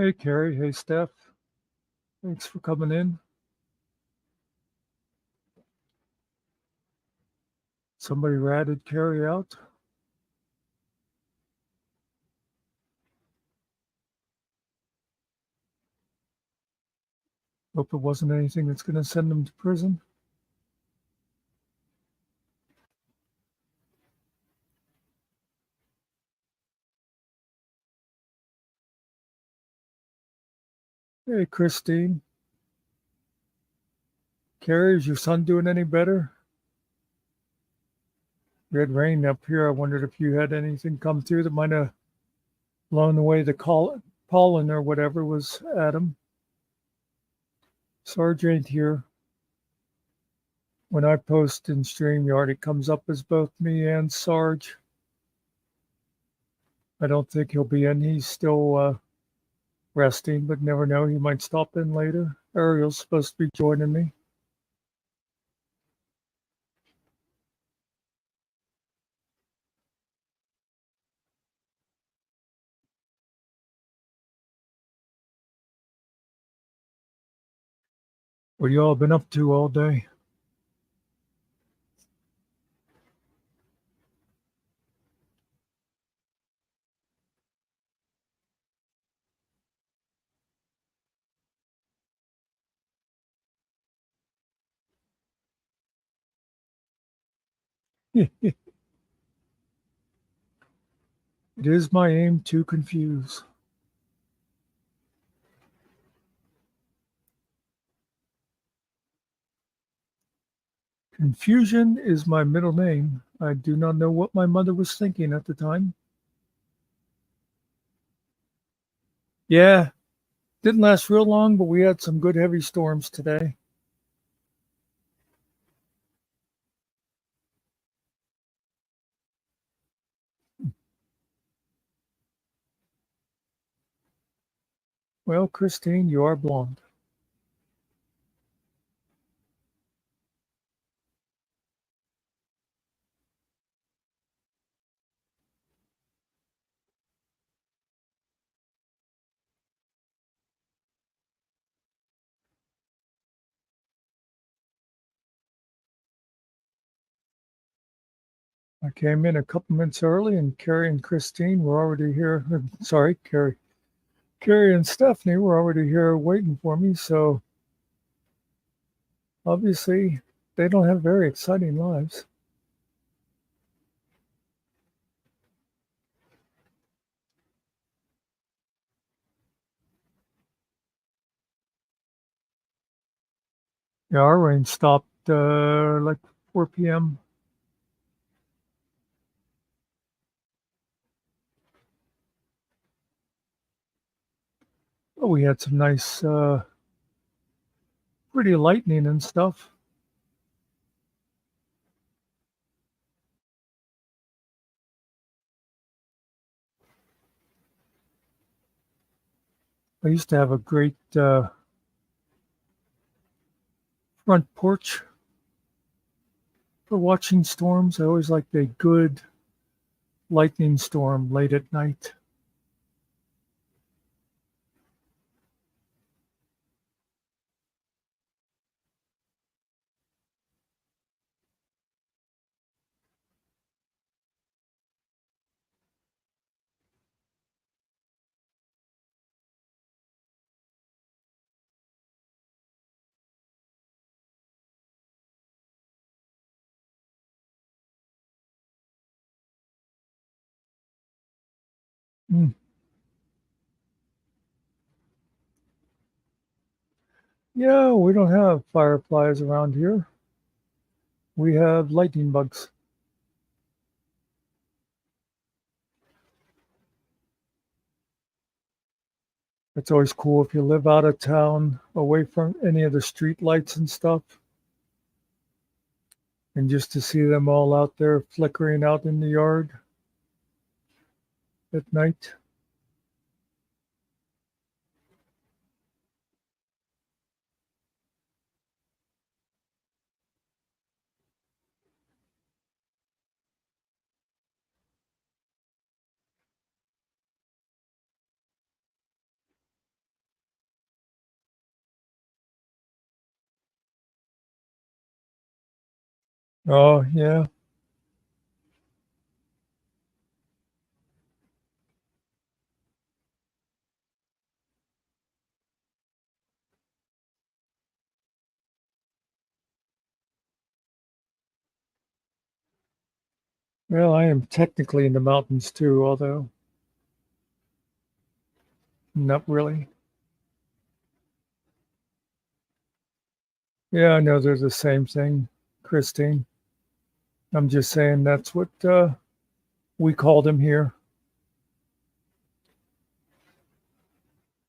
Hey, Carrie. Hey, Steph. Thanks for coming in. Somebody ratted Carrie out. Hope it wasn't anything that's going to send him to prison. Hey, Christine. Carrie, is your son doing any better? We had rain up here. I wondered if you had anything come through that might have blown away the pollen or whatever was at him. Sarge ain't here. When I post in StreamYard, it comes up as both me and Sarge. I don't think he'll be in. He's still resting, but never know. He might stop in later. Ariel's supposed to be joining me. What you all been up to all day? It is my aim to confuse. Confusion is my middle name. I do not know what my mother was thinking at the time. Yeah, didn't last real long, but we had some good heavy storms today. Well, Christine, you are blonde. I came in a couple minutes early, and Carrie and Christine were already here. Sorry, Carrie. Carrie and Stephanie were already here waiting for me, so obviously they don't have very exciting lives. Yeah, our rain stopped like 4 p.m. Oh, we had some nice, pretty lightning and stuff. I used to have a great front porch for watching storms. I always liked a good lightning storm late at night. Mm. Yeah, we don't have fireflies around here. We have lightning bugs. It's always cool if you live out of town, away from any of the street lights and stuff, and just to see them all out there flickering out in the yard at night. Oh, yeah. Well, I am technically in the mountains too, although not really. Yeah, I know they're the same thing, Christine. I'm just saying that's what we called him here.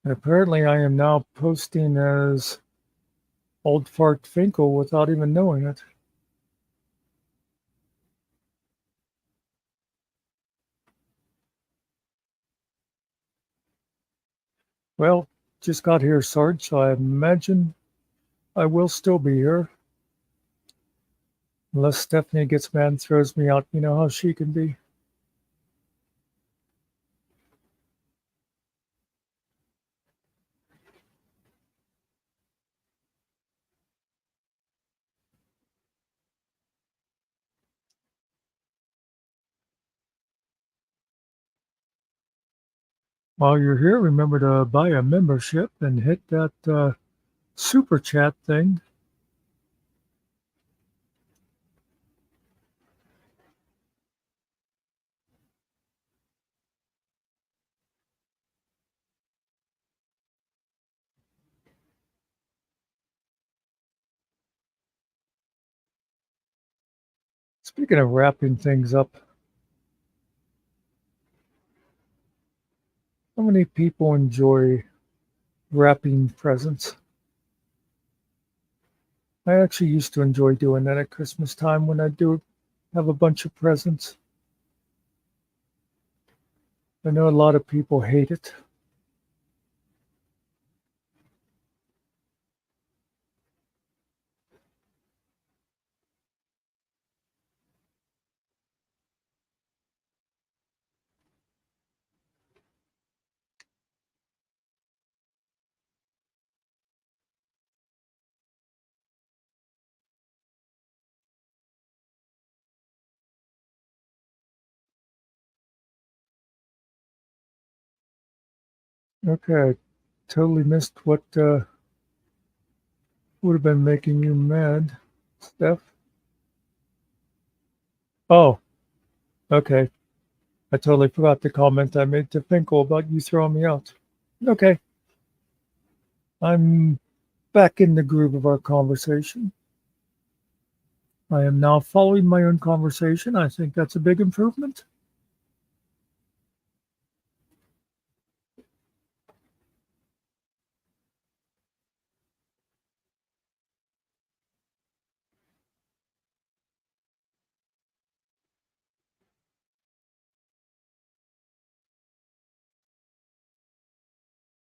Apparently, I am now posting as Old Fart Finkel without even knowing it. Well, just got here, Sarge, so I imagine I will still be here. Unless Stephanie gets mad and throws me out. You know how she can be. While you're here, remember to buy a membership and hit that super chat thing. Speaking of wrapping things up, how many people enjoy wrapping presents? I actually used to enjoy doing that at Christmas time when I do have a bunch of presents. I know a lot of people hate it. Okay, I totally missed what would have been making you mad, Steph. Oh, okay. I totally forgot the comment I made to Finkel about you throwing me out. Okay, I'm back in the groove of our conversation. I am now following my own conversation. I think that's a big improvement.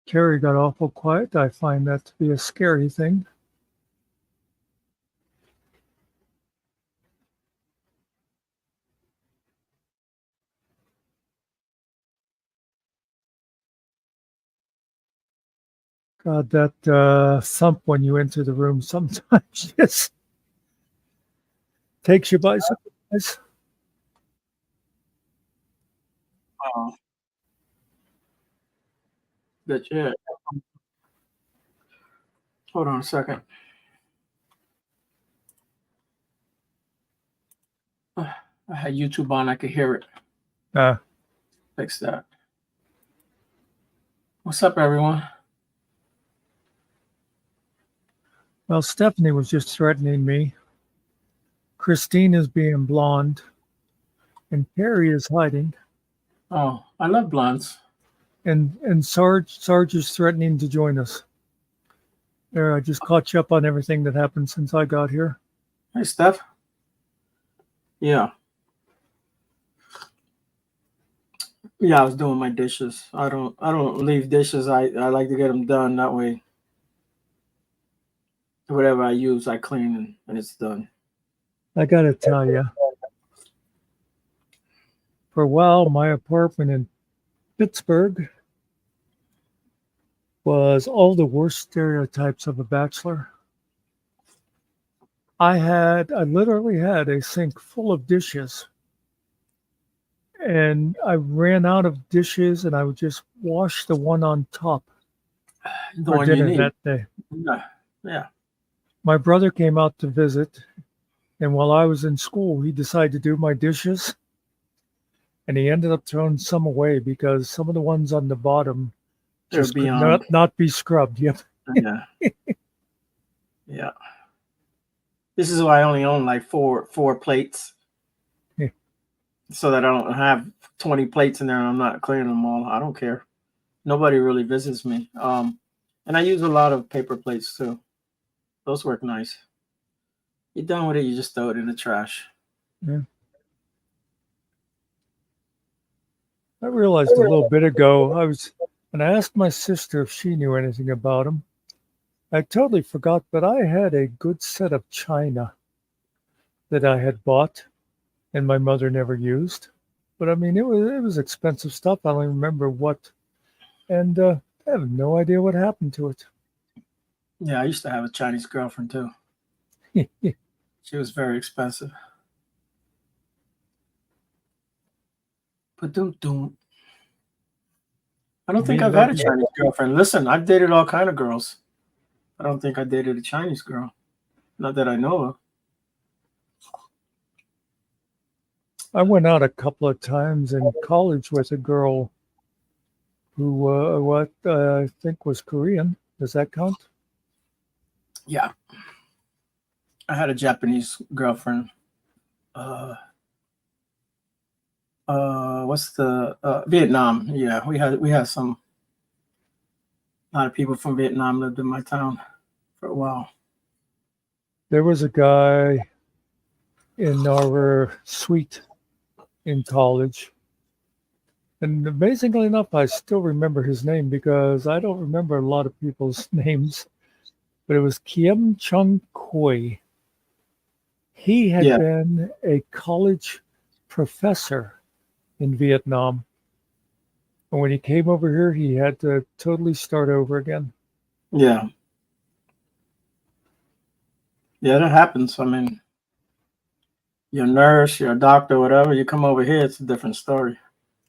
Carrie got awful quiet. I find that to be a scary thing. God, that thump when you enter the room sometimes just takes you by surprise. Uh, but yeah, hold on a second. I had YouTube on. I could hear it. Uh, Fix that. What's up, everyone? well, Stephanie was just threatening me. Christine is being blonde, and Carrie is hiding. Oh, I love blondes. And Sarge is threatening to join us. There, I just caught you up on everything that happened since I got here. Hey, Steph. Yeah, yeah. I was doing my dishes. I don't leave dishes. I like to get them done that way. Whatever I use, I clean and it's done. I gotta tell you, for a while, my apartment in Pittsburgh was all the worst stereotypes of a bachelor. I literally had a sink full of dishes, and I ran out of dishes, and I would just wash the one on top The for one you dinner need. that day. Yeah. Yeah. My brother came out to visit, and while I was in school, he decided to do my dishes, and he ended up throwing some away because some of the ones on the bottom They're just could beyond. not be scrubbed. Yep. Yeah. Yeah. This is why I only own like four plates, so that I don't have 20 plates in there and I'm not clearing them all. I don't care. Nobody really visits me. And I use a lot of paper plates too. Those work nice. You're done with it, you just throw it in the trash. Yeah. I realized a little bit ago when I asked my sister if she knew anything about him. I totally forgot, but I had a good set of china that I had bought and my mother never used. But I mean, it was expensive stuff. I don't even remember what, and I have no idea what happened to it. Yeah, I used to have a Chinese girlfriend too. She was very expensive. But doom. I don't You think mean I've had about a you? Chinese girlfriend. Listen, I've dated all kind of girls. I don't think I dated a Chinese girl. Not that I know of. I went out a couple of times in college with a girl who, what I think was Korean. Does that count? Yeah, I had a Japanese girlfriend. Uh, what's the Vietnam? Yeah, we had some a lot of people from Vietnam lived in my town for a while. There was a guy in our suite in college. And amazingly enough, I still remember his name because I don't remember a lot of people's names, but it was Kiem Chung Koi. He had Yeah, been a college professor in Vietnam. And when he came over here, he had to totally start over again. yeah, yeah. That happens. I mean, you're a nurse, you're a doctor, whatever. You come over here, it's a different story.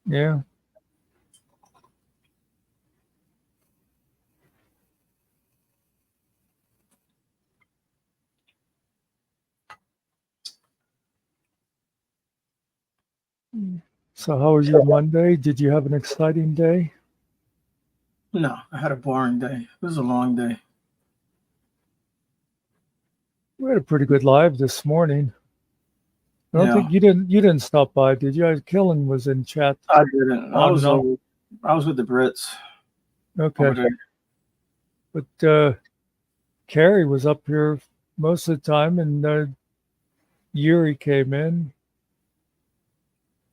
Yeah. So, how was your Monday? Did you have an exciting day? No, I had a boring day. It was a long day. We had a pretty good live this morning. I don't Yeah, think you didn't stop by, did you? Killen was in chat I didn't. I on and was off. over. I was with the Brits over Okay. there. But Carrie was up here most of the time, and Yuri came in.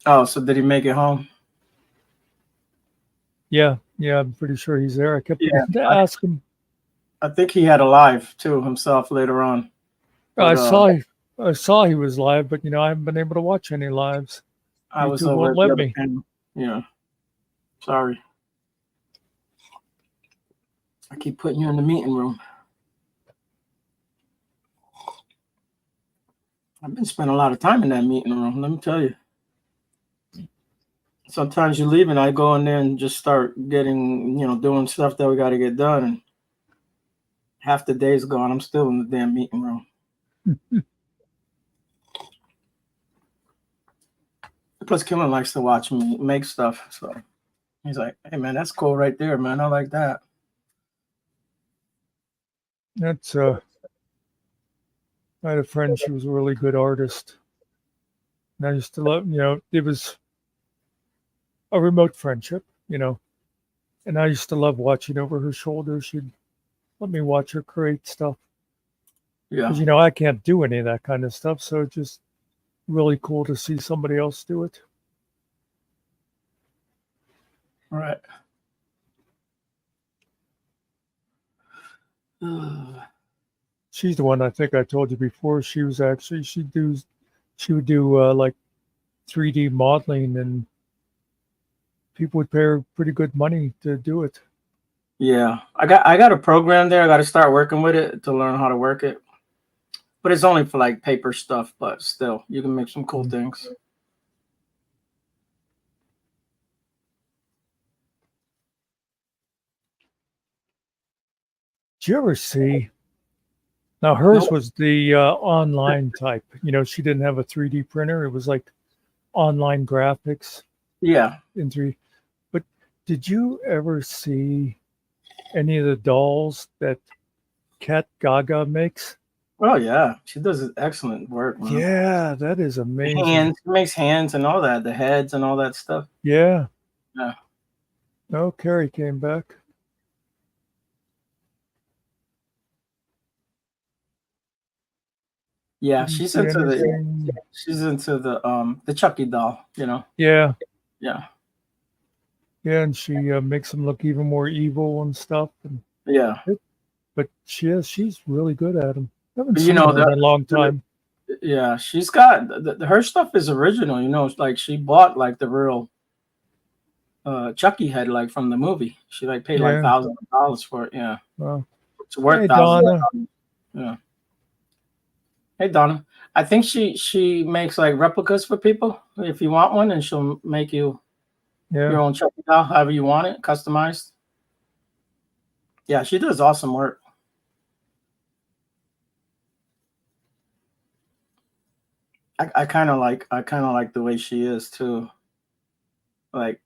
Oh, so did he make it home? Yeah, yeah, I'm pretty sure he's there. I kept Yeah, forgetting to ask him. I think he had a live too himself later on. I But saw I saw he was live, but I haven't been able to watch any lives. I was YouTube over won't at the let other me. panel. Yeah, sorry. I keep putting you in the meeting room. I've been spending a lot of time in that meeting room. Let me tell you. Sometimes you leave and I go in there and just start getting, doing stuff that we got to get done. And half the day's gone. I'm still in the damn meeting room. Plus, Killen likes to watch me make stuff. So he's like, hey, man, that's cool right there, man. I like that. That's I had a friend. She was a really good artist, and I used to love. It was a remote friendship. And I used to love watching over her shoulder. She'd let me watch her create stuff Yeah. because I can't do any of that kind of stuff. So it's just really cool to see somebody else do it. All right. Ugh. She's the one I think I told you before. She was actually she would do like 3D modeling, and people would pay her pretty good money to do it. Yeah. I got a program there. I got to start working with it to learn how to work it. but it's only for like paper stuff. But still, you can make some cool things. Did you ever see? Now hers Nope. was the online type. You know, she didn't have a 3D printer. It was like online graphics Yeah. in 3D. But did you ever see any of the dolls that Kat Gaga makes? Oh yeah, she does excellent work, man. Yeah, that is The amazing. hands, she makes hands and all that, the heads and all that stuff. Yeah. Yeah. No, Carrie came back. Yeah, Didn't see anything. she's into the Chucky doll, you know. Yeah. Yeah. Yeah, and she makes them look even more evil and stuff. And Yeah. but she's really good at them. I haven't You seen know her in a long time. yeah, she's got her stuff is original, you know. It's like she bought like the real Chucky head like from the movie. She like paid like Yeah. $1,000 for it. Yeah. Well, It's worth hey, thousands. Donna. Yeah. Hey Donna. I think she makes like replicas for people if you want one, and she'll make you your Yeah. own Chucky doll, however you want it, customized. Yeah, she does awesome work. I kind of like the way she is too. Like,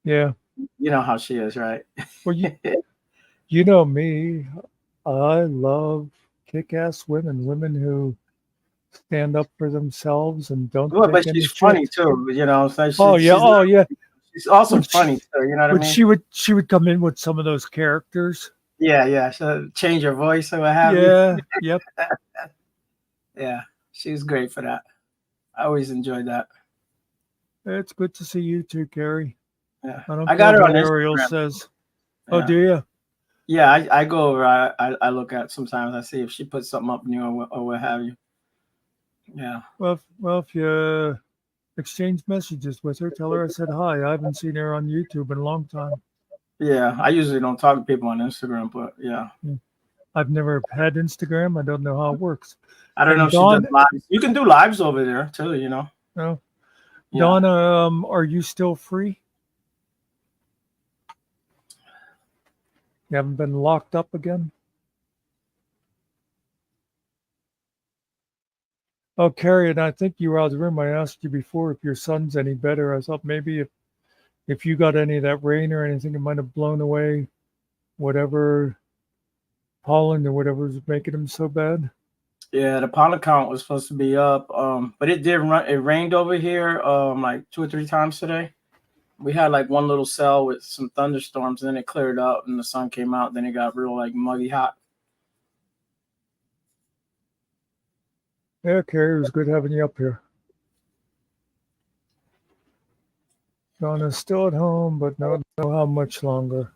Yeah. you know how she is, right? Well, you know me. I love kick-ass women who stand up for themselves and don't Well, but take any she's funny shit. too, you know. So Oh yeah. Oh yeah. she's also Would funny she, too. You know what I would mean? she would come in with some of those characters. Yeah, yeah. She'll change her voice or what have you. Yeah. Yep. Yeah, she's great for that. I always enjoyed that. It's good to see you too, Carrie. Yeah, I don't I care got her on what Ariel Instagram. says. Oh, Yeah, do you? yeah. I go over. I look at sometimes. I see if she puts something up new or what have you. Yeah. Well, if you exchange messages with her, tell her I said hi. I haven't seen her on YouTube in a long time. Yeah, I usually don't talk to people on Instagram, but yeah. I've never had Instagram. I don't know how it works. I don't know And if she does Dawn, lives. You can do lives over there too, you know. oh, Yeah. Donna, are you still free? You haven't been locked up again? Oh, Carrie, and I think you were out of the room. I asked you before if your son's any better. I thought maybe if you got any of that rain or anything, it might have blown away whatever pollen or whatever was making him so bad. Yeah, the pollen count was supposed to be up. But it did run it rained over here like 2 or 3 times today. We had like one little cell with some thunderstorms, and then it cleared up and the sun came out, then it got real like muggy hot. Yeah, Carrie, it was good having you up here. Donna's still at home, but don't know how much longer.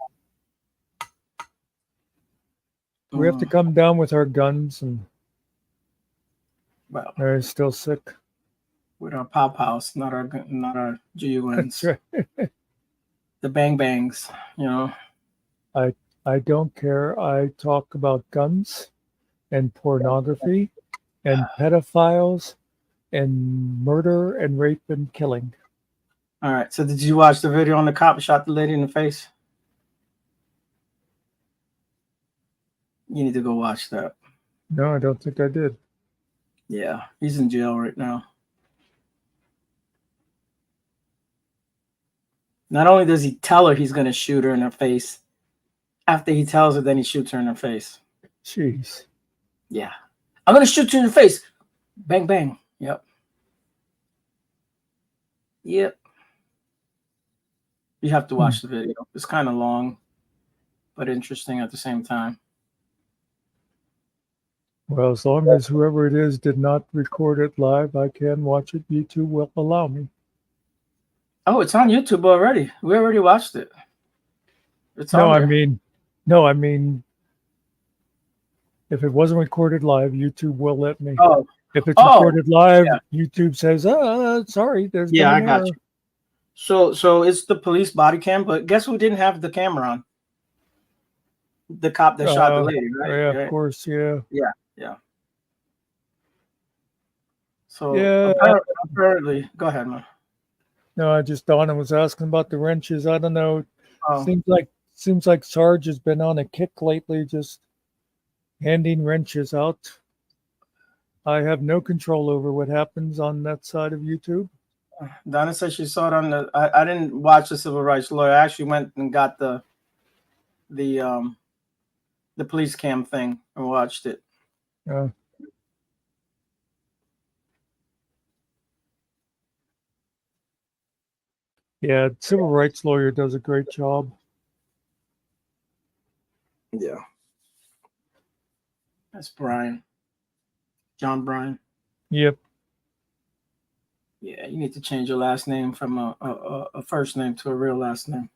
We have to come down with our guns, and Well, Mary's still sick. with our pop house, not our GUNs. That's right. The bang bangs, you know. I don't care. I talk about guns and pornography and pedophiles and murder and rape and killing. All right. So did you watch the video on the cop shot the lady in the face? You need to go watch that. No, I don't think I did. Yeah, he's in jail right now. Not only does he tell her he's going to shoot her in her face, after he tells her, then he shoots her in her face. Jeez. Yeah. I'm going to shoot you in the face. Bang, bang. Yep. Yep. You have to watch the video. It's kind of long, but interesting at the same time. Well, as long as whoever it is did not record it live, I can watch it. YouTube will allow me. Oh, it's on YouTube already. We already watched it. It's No, on I there. mean, if it wasn't recorded live, YouTube will let me. Oh, If it's recorded live, YouTube says, sorry, there's been an error. You. So it's the police body cam, but guess who didn't have the camera on? The cop that shot the lady, right? Yeah, of course, yeah. Yeah, yeah. So Yeah. apparently, go ahead, man. No, I just Donna was asking about the wrenches. I don't know. Oh, Seems like Sarge has been on a kick lately, just handing wrenches out. I have no control over what happens on that side of YouTube. Donna said she saw it on the. I didn't watch the civil rights lawyer. I actually went and got the um the police cam thing and watched it. Uh, yeah, civil rights lawyer does a great job. Yeah, that's Brian, John Bryan. Yep. Yeah, you need to change your last name from a first name to a real last name.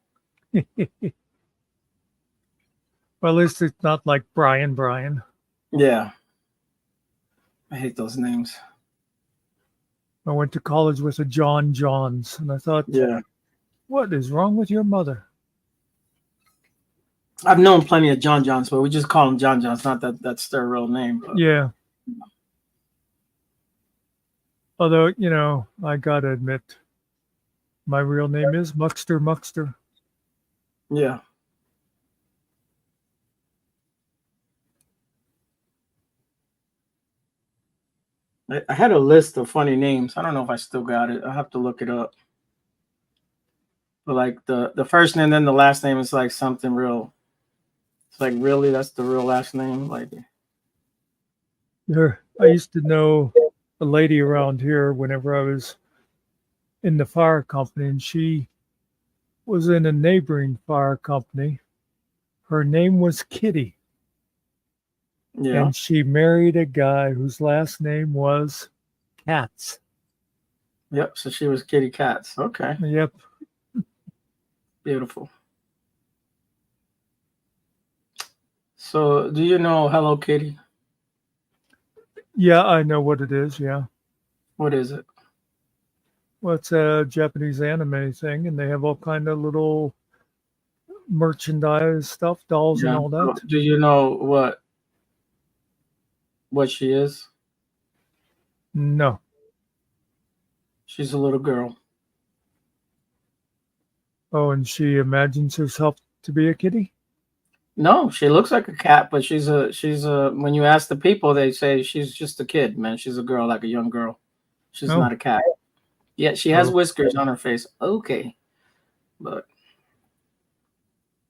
Well, at least it's not like Brian. Yeah, I hate those names. I went to college with a John Johns, and I thought, Yeah, what is wrong with your mother? I've known plenty of John Johns, but we just call them John Johns. Not that that's their real name. But. Yeah. Although, I gotta admit, my real name is Muckster. Yeah. I had a list of funny names. I don't know if I still got it. I have to look it up. But like the first name, then the last name is like something real. It's like really that's the real last name. Like I used to know a lady around here whenever I was in the fire company, and she was in a neighboring fire company. Her name was Kitty, yeah. and she married a guy whose last name was Katz. Yep. So she was Kitty Katz. Okay. Yep. Beautiful. So do you know Hello Kitty? Yeah, I know what it is. Yeah. What is it? Well, it's a Japanese anime thing, and they have all kind of little merchandise stuff, dolls, and Yeah. all So that. do you know what she is? No. She's a little girl. Oh, and she imagines herself to be a kitty? No, she looks like a cat, but she's a when you ask the people, they say she's just a kid, man. She's a girl, like a young girl. She's Oh, not a cat. Yeah, she has oh, whiskers on her face. Okay. But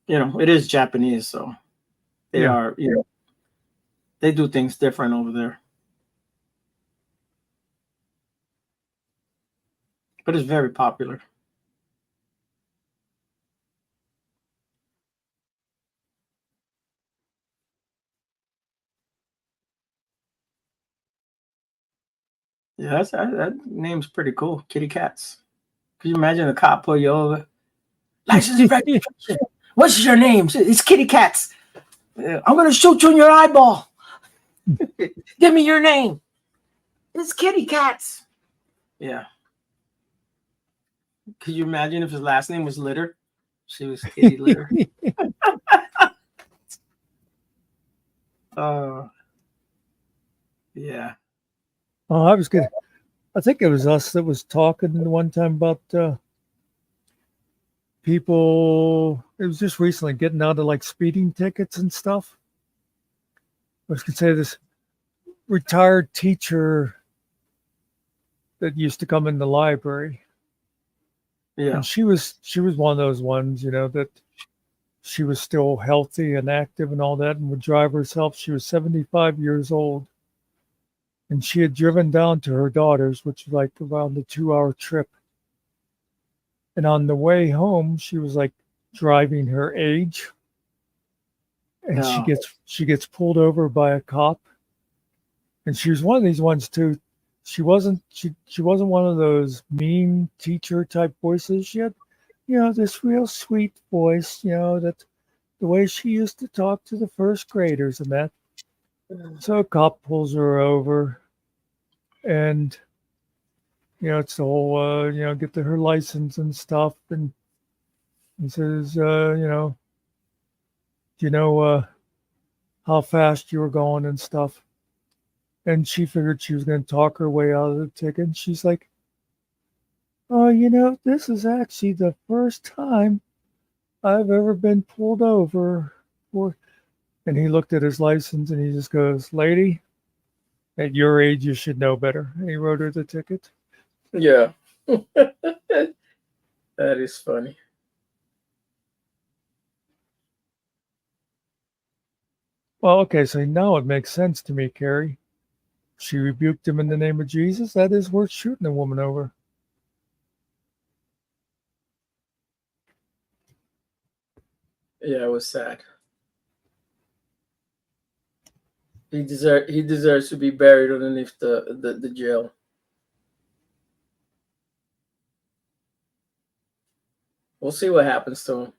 it is Japanese, so they yeah. are, they do things different over there. But it's very popular. Yeah, that name's pretty cool. Kitty Cats. Could you imagine a cop pull you over? License registration. What's your name? It's Kitty Cats. I'm gonna shoot you in your eyeball. Give me your name. It's Kitty Cats. Yeah. Could you imagine if his last name was Litter? She was Kitty Litter. Yeah. Oh, I think it was us that was talking one time about people. It was just recently getting out of like speeding tickets and stuff. I was going to say this retired teacher that used to come in the library. Yeah. And she was one of those ones, that she was still healthy and active and all that and would drive herself. She was 75 years old. And she had driven down to her daughter's, which was like around a 2-hour trip. And on the way home, she was like driving her age. And she No. gets pulled over by a cop. And she was one of these ones too. She wasn't one of those mean teacher type voices. She had, this real sweet voice, that the way she used to talk to the first graders and that. So a cop pulls her over and it's the whole get her license and stuff, and he says, do you know how fast you were going and stuff? And she figured she was going to talk her way out of the ticket. And she's like, "Oh, you know, this is actually the first time I've ever been pulled over for." And he looked at his license and he just goes, "Lady, at your age, you should know better." And he wrote her the ticket. Yeah. That is funny. Well, okay, so now it makes sense to me, Carrie. She rebuked him in the name of Jesus. That is worth shooting a woman over. Yeah, it was sad. He deserves to be buried underneath the jail. We'll see what happens to him.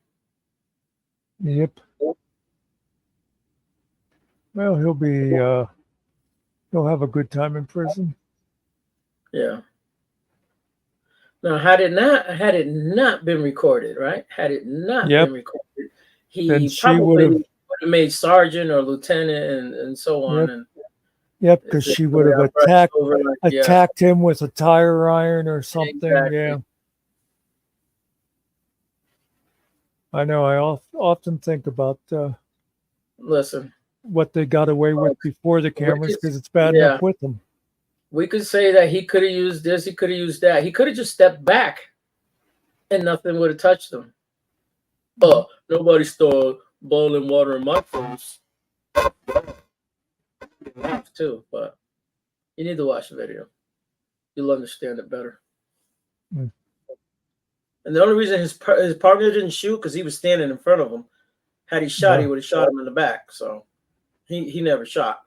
Yep. Well, he'll have a good time in prison. Yeah. Now, had it not been recorded, right? Had it not Yep. been recorded, Then he she would probably have. would have made sergeant or lieutenant and so on. Yep. And Yep. if Because they she would would have have brushed over, like, yeah, attacked him with a tire iron or something. exactly. Yeah. I know. I often think about Listen, what they got away with before the we cameras could, because it's bad yeah, enough with them. we could say that he could have used this, he could have used that. He could have just stepped back and nothing would have touched him. Oh, nobody stole boiling water in my purse. You have to, but you need to watch the video. You'll understand it better. Mm. And the only reason his partner didn't shoot because he was standing in front of him. Had he shot, he would have shot him in the back. So he never shot.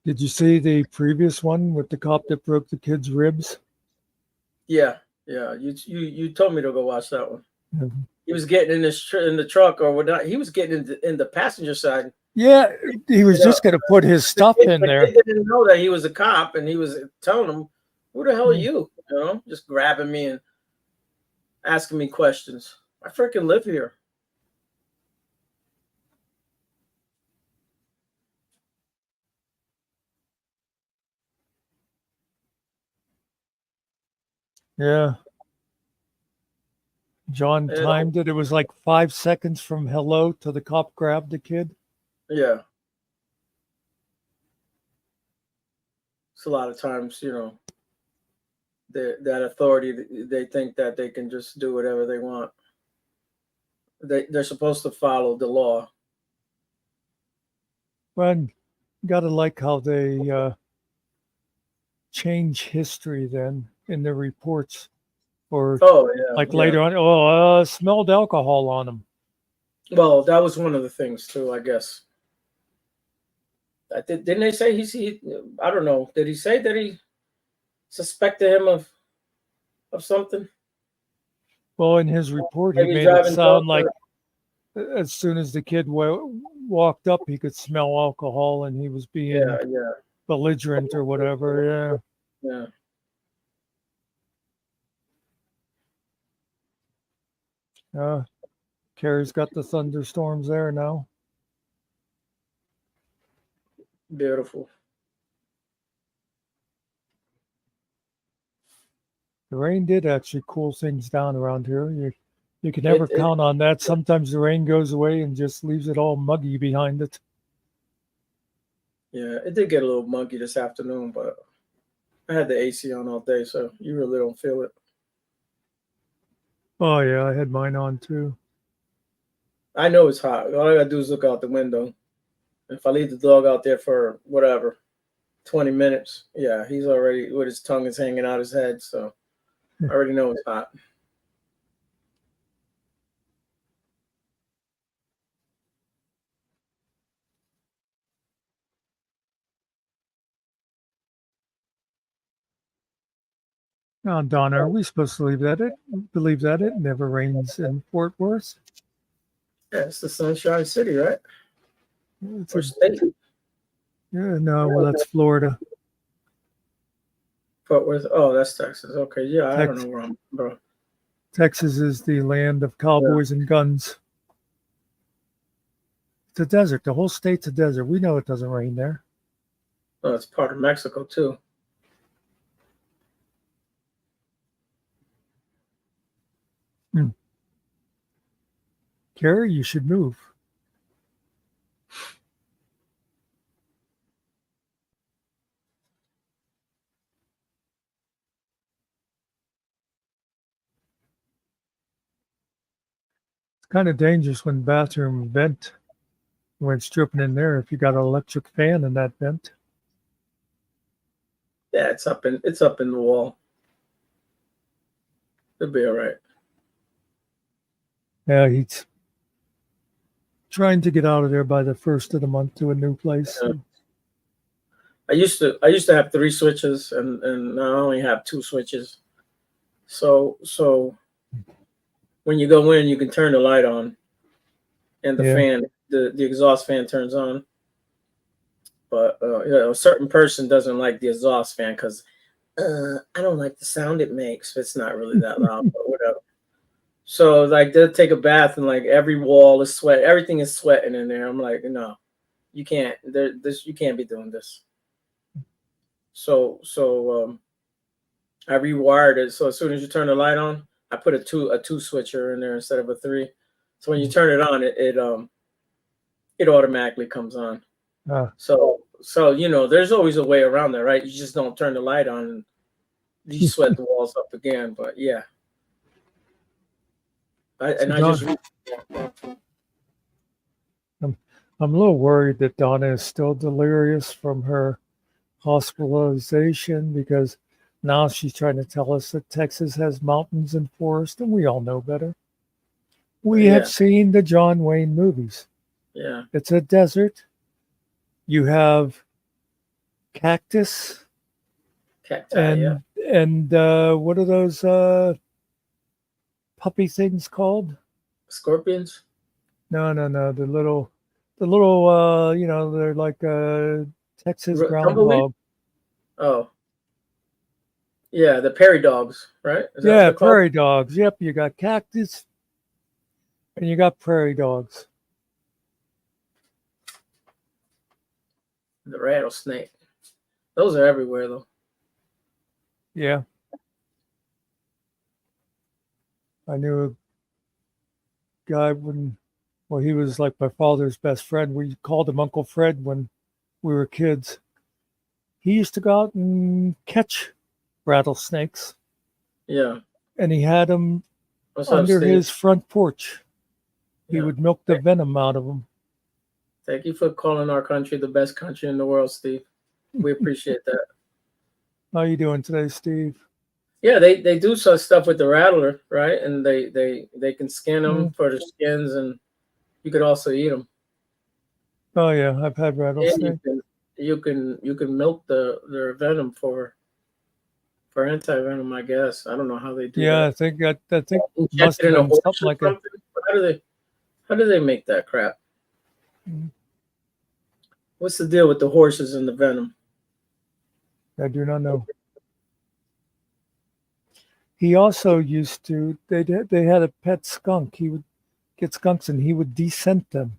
Did you see the previous one with the cop that broke the kid's ribs? Yeah, yeah. You told me to go watch that one. Mm-hmm. He was getting in the truck or whatnot. He was getting in the passenger side. Yeah, he was just going to put his stuff in there. They didn't know that he was a cop, and he was telling them, "Who the hell are you?" You know, just grabbing me and asking me questions. I freaking live here. Yeah. John timed it. It was like 5 seconds from hello till the cop grabbed the kid. Yeah. It's a lot of times, you know, that authority, they think that they can just do whatever they want. They're supposed to follow the law. Well, gotta like how they change history then in their reports. Or later on, smelled alcohol on him. Well, that was one of the things too, I guess. Didn't they say he? I don't know. Did he say that he suspected him of something? Well, in his report, he made it sound like as soon as the kid walked up, he could smell alcohol, and he was being belligerent or whatever. Yeah. Carrie's got the thunderstorms there now. Beautiful. The rain did actually cool things down around here. You can never count on that. Sometimes the rain goes away and just leaves it all muggy behind it. Yeah, it did get a little muggy this afternoon, but I had the AC on all day, so you really don't feel it. Oh, yeah, I had mine on too. I know it's hot. All I gotta do is look out the window. If I leave the dog out there for whatever, 20 minutes, yeah, he's already with his tongue is hanging out his head, so I already know it's hot. Now, Donna, are we supposed to believe that it never rains in Fort Worth? Yeah, it's the Sunshine City, right? It's or state. Yeah, no, well, that's Florida. Fort Worth. Oh, that's Texas. Okay, yeah, I don't know where I'm, bro. Texas is the land of cowboys and guns. It's a desert. The whole state's a desert. We know it doesn't rain there. Oh, it's part of Mexico too. Carrie, you should move. It's kind of dangerous when bathroom vent, when it's dripping in there, if you got an electric fan in that vent. Yeah, it's up in the wall. It'll be all right. Yeah, he's trying to get out of there by the first of the month to a new place. Yeah. I used to have 3 switches, and now I only have 2 switches. So when you go in, you can turn the light on, and the fan, the exhaust fan turns on. But a certain person doesn't like the exhaust fan because I don't like the sound it makes. It's not really that loud, but whatever. So like they'll take a bath and like every wall is sweat, everything is sweating in there. I'm like, no, you can't. You can't be doing this. So I rewired it. So as soon as you turn the light on, I put a two switcher in there instead of a 3. So when you turn it on, it automatically comes on. So there's always a way around that, right? You just don't turn the light on and you sweat the walls up again. But yeah. I'm a little worried that Donna is still delirious from her hospitalization because now she's trying to tell us that Texas has mountains and forest, and we all know better. We have seen the John Wayne movies. Yeah. It's a desert. You have cactus. Cacti, and what are those puppy things called? Scorpions? No. The little they're like Texas groundhog. Oh. Yeah, the prairie dogs, right? Yeah, prairie dogs. Yep, you got cactus and you got prairie dogs. The rattlesnake. Those are everywhere, though. Yeah. I knew a guy he was like my father's best friend. We called him Uncle Fred when we were kids. He used to go out and catch rattlesnakes. Yeah. And he had them under his front porch. He would milk the venom out of them. Thank you for calling our country the best country in the world, Steve. We appreciate that. How you doing today, Steve? Yeah, they do such stuff with the rattler, right? And they can skin them for the skins, and you could also eat them. Oh yeah, I've had rattlesnake. And you can milk their venom for anti-venom, I guess. I don't know how they do that. Yeah, I think must have been something like a. How do they make that crap? What's the deal with the horses and the venom? I do not know. He also used to. They had a pet skunk. He would get skunks and he would descent them.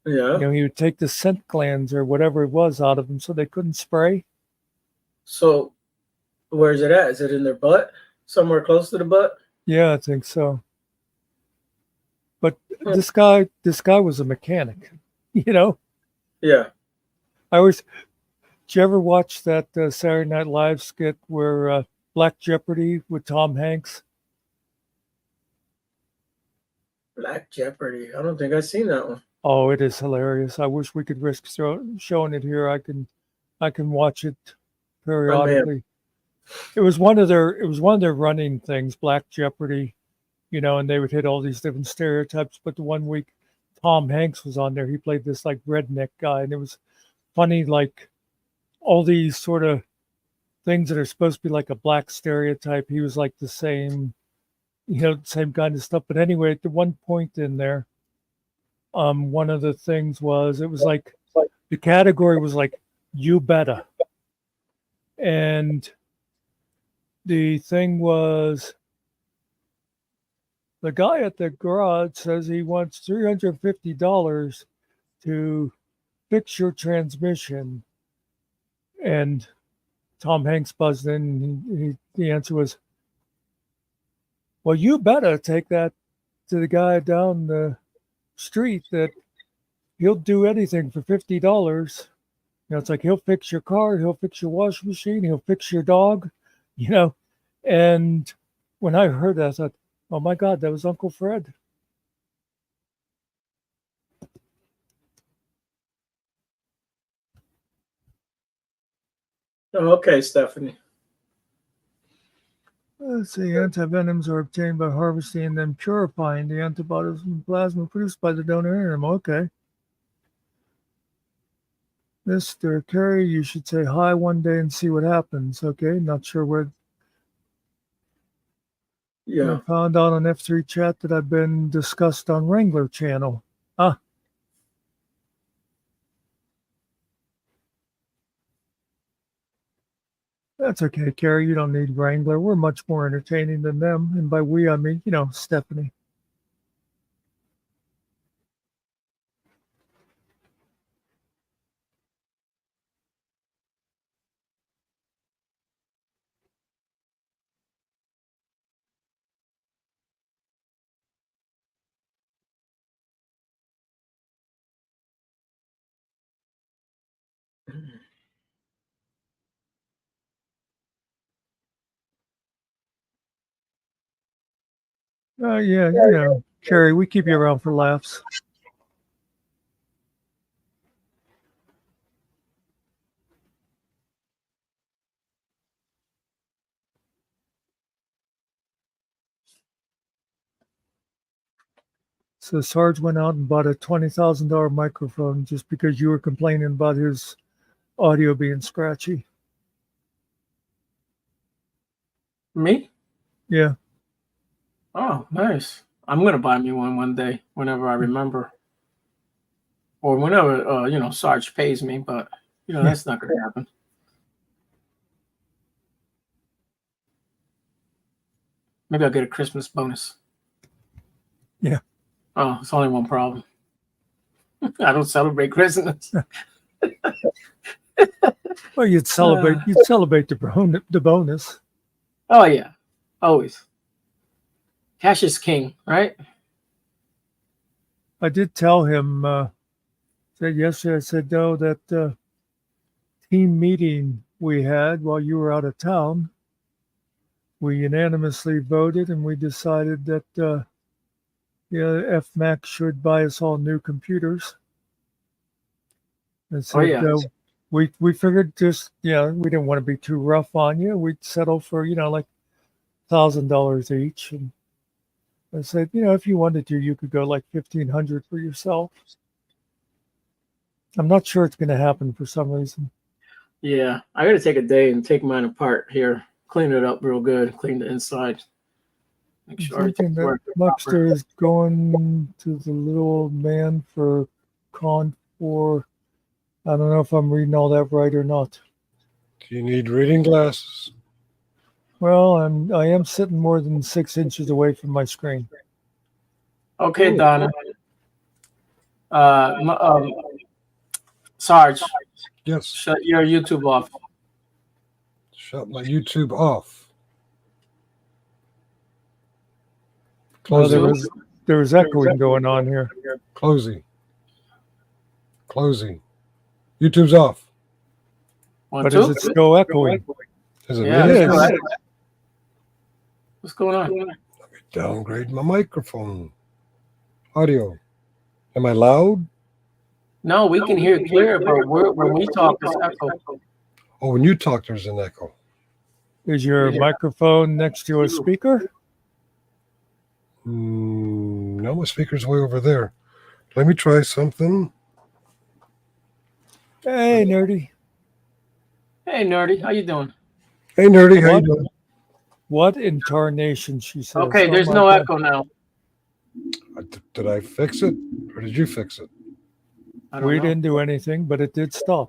Yeah. He would take the scent glands or whatever it was out of them so they couldn't spray. So, where's it at? Is it in their butt? Somewhere close to the butt? Yeah, I think so. But this guy was a mechanic, Yeah. Did you ever watch that Saturday Night Live skit where Black Jeopardy with Tom Hanks? Black Jeopardy. I don't think I've seen that one. Oh, it is hilarious. I wish we could risk showing it here. I can watch it periodically. It was one of their running things, Black Jeopardy, and they would hit all these different stereotypes. But the one week Tom Hanks was on there, he played this like redneck guy, and it was funny, like all these sort of things that are supposed to be like a black stereotype. He was like the same, same kind of stuff. But anyway, at the one point in there, one of the things was it was like the category was like you better, and the thing was the guy at the garage says he wants $350 to fix your transmission. And Tom Hanks buzzed in. The answer was, well, you better take that to the guy down the street that he'll do anything for $50. It's like he'll fix your car, he'll fix your washing machine, he'll fix your dog, And when I heard that, I thought, oh my God, that was Uncle Fred. Okay, Stephanie. Let's see, antivenoms are obtained by harvesting and then purifying the antibodies and plasma produced by the donor animal. Okay. Mr. Carey, you should say hi one day and see what happens. Okay, not sure where. Yeah. I found out on F3 chat that I've been discussed on Wrangler channel. That's okay, Carrie. You don't need Wrangler. We're much more entertaining than them. And by we, I mean, Stephanie. Yeah, Carrie, we keep you around for laughs. So Sarge went out and bought a $20,000 microphone just because you were complaining about his audio being scratchy. Me? Yeah. Oh, nice. I'm gonna buy me one day, whenever I remember, or whenever Sarge pays me. But that's not gonna happen. Maybe I'll get a Christmas bonus. Yeah. Oh, it's only one problem. I don't celebrate Christmas. Well, you'd celebrate the bonus. Oh yeah, always. Cash is king, right? I did tell him said yesterday. I said no, that team meeting we had while you were out of town, we unanimously voted and we decided that FMAC should buy us all new computers. And said, we figured just we didn't want to be too rough on you. We'd settle for like $1,000 each. And I said, if you wanted to, you could go like $1,500 for yourself. I'm not sure it's going to happen for some reason. Yeah, I got to take a day and take mine apart here, clean it up real good, clean the inside. Make sure that Muckster is going to the little old man for Con 4. I don't know if I'm reading all that right or not. Do you need reading glasses? Well, I am sitting more than 6 inches away from my screen. Okay, Donna. Sarge. Yes. Shut your YouTube off. Shut my YouTube off. Well, there was echoing going on here. Closing. YouTube's off. But is it still echoing? Is it? Yeah, really? What's going on? Let me downgrade my microphone. Audio. Am I loud? No, we can hear clear, but when we talk, it's echo. Oh, when you talk, there's an echo. Is your microphone next to a speaker? No, my speaker's way over there. Let me try something. Hey, Nerdy. Hey, Nerdy. How you doing? Hey, Nerdy. How you doing? What in tarnation, she says. Okay, there's no echo now. Did I fix it, or did you fix it? We didn't do anything, but it did stop.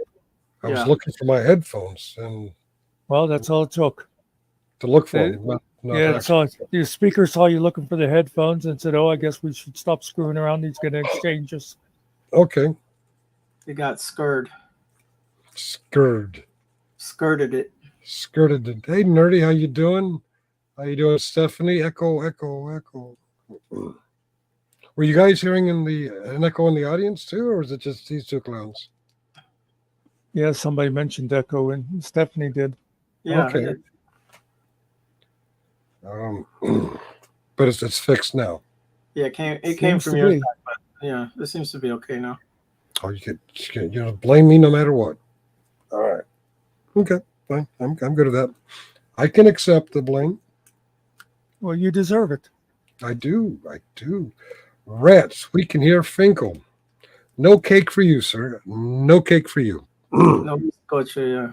I was looking for my headphones, and well, that's all it took. To look for them. So your speaker saw you looking for the headphones and said, "Oh, I guess we should stop screwing around. He's going to exchange us." Okay. They got skirted it. Skirted it. Hey, Nerdy, how you doing? How you doing, Stephanie? Echo, echo, echo. Were you guys hearing an echo in the audience too, or is it just these two clowns? Yeah, somebody mentioned echo, and Stephanie did. Yeah. Okay. But it's fixed now. Yeah, it came Seems from to your be. side, but yeah, this seems to be okay now. Oh, you blame me no matter what. All right. Okay, fine. I'm good at that. I can accept the blame. Well, you deserve it. I do. Rats, we can hear Finkel. No cake for you, sir. No cake for you. No, coach. Yeah.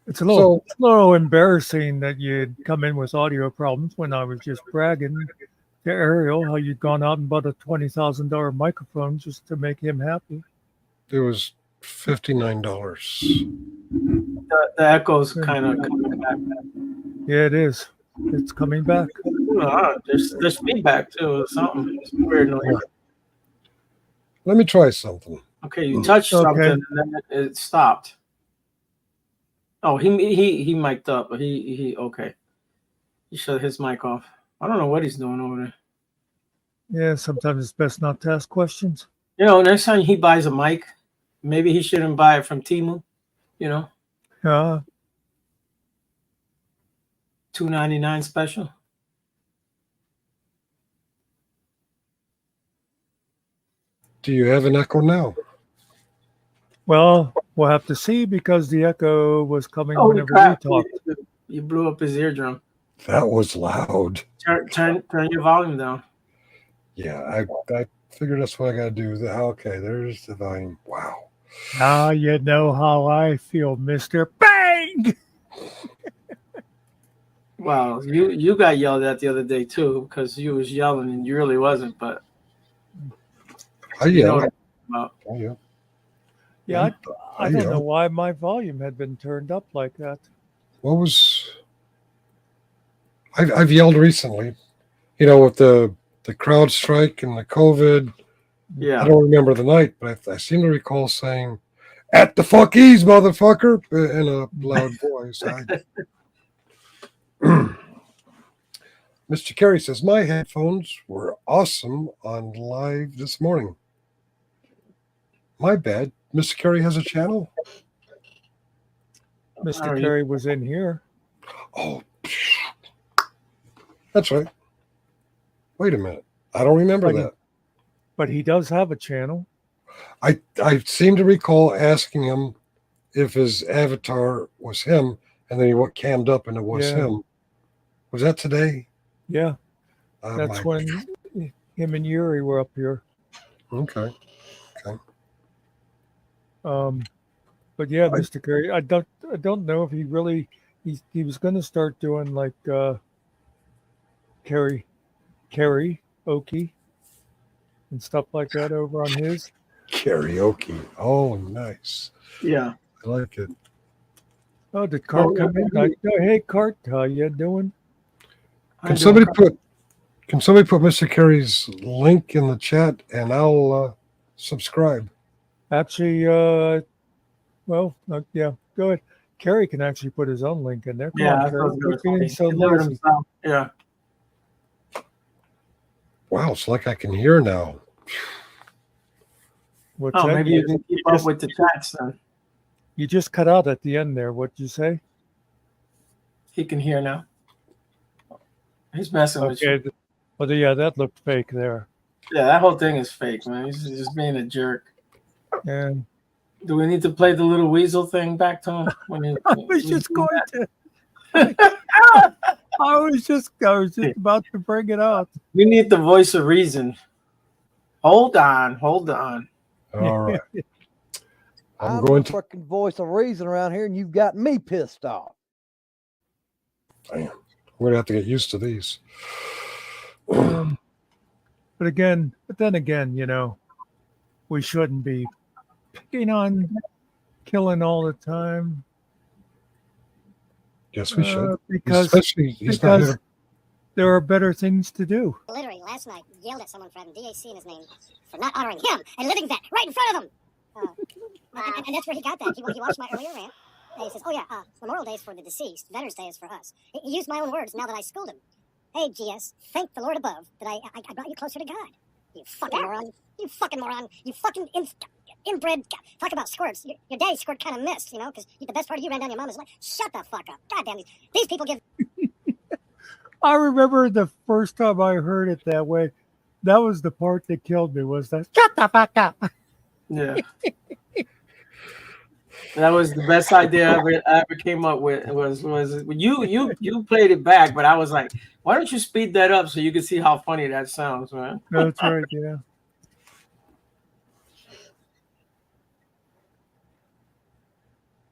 It's a little embarrassing that you'd come in with audio problems when I was just bragging to Ariel how you'd gone out and bought a $20,000 microphone just to make him happy. It was $59. The echo's kind of coming back. Yeah, it is. It's coming back. There's feedback too, or something. It's weird noise. Let me try something. Okay, you touched something and then it stopped. Oh, he mic'd up. He okay. He shut his mic off. I don't know what he's doing over there. Yeah, sometimes it's best not to ask questions. You know, next time he buys a mic, maybe he shouldn't buy it from Tgim. You know, $2.99 special. Do you have an echo now? Well, we'll have to see because the echo was coming whenever we talked. You blew up his eardrum. That was loud. Turn your volume down. Yeah, I figured that's what I got to do. Okay, there's the volume. Wow. Now you know how I feel, Mr. Bang! Wow, you got yelled at the other day too because you was yelling and you really wasn't, but I yelled. Yeah, I don't know why my volume had been turned up like that. What was... I've yelled recently, you know, with the crowd strike and the COVID. Yeah. I don't remember the night, but I seem to recall saying, "At the fuckies, motherfucker," in a loud voice. Mr. Carey says, my headphones were awesome on live this morning. My bad. Mr. Carey has a channel? Mr. Carey was in here. Oh, that's right. Wait a minute. I don't remember that. But he does have a channel. I seem to recall asking him if his avatar was him, and then he cammed up and it was him. Was that today? Yeah. That's when him and Yuri were up here. Okay. But yeah, Mr. Carey, I don't know if he really he was going to start doing like karaoke and stuff like that over on his karaoke. Oh, nice. Yeah, I like it. Oh, did Cart come in? Hey, Cart, how you doing? Can somebody put Mr. Carey's link in the chat and I'll subscribe? Actually, well, yeah, go ahead. Carey can actually put his own link in there. Come on, Carey. Yeah. Wow, it's like I can hear now. What's that? Maybe you can keep up with the chats then. You just cut out at the end there. What'd you say? He can hear now. He's messing with you. Well, yeah, that looked fake there. Yeah, that whole thing is fake, man. He's just being a jerk. And do we need to play the little weasel thing back to him? I was just going to. I was just about to bring it up. We need the voice of reason. Hold on. All right. I'm going to fucking voice of reason around here, and you've got me pissed off. Damn, we're gonna have to get used to these. But then again, you know, we shouldn't be picking on killing all the time. Yes, we should. Because there are better things to do. Literally, last night, yelled at someone for having DAC in his name for not honoring him and living that right in front of them. And that's where he got that. He watched my earlier rant, and he says, "Oh yeah, Memorial Day is for the deceased. Veterans Day is for us." He used my own words. Now that I schooled him, hey GS, thank the Lord above that I brought you closer to God. You fucking moron. You fucking moron. You fucking inbred. Talk about squirts. Your daddy squirt kind of missed, because the best part of you ran down your mama's leg. Shut the fuck up. God damn these people give. I remember the first time I heard it that way. That was the part that killed me. Was that shut the fuck up? Yeah. That was the best idea I ever came up with. Was you played it back, but I was like, why don't you speed that up so you can see how funny that sounds, man? That's right. Yeah.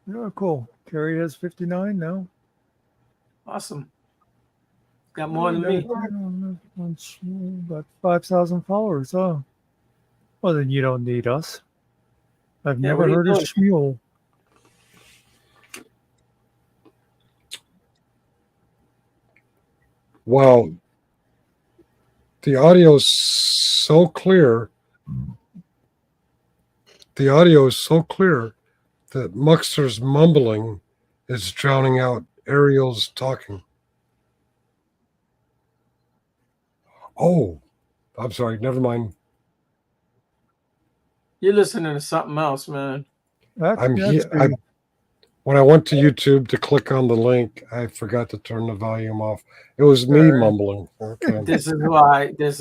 Yeah, cool. Carrie has 59 now. Awesome. Got more than me. About 5,000 followers. Oh, well, then you don't need us. I've Yeah, never what are you heard of doing? Shmuel. Wow. The audio is so clear. The audio is so clear that Muckster's mumbling is drowning out Ariel's talking. Oh, I'm sorry. Never mind. You're listening to something else, man. I'm here. When I went to YouTube to click on the link, I forgot to turn the volume off. It was me mumbling. Okay. This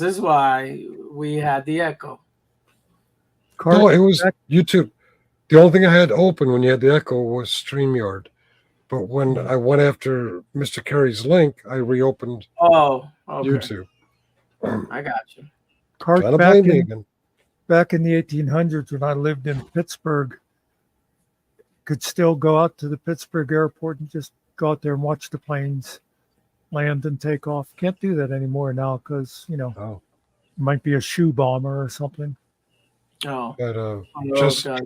is why we had the echo. No, it was YouTube. The only thing I had open when you had the echo was StreamYard. But when I went after Mr. Carey's link, I reopened YouTube. I got you. Cart back in the 1800s when I lived in Pittsburgh, could still go out to the Pittsburgh airport and just go out there and watch the planes land and take off. Can't do that anymore now because, it might be a shoe bomber or something. Oh. But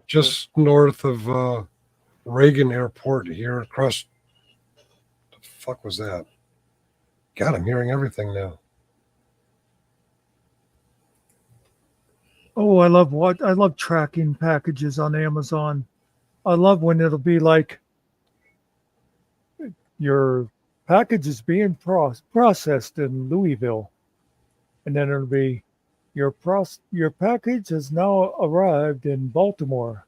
just north of Reagan Airport here across. The fuck was that? God, I'm hearing everything now. Oh, I love tracking packages on Amazon. I love when it'll be like your package is being processed in Louisville, and then it'll be your package has now arrived in Baltimore.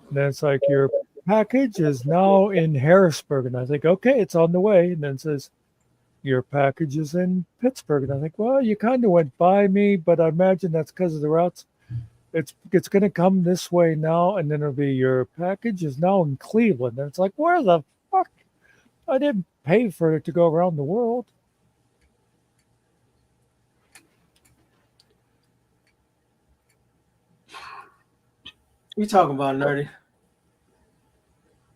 And then it's like your package is now in Harrisburg, and I think, okay, it's on the way. And then it says your package is in Pittsburgh, and I think, well, you kind of went by me, but I imagine that's because of the routes. It's going to come this way now, and then it'll be your package is now in Cleveland. And it's like, where the fuck? I didn't pay for it to go around the world. You talking about, Nerdy?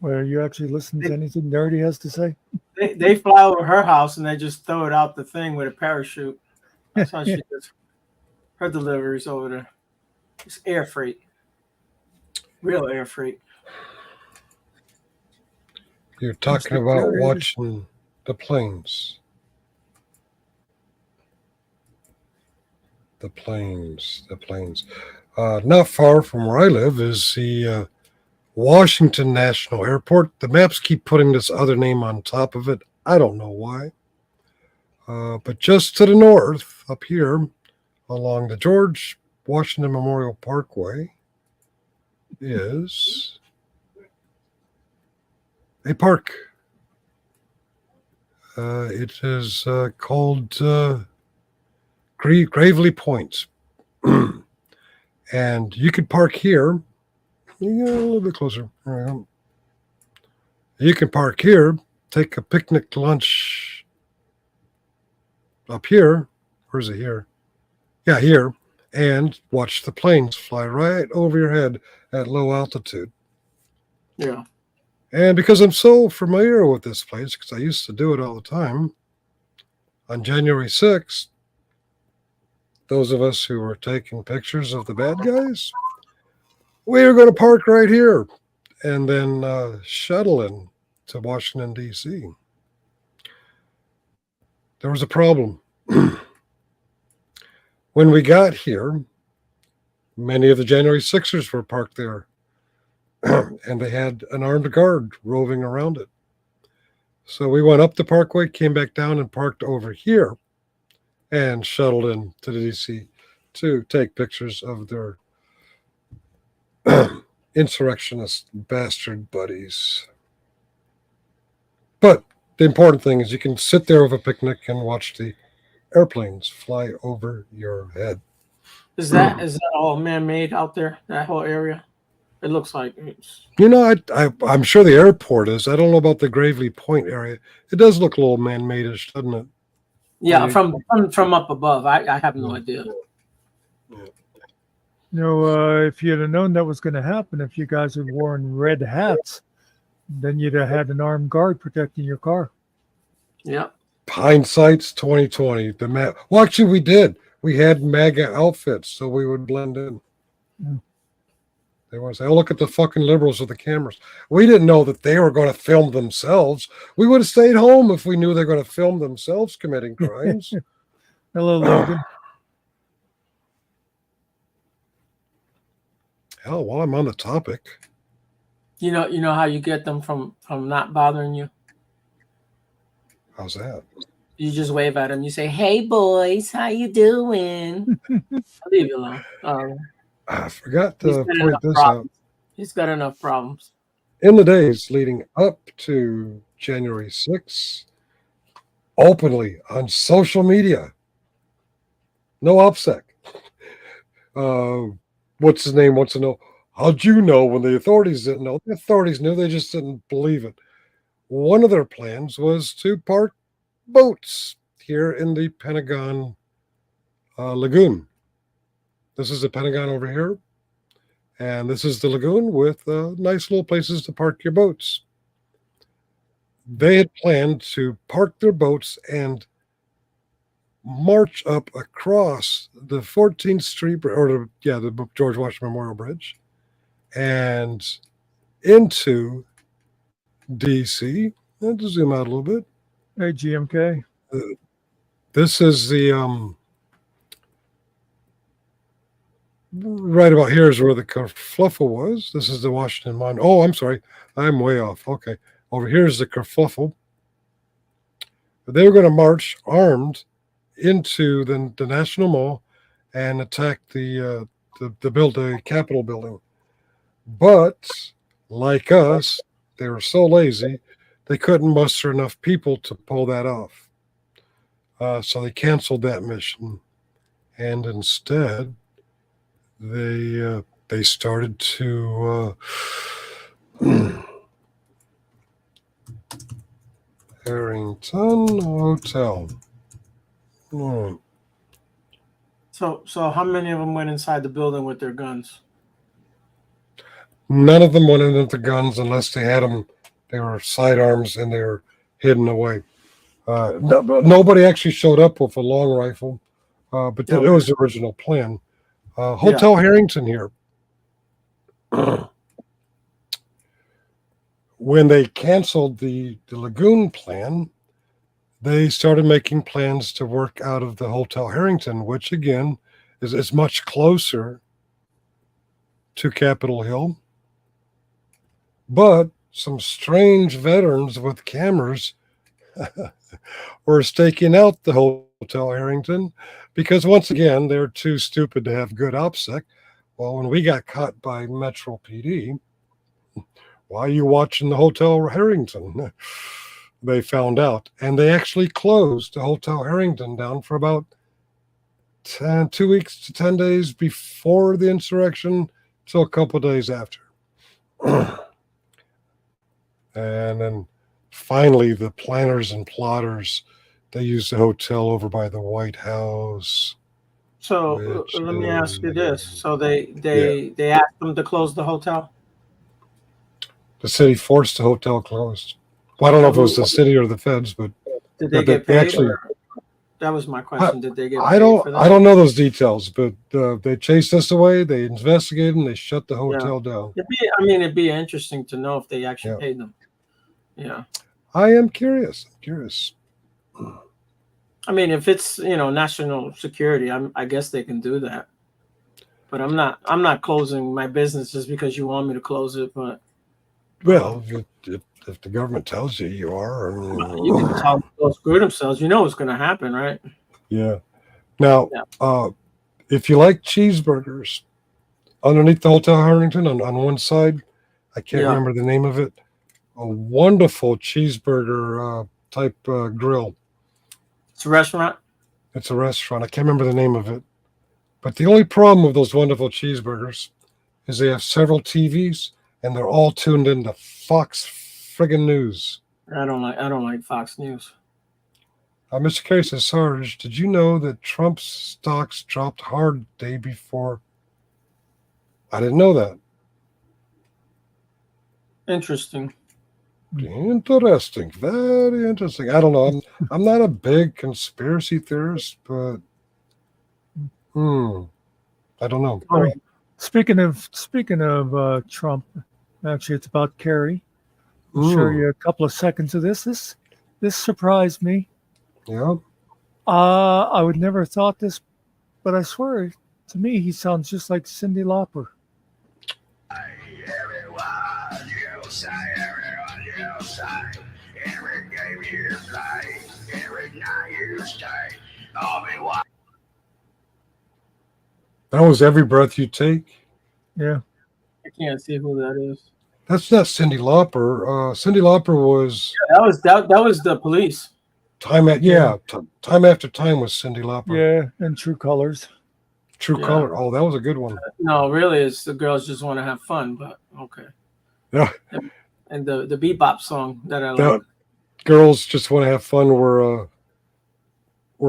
Where you actually listen to anything Nerdy has to say? They fly over her house and they just throw it out the thing with a parachute. That's how she does her deliveries over there. It's air freight. Real air freight. You're talking about watching the planes. The planes. Not far from where I live is the Washington National Airport. The maps keep putting this other name on top of it. I don't know why. But just to the north, up here, along the George Washington Memorial Parkway, is a park. It is called Gravely Point. And you could park here. You get a little bit closer. There we go. You can park here, take a picnic lunch up here. Where's it here? Yeah, here. And watch the planes fly right over your head at low altitude. Yeah. And because I'm so familiar with this place, because I used to do it all the time, on January 6th, those of us who were taking pictures of the bad guys, we were going to park right here and then shuttle in to Washington, D.C. There was a problem. When we got here, Many of the January 6ers were parked there, and they had an armed guard roving around it. So we went up the parkway, came back down, and parked over here and shuttled in to the DC to take pictures of their insurrectionist bastard buddies. But the important thing is you can sit there with a picnic and watch the airplanes fly over your head. Is that all man-made out there? That whole area? It looks like it's. You know, I'm sure the airport is. I don't know about the Gravely Point area. It does look a little man-made-ish, doesn't it? Yeah, from up above. I have no idea. If you'd have known that was going to happen, if you guys had worn red hats, then you'd have had an armed guard protecting your car. Yeah. Hindsight's 2020. Well, actually, we did. We had MAGA outfits, so we would blend in. Mm. They want to say, "Oh, look at the fucking liberals with the cameras." We didn't know that they were going to film themselves. We would have stayed home if we knew they were going to film themselves committing crimes. Hello, Logan. Hell, while I'm on the topic, You know how you get them from not bothering you? how's that? You just wave at them. You say, "Hey, boys, how you doing?" Leave it alone. I forgot He's to got point enough this out. problems. He's got enough problems. In the days leading up to January 6th, openly on social media, no OPSEC. What's his name wants to know, how'd you know when the authorities didn't know? The authorities knew, they just didn't believe it. One of their plans was to park boats here in the Pentagon Lagoon. This is the Pentagon over here, and this is the lagoon with nice little places to park your boats. They had planned to park their boats and march up across the 14th Street, or the George Washington Memorial Bridge, and into DC. Let's zoom out a little bit. Hey, GMK. This is the right about here is where the kerfluffle was. This is the Washington Monument. Oh, I'm sorry, I'm way off. Okay, over here is the kerfluffle. They were going to march armed into the National Mall and attack the Capitol building. But like us, they were so lazy they couldn't muster enough people to pull that off. So they canceled that mission, and instead they started to Harrington Hotel. Hmm. So how many of them went inside the building with their guns? None of them went into the guns unless they had them. They were sidearms and they were hidden away. Nobody actually showed up with a long rifle, but it was the original plan. Hotel Harrington here. When they canceled the lagoon plan, they started making plans to work out of the Hotel Harrington, which again is much closer to Capitol Hill. But some strange veterans with cameras were staking out the Hotel Harrington because, once again, they're too stupid to have good OPSEC. Well, when we got caught by Metro PD, why are you watching the Hotel Harrington? They found out, and they actually closed the Hotel Harrington down for about 2 weeks to 10 days before the insurrection, so a couple days after. And then finally, the planners and plotters, they used the hotel over by the White House. So let me ask you this: so they asked them to close the hotel? The city forced the hotel closed. Well, I don't know if it was the city or the feds, but did they get paid? That was my question. Did they get paid for that? I don't know those details, but they chased us away. They investigated and they shut the hotel down. It'd be interesting to know if they actually paid them. Yeah. I am curious. I mean, if it's national security, I guess they can do that. But I'm not closing my business just because you want me to close it. But Well, if the government tells you you are, you can tell them to go screw themselves. You know what's going to happen, right? yeah. Now, Yeah. if you like cheeseburgers, underneath the Hotel Harrington on one side, I can't Yeah. remember the name of it. A wonderful cheeseburger type grill. It's a restaurant. It's a restaurant. I can't remember the name of it. But the only problem with those wonderful cheeseburgers is they have several TVs and they're all tuned into Fox friggin' News. I don't like Fox News. Mr. Kerry says, Sarge, did you know that Trump's stocks dropped hard the day before? I didn't know that. Interesting. Interesting. Very interesting. I don't know. I'm not a big conspiracy theorist, but I don't know. Oh, speaking of Trump, actually, it's about Kerry. I'll show you a couple of seconds of this. This surprised me. Yeah. I would never have thought this, but I swear, to me, he sounds just like Cyndi Lauper. That was Every Breath You Take. Yeah. I can't see who that is. That's not Cyndi Lauper. Cyndi Lauper was That was the Police. Time After Time was Cyndi Lauper. Yeah, and True Colors. True Color. Oh, that was a good one. No, really, it's the girls just want to have fun, but okay. Yeah. And the bebop song that I like. Girls Just Want to Have Fun were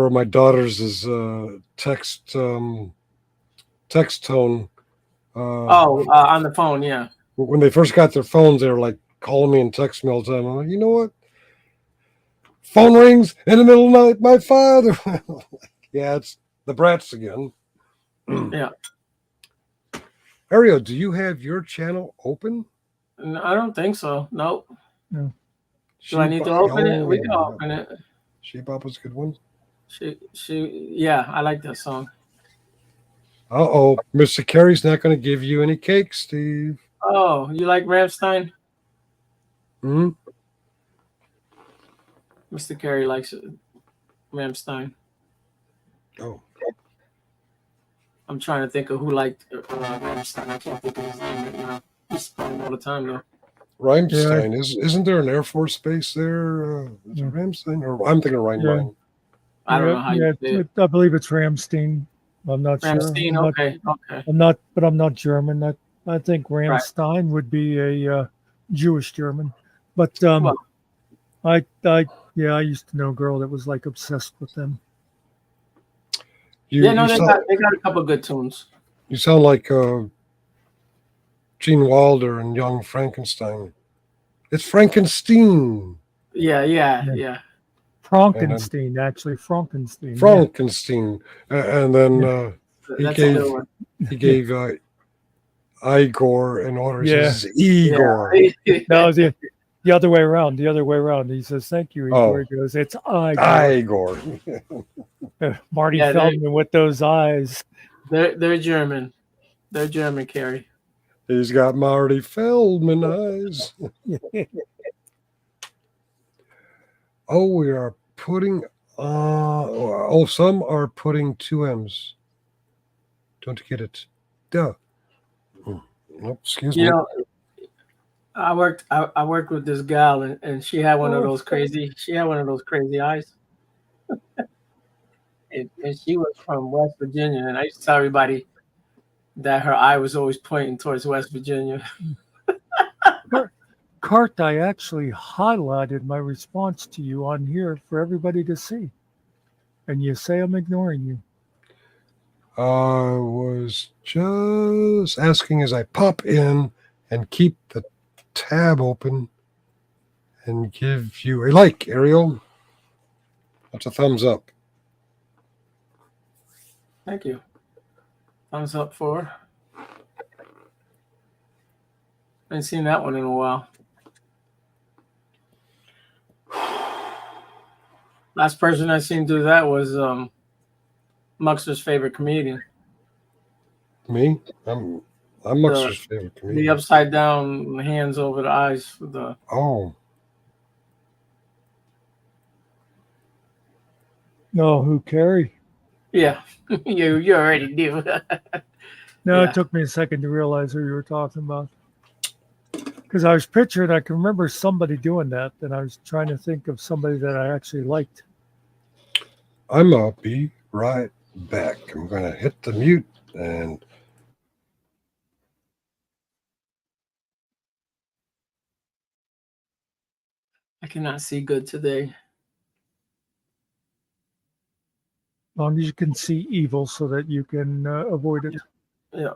my daughter's text tone. On the phone, yeah. When they first got their phones, they were like calling me and texting me all the time. I'm like, you know what? Phone rings in the middle of the night. My father. Yeah, it's the Brats again. Yeah. Ariel, do you have your channel open? No, I don't think so. Nope. No. Do I need to open it? We can open it. She-Bop was a good one. Yeah, I like that song. Uh-oh. Mr. Kerry's not going to give you any cake, Steve. Oh, you like Rammstein? Hmm? Mr. Kerry likes Rammstein. Oh. I'm trying to think of who liked Rammstein. I can't think of his name right now. He's calling all the time, though. Rheinstein. Isn't there an Air Force base there? Is it Ramstein? Or I'm thinking Rheinbein. I don't know how you say it. I believe it's Ramstein. I'm not Ramstein, sure. okay. I'm not German. I think Rammstein would be a Jewish German. But I used to know a girl that was like obsessed with them. They got a couple good tunes. You sound like Gene Wilder and Young Frankenstein. It's Frankenstein. Yeah. Frankenstein, actually, Frankenstein. Frankenstein. And then he gave Igor an order. He says, Igor. Yeah. No, the other way around. He says, thank you, Igor. He goes, it's Igor. Marty Feldman with those eyes. They're German. They're German, Kerry. He's got Marty Feldman eyes. We are putting some are putting 2 M's. Don't get it. Duh. Nope, excuse me. I worked with this gal and she had one of those crazy eyes. and she was from West Virginia, and I used to tell everybody that her eye was always pointing towards West Virginia. Cart, I actually highlighted my response to you on here for everybody to see. And you say I'm ignoring you. I was just asking as I pop in and keep the tab open and give you a like, Ariel. That's a thumbs up. Thank you. Thumbs up for. I haven't seen that one in a while. Last person I seen do that was Muckster's favorite comedian. Me? I'm Muckster's favorite The comedian. upside down hands over the eyes for the. Oh, No, who Carrie? Yeah, you already knew. No, Yeah. it took me a second to realize who you were talking about. Because I was picturing, I can remember somebody doing that, and I was trying to think of somebody that I actually liked. I'll be right back. I'm going to hit the mute and I cannot see good today. As long as you can see evil so that you can avoid it. Yeah.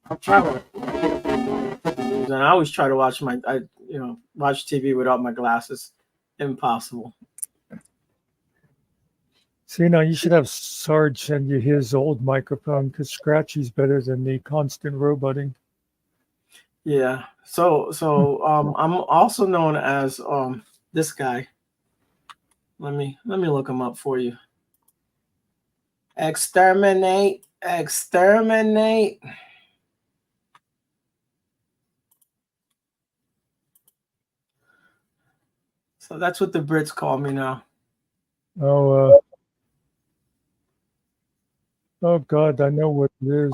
I'm trying. And I always try to watch watch TV without my glasses. Impossible. See, now you should have Sarge send you his old microphone because Scratchy's better than the constant roboting. Yeah. So I'm also known as this guy. Let me look him up for you. Exterminate. So that's what the Brits call me now. Oh, oh God, I know what it is.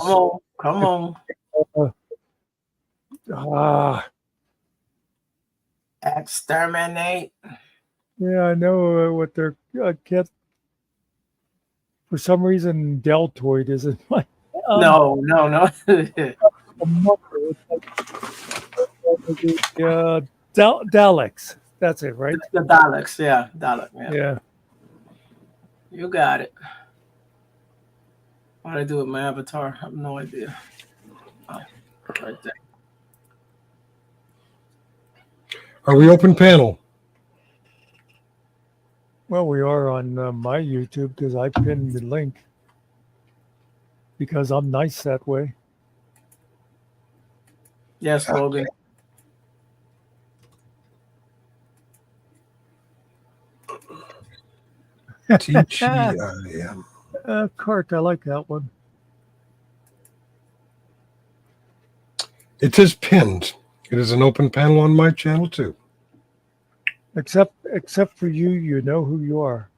Come on. Exterminate. Yeah, I know what they're. I can't. For some reason, Deltoid isn't my. No. Daleks. That's it, right? The Daleks. Yeah, Dalek. Yeah. You got it. What do I do with my avatar? I have no idea. Oh, right there. are we open panel? Well, we are on my YouTube because I pinned the link because I'm nice that way. Yes, Logan. TGIM. Cart, I like that one. It is pinned. It is an open panel on my channel too. Except for you, you know who you are.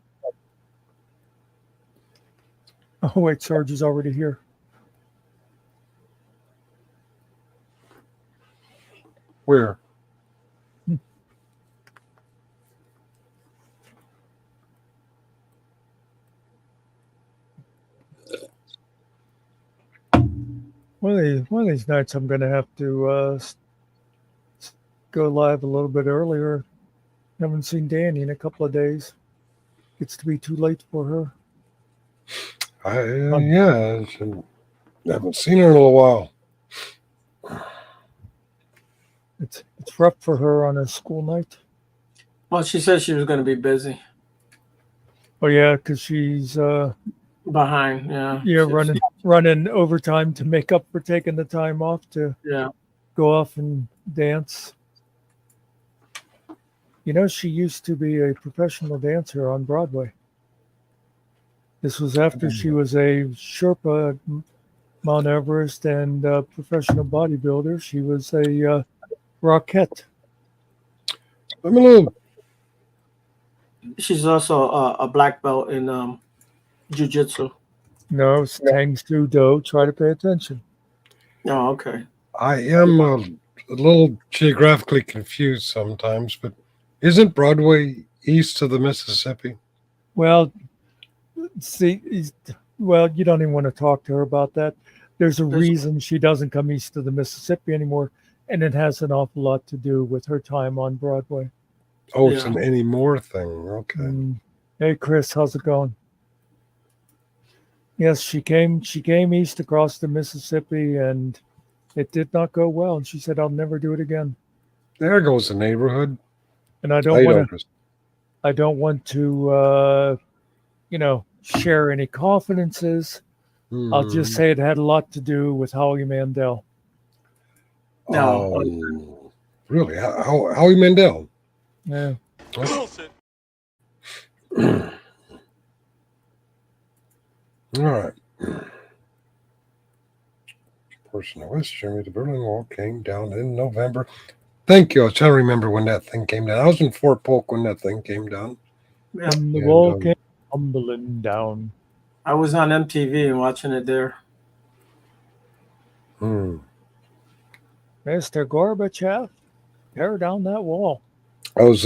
Oh wait, Sarge is already here. Where? One of these nights, I'm going to have to go live a little bit earlier. Haven't seen Danny in a couple of days. Gets to be too late for her. Yeah, I haven't seen her in a little while. It's rough for her on a school night. Well, she said she was going to be busy. Oh yeah, because she's behind. Yeah. running overtime to make up for taking the time off to go off and dance. You know, she used to be a professional dancer on Broadway. This was after she was a Sherpa at Mount Everest and a professional bodybuilder. She was a Rockette. I'm a little. She's also a black belt in jiu-jitsu. No, it's Tang Soo Do. Try to pay attention. Oh, okay. I am a little geographically confused sometimes, but isn't Broadway east of the Mississippi? Well, see, you don't even want to talk to her about that. There's a reason she doesn't come east of the Mississippi anymore, and it has an awful lot to do with her time on Broadway. Oh, it's an anymore thing. Okay. Hey, Chris, how's it going? Yes, she came east across the Mississippi, and it did not go well. And she said, "I'll never do it again." There goes the neighborhood. And I don't want to, share any confidences. I'll just say it had a lot to do with Howie Mandel. No, really? Howie Mandel? Yeah. All right. course in the West Germany, the Berlin Wall came down in November. Thank you. I was trying to remember when that thing came down. I was in Fort Polk when that thing came down. Yeah. And the And, wall came tumbling down. I was on MTV and watching it there. Hmm. Mr. Gorbachev, tear down that wall. I was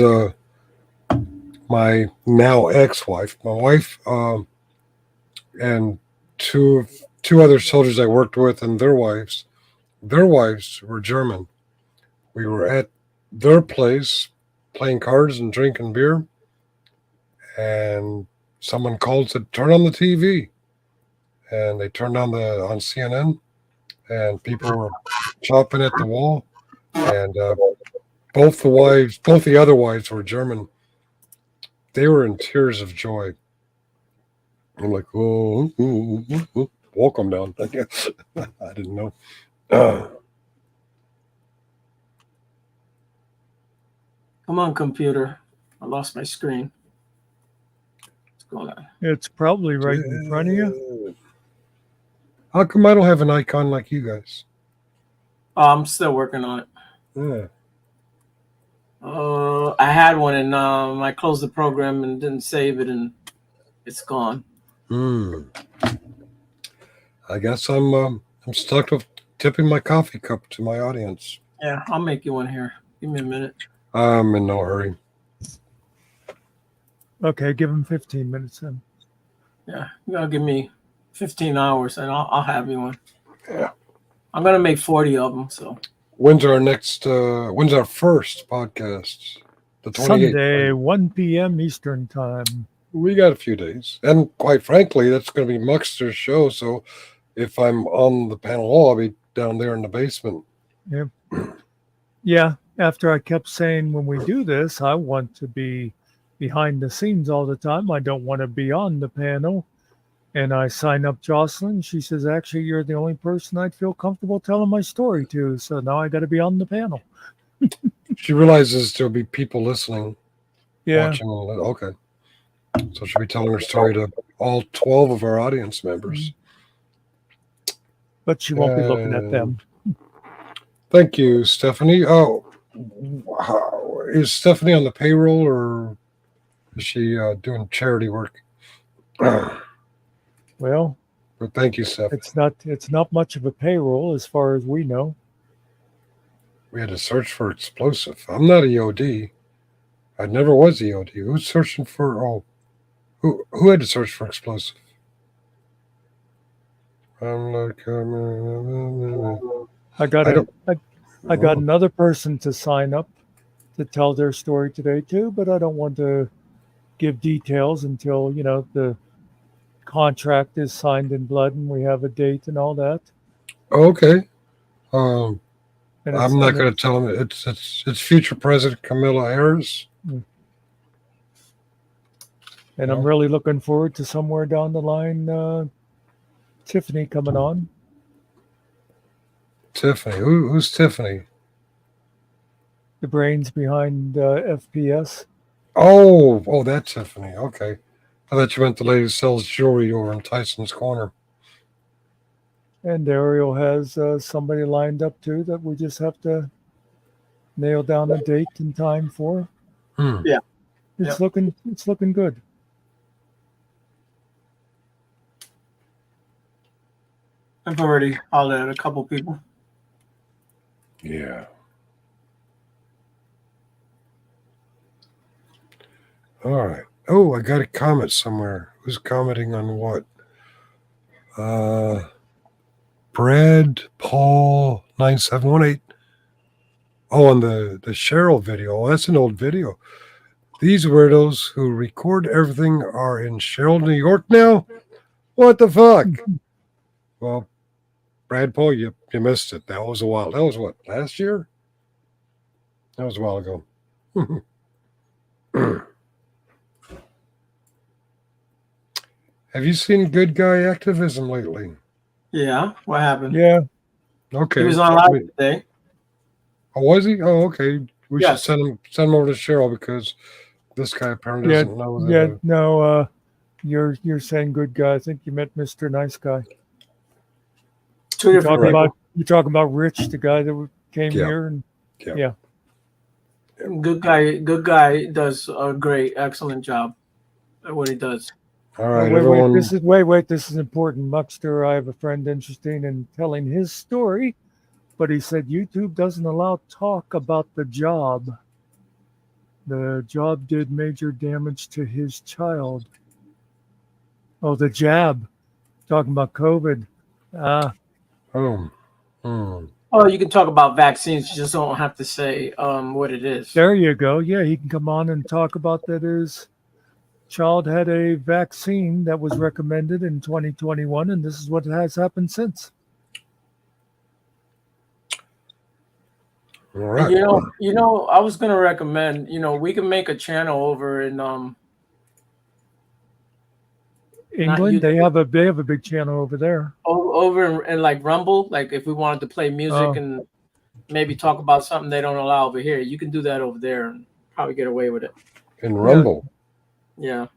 my now ex-wife, my wife, and two other soldiers I worked with and their wives. Their wives were German. We were at their place playing cards and drinking beer, and someone called and said, "Turn on the TV," and they turned on CNN, and people were chopping at the wall, and both the other wives were German. They were in tears of joy. I'm like, oh, wall come down. I guess I didn't know. Come on, computer. I lost my screen. What's going on? It's probably right in front of you. How come I don't have an icon like you guys? Oh, I'm still working on it. Yeah. I had one and I closed the program and didn't save it, and it's gone. I guess I'm stuck with tipping my coffee cup to my audience. Yeah, I'll make you one here. Give me a minute. I'm in no hurry. Okay, give him 15 minutes then. Yeah, you gotta give me 15 hours and I'll have you one. Yeah. I'm gonna make 40 of them. So When's our first podcast? The 28th. Sunday, 1 p.m. Eastern time. We got a few days. And quite frankly, that's going to be Muckster's show. So if I'm on the panel, I'll be down there in the basement. Yeah, after I kept saying when we do this, I want to be behind the scenes all the time. I don't want to be on the panel. And I sign up Jocelyn. She says, actually, you're the only person I'd feel comfortable telling my story to. So now I got to be on the panel. She realizes there'll be people listening. Yeah. Watching. Okay. So she'll be telling her story to all 12 of our audience members. But she won't be looking at them. Thank you, Stephanie. Oh, is Stephanie on the payroll or is she doing charity work? Well, But thank you, Stephanie. it's not much of a payroll as far as we know. We had to search for explosive. I'm not EOD. I never was EOD. Who's searching for? Who had to search for explosive? I'm like, I got another person to sign up to tell their story today too, but I don't want to give details until the contract is signed in blood and we have a date and all that. okay. And I'm not going to tell them. It's future President Camilla Harris. And I'm really looking forward to somewhere down the line, Tiffany coming on. Tiffany. Who's Tiffany? The brains behind FPS. Oh, that's Tiffany. Okay. I thought you meant the lady who sells jewelry over in Tyson's Corner. And Ariel has somebody lined up too that we just have to nail down a date and time for. Yeah. It's looking good. I've already hollered at a couple people. Yeah. All right. Oh, I got a comment somewhere. Who's commenting on what? Brad Paul 9718. Oh, on the Cheryl video. Oh, that's an old video. These weirdos who record everything are in Cheryl, New York now? What the fuck? Well, Brad Paul, you missed it. That was a while. That was what, last year? That was a while ago. Have you seen good guy activism lately? Yeah. What happened? Yeah. Okay. He was on live today. Oh, was he? Oh, okay. We Yes. should send him over to Cheryl because this guy apparently doesn't know that. Yeah, no, you're saying good guy. I think you meant Mr. Nice Guy. Two different people. You're talking about Rich, the guy that came Yeah. here, and Yeah. yeah. Good guy does a great, excellent job at what he does. All right, wait, everyone. this is important. Muckster, I have a friend interested in telling his story, but he said YouTube doesn't allow talk about the job. The job did major damage to his child. Oh, the jab. Talking about COVID. Oh. Oh, you can talk about vaccines. You just don't have to say what it is. There you go. Yeah, he can come on and talk about that his child had a vaccine that was recommended in 2021, and this is what has happened since. All right. I was gonna recommend. We can make a channel over in England, they have a big channel over there. over in like Rumble. Like if we wanted to play music and maybe talk about something they don't allow over here, you can do that over there and probably get away with it. In Rumble. Yeah.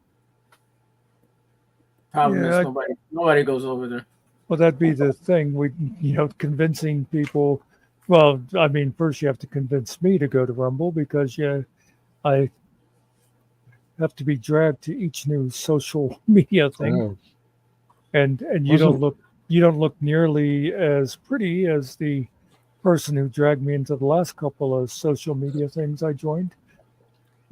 Problem is nobody goes over there. Well, that'd be the thing. Convincing people. Well, I mean, first you have to convince me to go to Rumble because I have to be dragged to each new social media thing, and you don't look nearly as pretty as the person who dragged me into the last couple of social media things I joined.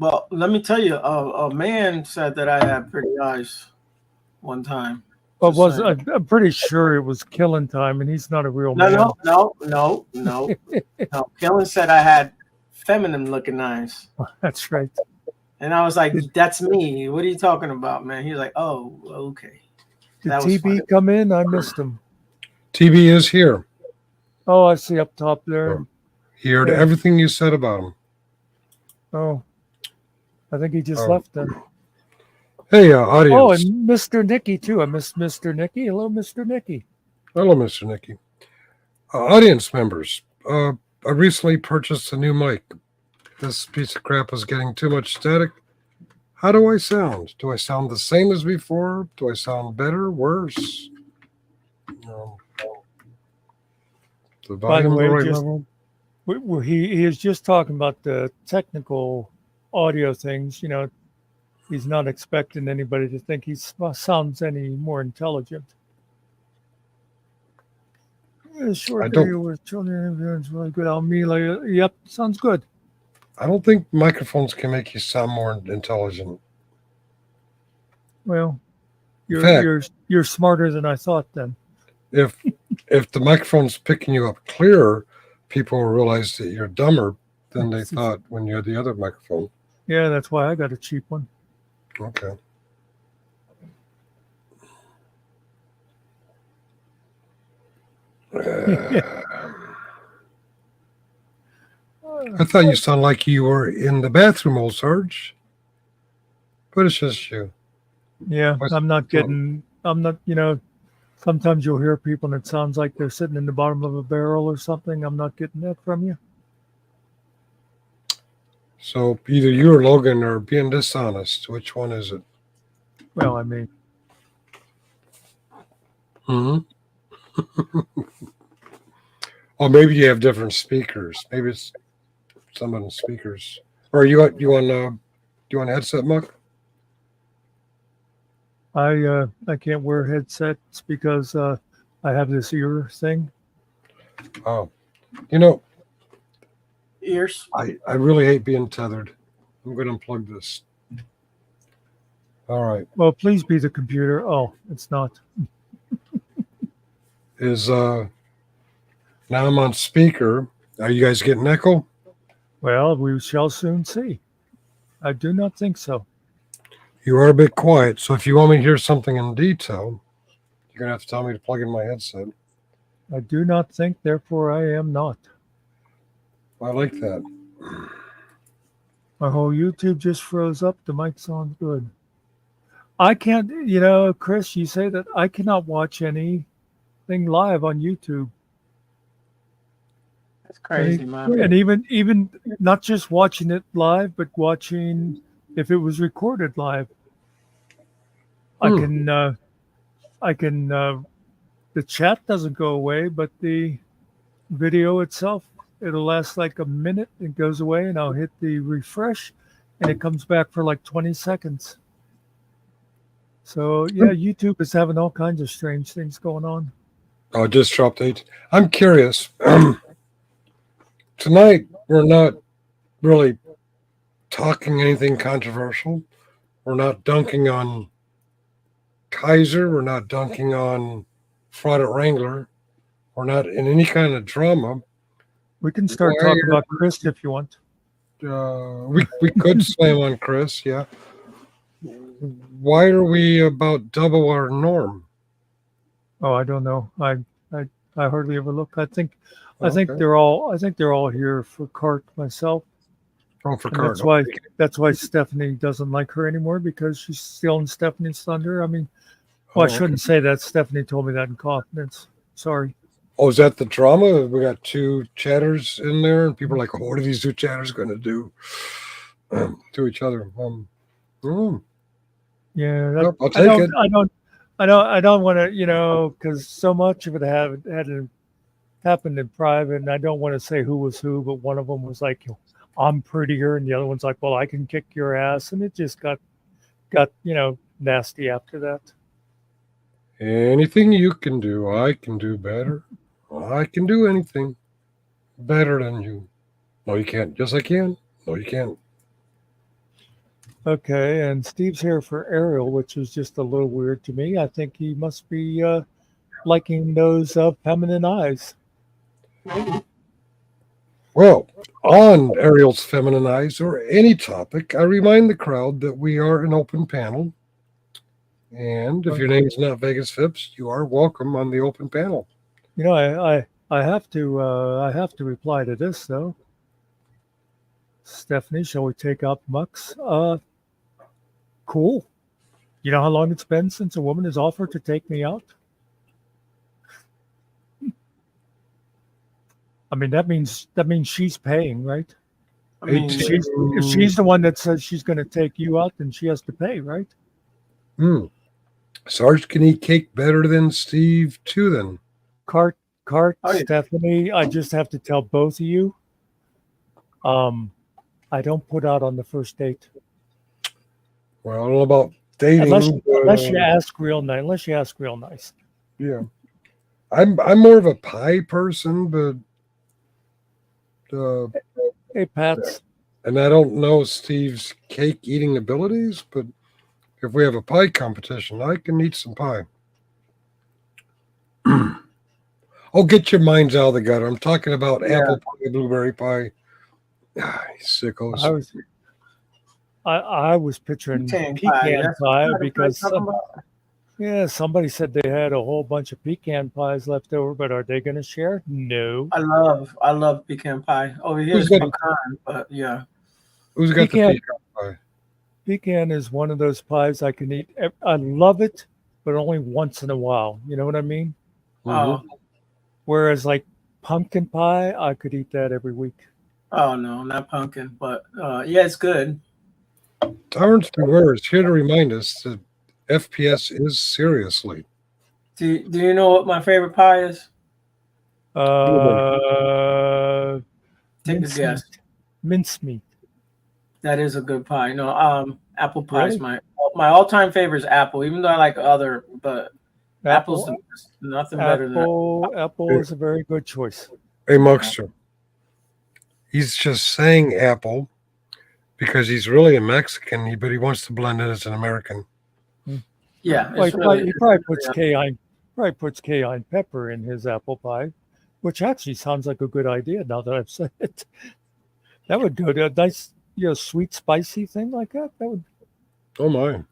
Well, let me tell you, a man said that I had pretty eyes one time. I'm pretty sure it was Killing Time, and he's not a real man. No. Killen said I had feminine looking eyes. That's right. And I was like, that's me. What are you talking about, man? He's like, oh, okay. Did TB come in? I missed him. TB is here. Oh, I see up top there. He heard everything you said about him. Oh, I think he just left then. Hey, audience. Oh, and Mr. Nicky, too. I missed Mr. Nicky. Hello, Mr. Nicky. Hello, Mr. Nicky. Audience members, I recently purchased a new mic. This piece of crap is getting too much static. How do I sound? Do I sound the same as before? Do I sound better, worse? The volume, by the way, right level? He is just talking about the technical audio things. He's not expecting anybody to think he sounds any more intelligent. Short video with children is really good. Almila, yep, sounds good. I don't think microphones can make you sound more intelligent. Well, you're smarter than I thought then. If the microphone's picking you up clearer, people will realize that you're dumber than they thought when you had the other microphone. Yeah, that's why I got a cheap one. Okay. I thought you sounded like you were in the bathroom, old Sarge. But it's just you. Yeah, I'm not. Sometimes you'll hear people and it sounds like they're sitting in the bottom of a barrel or something. I'm not getting that from you. So either you or Logan are being dishonest. Which one is it? Well, I mean. Or maybe you have different speakers. Maybe it's some of the speakers. Or you on headset, Muck? I can't wear headsets because I have this ear thing. Oh, ears. I really hate being tethered. I'm going to unplug this. All right. Well, please be the computer. Oh, it's not. Now I'm on speaker. Are you guys getting echo? Well, we shall soon see. I do not think so. You are a bit quiet, so if you want me to hear something in detail, you're going to have to tell me to plug in my headset. I do not think, therefore I am not. I like that. My whole YouTube just froze up. The mic sounds good. I can't, Chris, you say that I cannot watch anything live on YouTube. That's crazy, man. And even not just watching it live, but watching if it was recorded live. I can the chat doesn't go away, but the video itself. It'll last like a minute. It goes away, and I'll hit the refresh, and it comes back for like 20 seconds. So yeah, YouTube is having all kinds of strange things going on. Oh, just dropped 8. I'm curious. Tonight, we're not really talking anything controversial. We're not dunking on Kaiser. We're not dunking on Fraud at Wrangler. We're not in any kind of drama. We can start talking about Chris if you want. We could slam on Chris, yeah. Why are we about double our norm? Oh, I don't know. I hardly ever look. I think Okay. they're all here for Cart myself. Oh, for And Cardinal. that's why Stephanie doesn't like her anymore, because she's stealing Stephanie's thunder. I mean, well, I shouldn't say that. Stephanie told me that in confidence. Sorry. Oh, is that the drama? We got 2 chatters in there, and people are like, oh, what are these 2 chatters going to do to each other? Yeah, Well, I'll take it. I don't want to, because so much of it had happened in private, and I don't want to say who was who, but one of them was like, I'm prettier, and the other one's like, well, I can kick your ass, and it just got nasty after that. Anything you can do, I can do better. I can do anything better than you. No, you can't. Yes, I can. No, you can't. Okay, and Steve's here for Ariel, which is just a little weird to me. I think he must be liking those feminine eyes. Well, on Ariel's feminine eyes or any topic, I remind the crowd that we are an open panel. And if your name's not Vegas Phipps, you are welcome on the open panel. I have to reply to this though. Stephanie, shall we take up Mux? Cool. You know how long it's been since a woman has offered to take me out? I mean, that means she's paying, right? I mean, If she's the one that says she's going to take you out, then she has to pay, right? Sarge can eat cake better than Steve too, then. Cart, Oh, yeah. Stephanie, I just have to tell both of you, I don't put out on the first date. Well, I don't know about dating. Unless you ask real nice. Yeah. I'm more of a pie person, but Hey, Pats. and I don't know Steve's cake eating abilities, but if we have a pie competition, I can eat some pie. Oh, get your minds out of the gutter. I'm talking about apple pie, blueberry pie. Sickos. I was picturing pecan pie because somebody said they had a whole bunch of pecan pies left over, but are they going to share? No. I love pecan pie. Over here is pecan, but yeah. Who's got the pecan pie? Pecan is one of those pies I can eat. I love it, but only once in a while. You know what I mean? Whereas like pumpkin pie, I could eat that every week. Oh no, not pumpkin, but yeah, it's good. Tyrants Beware is here to remind us that FPS is seriously. Do you know what my favorite pie is? Take a guess. Mincemeat. That is a good pie. No, apple pie is my all-time favorite is apple, even though I like other, but apple's nothing better than apple is a very good choice. Hey, Muckster. He's just saying apple because he's really a Mexican, but he wants to blend in as an American. Yeah. Well, he probably puts cayenne pepper in his apple pie, which actually sounds like a good idea now that I've said it. That would go to a nice, sweet, spicy thing like that. That would. Oh, my.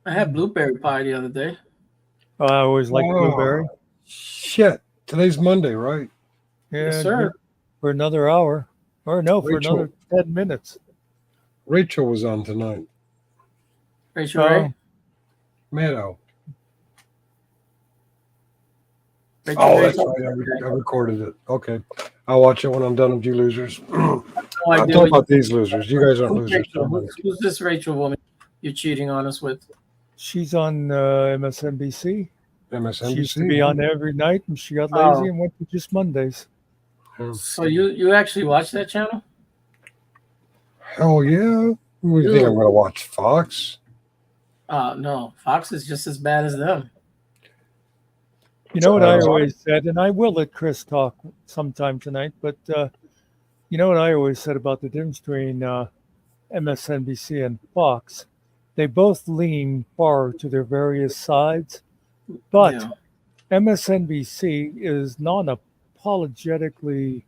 I had blueberry pie the other day. Oh, I always like blueberry. Shit. Today's Monday, right? Yeah, Yes, sir. For another hour. Or no, for Rachel. another 10 minutes. Rachel was on tonight. Rachel Ray? Meadow. Rachel Oh, Ray? that's right. I recorded it. Okay. I'll watch it when I'm done with you losers. No I'm idea talking about these losers. You guys aren't Who's losers. Rachel? Who's this Rachel woman you're cheating on us with? She's on MSNBC. She used to MSNBC. be on every night, and she got Oh. lazy and went to just Mondays. So you actually watch that channel? Hell yeah. We think I'm going to watch Fox. No, Fox is just as bad as them. You know what I always said, and I will let Chris talk sometime tonight, but you know what I always said about the difference between MSNBC and Fox? They both lean far to their various sides, but Yeah. MSNBC is non-apologetically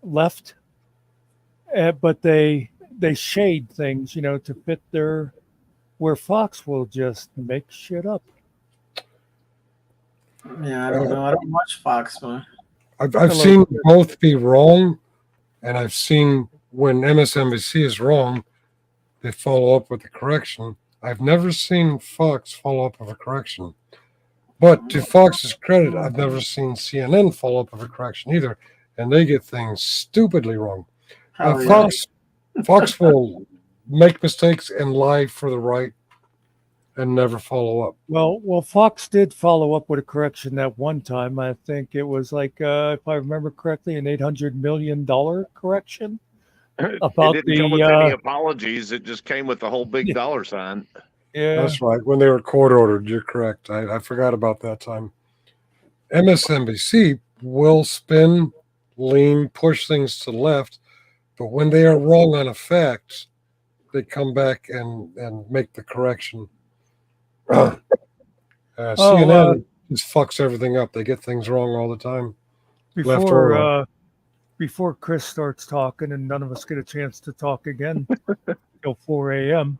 left, but they shade things, to fit where Fox will just make shit up. Yeah, I don't know. I don't watch Fox, man. I've seen both be wrong, and I've seen when MSNBC is wrong, they follow up with a correction. I've never seen Fox follow up with a correction. But to Fox's credit, I've never seen CNN follow up with a correction either, and they get things stupidly wrong. Fox will make mistakes and lie for the right and never follow up. Well, Fox did follow up with a correction that one time. I think it was like, if I remember correctly, an $800 million correction. About it didn't come with any apologies. It just came with the whole big dollar sign. Yeah, that's right. When they were court ordered, you're correct. I forgot about that time. MSNBC will spin, lean, push things to the left, but when they are wrong on a fact, they come back and make the correction. CNN just fucks everything up. They get things wrong all the time. Before Chris starts talking and none of us get a chance to talk again till 4 a.m.,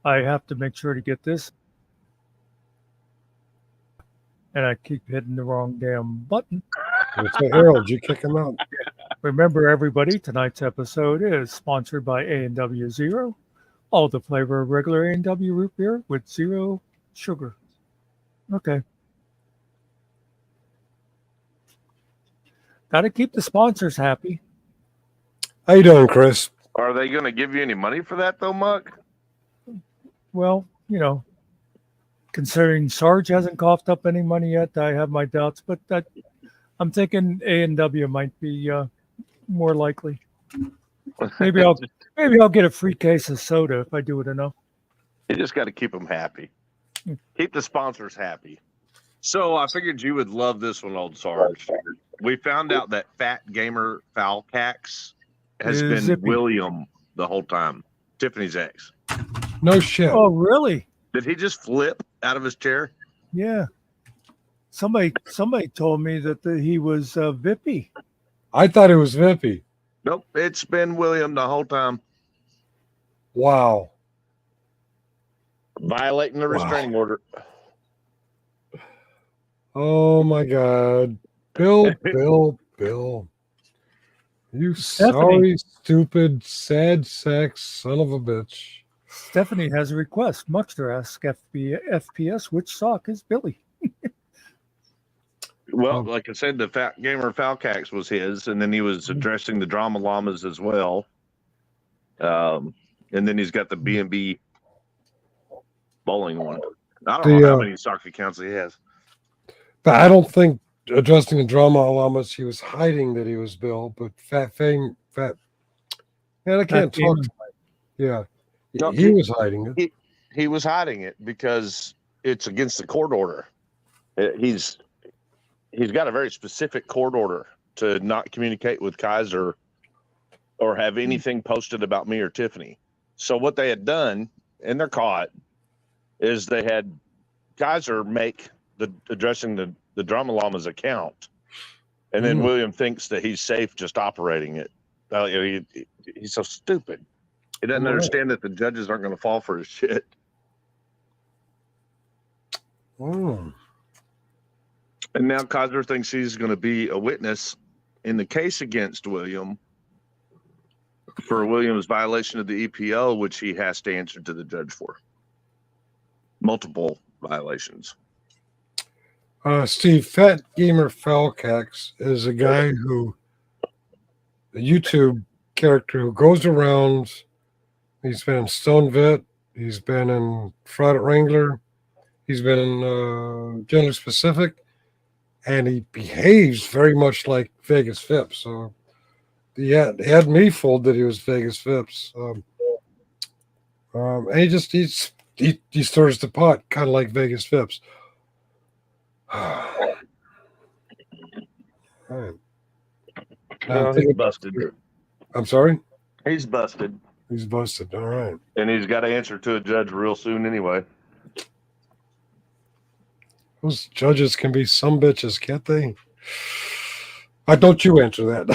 I have to make sure to get this. And I keep hitting the wrong damn button. So Harold, you kick him out. Remember, everybody, tonight's episode is sponsored by A&W Zero, all the flavor of regular A&W root beer with zero sugar. Okay. Got to keep the sponsors happy. How you doing, Chris? Are they going to give you any money for that, though, Muck? Well, considering Sarge hasn't coughed up any money yet, I have my doubts, but I'm thinking A&W might be more likely. Maybe I'll get a free case of soda if I do it enough. You just got to keep them happy. Keep the sponsors happy. So I figured you would love this one, old Sarge. We found out that Fat Gamer Falcax has been Zippy. William the whole time. Tiffany's ex. No shit. Oh, really? Did he just flip out of his chair? Yeah. Somebody told me that he was Vippy. I thought it was Vippy. Nope, it's been William the whole time. Wow. Violating the restraining order. Oh my God. Bill. You sorry, stupid, sad sack son of a bitch. Stephanie has a request. Muckster asks FPS, which sock is Billy? Well, like I said, the Fat Gamer Falcax was his, and then he was addressing the Drama Llamas as well. And then he's got the B&B bowling one. I don't know how many sock accounts he has. But I don't think addressing the Drama Llamas, he was hiding that he was Bill, but and I can't talk. Yeah. No, he was hiding it. He was hiding it because it's against the court order. He's got a very specific court order to not communicate with Kaiser or have anything posted about me or Tiffany. So what they had done, and they're caught, is they had Kaiser make addressing the Drama Llama's account, and then William thinks that he's safe just operating it. He's so stupid. He doesn't understand that the judges aren't going to fall for his shit. Oh. And now Kaiser thinks he's going to be a witness in the case against William for William's violation of the EPO, which he has to answer to the judge for. Multiple violations. Steve, Fat Gamer Falcax is a guy a YouTube character who goes around. He's been in Stone Vet. He's been in Fraud at Wrangler. He's been generally specific, and he behaves very much like Vegas Phipps. So he had me fooled that he was Vegas Phipps. And he stirs the pot, kind of like Vegas Phipps. All right. Now, No, he's busted. I'm sorry? He's busted. He's busted. All right. And he's got to answer to a judge real soon anyway. Those judges can be some bitches, can't they? Don't you answer that.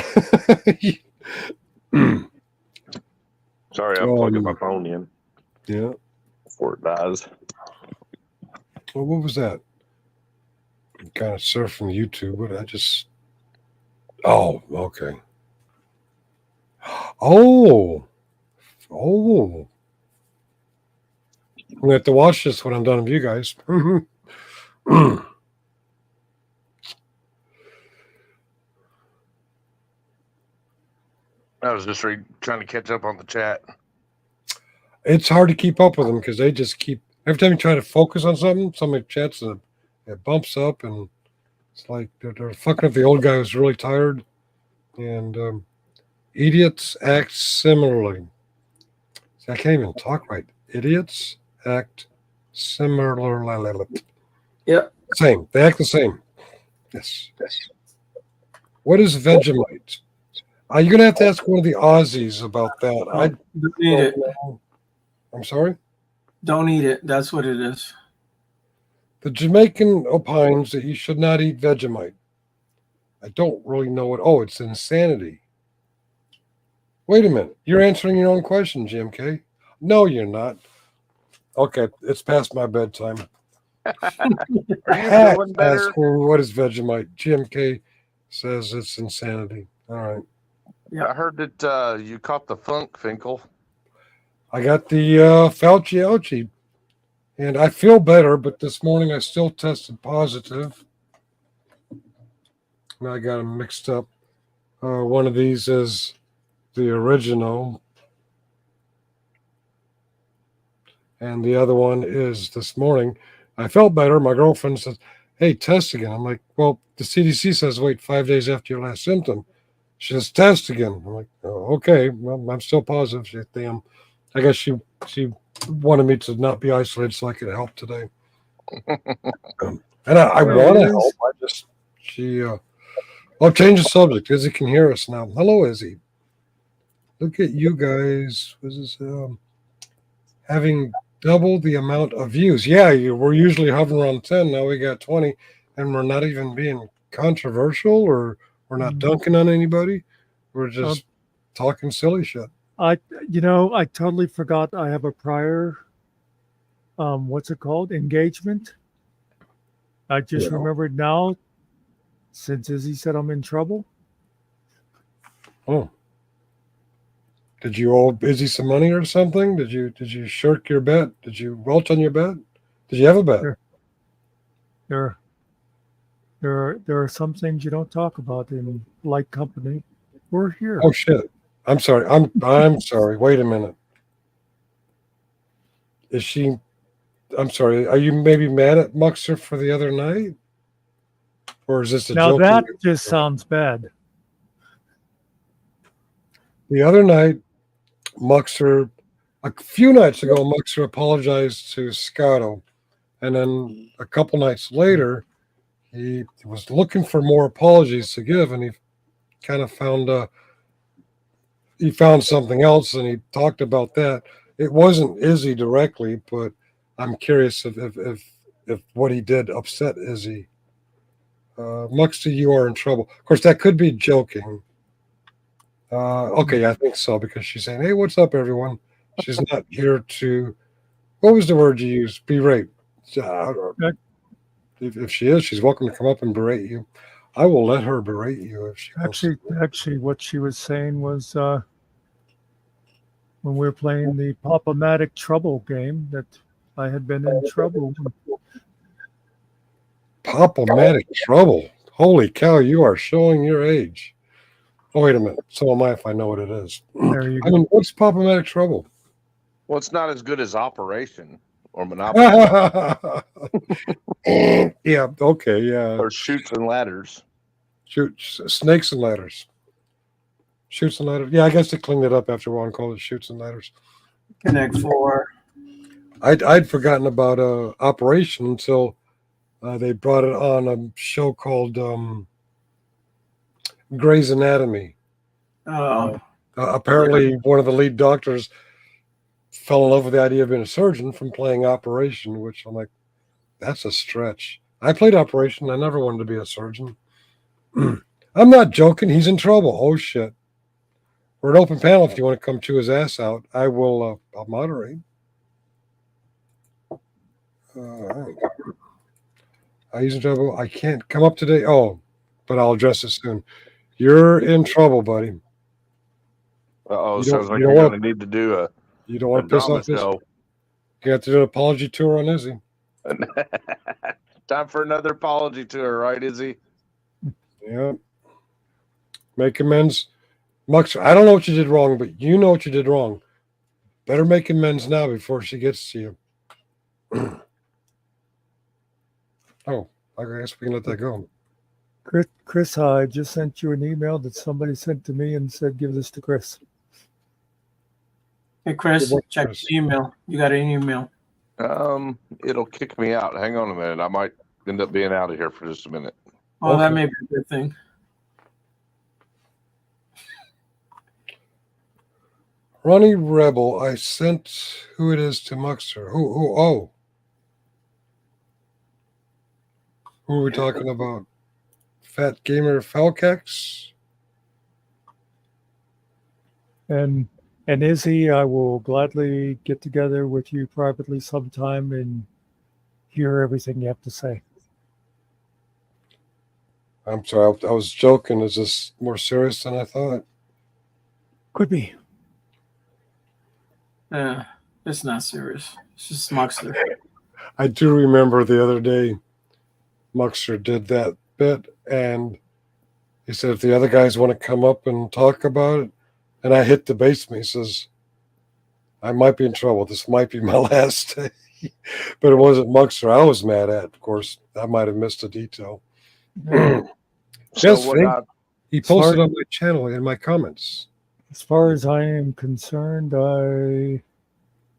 Sorry, I'm plugging my phone in Yeah. before it dies. Well, what was that? I'm kind of surfing YouTube, but I just. Oh, okay. Oh. I'm going to have to watch this when I'm done with you guys. I was just trying to catch up on the chat. It's hard to keep up with them because they just keep. Every time you try to focus on something, somebody chats and it bumps up, and it's like they're fucking up the old guy who's really tired. And idiots act similarly. See, I can't even talk right. Idiots act similarly. Yep. Same. They act the same. Yes. What is Vegemite? You're going to have to ask one of the Aussies about that. I Don't eat it. know. I'm sorry? Don't eat it. That's what it is. The Jamaican opines that you should not eat Vegemite. I don't really know what. Oh, it's insanity. Wait a minute. You're answering your own question, Jim K. No, you're not. Okay, it's past my bedtime. Feeling better? What is Vegemite? Jim K says it's insanity. All right. I heard that you caught the funk, Finkel. I got the Fauci ouchie, and I feel better, but this morning I still tested positive. And I got them mixed up. One of these is the original, and the other one is this morning. I felt better. My girlfriend says, "Hey, test again." I'm like, "Well, the CDC says wait 5 days after your last symptom." She says, "Test again." I'm like, "Oh, okay. Well, I'm still positive." She said, "Damn." I guess she wanted me to not be isolated so I could help today. And I want to help. I'll change the subject. Izzy can hear us now. Hello, Izzy. Look at you guys. This is having double the amount of views. Yeah, we're usually hovering around 10. Now we got 20, and we're not even being controversial, or we're not dunking on anybody. We're just talking silly shit. I totally forgot I have a prior, what's it called? Engagement. I just remembered now, since Izzy said I'm in trouble. Oh. Did you owe Izzy some money or something? Did you shirk your bet? Did you welch on your bet? Did you have a bet? There are some things you don't talk about in light company. We're here. Oh shit. I'm sorry. I'm sorry. Wait a minute. Is she? I'm sorry. Are you maybe mad at Muckster for the other night, or is this a now joke? that just sounds bad. The other night, Muckster, a few nights ago, Muckster apologized to Scotto, and then a couple nights later, he was looking for more apologies to give, and he kind of found something else, and he talked about that. It wasn't Izzy directly, but I'm curious if what he did upset Izzy. Muckster, you are in trouble. Of course, that could be joking. Okay, I think so, because she's saying, "Hey, what's up, everyone?" She's not here to. What was the word you used? Berate. If she is, she's welcome to come up and berate you. I will let her berate you if she wants. Actually, what she was saying was when we were playing the Pop-O-Matic Trouble game that I had been in trouble. Pop-O-Matic Trouble. Holy cow, you are showing your age. Oh, wait a minute. So am I if I know what it is. There you go. I mean, what's Pop-O-Matic Trouble? Well, it's not as good as Operation. or Monopoly Yeah. Okay. Yeah. or Shoots and Ladders. Snakes and ladders. Shoots and ladders. Yeah, I guess they cleaned it up after a while and called it shoots and ladders. Connect 4. I'd forgotten about Operation until they brought it on a show called Grey's Anatomy. Oh, Apparently, one of the lead doctors fell in love with the idea of being a surgeon from playing Operation, which I'm like, that's a stretch. I played Operation. I never wanted to be a surgeon. I'm not joking. He's in trouble. Oh, shit. We're an open panel. If you want to come chew his ass out, I will I'll moderate. He's in trouble. I can't come up today. Oh, but I'll address it soon. You're in trouble, buddy. Uh-oh, You sounds don't- like you you're don't going to need to do You don't a want to piss drama off this. show. You have to do an apology tour on Izzy. Time for another apology tour, right, Izzy? Yeah. Make amends. Muckster, I don't know what you did wrong, but you know what you did wrong. Better make amends now before she gets to you. Oh, I guess we can let that go. Chris, I just sent you an email that somebody sent to me and said, give this to Chris. hey, Chris, Good work, check Chris. the email. You got an email. It'll kick me out. Hang on a minute. I might end up being out of here for just a minute. Oh, that Okay. may be a good thing. Ronnie Rebel, I sent who it is to Muckster. Who are we talking about? Fat Gamer Falcax? And Izzy, I will gladly get together with you privately sometime and hear everything you have to say. I'm sorry, I was joking. Is this more serious than I thought? Could be. It's not serious. It's just Muckster. I do remember the other day Muckster did that bit, and he said if the other guys want to come up and talk about it, and I hit the basement. He says, I might be in trouble. This might be my last day. But it wasn't Muckster I was mad at. Of course, I might have missed a detail. So Yes, what Frank. I, He posted on my channel in my comments. As far as I am concerned, I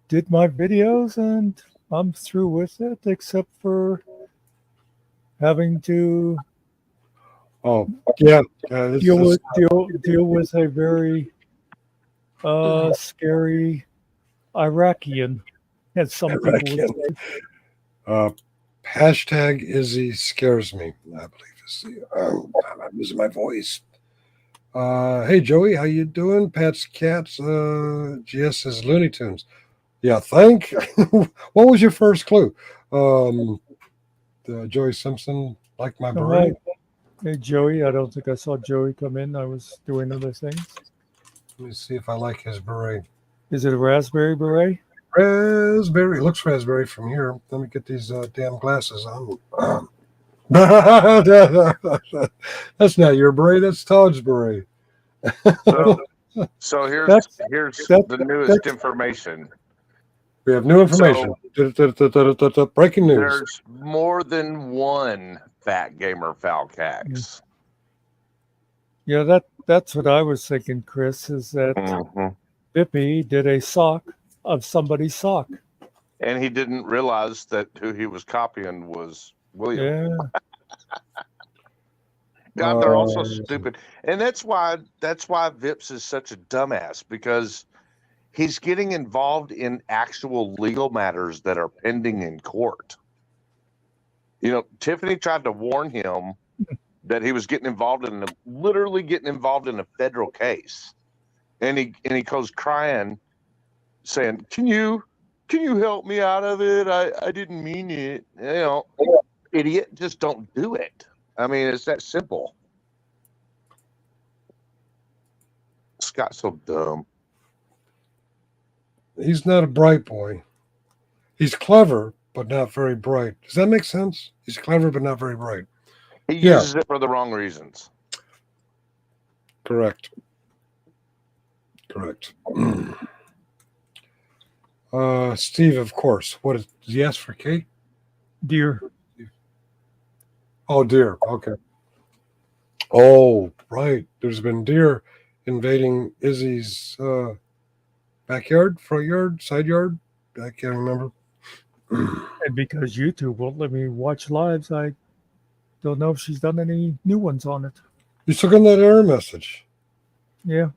did my videos and I'm through with it, except for having to Oh, yeah. This deal is- with a very scary Iraqian, as some people would Iraqian. say. Hashtag Izzy scares me. I believe is the. I'm losing my voice. Hey Joey, how you doing? Pat's Cats. GS says Looney Tunes. Yeah, thank. What was your first clue? Joey Simpson liked my All beret. right. Hey Joey, I don't think I saw Joey come in. I was doing other things. Let me see if I like his beret. Is it a raspberry beret? Raspberry. It looks raspberry from here. Let me get these damn glasses on. That's not your beret. That's Todd's beret. so here's That's- the newest information. We have new information. Breaking news. There's more than one Fat Gamer Falcax. Yeah, that's what I was thinking, Chris, is that Mhm. Bippy did a sock of somebody's sock. And he didn't realize that who he was copying was William. Yeah. God, they're also stupid. And that's why Vips is such a dumbass, because he's getting involved in actual legal matters that are pending in court. You know, Tiffany tried to warn him that he was literally getting involved in a federal case. And he goes crying, saying, Can you help me out of it? I didn't mean it. You know, idiot, just don't do it. I mean, it's that simple. Scott's so dumb. He's not a bright boy. He's clever, but not very bright. Does that make sense? He's clever, but not very bright. He Yeah. uses it for the wrong reasons. Correct. Steve, of course. What is yes for cake? Dear. Oh, deer. Okay. Oh, right. There's been deer invading Izzy's backyard, front yard, side yard. I can't remember. And because YouTube won't let me watch lives, I don't know if she's done any new ones on it. You still got that error message? Yeah.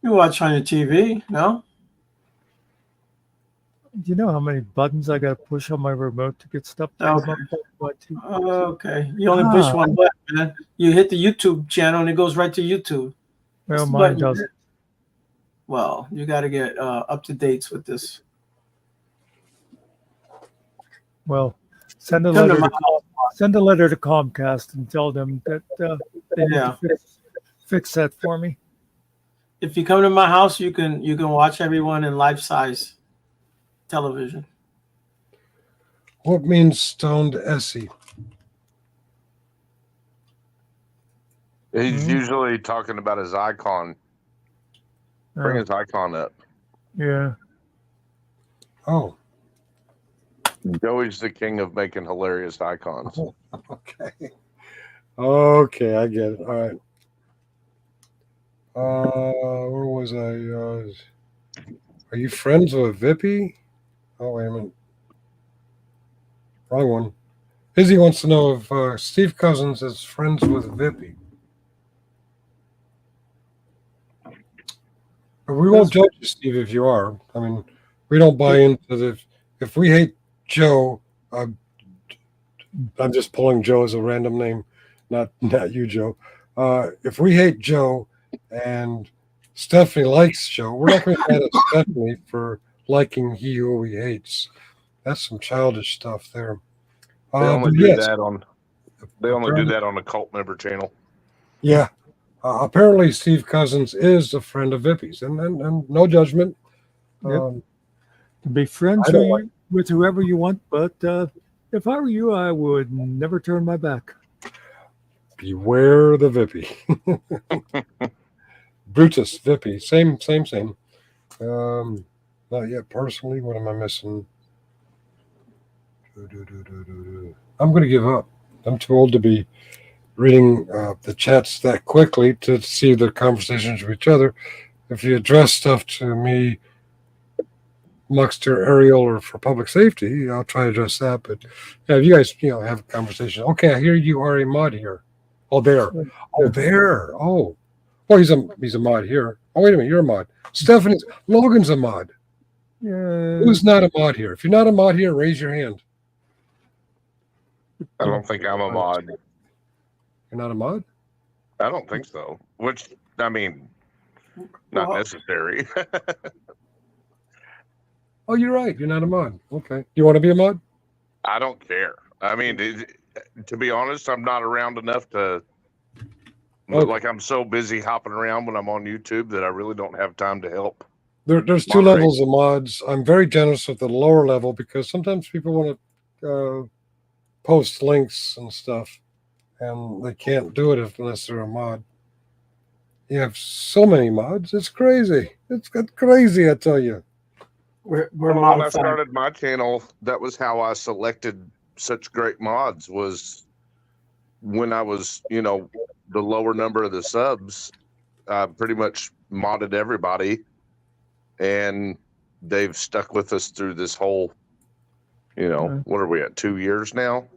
You watch on your TV, no? Do you know how many buttons I got to push on my remote to get stuff to come Okay. up on my TV? Okay. You only push Ah. one button, man. You hit the YouTube channel and it goes right to YouTube. Well, the mine button you doesn't. hit? Well, you got to get up to dates with this. Well, send a Come to letter my send a letter to Comcast and tell them that they need Yeah. to fix that for me. If you come to my house, you can watch everyone in life size television. What means stoned Essie? He's Mhm. usually talking about his icon. Bring his icon up. Yeah. Oh, Joey's the king of making hilarious icons. okay. Okay, I get it. All right. Where was I? Are you friends with Vippy? Oh, wait a minute. Wrong one. Izzy wants to know if Steve Cousins is friends with Vippy. But we won't judge you, Steve, if you are. I mean, we don't buy into the. If we hate Joe, I'm just pulling Joe as a random name, not you, Joe. If we hate Joe and Stephanie likes Joe, we're not going to get at Stephanie for liking he who he hates. That's some childish stuff there. They only but do yes, that on. They only do that on the cult member channel. Yeah. Apparently, Steve Cousins is a friend of Vippy's, and no judgment. Yep. To be friends with whoever you want, but if I were you, I would never turn my back. Beware the Vippy. Brutus, Vippy, same. Not yet personally. What am I missing? I'm going to give up. I'm too old to be reading the chats that quickly to see the conversations with each other. If you address stuff to me, Muckster, Ariel, or for public safety, I'll try to address that. But yeah, if you guys, have a conversation. Okay, I hear you are a mod here. Oh, there. Oh, there. Oh, well, he's a mod here. Oh, wait a minute, you're a mod. Logan's a mod. Yeah. Who's not a mod here? If you're not a mod here, raise your hand. I don't think I'm a mod. You're not a mod? I don't think so. Which, I mean, not necessary. Oh, you're right. You're not a mod. Okay. You want to be a mod? I don't care. I mean, to be honest, I'm not around enough to. Okay. Like, I'm so busy hopping around when I'm on YouTube that I really don't have time to help. There's two levels of mods. I'm very generous with the lower level because sometimes people want to post links and stuff, and they can't do it unless they're a mod. You have so many mods. It's crazy. It's crazy, I tell you. We're when I started my channel, that was how I selected such great mods, was when I was, the lower number of the subs, I pretty much modded everybody, and they've stuck with us through this whole, what are we at, 2 years now?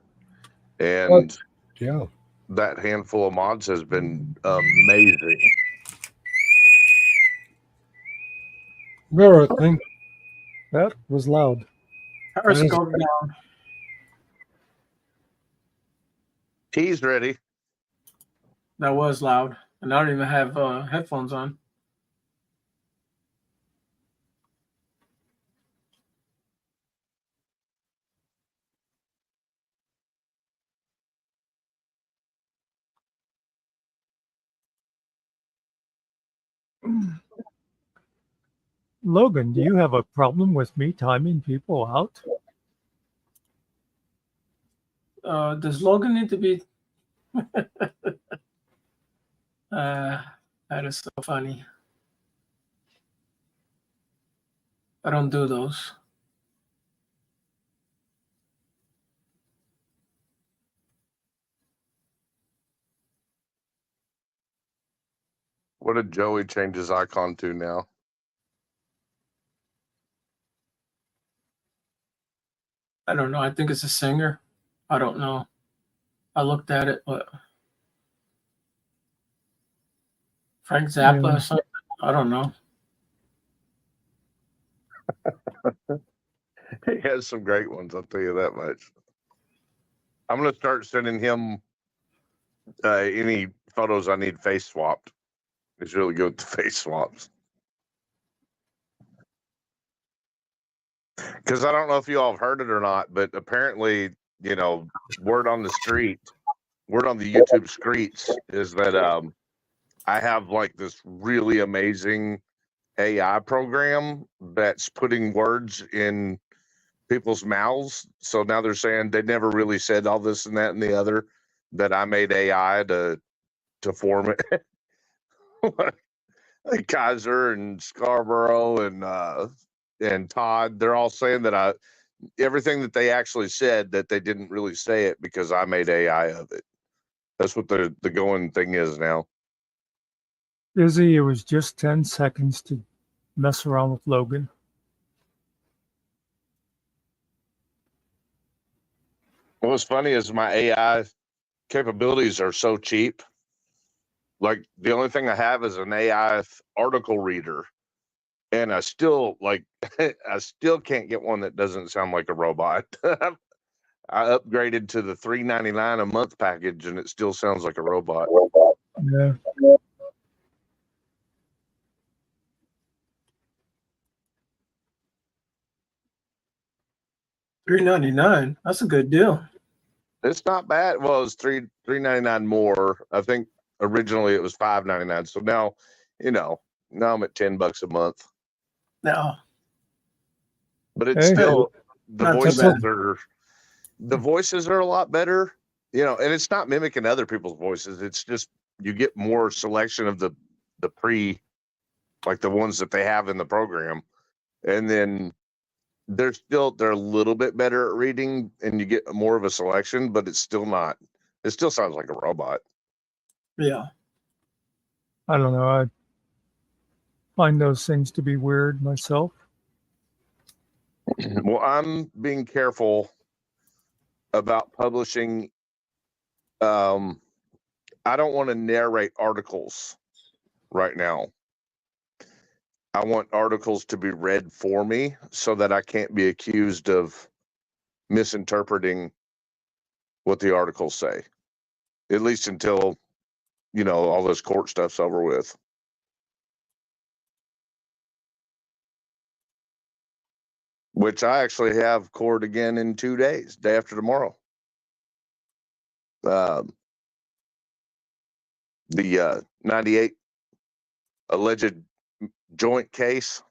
And yeah, that handful of mods has been amazing. Bear with me. That was loud. Periscope down. Tea's ready. That was loud. And I don't even have headphones on. Logan, do you have a problem with me timing people out? Does Logan need to be? That is so funny. I don't do those. What did Joey change his icon to now? I don't know. I think it's a singer. I don't know. I looked at it, but Frank Zappa or something. I don't know. He has some great ones, I'll tell you that much. I'm going to start sending him any photos I need face swapped. He's really good with the face swaps. Because I don't know if you all have heard it or not, but apparently, word on the YouTube streets is that I have like this really amazing AI program that's putting words in people's mouths. So now they're saying they never really said all this and that and the other, that I made AI to form it. Like Kaiser and Scarborough and Todd, they're all saying that everything that they actually said, that they didn't really say it because I made AI of it. That's what the going thing is now. Izzy, it was just 10 seconds to mess around with Logan. What's funny is my AI capabilities are so cheap. Like the only thing I have is an AI article reader, and I still I still can't get one that doesn't sound like a robot. I upgraded to the $3.99 a month package, and it still sounds like a robot. Yeah. $3.99. That's a good deal. It's not bad. Well, it's $3.99 more. I think originally it was $5.99. So now, now I'm at $10 a month. No. But it's Hey. still the Not too voices are a lot better. And it's not mimicking other people's voices. It's just you get more selection of the like the ones that they have in the program. And then they're a little bit better at reading, and you get more of a selection, but it's still not. It still sounds like a robot. Yeah. I don't know. I find those things to be weird myself. Well, I'm being careful about publishing. I don't want to narrate articles right now. I want articles to be read for me so that I can't be accused of misinterpreting what the articles say, at least until, all this court stuff's over with. Which I actually have court again in 2 days, day after tomorrow. The 98 alleged joint case.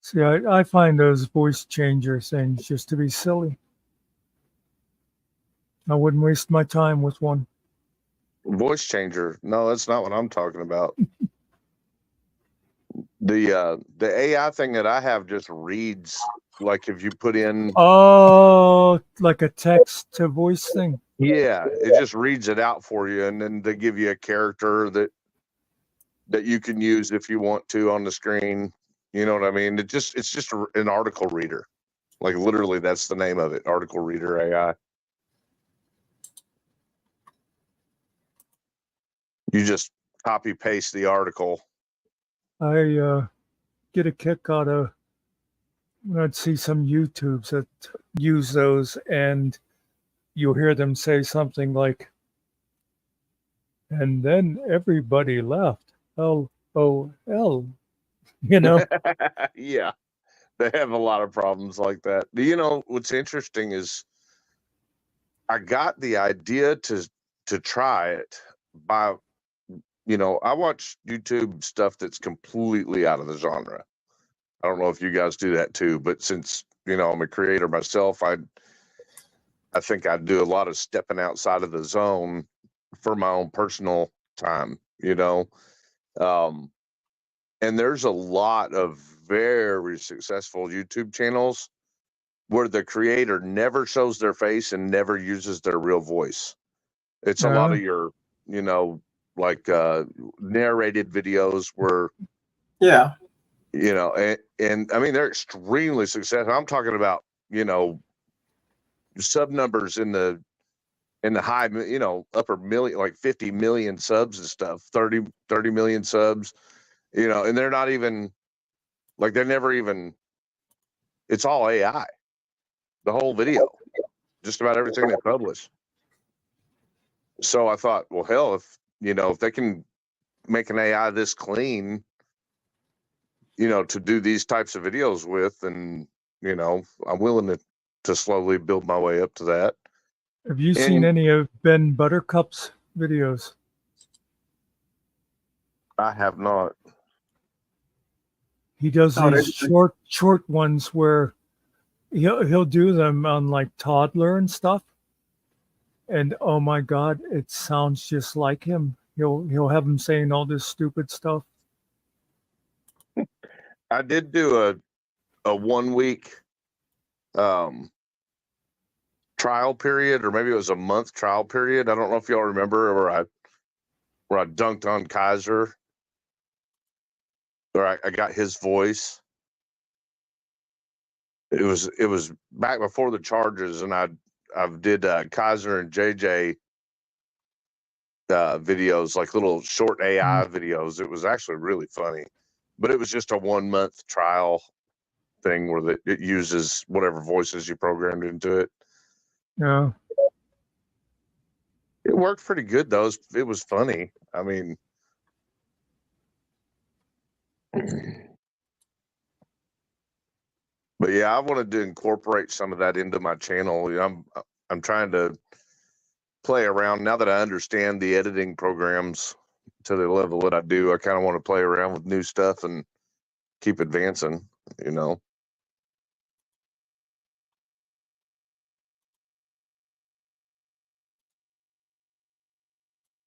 See, I find those voice changer things just to be silly. I wouldn't waste my time with one. Voice changer. No, that's not what I'm talking about. The AI thing that I have just reads, like if you put in like a text to voice thing. Yeah, it just reads it out for you, and then they give you a character that you can use if you want to on the screen. You know what I mean? It's just an article reader. Like literally, that's the name of it, article reader AI. You just copy paste the article. I get a kick out of when I'd see some YouTubes that use those, and you'll hear them say something like, and then everybody left. LOL. Yeah, they have a lot of problems like that. You know, what's interesting is I got the idea to try it by, I watch YouTube stuff that's completely out of the genre. I don't know if you guys do that too, but since, I'm a creator myself, I think I do a lot of stepping outside of the zone for my own personal time, And there's a lot of very successful YouTube channels where the creator never shows their face and never uses their real voice. It's a lot of your, like narrated videos where, Yeah. And I mean, they're extremely successful. I'm talking about, sub numbers in the high, upper million, like 50 million subs and stuff, 30 million subs, and they're not even like, they're never even, it's all AI, the whole video, just about everything they publish. So I thought, well, hell, if they can make an AI this clean, to do these types of videos with, and, I'm willing to slowly build my way up to that. Have you seen any of Ben Buttercup's videos? I have not. He does these short ones where he'll do them on like toddler and stuff. And oh my God, it sounds just like him. He'll have him saying all this stupid stuff. I did do a 1 week trial period, or maybe it was a month trial period. I don't know if y'all remember where I dunked on Kaiser, or I got his voice. It was back before the charges, and I did Kaiser and JJ videos, like little short AI videos. It was actually really funny, but it was just a 1 month trial thing where it uses whatever voices you programmed into it. Yeah. It worked pretty good though. It was funny. I mean, but yeah, I wanted to incorporate some of that into my channel. I'm trying to play around now that I understand the editing programs to the level that I do. I kind of want to play around with new stuff and keep advancing,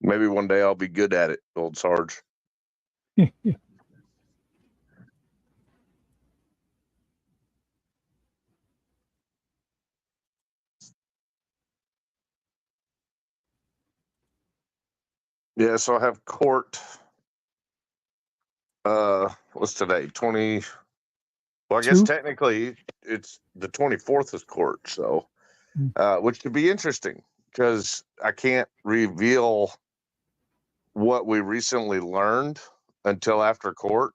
Maybe one day I'll be good at it, old Sarge. Yeah, so I have court. What's today? 20. Well, I guess technically it's the 24th is court, so which could be interesting because I can't reveal what we recently learned until after court.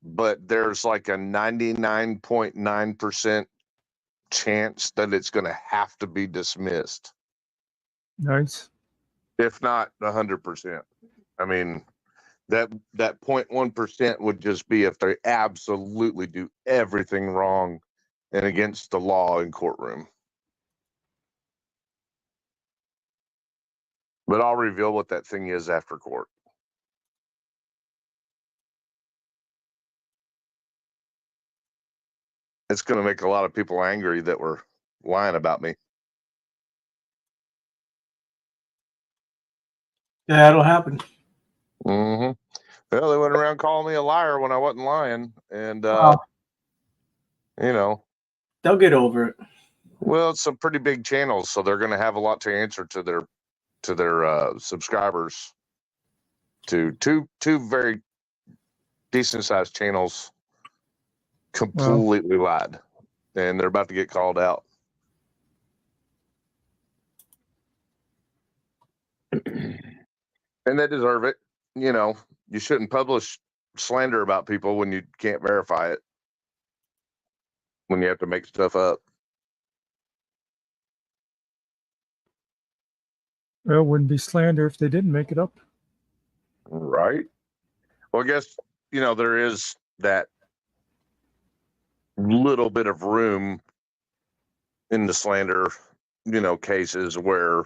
But there's like a 99.9% chance that it's going to have to be dismissed. Nice. If not 100%. I mean, that 0.1% would just be if they absolutely do everything wrong and against the law in courtroom. But I'll reveal what that thing is after court. It's going to make a lot of people angry that were lying about me. Yeah, it'll happen. Mm-hmm. Well, they went around calling me a liar when I wasn't lying, and they'll get over it. Well, it's some pretty big channels, so they're going to have a lot to answer to their subscribers. To two very decent sized channels completely lied, and they're about to get called out. And they deserve it. You shouldn't publish slander about people when you can't verify it, when you have to make stuff up. Well, it wouldn't be slander if they didn't make it up. Right. Well, I guess, there is that little bit of room in the slander, cases where,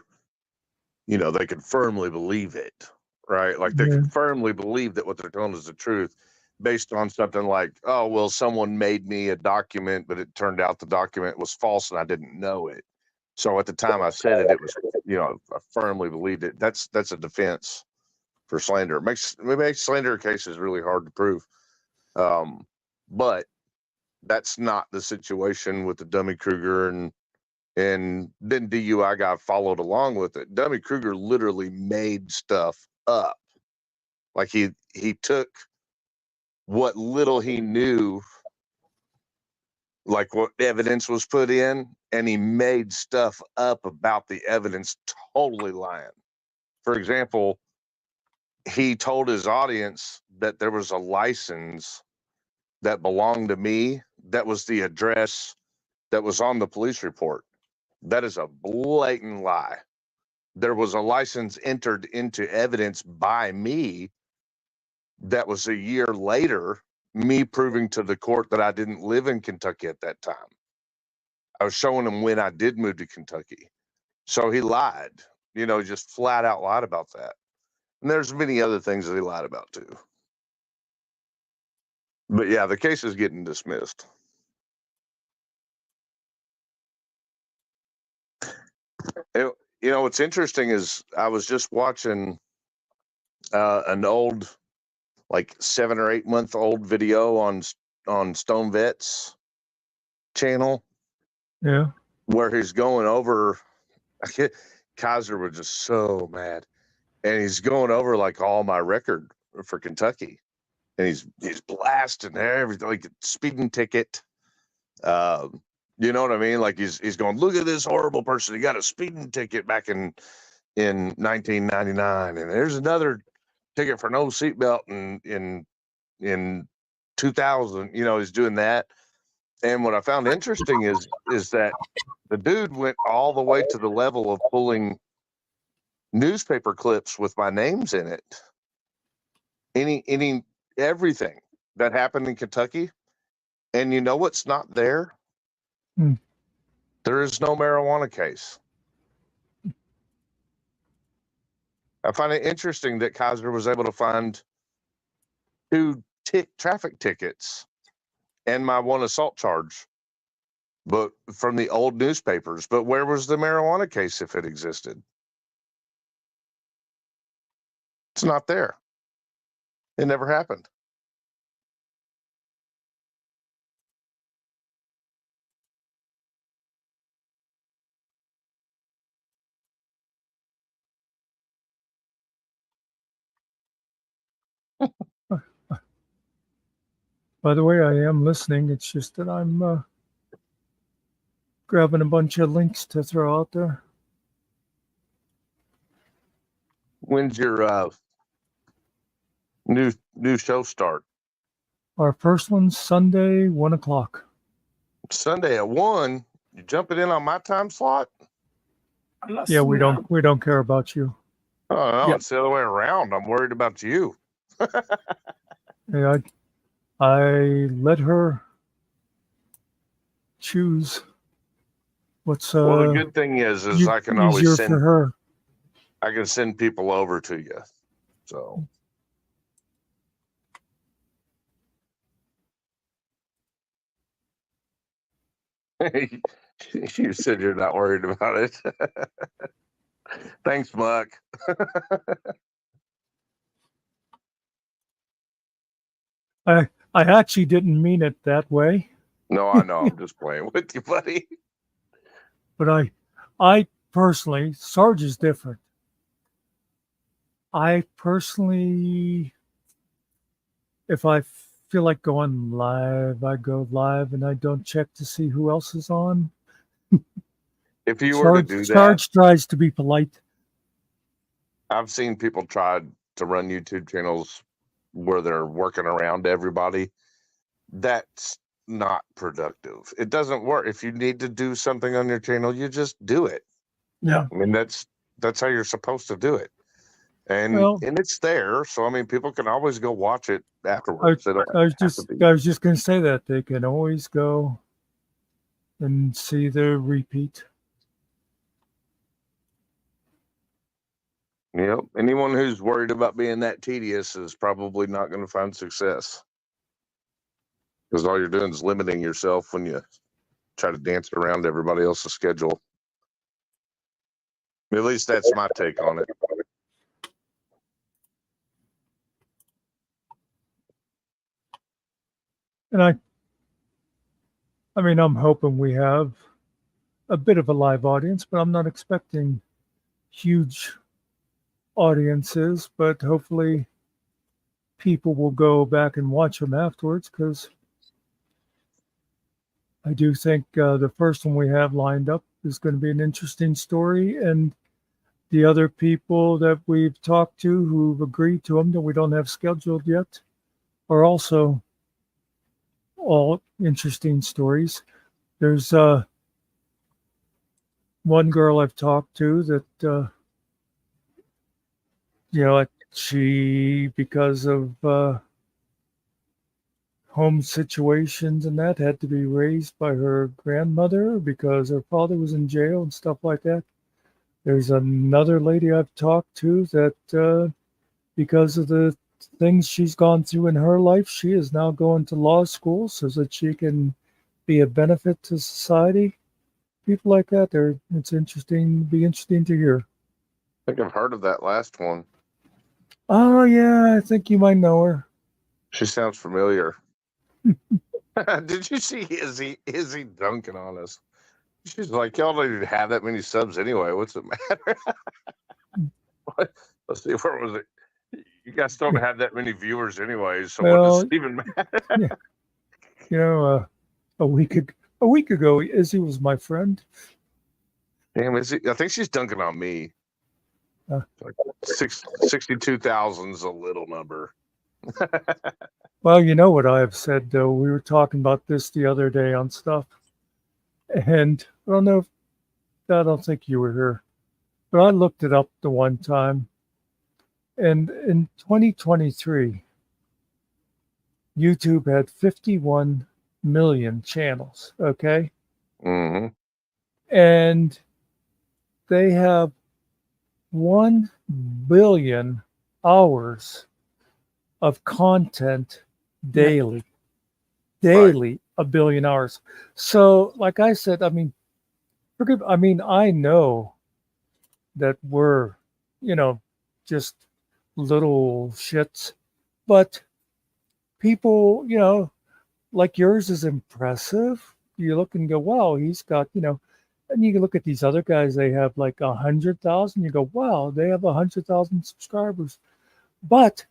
they could firmly believe it, right? Like they could firmly believe that what they're telling is the truth based on something like, oh, well, someone made me a document, but it turned out the document was false and I didn't know it. So at the time I said it, it was, I firmly believed it. That's a defense. for slander. It makes slander cases really hard to prove. But that's not the situation with the Dummy Kruger, and then DUI guy followed along with it. Dummy Kruger literally made stuff up. Like he took what little he knew, like what evidence was put in, and he made stuff up about the evidence, totally lying. For example, he told his audience that there was a license that belonged to me that was the address that was on the police report. That is a blatant lie. There was a license entered into evidence by me that was a year later, me proving to the court that I didn't live in Kentucky at that time. I was showing him when I did move to Kentucky. So he lied, just flat out lied about that. And there's many other things that he lied about too. But yeah, the case is getting dismissed. What's interesting is I was just watching an old, like 7 or 8 month old video on Stone Vet's channel. Yeah. Where he's going over, Kaiser was just so mad, and he's going over like all my record for Kentucky, and he's blasting everything, like speeding ticket. You know what I mean? Like he's going, look at this horrible person. He got a speeding ticket back in 1999, and there's another ticket for no seatbelt in 2000. He's doing that. And what I found interesting is that the dude went all the way to the level of pulling newspaper clips with my names in it. Everything that happened in Kentucky. And you know what's not there? There is no marijuana case. I find it interesting that Kaiser was able to find 2 traffic tickets and my 1 assault charge, but from the old newspapers. But where was the marijuana case if it existed? It's not there. It never happened. By the way, I am listening. It's just that I'm grabbing a bunch of links to throw out there. When's your new show start? Our first one's Sunday, 1:00. Sunday at 1. You jumping in on my time slot? Yeah, we don't care about you. Oh no, It's the other way around. I'm worried about you. Yeah, I let her choose what's Well, the good thing is I can always easier send for her. I can send people over to you. So you said you're not worried about it. Thanks, Muck. I actually didn't mean it that way. No, I know. I'm just playing with you, buddy. But I personally, Sarge is different. I personally, if I feel like going live, I go live and I don't check to see who else is on. If you were to do that, Sarge tries to be polite. I've seen people try to run YouTube channels where they're working around everybody. That's not productive. It doesn't work. If you need to do something on your channel, you just do it. Yeah. I mean, that's how you're supposed to do it. And it's there. So, I mean, people can always go watch it afterwards. I was just going to say that they can always go and see the repeat. Yep. Anyone who's worried about being that tedious is probably not going to find success. Because all you're doing is limiting yourself when you try to dance around everybody else's schedule. At least that's my take on it. And I mean, I'm hoping we have a bit of a live audience, but I'm not expecting huge audiences. But hopefully, people will go back and watch them afterwards because I do think the first one we have lined up is going to be an interesting story. And the other people that we've talked to who've agreed to them that we don't have scheduled yet are also all interesting stories. There's one girl I've talked to that, she, because of home situations and that, had to be raised by her grandmother because her father was in jail and stuff like that. There's another lady I've talked to that, because of the things she's gone through in her life, she is now going to law school so that she can be a benefit to society. People like that, it's be interesting to hear. I think I've heard of that last one. Oh yeah, I think you might know her. She sounds familiar. Did you see Izzy dunking on us? She's like, y'all don't even have that many subs anyway. What's it matter? Let's see, where was it? You guys don't have that many viewers anyway, so what does it even matter? Yeah. A week ago, Izzy was my friend. Damn, Izzy, I think she's dunking on me. Like 62,000 is a little number. Well, you know what I have said, though. We were talking about this the other day on stuff. And I don't think you were here, but I looked it up the one time. And in 2023, YouTube had 51 million channels, okay? Mm-hmm. And they have 1 billion hours of content daily. Daily, 1 billion hours. So, like I said, I mean, I know that we're, just little shits, but people, like yours is impressive. You look and go, wow, he's got, and you can look at these other guys, they have like 100,000. You go, wow, they have 100,000 subscribers. But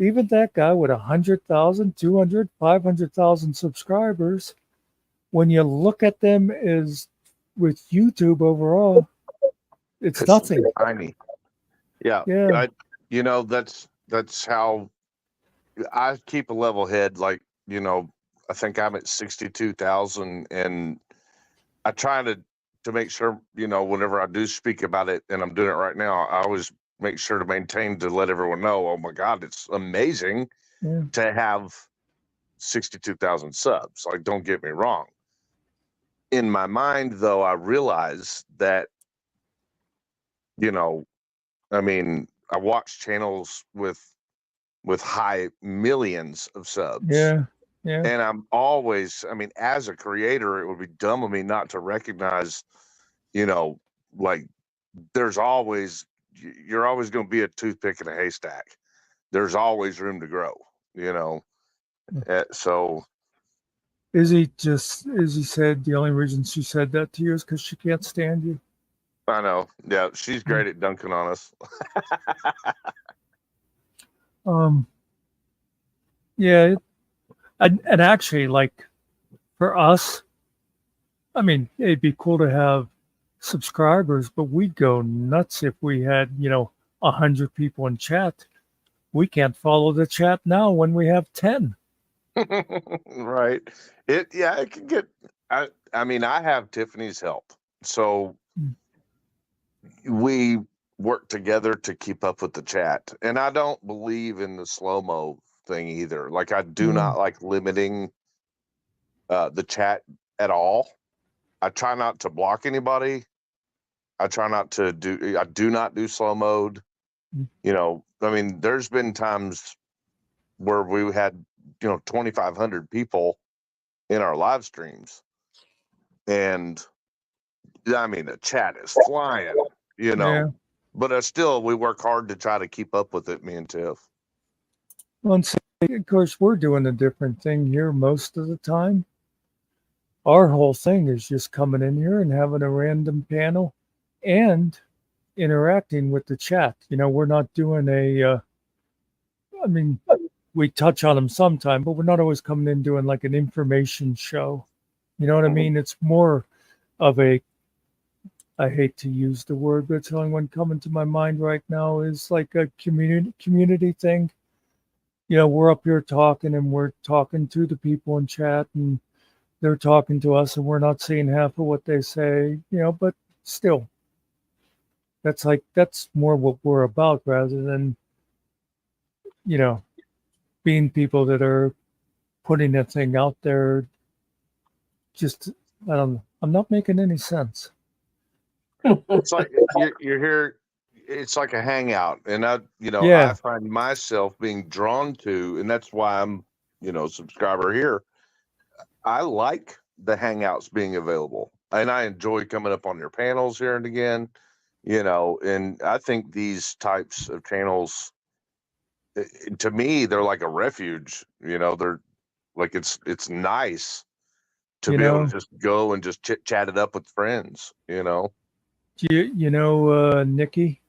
even that guy with 100,000, 200, 500,000 subscribers, when you look at them as with YouTube overall, it's nothing. Tiny. Yeah. That's how I keep a level head. Like, I think I'm at 62,000, and I try to make sure, whenever I do speak about it, and I'm doing it right now, I always make sure to maintain to let everyone know, oh my God, it's amazing to have 62,000 subs. Like, don't get me wrong. In my mind, though, I realize that, I watch channels with high millions of subs. Yeah. And I'm always, as a creator, it would be dumb of me not to recognize, like you're always going to be a toothpick in a haystack. There's always room to grow, So Izzy said the only reason she said that to you is because she can't stand you. I know. Yeah, she's great at dunking on us. Yeah. And actually, like, for us, it'd be cool to have subscribers, but we'd go nuts if we had, 100 people in chat. We can't follow the chat now when we have 10. Right. It can get, I have Tiffany's help. So we work together to keep up with the chat. And I don't believe in the slow-mo thing either. Like, I do not like limiting the chat at all. I try not to block anybody. I do not do slow mode. There's been times where we had, 2,500 people in our live streams. And the chat is flying, but still we work hard to try to keep up with it, me and Tiff. Well, of course, we're doing a different thing here most of the time. Our whole thing is just coming in here and having a random panel and interacting with the chat. We're not doing I mean, we touch on them sometime, but we're not always coming in doing like an information show. You know what I mean? It's more of I hate to use the word, but it's the only one coming to my mind right now, is like a community thing. We're up here talking and we're talking to the people in chat and they're talking to us and we're not seeing half of what they say, but still, that's more what we're about rather than, being people that are putting a thing out there. Just, I don't know. I'm not making any sense. It's like you're here. It's like a hangout, and I Yeah. find myself being drawn to, and that's why I'm, subscriber here. I like the hangouts being available, and I enjoy coming up on your panels here and again, and I think these types of channels, to me, they're like a refuge. They're like it's nice to be able to just go and just chat it up with friends. You know Nikki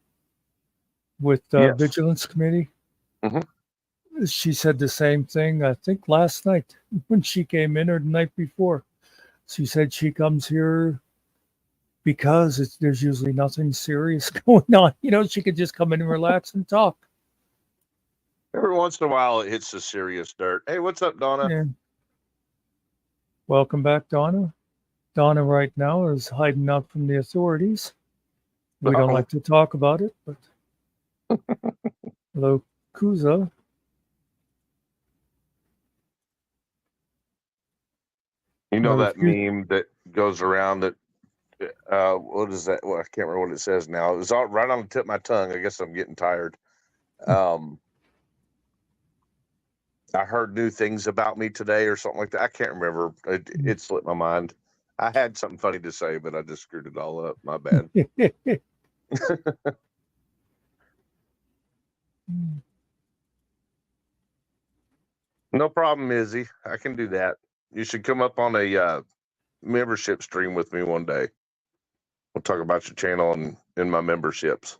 with Yes. Vigilance Committee? Mm-hmm. She said the same thing, I think last night when she came in or the night before. She said she comes here because there's usually nothing serious going on. She could just come in and relax and talk. Every once in a while, it hits the serious dirt. Hey, what's up, Donna? Yeah. Welcome back, Donna. Donna right now is hiding out from the authorities. We don't like to talk about it, but hello, Kuza. That meme that goes around that, what is that? Well, I can't remember what it says now. It was all right on the tip of my tongue. I guess I'm getting tired. I heard new things about me today or something like that. I can't remember. It slipped my mind. I had something funny to say, but I just screwed it all up. My bad. No problem, Izzy. I can do that. You should come up on a membership stream with me one day. We'll talk about your channel and my memberships.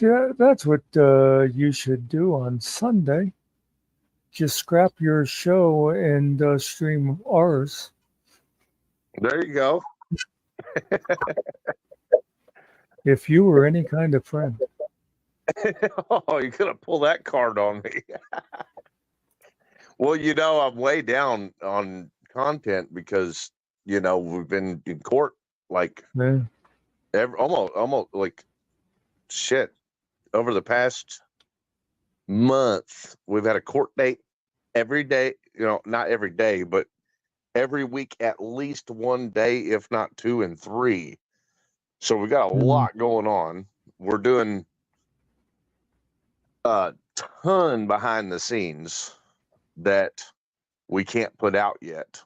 Yeah, that's what you should do on Sunday. Just scrap your show and stream ours. There you go. If you were any kind of friend. Oh, you're going to pull that card on me. Well, I'm way down on content because, we've been in court like almost like shit over the past month. We've had a court date every day, not every day, but every week, at least one day, if not 2 and 3. So we got a lot going on. We're doing a ton behind the scenes that we can't put out yet,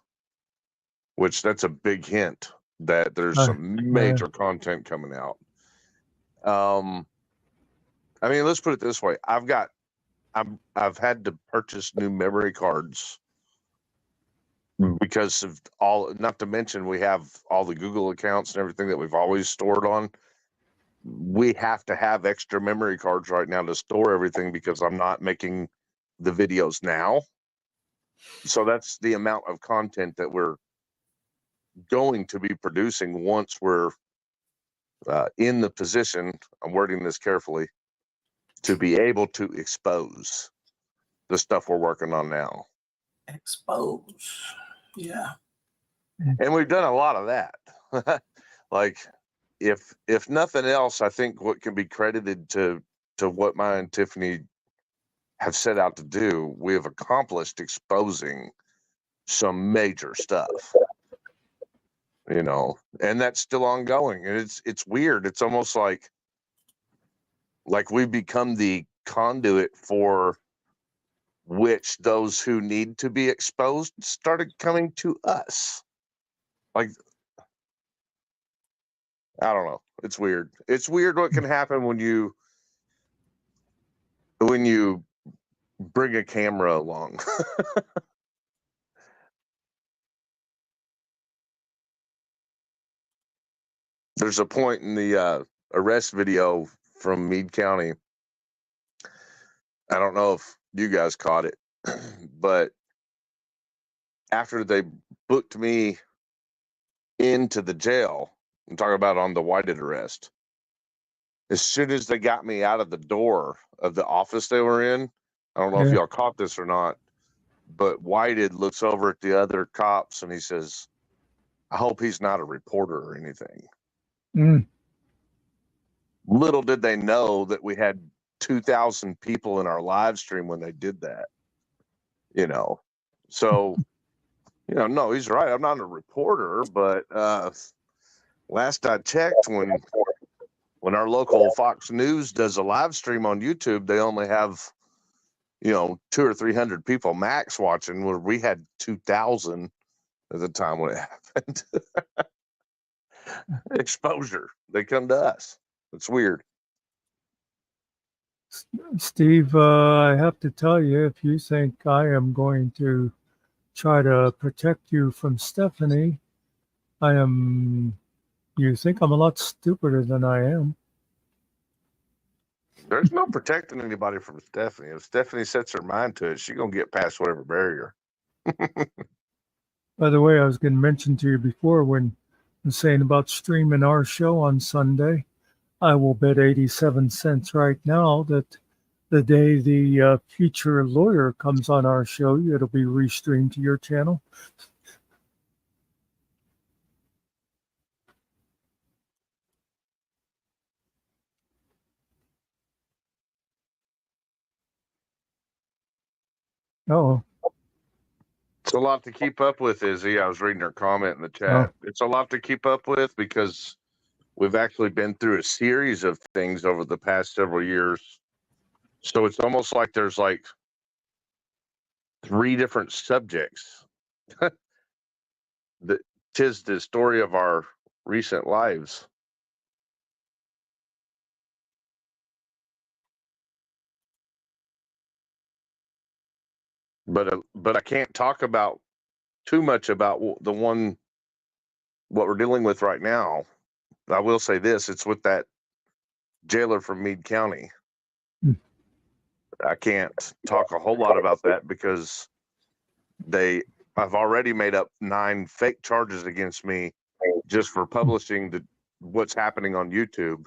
which that's a big hint that there's some major content coming out. I mean, let's put it this way. I've had to purchase new memory cards because of not to mention we have all the Google accounts and everything that we've always stored on. We have to have extra memory cards right now to store everything because I'm not making the videos now. So that's the amount of content that we're going to be producing once we're in the position, I'm wording this carefully, to be able to expose the stuff we're working on now. Expose. Yeah. And we've done a lot of that. Like, if nothing else, I think what can be credited to what Maya and Tiffany have set out to do, we have accomplished exposing some major stuff. And that's still ongoing. And it's weird. It's almost like we've become the conduit for which those who need to be exposed started coming to us. Like, I don't know. It's weird. It's weird what can happen when you bring a camera along. There's a point in the arrest video from Meade County. I don't know if you guys caught it, but after they booked me into the jail, I'm talking about on the Whited arrest, as soon as they got me out of the door of the office they were in, I don't know if Yeah. y'all caught this or not, but Whited looks over at the other cops and he says, I hope he's not a reporter or anything. Mm. Little did they know that we had 2,000 people in our live stream when they did that, you know. So, you know, no, he's right. I'm not a reporter, but last I checked, when our local Fox News does a live stream on YouTube, they only have, you know, 200 or 300 people max watching, where we had 2,000 at the time when it happened. Exposure. They come to us. It's weird. Steve, I have to tell you, if you think I am going to try to protect you from Stephanie, you think I'm a lot stupider than I am. There's no protecting anybody from Stephanie. If Stephanie sets her mind to it, she's going to get past whatever barrier. By the way, I was going to mention to you before when I was saying about streaming our show on Sunday, I will bet 87 cents right now that the day the future lawyer comes on our show, it'll be restreamed to your channel. Oh, It's a lot to keep up with, Izzy. I was reading her comment in the chat. It's a lot to keep up with because we've actually been through a series of things over the past several years. So it's almost like there's like 3 different subjects. That 'tis the story of our recent lives. But I can't talk about too much about the one what we're dealing with right now. I will say this: it's with that jailer from Meade County. Hmm. I can't talk a whole lot about that because I've already made up 9 fake charges against me just for publishing what's happening on YouTube,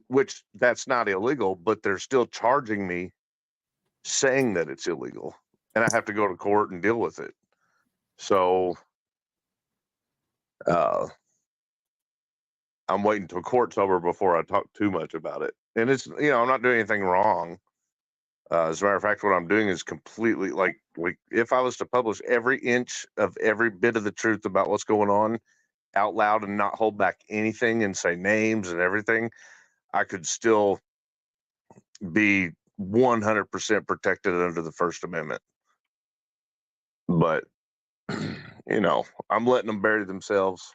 which that's not illegal, but they're still charging me saying that it's illegal, and I have to go to court and deal with it. So I'm waiting till court's over before I talk too much about it. And it's, you know, I'm not doing anything wrong. As a matter of fact, what I'm doing is completely like if I was to publish every inch of every bit of the truth about what's going on out loud and not hold back anything and say names and everything, I could still be 100% protected under the First Amendment. But, you know, I'm letting them bury themselves.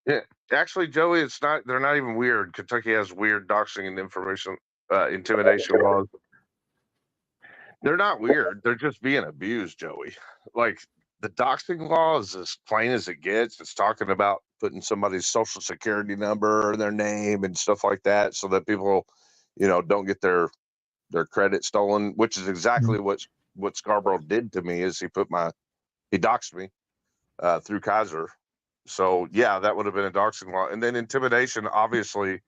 Yeah, actually, Joey, it's not. They're not even weird. Kentucky has weird doxing and intimidation laws. They're not weird. They're just being abused, Joey. Like the doxing law is as plain as it gets. It's talking about putting somebody's social security number or their name and stuff like that, so that people, you know, don't get their credit stolen. Which is exactly what Scarborough did to me. Is he doxed me through Kaiser. So yeah, that would have been a doxing law. And then intimidation, obviously,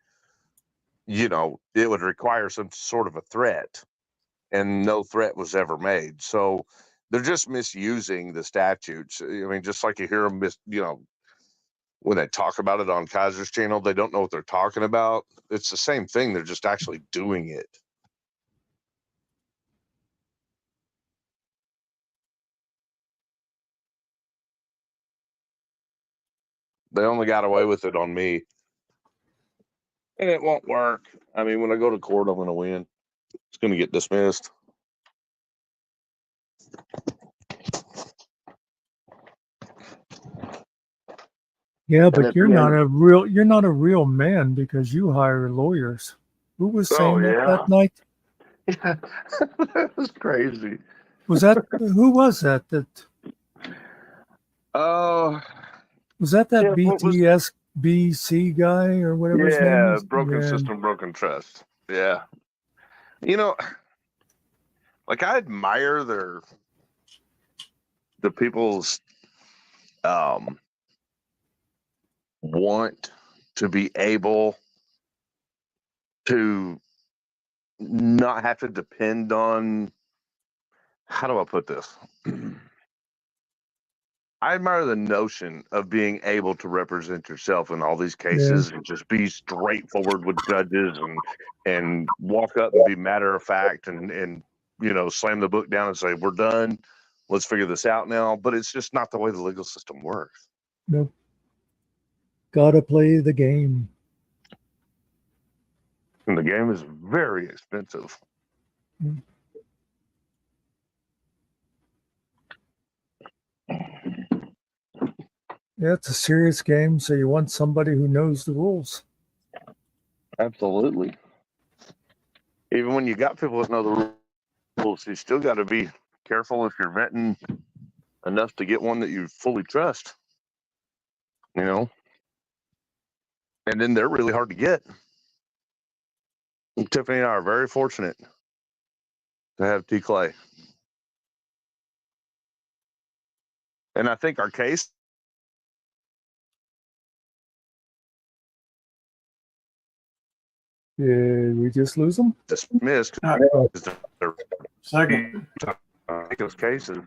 you know, it would require some sort of a threat, and no threat was ever made. So they're just misusing the statutes. I mean, just like you hear them, you know, when they talk about it on Kaiser's channel, they don't know what they're talking about. It's the same thing. They're just actually doing it. They only got away with it on me. And it won't work. I mean, when I go to court, I'm going to win. It's going to get dismissed. Yeah, And but at you're the not end, a real man because you hire lawyers. Who was oh saying that yeah, that night? yeah, that was crazy. Who was that? Oh, Was that yeah, what was? BTSBC guy or whatever his name Yeah, is? broken Yeah. system, broken trust. Yeah, you know, like I admire the people's want to be able to not have to depend on, how do I put this? I admire the notion of being able to represent yourself in all these Yeah. cases and just be straightforward with judges and walk up and be matter of fact and slam the book down and say, we're done. Let's figure this out now. But it's just not the way the legal system works. Nope. Gotta play the game. And the game is very expensive. Mm. Yeah, it's a serious game, so you want somebody who knows the rules. Absolutely. Even when you got people that know the rules, you still got to be careful if you're vetting enough to get one that you fully trust. And then they're really hard to get. Tiffany and I are very fortunate to have T. Clay. And I think our case, Did we just lose them? dismissed All right. because they're Second. ridiculous cases.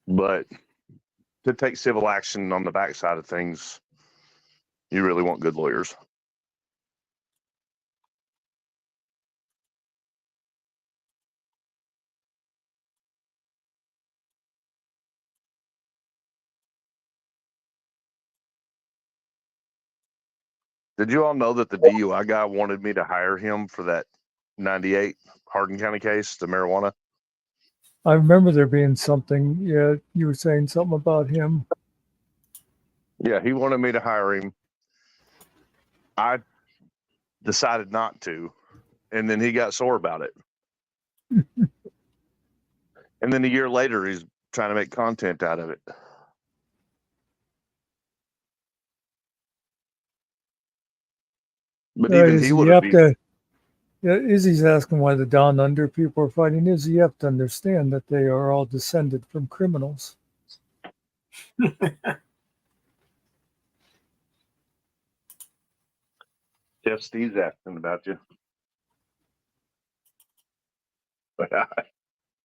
But to take civil action on the backside of things, you really want good lawyers. Did you all know that the DUI guy wanted me to hire him for that 98 Hardin County case, the marijuana? I remember there being something. Yeah, you were saying something about him. Yeah, he wanted me to hire him. I decided not to, and then he got sore about it. And then a year later, he's trying to make content out of it. But even he would have been. Yeah, Izzy's asking why the Down Under people are fighting. Izzy, you have to understand that they are all descended from criminals. Jeff Steve's asking about you. Oh,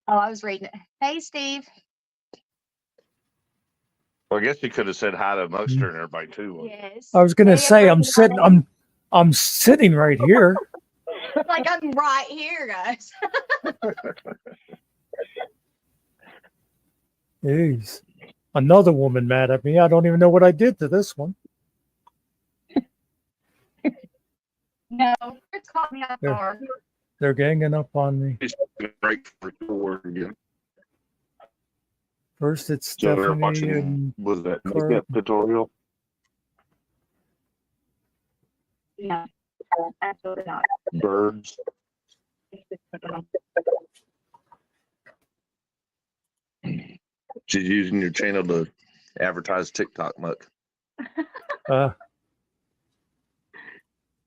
I was reading it. Hey, Steve. Well, I guess you could have said hi to Muckster and everybody too. Yes. I was going to Hey, say everybody. I'm sitting right here. Like I'm right here, guys. Jeez. Another woman mad at me. I don't even know what I did to this one. No, it's caught me off guard. They're ganging up on me. Break for work again. First, it's So they're Stephanie watching. and Was that Carl. makeup tutorial? No, absolutely not. Birds. She's using your channel to advertise TikTok, Muck.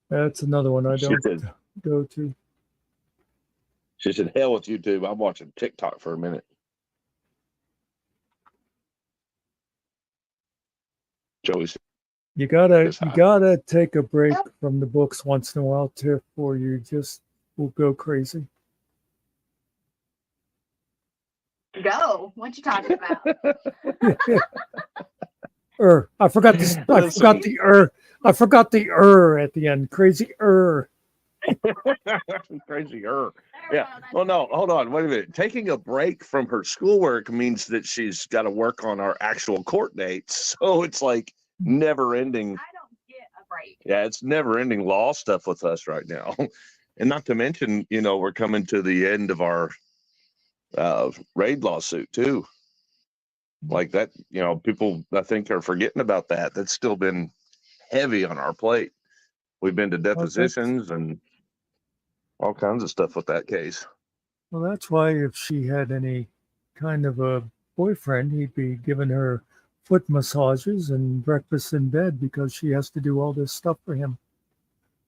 That's another one I She don't said, go to. she said, hell with YouTube. I'm watching TikTok for a minute. Joey said, You gotta Yes, you hi. gotta take a break from the books once in a while, Tiff, or you just will go crazy. Go. What you talking about? I forgot this. I forgot the I forgot the at the end. Crazy Crazy her. Yeah. Well, no, hold on. Wait a minute. Taking a break from her schoolwork means that she's got to work on our actual court dates. So it's like never ending. I don't get a break. Yeah, it's never ending law stuff with us right now. And not to mention, we're coming to the end of our raid lawsuit too. like that. You know, people I think are forgetting about that. That's still been heavy on our plate. We've been to depositions and all kinds of stuff with that case. Well, that's why if she had any kind of a boyfriend, he'd be giving her foot massages and breakfast in bed because she has to do all this stuff for him.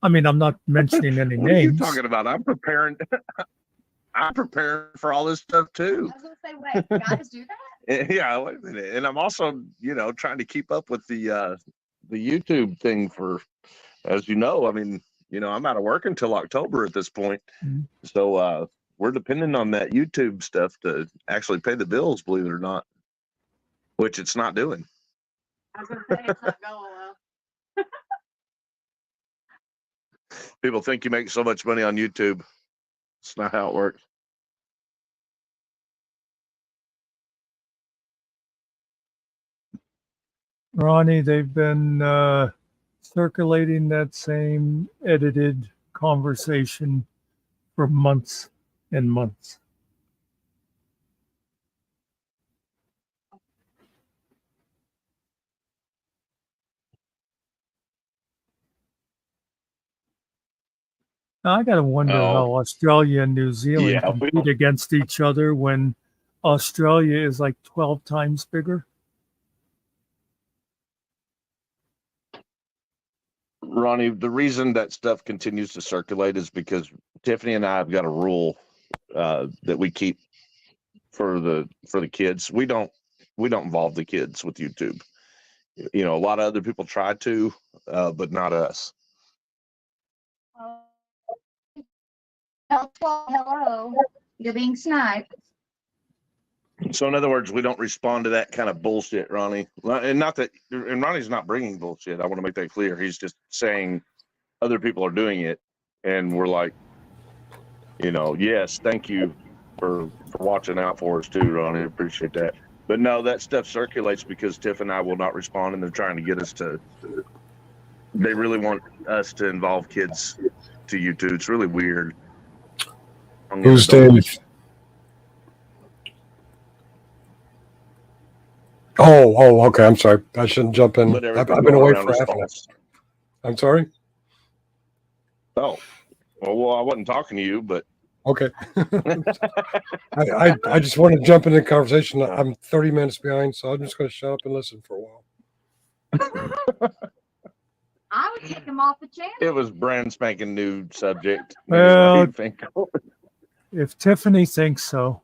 I mean, I'm not mentioning any What are you names. talking about? I'm preparing. I'm preparing for all this stuff too. I was gonna say, wait, guys do that? Yeah, wait a minute. And I'm also, you know, trying to keep up with the YouTube thing for, as you know, I mean, you know, I'm out of work until October at this point. Mhm. So we're depending on that YouTube stuff to actually pay the bills, believe it or not, which it's not doing. I was gonna say it's not going well. People think you make so much money on YouTube. It's not how it works. Ronnie, they've been circulating that same edited conversation for months and months. Now, I got to wonder how Australia and New Zealand compete against each other when Australia is like 12 times bigger. Ronnie, the reason that stuff continues to circulate is because Tiffany and I have got a rule that we keep for the kids. We don't involve the kids with YouTube. You know, a lot of other people try to, but not us. Hello, you're being sniped. So in other words, we don't respond to that kind of bullshit, Ronnie. And not that, and Ronnie's not bringing bullshit. I want to make that clear. He's just saying other people are doing it, and we're like, you know, yes, thank you for watching out for us too, Ronnie. Appreciate that. But no, that stuff circulates because Tiff and I will not respond, and they're trying to get us to. They really want us to involve kids to YouTube. It's really weird. Who's Dave? Oh, okay. I'm sorry. I shouldn't jump in. I've been away for half an hour. I'm sorry. Oh, well, I wasn't talking to you, but okay. I just want to jump into the conversation. I'm 30 minutes behind, so I'm just going to shut up and listen for a while. I would take him off the channel. It was brand spanking new subject. Well, if Tiffany thinks so.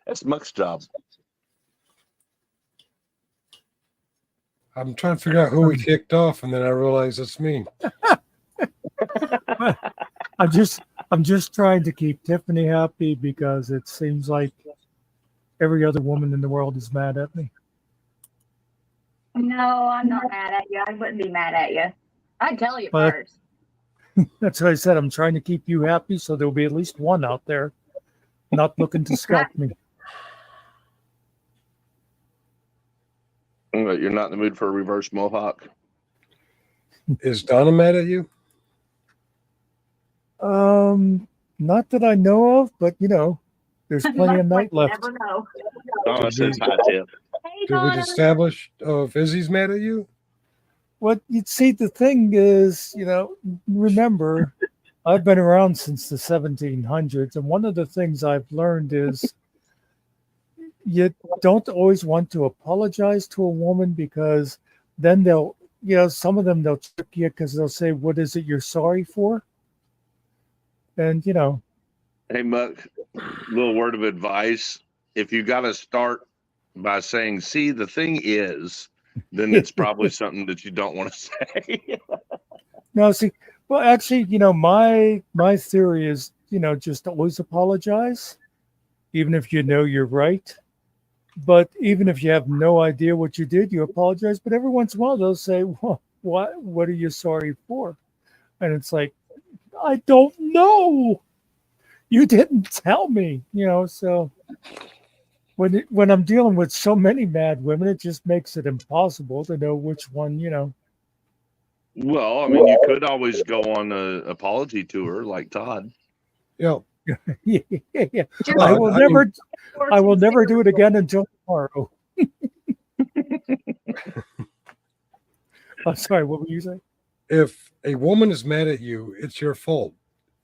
That's Muck's job. I'm trying to figure out who we kicked off, and then I realize it's me. I'm just trying to keep Tiffany happy because it seems like every other woman in the world is mad at me. No, I'm not mad at you. I wouldn't be mad at you. I'd tell you But first. that's what I said. I'm trying to keep you happy, so there'll be at least one out there not looking to scalp me. You're not in the mood for a reverse mohawk. Is Donna mad at you? Not that I know of, but you know, there's plenty of night left. Never know. Donna says hi, Tiff. Hey, Did we establish if Izzy's mad at you? What you'd see, the thing is, you know, remember, I've been around since the 1700s, and one of the things I've learned is you don't always want to apologize to a woman because then they'll, you know, some of them they'll trick you because they'll say, "What is it you're sorry for?" And you know. Hey, Muck, little word of advice. If you got to start by saying, "See, the thing is," then it's probably something that you don't want to say. No, see, well, actually, you know, my theory is, you know, just always apologize, even if you know you're right. But even if you have no idea what you did, you apologize. But every once in a while, they'll say, "Well, what are you sorry for?" And it's like, I don't know. You didn't tell me, you know. So when I'm dealing with so many mad women, it just makes it impossible to know which one, you know. Well, I mean, you could always go on an apology tour like Todd. Yeah. yeah, yeah. Just I will I never, mean, I will never do it again until tomorrow. I'm sorry. What were you saying? if a woman is mad at you, it's your fault.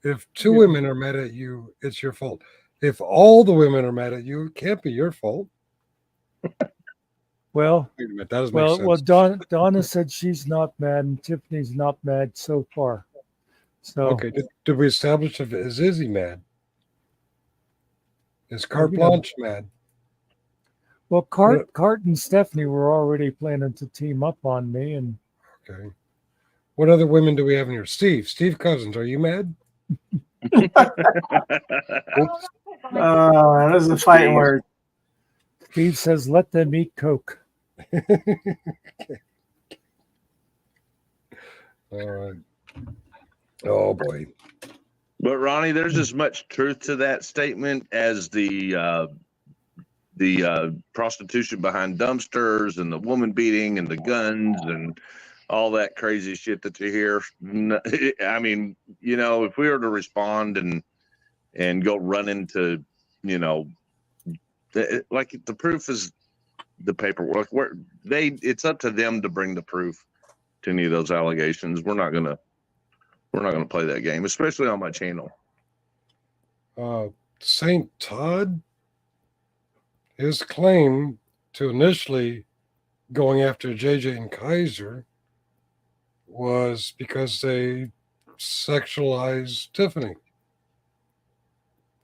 If two Yeah. women are mad at you, it's your fault. If all the women are mad at you, it can't be your fault. Well, Wait a minute, that doesn't make sense. well. Donna said she's not mad, and Tiffany's not mad so far. So Okay, did we establish if is Izzy mad? Is Carte yeah. Blanche mad? Well, Cart and Stephanie were already planning to team up on me, and Okay. What other women do we have in here? Steve Cousins, are you mad? Oh, Oops. This is a fighting word. Steve says, "Let them eat Coke." All right. Oh boy. But Ronnie, there's as much truth to that statement as the prostitution behind dumpsters and the woman beating and the guns and all that crazy shit that you hear. I mean, you know, if we were to respond and go run into, you know, like the proof is the paperwork. It's up to them to bring the proof to any of those allegations. We're not gonna play that game, especially on my channel. St. Todd, his claim to initially going after JJ and Kaiser was because they sexualized Tiffany.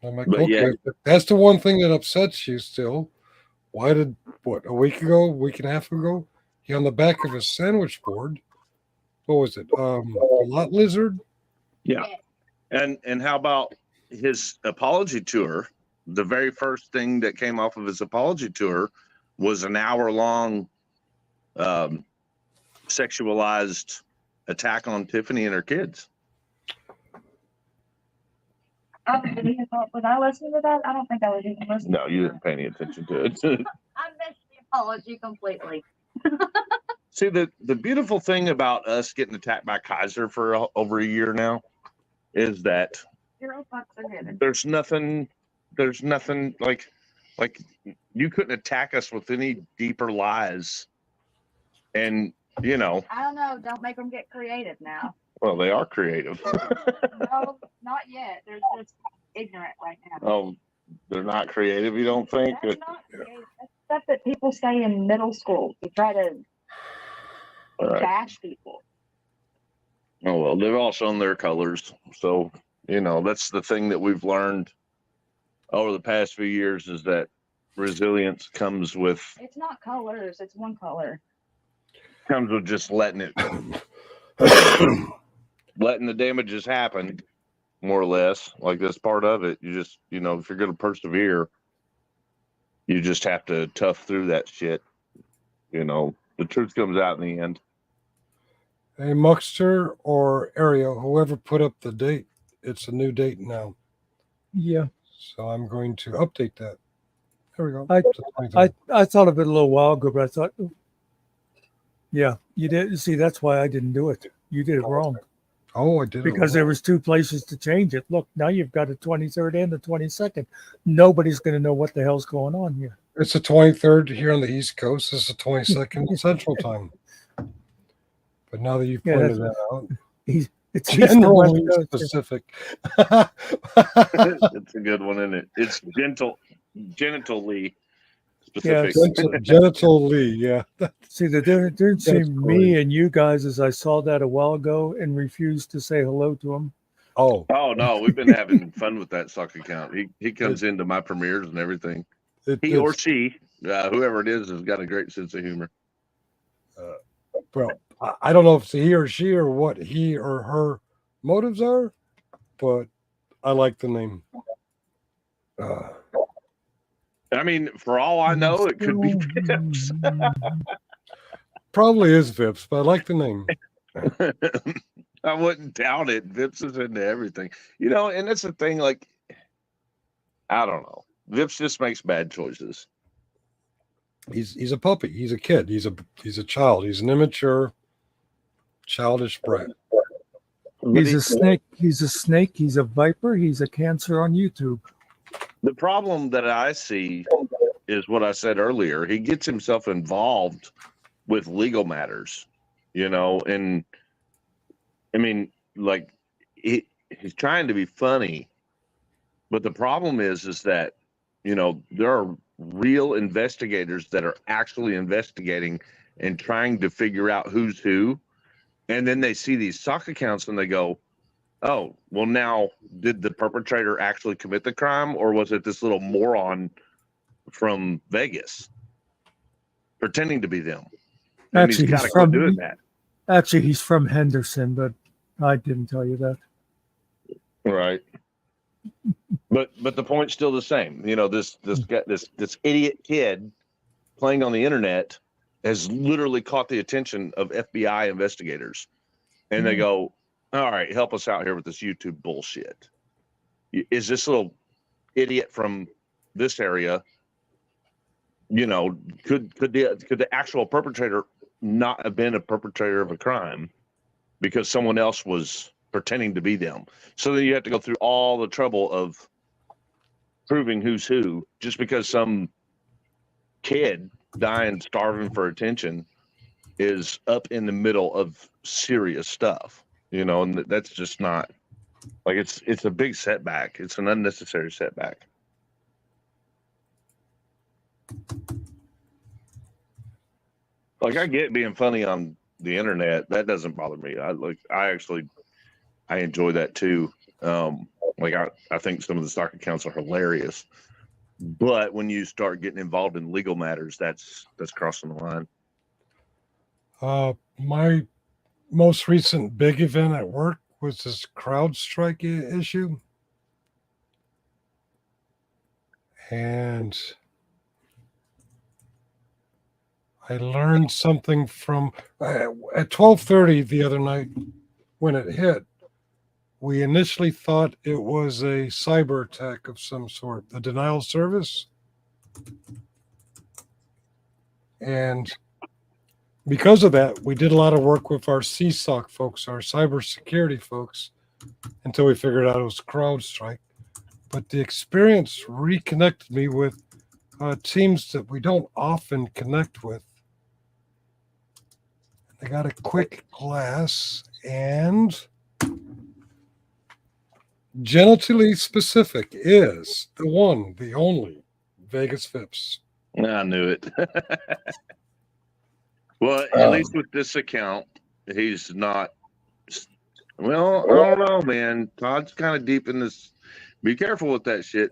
I'm like, But okay, yeah. if that's the one thing that upsets you still. Why did, a week and a half ago, he on the back of his sandwich board, what was it? A lot lizard? Yeah. And how about his apology tour? The very first thing that came off of his apology tour was an hour-long sexualized attack on Tiffany and her kids. Was I listening to that? I don't think I was even listening. No, you didn't pay any attention to it. I missed the apology completely. See, the beautiful thing about us getting attacked by Kaiser for over a year now is that Zero fucks are given. there's nothing like you couldn't attack us with any deeper lies. And, you know, I don't know. Don't make them get creative now. well, they are creative. No, not yet. They're just ignorant right now. Oh, they're not creative, you don't think? That's not creative. That's stuff that people say in middle school to try to bash people. Oh, well, they've all shown their colors. So, you know, that's the thing that we've learned over the past few years is that resilience comes with It's not colors. It's one color. just letting the damages happen, more or less. Like that's part of it. You just, you know, if you're going to persevere, you just have to tough through that shit. You know, the truth comes out in the end. Hey, Muckster or Ariel, whoever put up the date, it's a new date now. Yeah, So I'm going to update that. There we go. I thought of it a little while ago, but I thought, yeah, you did. See, that's why I didn't do it. You did it wrong Oh, I did it because wrong. there was two places to change it. Look, now you've got the 23rd and the 22nd. Nobody's going to know what the hell's going on here. It's the 23rd here on the East Coast. It's the 22nd Central Time. But now that you've pointed that out, It's East and West generally Coast. specific. It's a good one, isn't it? It's genitally specific. Genitally, yeah. See, the difference That's between me and you guys is I saw that a while ago and refused to say hello to him. Oh no, we've been having fun with that suck account. He comes into my premieres and everything. He or she, whoever it is, has got a great sense of humor. Bro, I don't know if it's he or she or what he or her motives are, but I like the name. I mean, for all I know, it could be Vips. Probably is Vips, but I like the name. I wouldn't doubt it. Vips is into everything, you know, and that's the thing. Like, I don't know. Vips just makes bad choices. He's a puppy. He's a kid. He's a child. He's an immature, childish brat. He's a snake. He's a snake. He's a viper. He's a cancer on YouTube. The problem that I see is what I said earlier. He gets himself involved with legal matters, and I mean, like he's trying to be funny, but the problem is that, there are real investigators that are actually investigating and trying to figure out who's who. And then they see these sock accounts and they go, oh, well, now did the perpetrator actually commit the crime, or was it this little moron from Vegas pretending to be them? And Actually, he's got to quit doing that. Actually, he's from Henderson, but I didn't tell you that. Right. But the point's still the same. This idiot kid playing on the internet has literally caught the attention of FBI investigators, and they go, all right, help us out here with this YouTube bullshit. Is this little idiot from this area, could the actual perpetrator not have been a perpetrator of a crime because someone else was pretending to be them? So then you have to go through all the trouble of proving who's who just because some kid dying, starving for attention is up in the middle of serious stuff, and that's just not, like, it's a big setback. It's an unnecessary setback. Like, I get being funny on the internet. That doesn't bother me. I enjoy that too. I think some of the stock accounts are hilarious, but when you start getting involved in legal matters, that's crossing the line. My most recent big event at work was this CrowdStrike issue. And I learned something from at 12:30 the other night when it hit. We initially thought it was a cyber attack of some sort, the denial service. And because of that, we did a lot of work with our CSOC folks, our cybersecurity folks, until we figured out it was CrowdStrike. But the experience reconnected me with teams that we don't often connect with. I got a quick glass and genitally specific is the one, the only Vegas Vips. I knew it. Well, at least with this account, he's not. Well, I don't know, man. Todd's kind of deep in this. Be careful with that shit,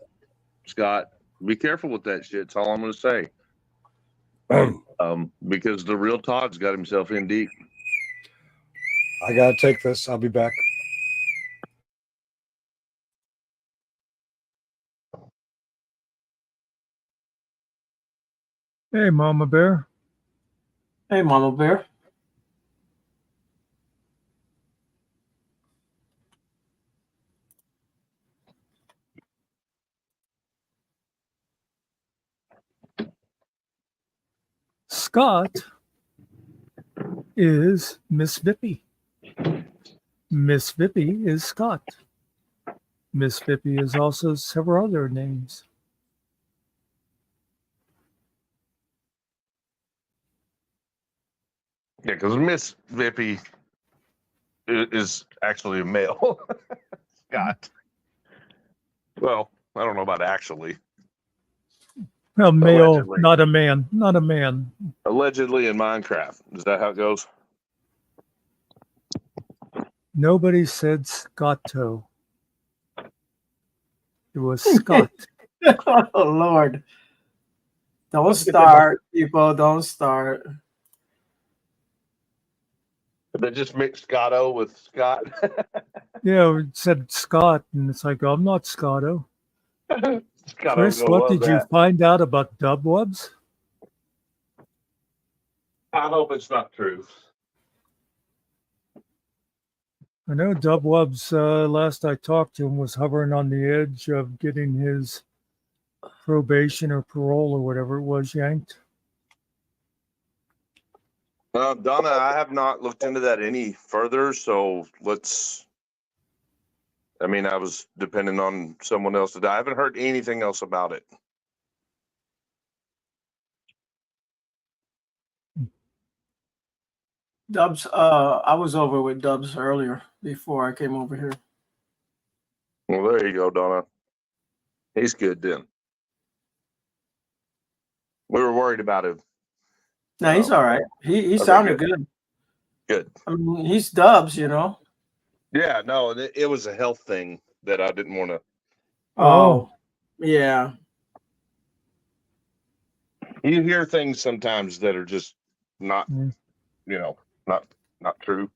Scott. Be careful with that shit. That's all I'm going to say. Because the real Todd's got himself in deep. I got to take this. I'll be back. Hey, Mama Bear. Hey, Mama Bear. Scott is Miss Vippy. Miss Vippy is Scott. Miss Vippy is also several other names. Yeah, because Miss Vippy is actually a male. Scott. Well, I don't know about actually. A male, Allegedly. not a man. Not a man. Allegedly in Minecraft. Is that how it goes? Nobody said Scotto. It was Scott. Oh, Lord. Don't start, people. Don't start. They just mixed Scotto with Scott. Yeah, we said Scott, and it's like, I'm not Scotto. Scotto's Chris, gonna what love did you that. find out about dubwebs? I hope it's not true. I know Dubwebs, last I talked to him, was hovering on the edge of getting his probation or parole or whatever it was yanked. Donna, I have not looked into that any further, so let's I mean, I was depending on someone else to die. I haven't heard anything else about it. Dubs, I was over with Dubs earlier before I came over here. Well, there you go, Donna. He's good then. We were worried about him. No, he's all right. He Okay, sounded good. good. Good. I mean, he's Dubs, you know. Yeah, no, it was a health thing that I didn't want to. Oh, yeah. You hear things sometimes that are just not, Mm. you know, not true.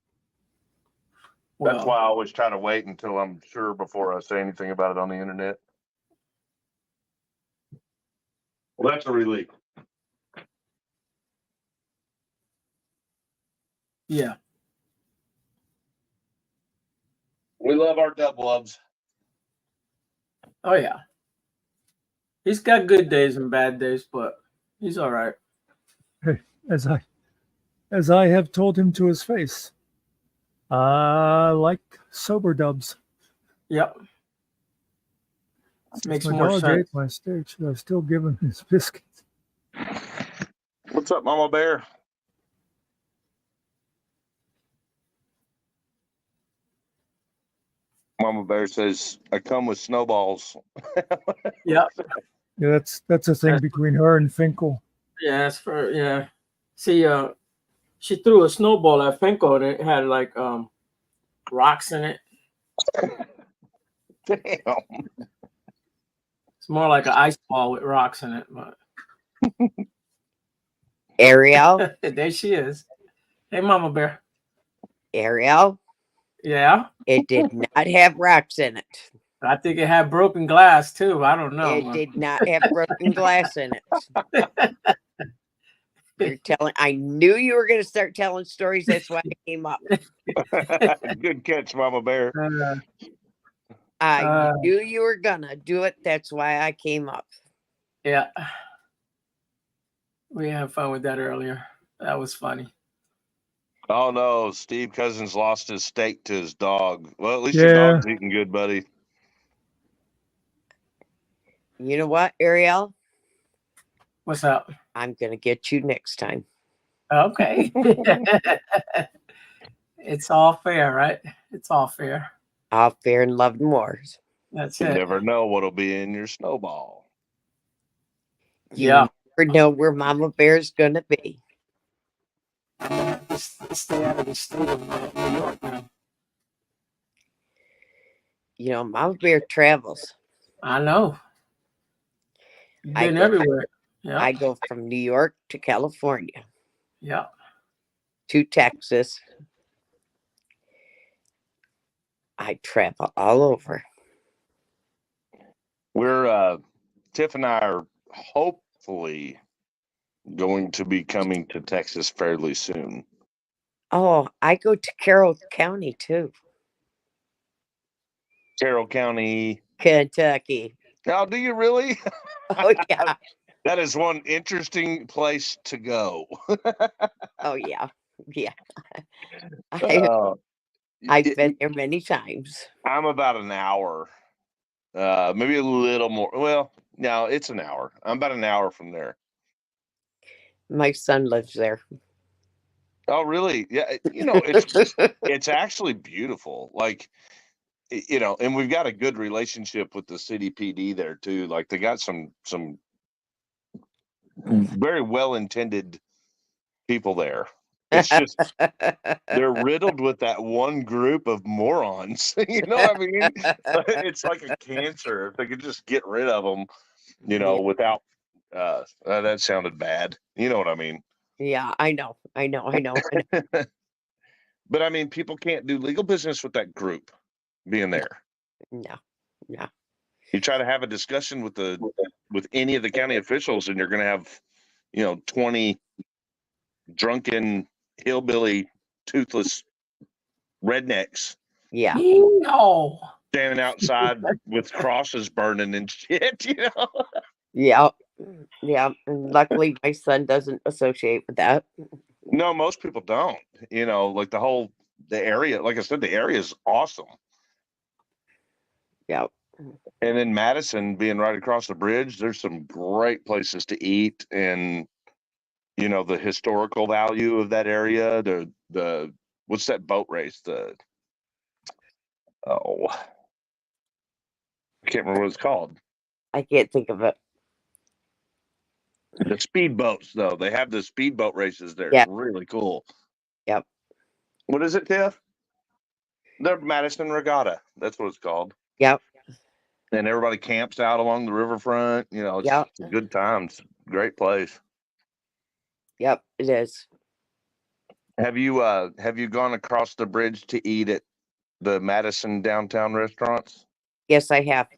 Well, That's why I always try to wait until I'm sure before I say anything about it on the internet. Well, that's a relief. yeah. We love our dub loves. Oh, yeah. He's got good days and bad days, but he's all right. Hey, as I have told him to his face, I like sober dubs. Yep. If Makes my more dog sense. ate my steak, should I still give him his biscuits? What's up, Mama Bear? Mama Bear says, I come with snowballs. Yep. Yeah, that's a thing between her and Finkel. Yeah, that's for yeah. See, she threw a snowball at Finko and it had like rocks in it. Damn. It's more like an ice ball with rocks in it, but Ariel, there she is. Hey, Mama Bear. Ariel, Yeah, it did not have rocks in it. I think it had broken glass too. I don't know. It did not have broken glass in it. You're telling. I knew you were going to start telling stories. That's why I came up. Good catch, Mama Bear. I knew you were gonna do it. That's why I came up. Yeah. We had fun with that earlier. That was funny. Oh no, Steve Cousins lost his steak to his dog. Well, at least Yeah. your dog's eating good, buddy. You know what, Ariel? What's up? I'm gonna get you next time. Okay. It's all fair, right? It's all fair. All fair and love and wars. That's You it. never know what'll be in your snowball. You Yeah. never know where Mama Bear's gonna be. Stay out of the state of New York now. You know, Mama Bear travels. I know. You've I been go- everywhere. Yeah. I go from New York to California Yeah. to Texas. I travel all over. We're Tiff and I are hopefully going to be coming to Texas fairly soon. Oh, I go to Carroll County too. Carroll County. Kentucky. Oh, do you really? Oh yeah. That is one interesting place to go. Oh yeah. Yeah. Uh, I've been there many times. I'm about an hour, maybe a little more. Well, no, it's an hour. I'm about an hour from there. My son lives there. Oh, really? Yeah. You know, it's actually beautiful. Like, you know, and we've got a good relationship with the city PD there too. Like, they got some very well intended people there. It's just they're riddled with that one group of morons. You know what I mean? It's like a cancer. If they could just get rid of them, you know, without that sounded bad. You know what I mean? Yeah, I know. But I mean, people can't do legal business with that group being there. No. You try to have a discussion with any of the county officials, and you're going to have, you know, 20 drunken hillbilly toothless rednecks. Yeah. No. Standing outside with crosses burning and shit, you know? Yeah. Yeah. And luckily my son doesn't associate with that. No, most people don't. You know, like the area, like I said, the area is awesome. Yep. And then Madison being right across the bridge, there's some great places to eat, and you know the historical value of that area. The what's that boat race? Oh, I can't remember what it's called. I can't think of it. The speedboats, though, they have the speedboat races there. Yeah. It's really cool. Yep. What is it, Tiff? The Madison Regatta. That's what it's called. Yep. And everybody camps out along the riverfront. You know, it's, Yep. it's a good time. It's a great place. Yep, it is. Have you gone across the bridge to eat at the Madison downtown restaurants? Yes, I have.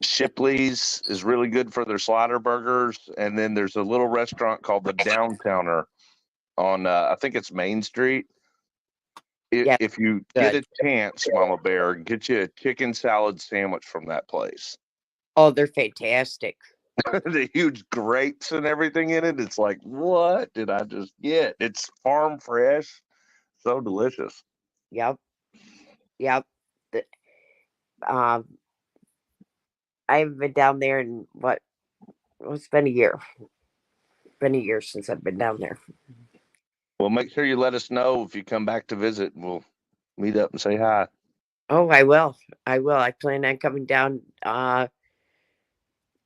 Shipley's is really good for their slider burgers, and then there's a little restaurant called the Downtowner on I think it's Main Street. Yeah, If you get a chance, Mama Bear, get you a chicken salad sandwich from that place. Oh, they're fantastic. The huge grapes and everything in it. It's like, what did I just get? It's farm fresh, so delicious. Yep. Yep. I haven't been down there in what? Well, it's been a year. Been a year since I've been down there. Well, make sure you let us know if you come back to visit, and we'll meet up and say hi. Oh, I will. I will. I plan on coming down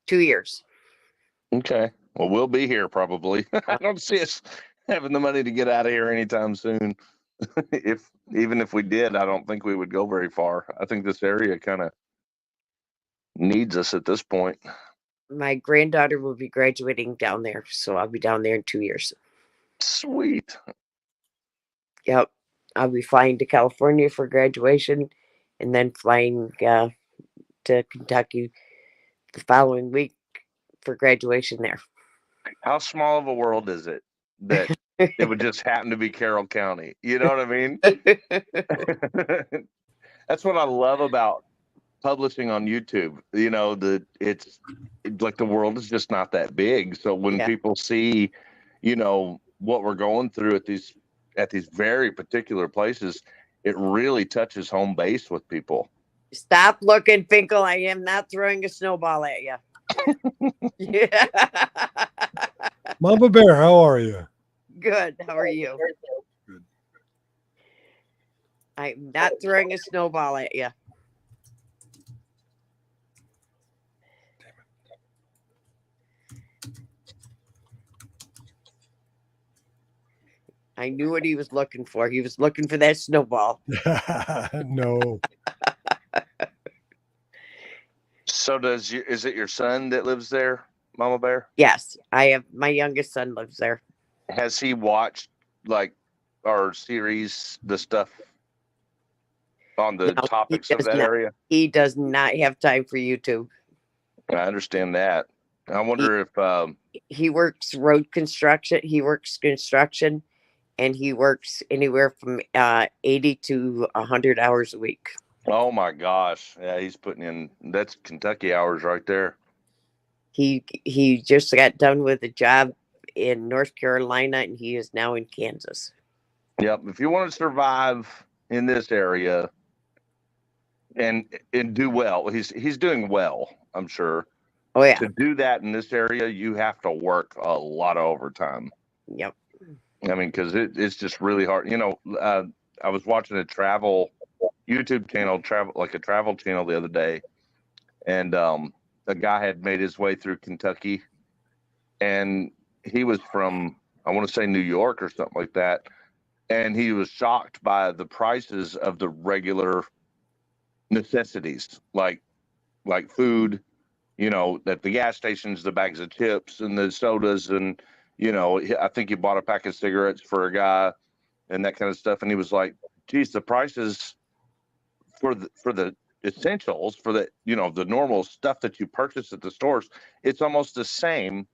2 years. Okay. Well, we'll be here probably. I don't see us having the money to get out of here anytime soon. Even if we did, I don't think we would go very far. I think this area kind of needs us at this point. My granddaughter will be graduating down there, so I'll be down there in 2 years. Sweet. Yep. I'll be flying to California for graduation and then flying to Kentucky the following week for graduation there. How small of a world is it that it would just happen to be Carroll County? You know what I mean? That's what I love about publishing on YouTube. You know, it's like the world is just not that big. So when people see, you know, what we're going through at these very particular places, it really touches home base with people. Stop looking, Finkel. I am not throwing a snowball at you. Yeah. Mama Bear, how are you? Good. How are you? Good. I'm not throwing a snowball at you. I knew what he was looking for. He was looking for that snowball. No. So is it your son that lives there, Mama Bear? Yes, I have. My youngest son lives there. Has he watched like our series, the stuff on the topics of that area? He does not have time for YouTube. I understand that. I wonder if he works road construction. He works construction, and he works anywhere from 80 to 100 hours a week. Oh my gosh. Yeah, he's putting in, that's Kentucky hours right there. He just got done with a job in North Carolina, and he is now in Kansas. Yep. If you want to survive in this area and do well, he's doing well, I'm sure. Oh yeah. To do that in this area, you have to work a lot of overtime. Yep. I mean, because it's just really hard. You know, I was watching a travel YouTube channel, a travel channel the other day, and a guy had made his way through Kentucky, and he was from, I want to say, New York or something like that, and he was shocked by the prices of the regular necessities, like food, you know, at the gas stations, the bags of chips and the sodas, and you know, I think he bought a pack of cigarettes for a guy and that kind of stuff, and he was like, geez, the prices for the essentials, for the, you know, the normal stuff that you purchase at the stores, it's almost the same,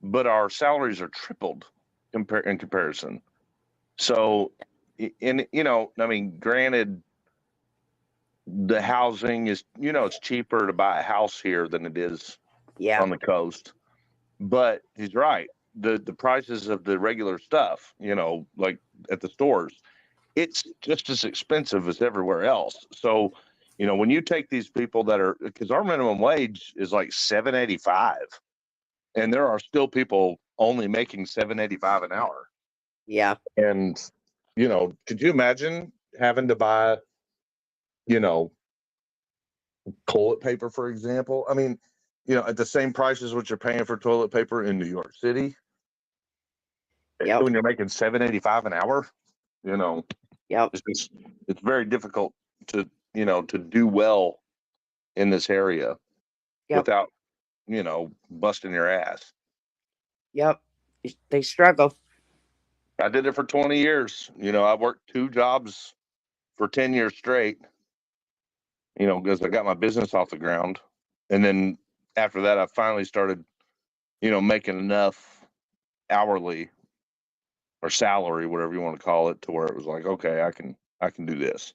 but our salaries are tripled in comparison. So, and you know, I mean, granted, the housing is, you know, it's cheaper to buy a house here than it is on the coast. But he's right. The prices of the regular stuff, you know, like at the stores, it's just as expensive as everywhere else. So You know, when you take these people that are, because our minimum wage is like $7.85, and there are still people only making $7.85 an hour. Yeah. And, you know, could you imagine having to buy, you know, toilet paper, for example? I mean, you know, at the same price as what you're paying for toilet paper in New York City, Yep. when you're making $7.85 an hour, you know, Yep. it's very difficult to, you know, to do well in this area without, you know, busting your ass. Yep. They struggle. I did it for 20 years. You know, I worked 2 jobs for 10 years straight, you know, because I got my business off the ground. And then after that, I finally started, you know, making enough hourly or salary, whatever you want to call it, to where it was like, okay, I can do this.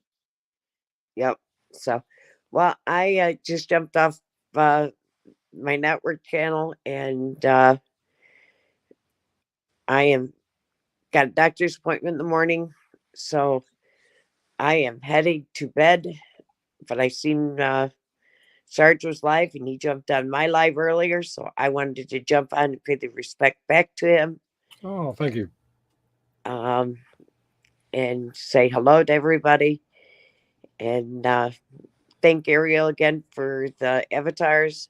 Yep. So, well, I just jumped off my network channel, and I am got a doctor's appointment in the morning, so I am heading to bed. But I seen Sarge was live, and he jumped on my live earlier, so I wanted to jump on and pay the respect back to him. Oh, thank you. And say hello to everybody, and thank Ariel again for the avatars.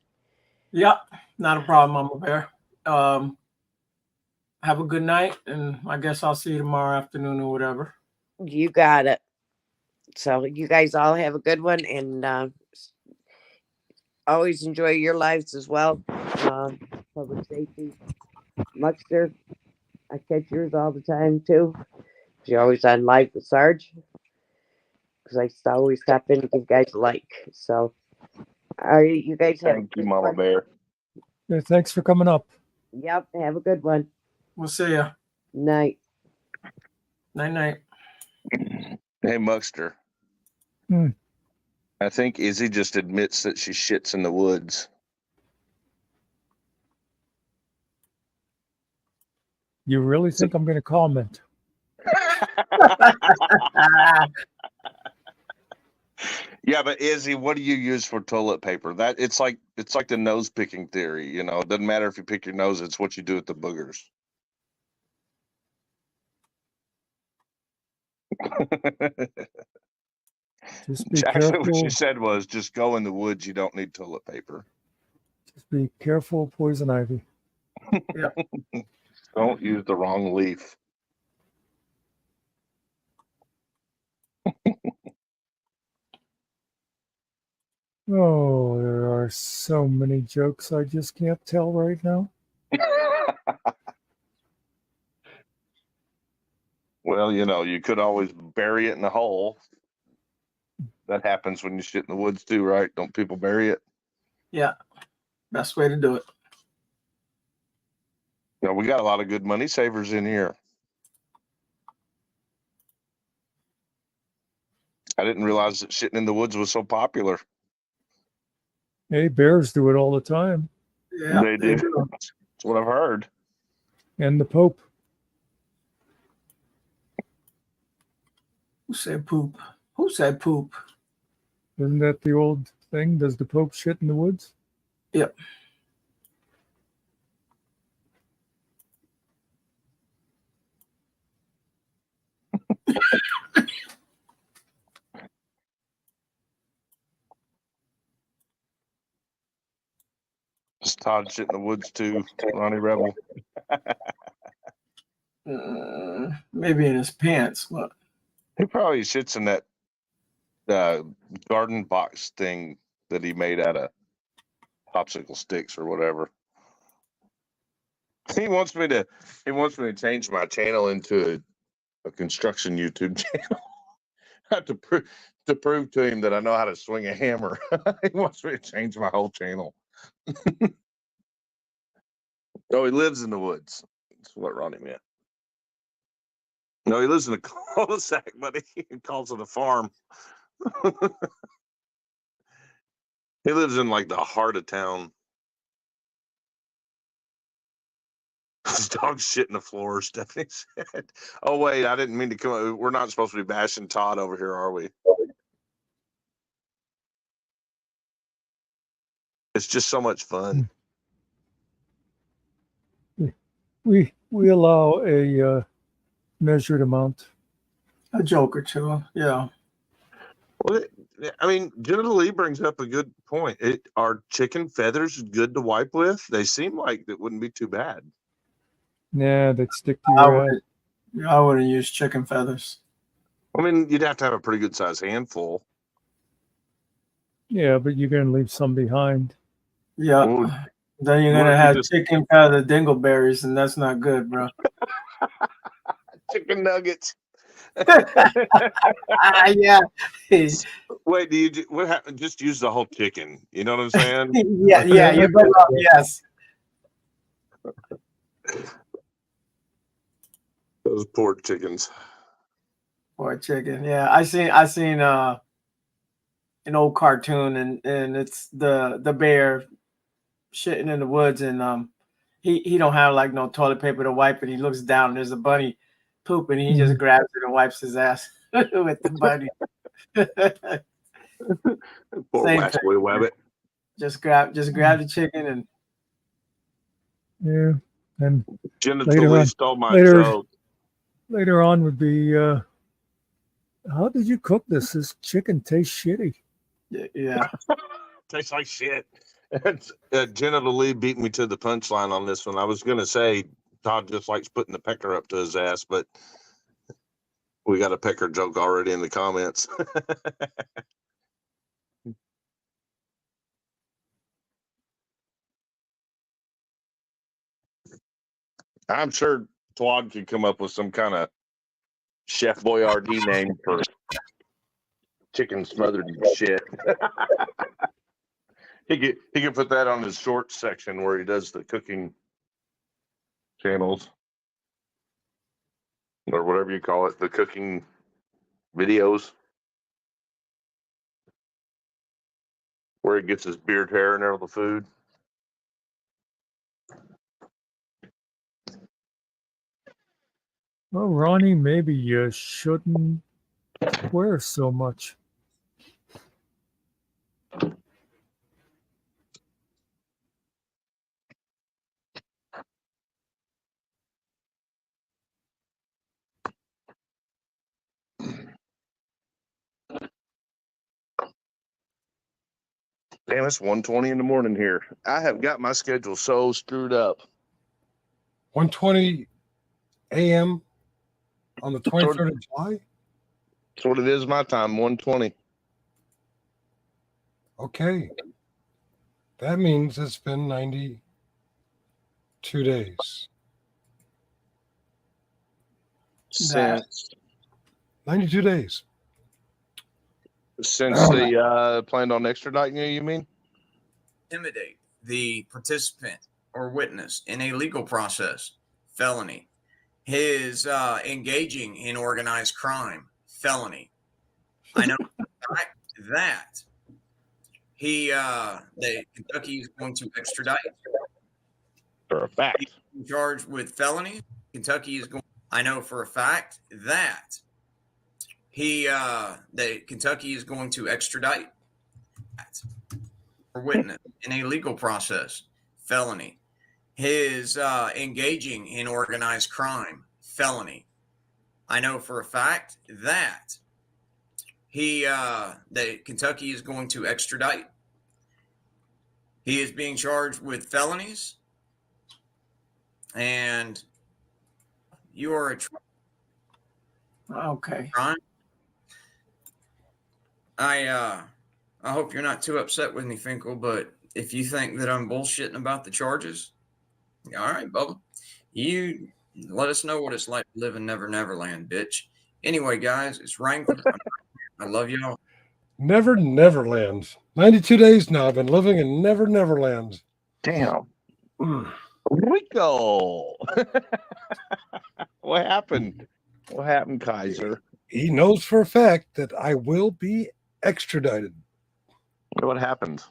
Yep, not a problem, Mama Bear. Have a good night, and I guess I'll see you tomorrow afternoon or whatever. You got it. So you guys all have a good one, and always enjoy your lives as well. Public safety. Muckster, I catch yours all the time too. You're always on live with Sarge, because I always stop in and give guys a like. So, you guys have Thank you, Mama Bear. Yeah, thanks for coming up. Yep, have a good one. We'll see ya. Night. Night. Hey, Muckster. Hmm. I think Izzy just admits that she shits in the woods. You really think I'm going to comment? Yeah, but Izzy, what do you use for toilet paper? That it's like the nose picking theory. You know, it doesn't matter if you pick your nose; it's what you do with the boogers. Just be Actually, careful. what she said was, "Just go in the woods. You don't need toilet paper. Just be careful, poison ivy." Yeah. Don't use the wrong leaf." Oh, there are so many jokes I just can't tell right now. Well, you know, you could always bury it in a hole. That happens when you shit in the woods too, right? Don't people bury it? Yeah. Best way to do it. You know, we got a lot of good money savers in here. I didn't realize that shitting in the woods was so popular. Hey, bears do it all the time. Yeah, They do. That's what I've heard. And the Pope. Who said poop? Who said poop? Isn't that the old thing? Does the Pope shit in the woods? Yep. Does Todd shit in the woods too, Ronnie Rebel? Maybe in his pants. What? He probably shits in that garden box thing that he made out of popsicle sticks or whatever. He wants me to change my channel into a construction YouTube channel. I have to prove to him that I know how to swing a hammer. He wants me to change my whole channel. Oh, he lives in the woods. That's what Ronnie meant. No, he lives in a cul-de-sac, but he calls it a farm. He lives in like the heart of town. His dog shit in the floor, Stephanie said. Oh, wait, I didn't mean to come. We're not supposed to be bashing Todd over here, are we? It's just so much fun. We allow a measured amount. A joke or two. Yeah. Well, I mean, Jennifer Lee brings up a good point. Are chicken feathers good to wipe with? They seem like it wouldn't be too bad. Nah, they'd stick to your ass. I wouldn't use chicken feathers. I mean, you'd have to have a pretty good sized handful. Yeah, but you're gonna leave some behind. Yeah. Well, Then you're gonna have chicken feather dingleberries, and that's not good, bro. Chicken nuggets. Yeah. Wait, what happened? Just use the whole chicken. You know what I'm saying? Yeah. You're better off. Yes. Those poor chickens. Poor chicken. Yeah, I seen an old cartoon, and it's the bear shitting in the woods, and he don't have like no toilet paper to wipe, and he looks down and there's a bunny pooping, and he just grabs it and wipes his ass with the bunny. Poor Waxway Wabbit. Just grab the chicken and Yeah, and Genitally stole my joke. Later on would be, how did you cook this? This chicken tastes shitty. Yeah. Tastes like shit. Jennifer Lee beat me to the punchline on this one. I was going to say Todd just likes putting the pecker up to his ass, but we got a pecker joke already in the comments. I'm sure Twad could come up with some kind of Chef Boyardee name for chicken smothered in shit. He could put that on his shorts section where he does the cooking channels or whatever you call it, the cooking videos where he gets his beard hair in there with the food. Well, Ronnie, maybe you shouldn't swear so much. Damn, it's 1:20 in the morning here. I have got my schedule so screwed up. 1:20 a.m. on the 23rd of July? That's what it is my time, 1:20. Okay. That means it's been 92 days. Since 92 days. Since they planned on extraditing you mean? Intimidate the participant or witness in a legal process, felony. His engaging in organized crime, felony. I know that Kentucky is going to extradite. For a fact. He's charged with felony. Kentucky is going. I know for a fact that Kentucky is going to extradite for witness in a legal process, felony. His engaging in organized crime, felony. I know for a fact that Kentucky is going to extradite. He is being charged with felonies, and you are a okay. Crime. I hope you're not too upset with me, Finkel, but if you think that I'm bullshitting about the charges, all right, Bubba, you let us know what it's like to live in Never Neverland, bitch. Anyway, guys, it's Wrangler. I love y'all. Never Neverland. 92 days now. I've been living in Never Neverland. Damn. Rico. What happened? What happened, Kaiser? He knows for a fact that I will be extradited. What happened?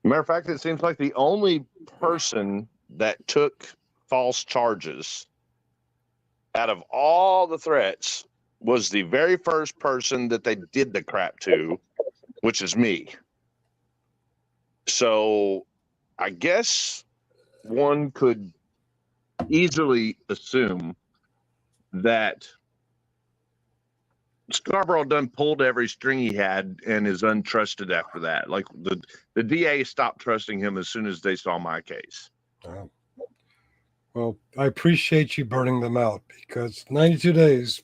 Matter of fact, it seems like the only person that took false charges out of all the threats was the very first person that they did the crap to, which is me. So I guess one could easily assume that Scarborough done pulled every string he had and is untrusted after that. Like the DA stopped trusting him as soon as they saw my case. Well, I appreciate you burning them out because 92 days.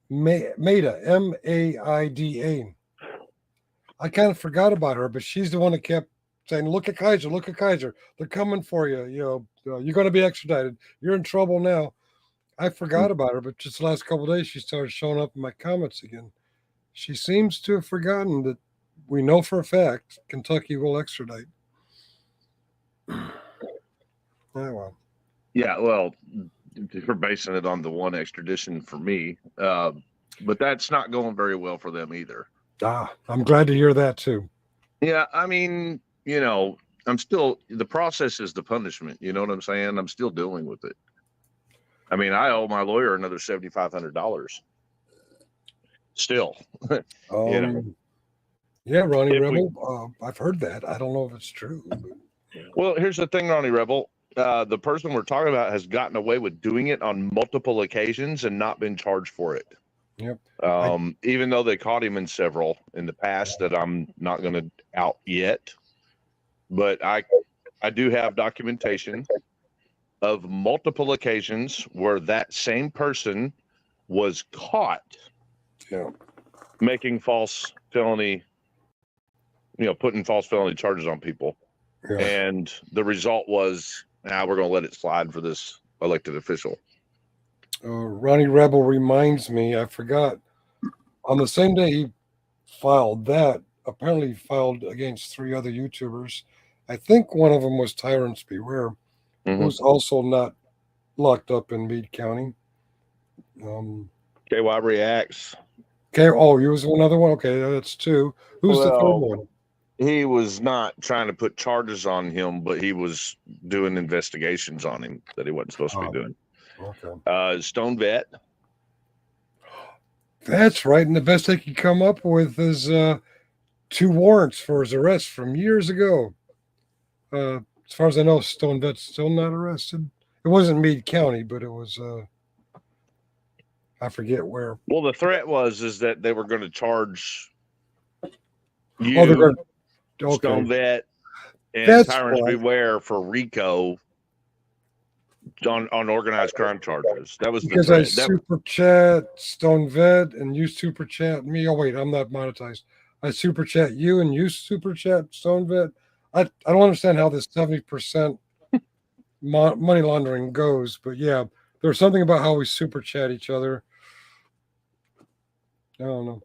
Maida, M-A-I-D-A. I kind of forgot about her, but she's the one that kept saying, look at Kaiser, look at Kaiser. They're coming for you. You know, you're going to be extradited. You're in trouble now. I forgot about her, but just the last couple of days, she started showing up in my comments again. She seems to have forgotten that we know for a fact Kentucky will extradite. Oh, well. Yeah, well, you're basing it on the one extradition for me, but that's not going very well for them either. I'm glad to hear that too. Yeah, I mean, you know, I'm still, the process is the punishment. You know what I'm saying? I'm still dealing with it. I mean, I owe my lawyer another $7,500. Still, you know. Yeah, Ronnie Rebel. I've heard that. I don't know if it's true. But... Well, here's the thing, Ronnie Rebel. The person we're talking about has gotten away with doing it on multiple occasions and not been charged for it. Yep. Even though they caught him in several in the past that I'm not going to out yet, but I do have documentation of multiple occasions where that same person was caught making false felony, you know, putting false felony charges on people. Yeah. And the result was, we're going to let it slide for this elected official. Ronnie Rebel reminds me, I forgot, on the same day he filed that, apparently he filed against 3 other YouTubers. I think one of them was Tyrants Beware, who's also not locked up in Meade County. KY Reacts. Okay, oh, he was another one? Okay, that's 2. Who's the third one? He was not trying to put charges on him, but he was doing investigations on him that he wasn't supposed to be doing. Okay. Stone Vet. That's right. And the best they could come up with is 2 warrants for his arrest from years ago. As far as I know, Stone Vet's still not arrested. It wasn't Meade County, but it was, I forget where. Well, the threat is that they were going to charge you, they're going to, Stone Vet, and Tyrants Beware for RICO on organized crime charges. That was because I super chat Stone Vet and you super chat me. Oh wait, I'm not monetized. I super chat you and you super chat Stone Vet. I don't understand how this 70% money laundering goes, but yeah, there's something about how we super chat each other. I don't know.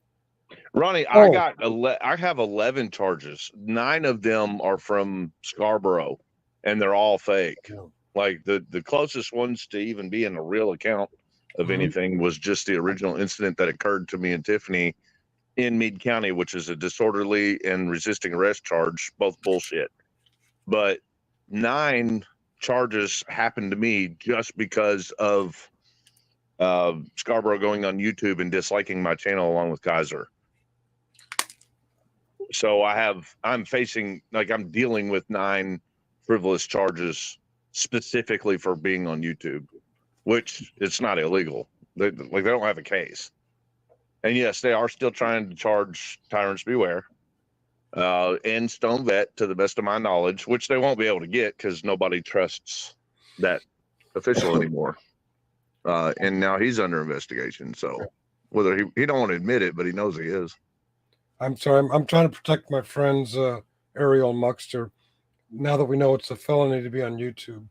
Ronnie, I have 11 charges. 9 of them are from Scarborough, and they're all fake. Yeah. Like the closest ones to even being a real account of anything was just the original incident that occurred to me and Tiffany in Meade County, which is a disorderly and resisting arrest charge, both bullshit. But 9 charges happened to me just because of Scarborough going on YouTube and disliking my channel along with Kaiser. So I'm dealing with 9 frivolous charges specifically for being on YouTube, which it's not illegal. They don't have a case. And yes, they are still trying to charge Tyrants Beware and Stone Vet to the best of my knowledge, which they won't be able to get because nobody trusts that official anymore. And now he's under investigation. So whether he don't want to admit it, but he knows he is. I'm sorry. I'm trying to protect my friends, Ariel and Muckster. Now that we know it's a felony to be on YouTube,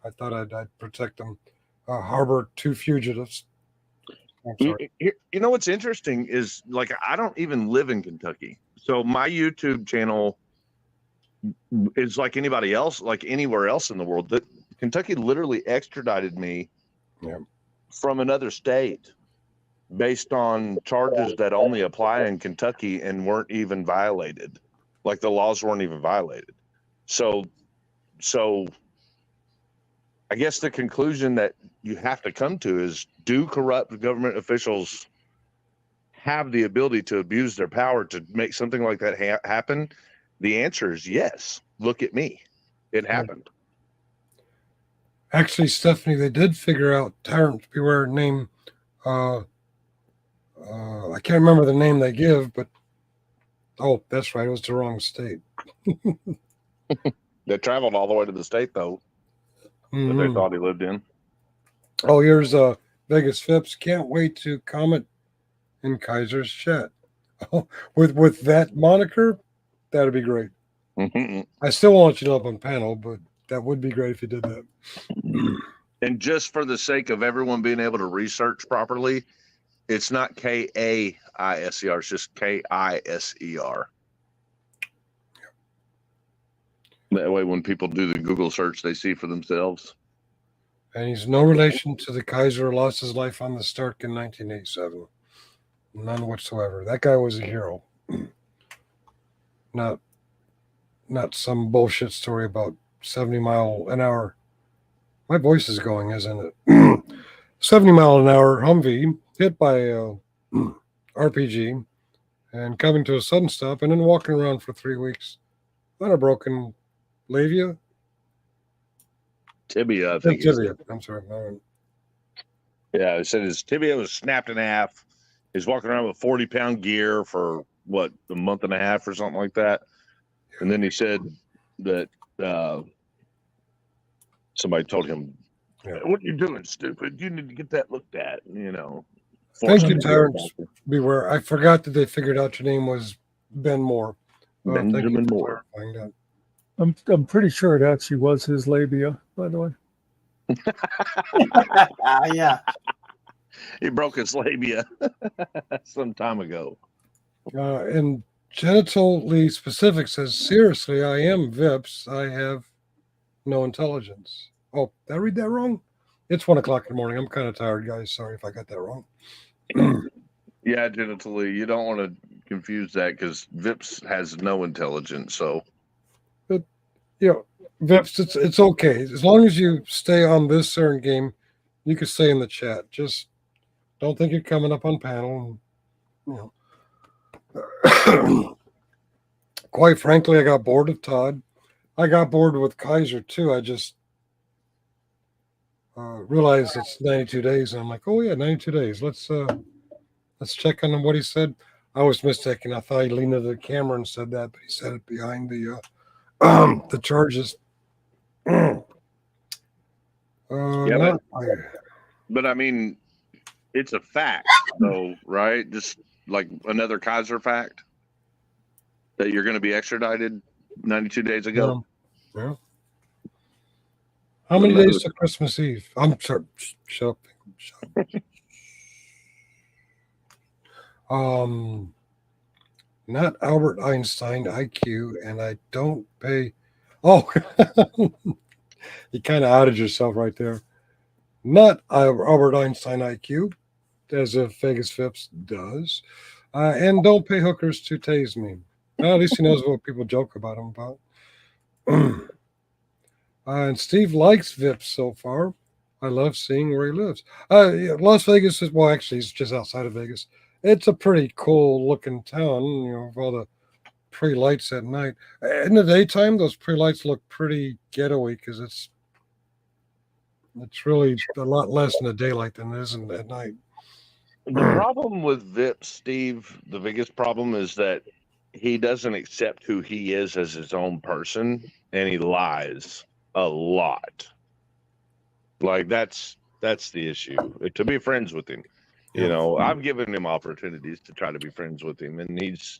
I thought I'd protect them. Harbor 2 fugitives. You know what's interesting is, like, I don't even live in Kentucky. So my YouTube channel is like anybody else, like anywhere else in the world. That Kentucky literally extradited me from another state based on charges that only apply in Kentucky and weren't even violated. Like the laws weren't even violated. So I guess the conclusion that you have to come to is, do corrupt government officials have the ability to abuse their power to make something like that happen? The answer is yes. Look at me. It happened. Actually, Stephanie, they did figure out Tyrant Beware name. I can't remember the name they give, but oh, that's right. It was the wrong state. They traveled all the way to the state, though, that they thought he lived in. Oh, here's Vegas Phipps. Can't wait to comment in Kaiser's chat. Oh, with that moniker, that'd be great. I still want you up on panel, but that would be great if you did that. And just for the sake of everyone being able to research properly, it's not K-A-I-S-E-R, it's just K-I-S-E-R. That way, when people do the Google search, they see for themselves. And he's no relation to the Kaiser who lost his life on the Stark in 1987. None whatsoever. That guy was a hero. Not some bullshit story about 70 mile an hour. My voice is going, isn't it? 70 mile an hour Humvee hit by a RPG and coming to a sudden stop and then walking around for 3 weeks on a broken labia. Tibia, I think. Tibia. I'm sorry. Yeah, it said his tibia was snapped in half. He's walking around with 40-pound gear for what, a month and a half or something like that. And then he said that somebody told him, "What are you doing, stupid? You need to get that looked at." You know. Thank you, Tyrant Beware. I forgot that they figured out your name was Ben Moore. Benjamin Moore. I'm pretty sure it actually was his labia, by the way. Yeah. He broke his labia some time ago. And genitally specific says, seriously, I am Vips. I have no intelligence. Oh, did I read that wrong? It's 1 o'clock in the morning. I'm kind of tired, guys. Sorry if I got that wrong. Yeah, genitally. You don't want to confuse that because Vips has no intelligence. So, but Vips, it's okay as long as you stay on this certain game. You can stay in the chat. Just don't think you're coming up on panel. Quite frankly, I got bored of Todd. I got bored with Kaiser too. I just realized it's 92 days, and I'm like, oh yeah, 92 days. Let's check on what he said. I was mistaken. I thought he leaned into the camera and said that, but he said it behind the charges. But I mean, it's a fact, though, right? Just like another Kaiser fact that you're going to be extradited 92 days ago. Yeah. How many days to Christmas Eve? I'm sorry. Shut up. Not Albert Einstein IQ, and I don't pay. Oh, you kind of outed yourself right there. Not Albert Einstein IQ, as if Vegas Phipps does, and don't pay hookers to tase me. Well, at least he knows what people joke about him about. And Steve likes Vips so far. I love seeing where he lives. Las Vegas is, well, actually, it's just outside of Vegas. It's a pretty cool looking town, with all the pretty lights at night. In the daytime, those pretty lights look pretty ghetto-y because it's really a lot less in the daylight than it is at night. The problem with Vips, Steve, the biggest problem is that he doesn't accept who he is as his own person, and he lies a lot. Like that's the issue. To be friends with him, I've given him opportunities to try to be friends with him, and he's,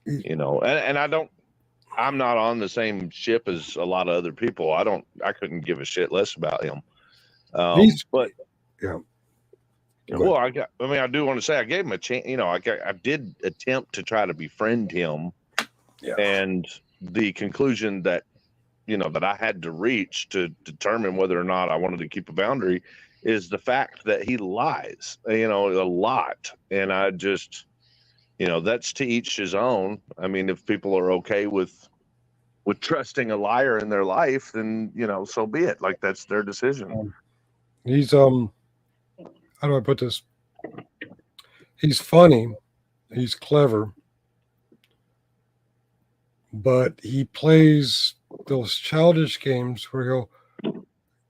and I'm not on the same ship as a lot of other people. I couldn't give a shit less about him. But yeah. Well, I do want to say I gave him a chance. I did attempt to try to befriend him, and the conclusion that that I had to reach to determine whether or not I wanted to keep a boundary is the fact that he lies, a lot, and I just, that's to each his own. I mean, if people are okay with trusting a liar in their life, then so be it. Like that's their decision. He's how do I put this? He's funny, He's clever, but he plays those childish games where he'll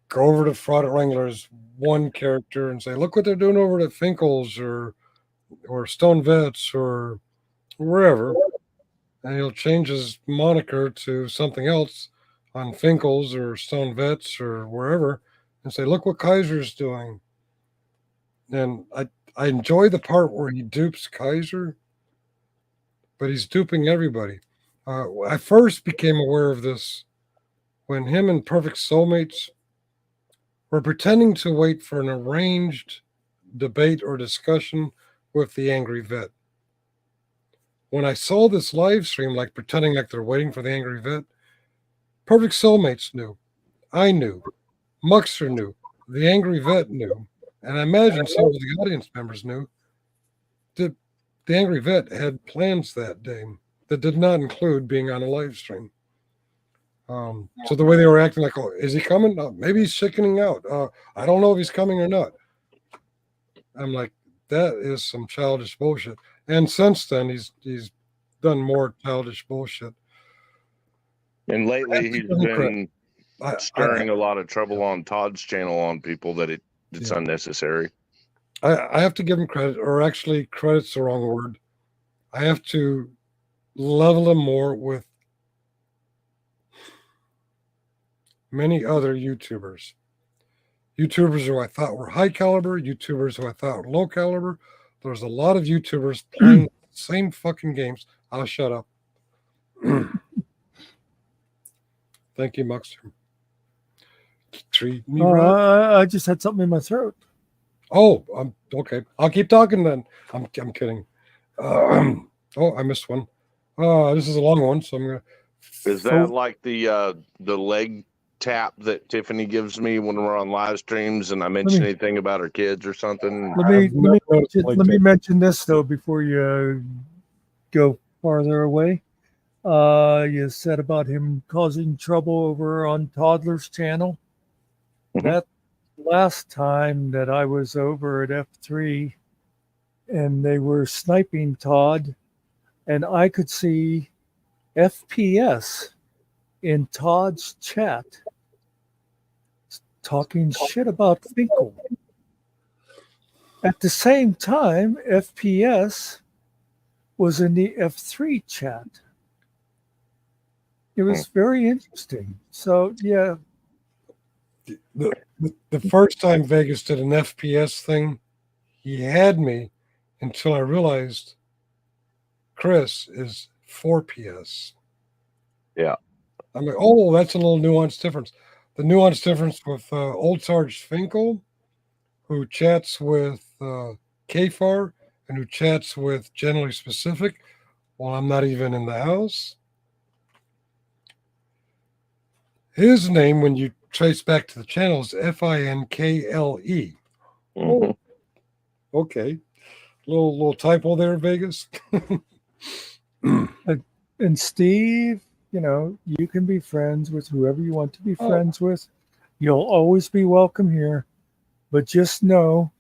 go over to Fraud Wrangler's one character and say, "Look what they're doing over at Finkel's or Stone Vets or wherever," and he'll change his moniker to something else on Finkel's or Stone Vets or wherever, and say, "Look what Kaiser's doing." And I enjoy the part where he dupes Kaiser, but he's duping everybody. I first became aware of this when him and Perfect Soulmates were pretending to wait for an arranged debate or discussion with the Angry Vet. When I saw this live stream, like pretending like they're waiting for the Angry Vet, Perfect Soulmates knew. I knew. Muckster knew. The Angry Vet knew. And I imagine some of the audience members knew that the Angry Vet had plans that day that did not include being on a live stream. So the way they were acting like, "Oh, is he coming? Maybe he's chickening out. I don't know if he's coming or not." I'm like, that is some childish bullshit. And since then, he's done more childish bullshit. And lately, he's been stirring a lot of trouble on Todd's channel on people that it's unnecessary. I have to give him credit, or actually, credit's the wrong word. I have to level him more with many other YouTubers. YouTubers who I thought were high caliber, YouTubers who I thought were low caliber. There's a lot of YouTubers playing the same fucking games. I'll shut up. Thank you, Muckster. Treat me right. I just had something in my throat. Oh, okay. I'll keep talking then. I'm kidding. Oh, I missed one. This is a long one, so I'm gonna. Is that like the leg tap that Tiffany gives me when we're on live streams and I mention anything about her kids or something? Let me mention this though before you go farther away. You said about him causing trouble over on Toddler's channel. Mm-hmm. That last time that I was over at F3 and they were sniping Todd, and I could see FPS in Todd's chat talking shit about Finkel. At the same time, FPS was in the F3 chat. It was very interesting. So, yeah. The first time Vegas did an FPS thing, he had me until I realized Chris is 4PS. Yeah. I'm like, oh, that's a little nuanced difference. The nuanced difference with Old Sarge Finkel, who chats with KFAR and who chats with Generally Specific while I'm not even in the house. His name, when you trace back to the channel, is Finkle. Oh, okay. Little typo there, Vegas. And Steve, you can be friends with whoever you want to be friends with. You'll always be welcome here. But just know,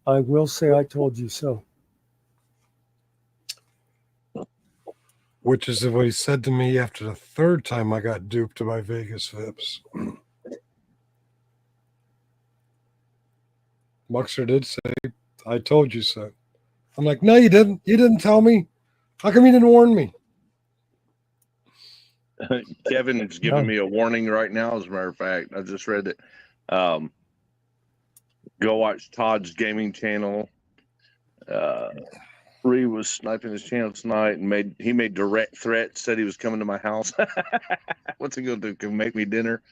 I will say I told you so. Which is what he said to me after the third time I got duped by Vegas Vips. Muckster did say, "I told you so." I'm like, "No, you didn't. You didn't tell me. How come you didn't warn me?" Kevin's giving me a warning right now. As a matter of fact, I just read it. Go watch Todd's gaming channel. Ree was sniping his channel tonight and he made direct threats, said he was coming to my house. What's he going to do? Can make me dinner?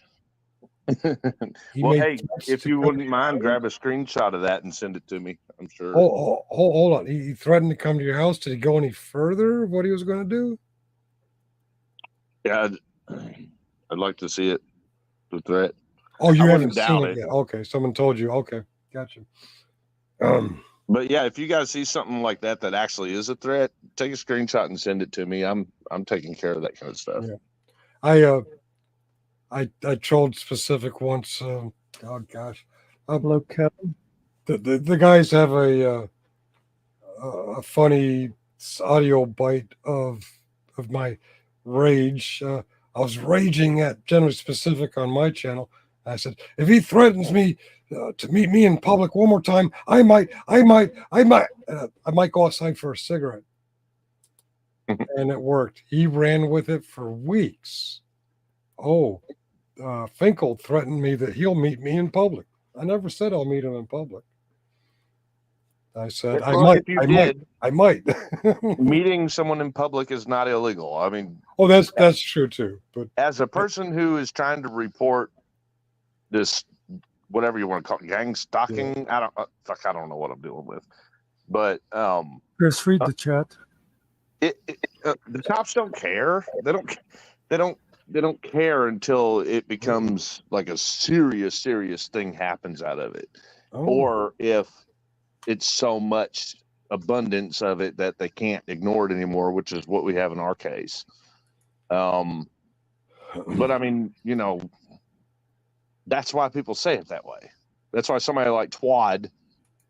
Well, hey, if you wouldn't mind, grab a screenshot of that and send it to me. I'm sure. Hold on. He threatened to come to your house. Did he go any further of what he was going to do? Yeah, I'd like to see it. The threat. Oh, you haven't seen it yet. Okay, someone told you. Okay, gotcha. But yeah, if you guys see something like that actually is a threat, take a screenshot and send it to me. I'm taking care of that kind of stuff. Yeah. I trolled Specific once. Oh gosh. Hello, Kevin. The guys have a funny audio bite of my rage. I was raging at General Specific on my channel. I said, if he threatens me to meet me in public one more time, I might go outside for a cigarette. And it worked. He ran with it for weeks. Oh, Finkel threatened me that he'll meet me in public. I never said I'll meet him in public. I said, Well, if you did, I might. meeting someone in public is not illegal. I mean, oh, that's true too. But as a person who is trying to report this, whatever you want to call it, gang stalking, I don't know what I'm dealing with. But Chris, read the chat. The cops don't care. They don't care until it becomes like a serious thing happens out of it, or if it's so much abundance of it that they can't ignore it anymore, which is what we have in our case. But I mean, you know, that's why people say it that way. That's why somebody like Twad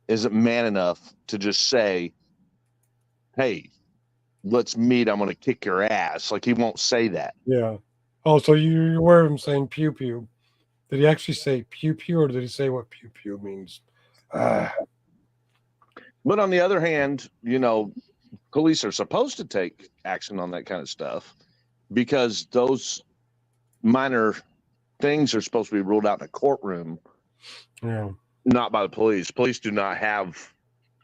isn't man enough to just say, hey, let's meet, I'm going to kick your ass. Like, he won't say that. Yeah. Oh, so you're aware of him saying pew pew. Did he actually say pew pew, or did he say what pew pew means? But on the other hand, you know, police are supposed to take action on that kind of stuff because those minor things are supposed to be ruled out in a courtroom, not by the police. Police do not have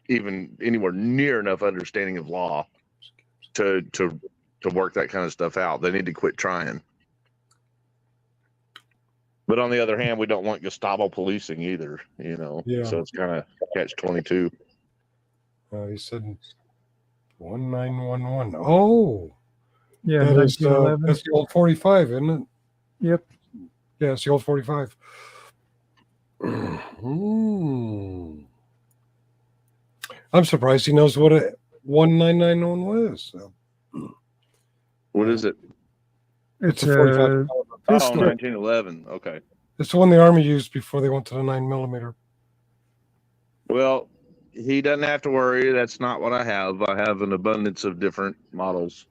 even anywhere near enough understanding of law to work that kind of stuff out. They need to quit trying. But on the other hand, we don't want Gestapo policing either, you know. Yeah. So it's kind of catch-22. He said 1911. Oh, yeah, that is, 1911. that's the old 45, isn't it? Yep. Yeah, it's the old 45. I'm surprised he knows what a 1991 is. What is it? It's a 45. Oh, pistol. 1911. Okay. It's the one the Army used before they went to the 9mm. Well, he doesn't have to worry. That's not what I have. I have an abundance of different models.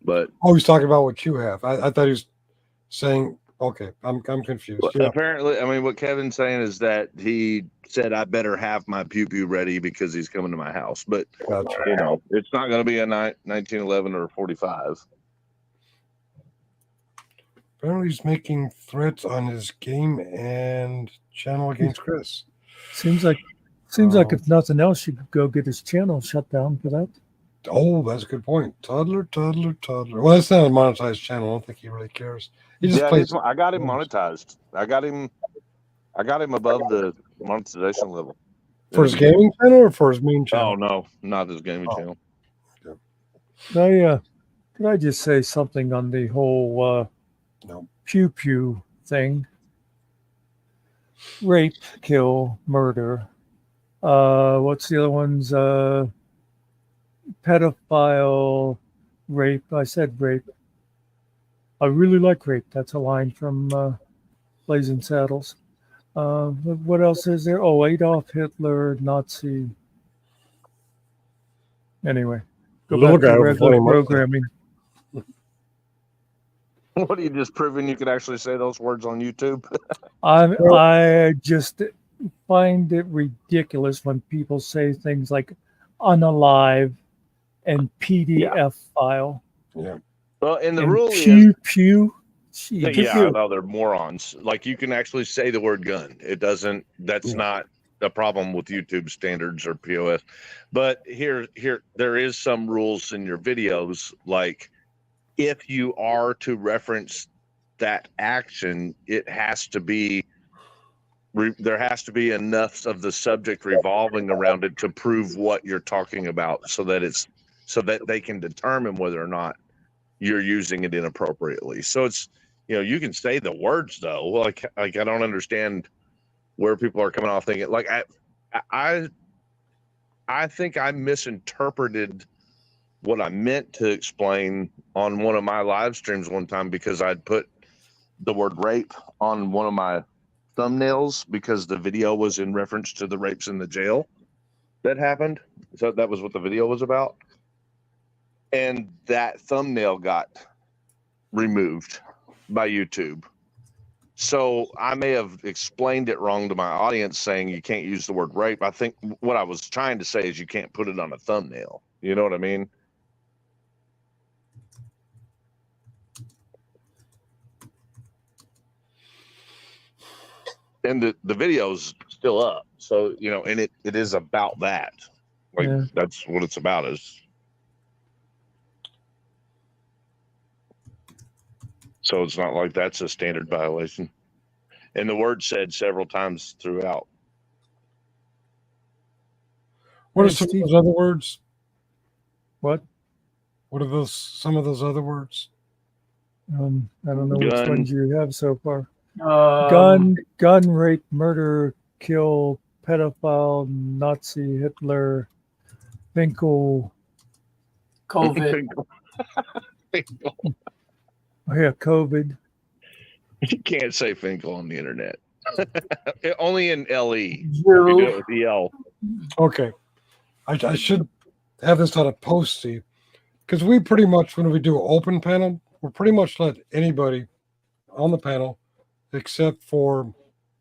But he's talking about what you have. I thought he was saying, okay, I'm confused. Well, apparently, I mean, what Kevin's saying is that he said I better have my pew pew ready because he's coming to my house. But you know, it's not going to be a 1911 or 45. Apparently, he's making threats on his game and channel against Chris. Seems like if nothing else, you could go get his channel shut down for that. Oh, that's a good point. Toddler. Well, that's not a monetized channel. I don't think he really cares. He just plays. I got him monetized. I got him above the monetization level. For his gaming channel or for his main channel? Oh no, not his gaming channel. Could I just say something on the whole pew pew thing? Rape, kill, murder. What's the other ones? Pedophile, rape. I said rape. I really like rape. That's a line from Blazing Saddles. What else is there? Oh, Adolf Hitler, Nazi. Anyway, go back to regular programming. What are you just proving you could actually say those words on YouTube? I just find it ridiculous when people say things like unalive and PDF file. Yeah. Well, and the and rule pew is pew. Yeah, no, they're morons. Like, you can actually say the word gun. It doesn't. That's not a problem with YouTube standards or POS. But here, there is some rules in your videos. Like, if you are to reference that action, it has to be. There has to be enough of the subject revolving around it to prove what you're talking about, so that they can determine whether or not you're using it inappropriately. So it's, you know, you can say the words though. Like I don't understand where people are coming off thinking like I think I misinterpreted what I meant to explain on one of my live streams one time, because I'd put the word rape on one of my thumbnails because the video was in reference to the rapes in the jail that happened. So that was what the video was about. and that thumbnail got removed by YouTube. So I may have explained it wrong to my audience, saying you can't use the word rape. I think what I was trying to say is you can't put it on a thumbnail. You know what I mean? And the video's still up. So, you know, and it is about that. Like, Yeah. that's what it's about is. So it's not like that's a standard violation. And the word said several times throughout. What are Hey, some of Steve. those other words? What? What are some of those other words? I don't know which Gun. ones you have so far. Gun, rape, murder, kill, pedophile, Nazi, Hitler, Finkel. COVID. Oh, yeah, COVID. You can't say Finkel on the internet. Only in LE. You Jew. do it with EL. Okay. I should have this on a post, Steve, because we pretty much, when we do open panel, we'll pretty much let anybody on the panel except for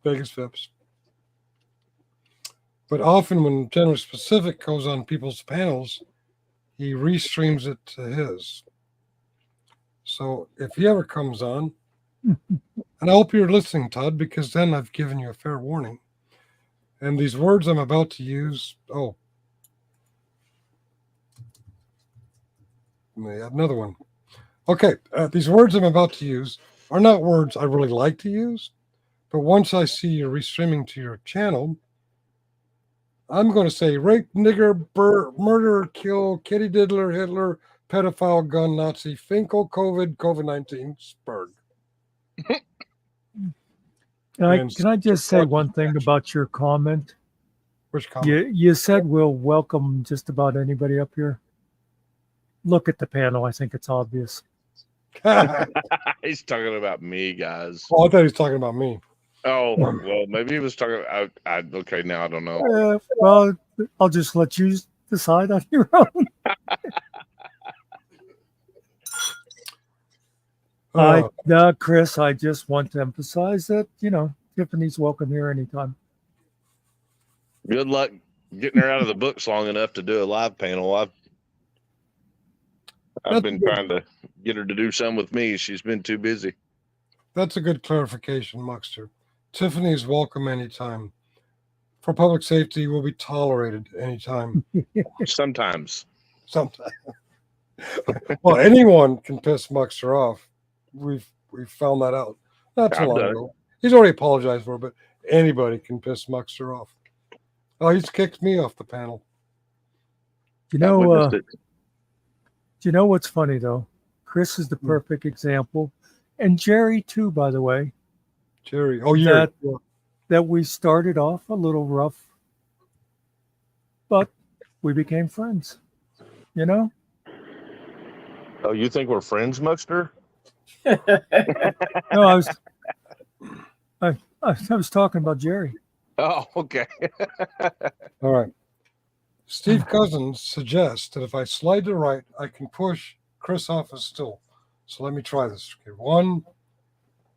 Vegas Vips. But often when General Specific goes on people's panels, he restreams it to his. So if he ever comes on, and I hope you're listening, Todd, because then I've given you a fair warning. And these words I'm about to use, another one. Okay, these words I'm about to use are not words I really like to use, but once I see you restreaming to your channel, I'm going to say rape, nigger, murder, kill, kitty diddler, Hitler, pedophile, gun, Nazi, Finkel, COVID-19, Spurg. Can I just say one thing about your comment? Which comment? You said we'll welcome just about anybody up here. Look at the panel. I think it's obvious. He's talking about me, guys. Oh, I thought he was talking about me. Oh, well, maybe he was talking about, okay, now I don't know. Well, I'll just let you decide on your own. Chris, I just want to emphasize that, Tiffany's welcome here anytime. Good luck getting her out of the books long enough to do a live panel. I've been trying to get her to do some with me. She's been too busy. That's a good clarification, Muckster. Tiffany is welcome anytime. For public safety, will be tolerated anytime. Sometimes. Well, anyone can piss Muckster off. We've found that out not too long ago. He's already apologized for it, but anybody can piss Muckster off. Oh, he's kicked me off the panel. Do you know what's funny though? Chris is the perfect example, and Jerry too, by the way. Jerry, that we started off a little rough, but we became friends. Oh, you think we're friends, Muckster? No, I was talking about Jerry. Oh, okay. All right. Steve Cousins suggests that if I slide to the right, I can push Chris off his stool. So let me try this. Okay, 1,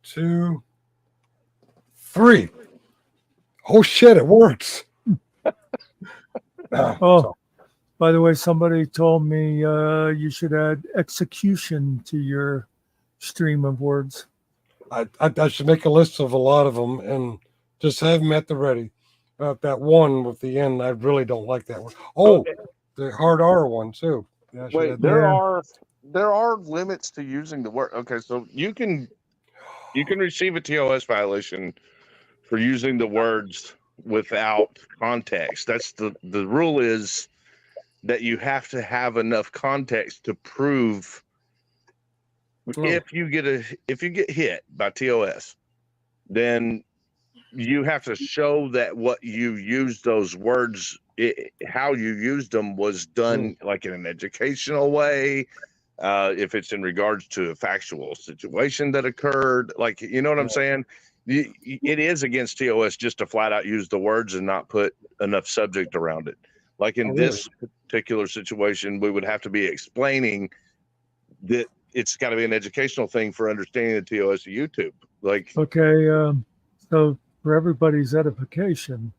2, 3. Oh shit, it works. By the way, somebody told me you should add execution to your stream of words. I should make a list of a lot of them and just have them at the ready. That one with the end, I really don't like that one. Oh, the hard R one too. Yeah, wait, there are limits to using the word. Okay, so you can receive a TOS violation for using the words without context. That's the rule is that you have to have enough context to prove if you get hit by TOS, then you have to show that what you used those words, how you used them was done like in an educational way. If it's in regards to a factual situation that occurred, like, you know what I'm saying? It is against TOS just to flat out use the words and not put enough subject around it. Like in Oh, really? this particular situation, we would have to be explaining that it's got to be an educational thing for understanding the TOS of YouTube. Like, Okay, so for everybody's edification,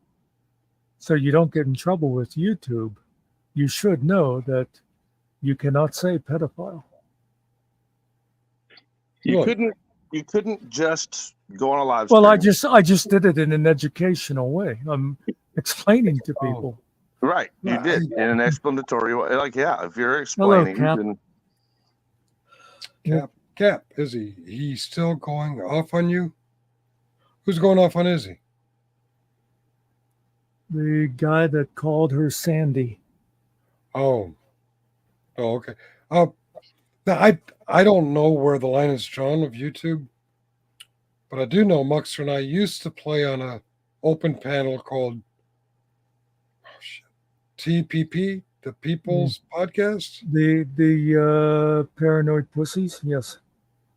so you don't get in trouble with YouTube, you should know that you cannot say pedophile. you Really? couldn't just go on a live stream. Well, I just did it in an educational way. I'm explaining to Oh. people. Right, you Right. did in an explanatory way. Like, yeah, if you're Hello, explaining, Cap. then Cap, Izzy, he's still going off on you? Who's going off on Izzy? The guy that called her Sandy. Oh, okay. Now I don't know where the line is drawn of YouTube, but I do know Muckster and I used to play on a open panel called TPP, the People's Podcast. The paranoid pussies. Yes.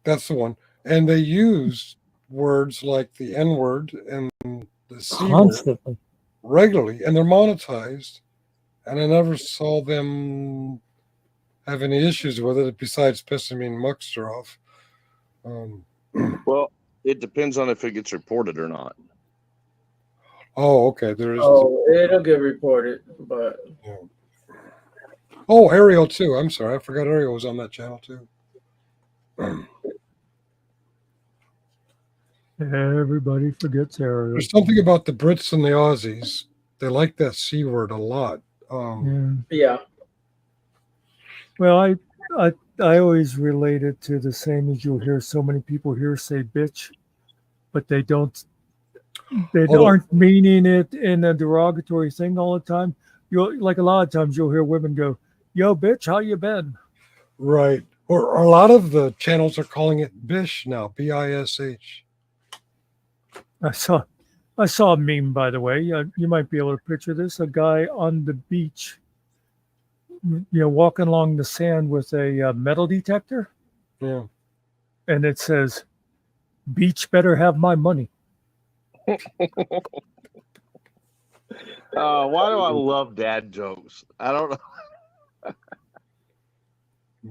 That's the one. And they used words like the N word and the C word Constantly. regularly, and they're monetized. And I never saw them have any issues with it besides pissing me and Muckster off. well, it depends on if it gets reported or not. Oh, okay. There is. Oh, it'll get reported, but Yeah. Oh, Ariel too. I'm sorry, I forgot Ariel was on that channel too. Everybody forgets Ariel. There's something about the Brits and the Aussies. They like that C word a lot. yeah. Well, I always relate it to the same as you'll hear so many people here say bitch, but they aren't meaning it in a derogatory thing all the time. You'll like a lot of times you'll hear women go, "Yo, bitch, how you been?" Right. Or a lot of the channels are calling it bish now, BISH. I saw a meme, by the way. You might be able to picture this: a guy on the beach, walking along the sand with a metal detector, Yeah. and it says, "Beach better have my money." Why do I love dad jokes? I don't know.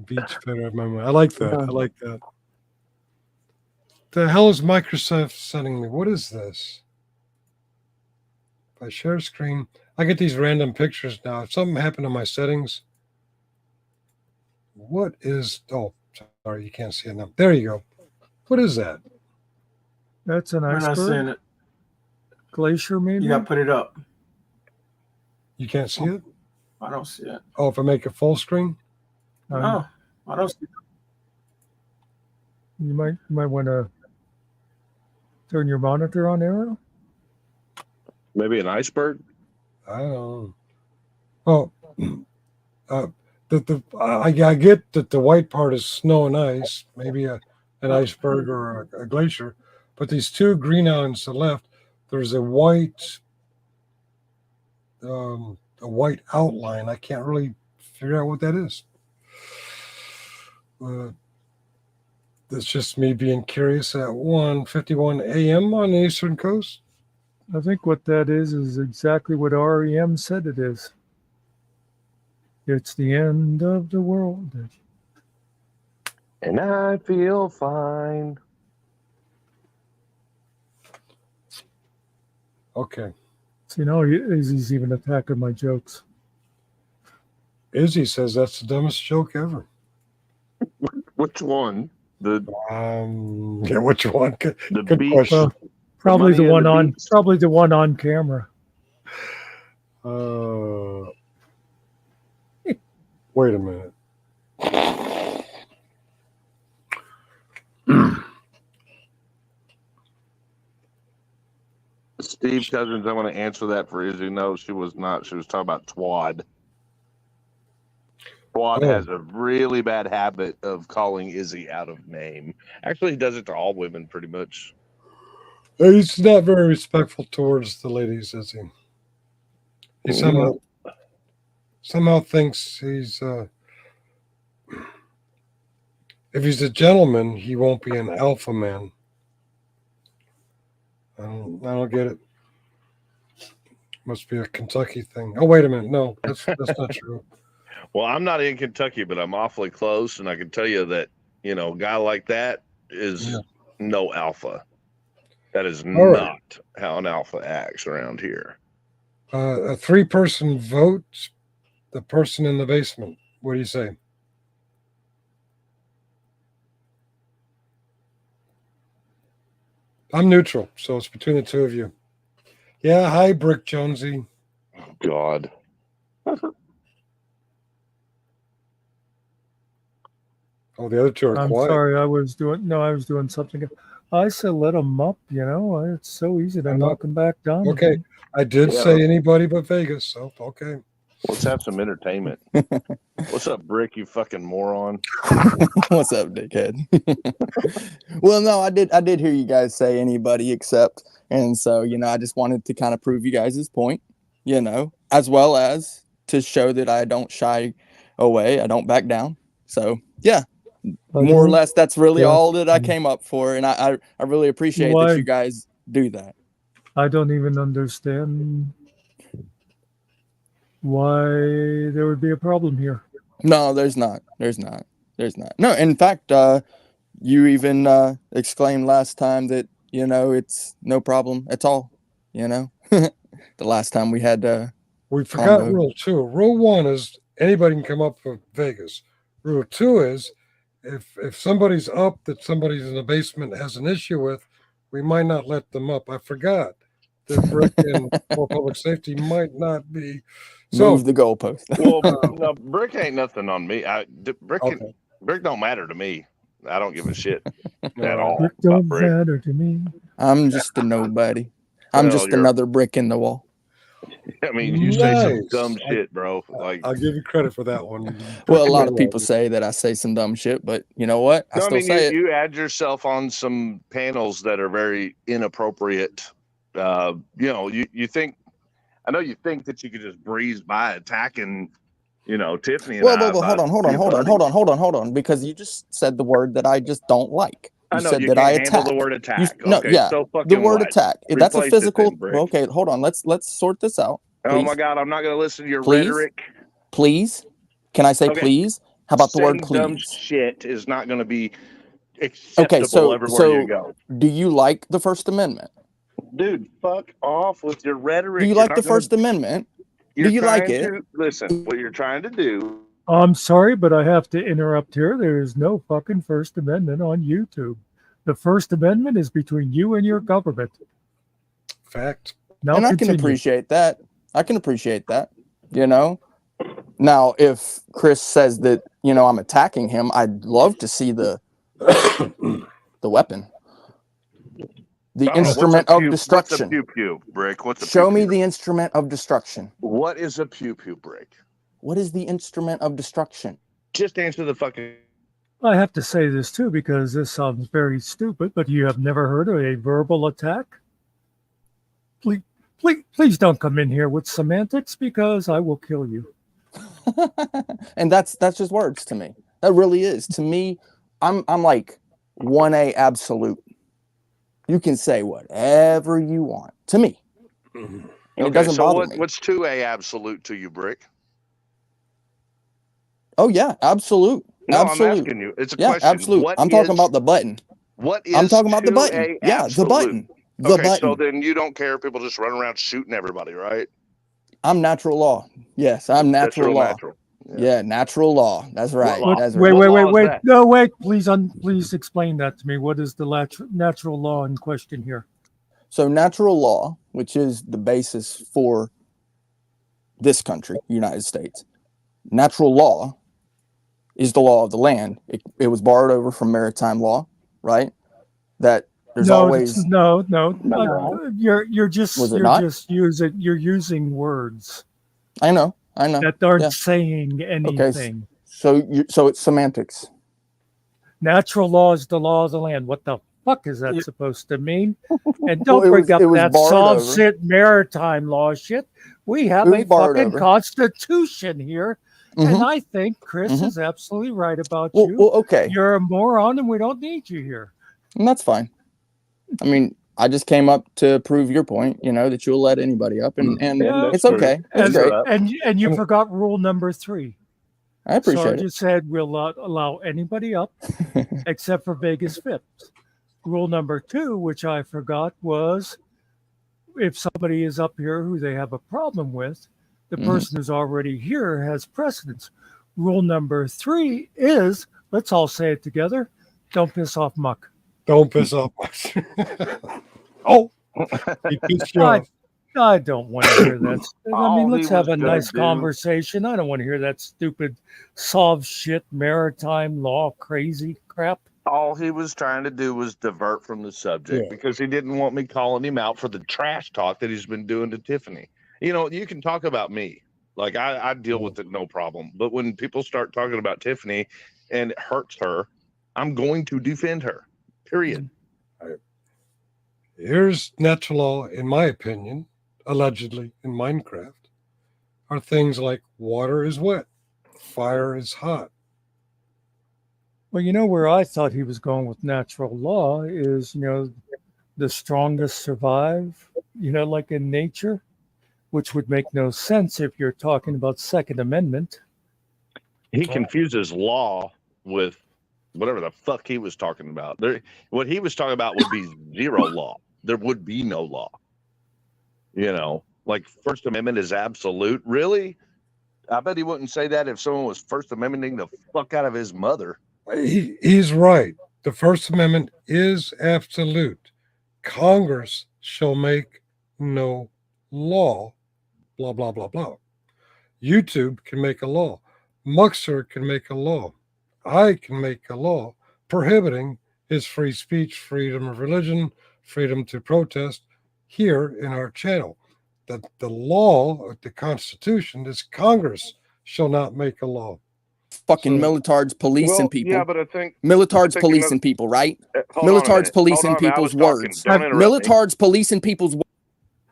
Beach better have my money. I like that. I like that. The hell is Microsoft sending me? What is this? If I share screen, I get these random pictures now. If something happened to my settings, what is? Oh, sorry, you can't see it now. There you go. What is that? That's an We're not seeing iceberg. it. Glacier, maybe. You got to put it up. You can't see it? I don't see it. Oh, if I make it full screen? No, I don't see it. You might want to turn your monitor on, Ariel. Maybe an iceberg. I don't know. Oh, I get that the white part is snow and ice, maybe an iceberg or a glacier, but these two green islands to the left, there's a white outline. I can't really figure out what that is. That's just me being curious at 1:51 a.m. on the Eastern Coast. I think what that is exactly what REM said it is. It's the end of the world. And I feel fine. Okay. So, Izzy's even attacking my jokes. Izzy says that's the dumbest joke ever. Which one? Which one? Good beach. question. Probably the one on beach. probably the one on camera. Wait a minute. Steve Cousins, I want to answer that for Izzy. No, she was not. She was talking about Twad. Twad has a really bad habit of calling Izzy out of name. Actually, he does it to all women pretty much. He's not very respectful towards the ladies, is he? He somehow thinks he's if he's a gentleman, he won't be an alpha man. I don't get it. Must be a Kentucky thing. Oh, wait a minute. No, that's not true. Well, I'm not in Kentucky, but I'm awfully close, and I can tell you that a guy like that is no alpha. That is not how an alpha acts around here. A 3-person vote. The person in the basement. What do you say? I'm neutral, so it's between the two of you. Yeah, hi, Brick Jonesy. Oh, God. Oh, the other two are I'm quiet. sorry, I was doing something. I said let them up, it's so easy to knock them back down. Okay, I did say anybody but Vegas, so okay. Let's have some entertainment. What's up, Brick, you fucking moron? What's up, dickhead? Well, no, I did hear you guys say anybody except, and so, I just wanted to kind of prove you guys' point, as well as to show that I don't shy away, I don't back down. So, yeah. More or less, that's really all that I came up for, and I really appreciate that you guys do that. I don't even understand why there would be a problem here. No, there's not. No, in fact, you even exclaimed last time that it's no problem at all. The last time we had we forgot rule 2. Rule 1 is anybody can come up for Vegas. Rule 2 is if somebody's up that somebody's in the basement has an issue with, we might not let them up. I forgot that Brick and for public safety might not be. So, move the goalpost. Well, no, Brick ain't nothing on me. Brick don't matter to me. I don't give a shit at all. Brick don't matter to me. I'm just a nobody. I'm just another brick in the wall. I mean, you say some dumb shit, bro. Like, I'll give you credit for that one. Well, a lot of people say that I say some dumb shit, but you know what? I still say it. You add yourself on some panels that are very inappropriate. You think. I know you think that you could just breeze by attacking, Tiffany. And hold on, because you just said the word that I just don't like. You said you that can't I handle attack. the word attack. So the word attack. That's a physical. Okay, hold on. Let's sort this out. Please. Oh my God, I'm not going to listen to your rhetoric. Please, can I say please? How about the word please? Dumb shit is not going to be acceptable everywhere you go. Do you like the First Amendment? Dude, fuck off with your rhetoric. Do you like the First Amendment? Do you like it? Listen, what you're trying to do. I'm sorry, but I have to interrupt here. There is no fucking First Amendment on YouTube. The First Amendment is between you and your government. Fact. Now and I can appreciate that. Now, if Chris says that, I'm attacking him, I'd love to see the weapon. The instrument of destruction. What's a pew-pew, Brick? Show me the instrument of destruction. What is a pew-pew, Brick? What is the instrument of destruction? Just answer the fucking... I have to say this too, because this sounds very stupid, but you have never heard of a verbal attack? Please don't come in here with semantics, because I will kill you. And that's just words to me. That really is. To me, I'm like 1A absolute. You can say whatever you want to me. And it doesn't bother me. What's 2A absolute to you, Brick? Oh yeah, absolute. No, absolute. I'm asking you. It's a question. Absolute. I'm talking about the button. What is I'm talking about the button. Yeah, absolute? the button. The button. So then you don't care if people just run around shooting everybody, right? I'm natural law. Yes, I'm natural law. Natural. Yeah, natural law. That's right. That's wait, right. wait. No, wait. Please explain that to me. What is the natural law in question here? So natural law, which is the basis for this country, United States, natural law is the law of the land. It was borrowed over from maritime law, right? That there's always no. You're using words. I know that aren't saying anything. Okay, so it's semantics. Natural law is the law of the land. What the fuck is that supposed to mean? And don't bring up that soft shit maritime law shit. We have a fucking constitution here. And I think Chris is absolutely right about you. Well, okay. You're a moron and we don't need you here. And that's fine. I mean, I just came up to prove your point, that you'll let anybody up, and that's it's true. okay. It's great. And you forgot rule number 3. I appreciate Sarge said we'll not allow anybody up except for Vegas Vips. Rule number 2, which I forgot, was if somebody is up here who they have a problem with, the person who's already here has precedence. Rule number 3 is, let's all say it together, don't piss off Muck. Don't piss off Muck. Oh, he pissed you off. I don't want to hear that. I mean, All let's he have was a gonna nice do- conversation. I don't want to hear that stupid solve shit, maritime law, crazy crap. All he was trying to do was divert from the subject because he didn't want me calling him out for the trash talk that he's been doing to Tiffany. You can talk about me. Like, I deal with it, no problem. But when people start talking about Tiffany and it hurts her, I'm going to defend her, period. Here's natural law, in my opinion, allegedly in Minecraft, are things like water is wet, fire is hot. Well, where I thought he was going with natural law is, the strongest survive, like in nature, which would make no sense if you're talking about Second Amendment. He confuses law with whatever the fuck he was talking about. What he was talking about would be zero law. There would be no law. Like First Amendment is absolute. Really? I bet he wouldn't say that if someone was First Amendmenting the fuck out of his mother. He's right. The First Amendment is absolute. Congress shall make no law, blah, blah, blah, blah. YouTube can make a law. Muckster can make a law. I can make a law prohibiting his free speech, freedom of religion, freedom to protest here in our channel. That the law of the Constitution is Congress shall not make a law. Fucking militards policing people. Yeah, but I think militards policing people, right? Militards policing people's words. Militards policing people's words.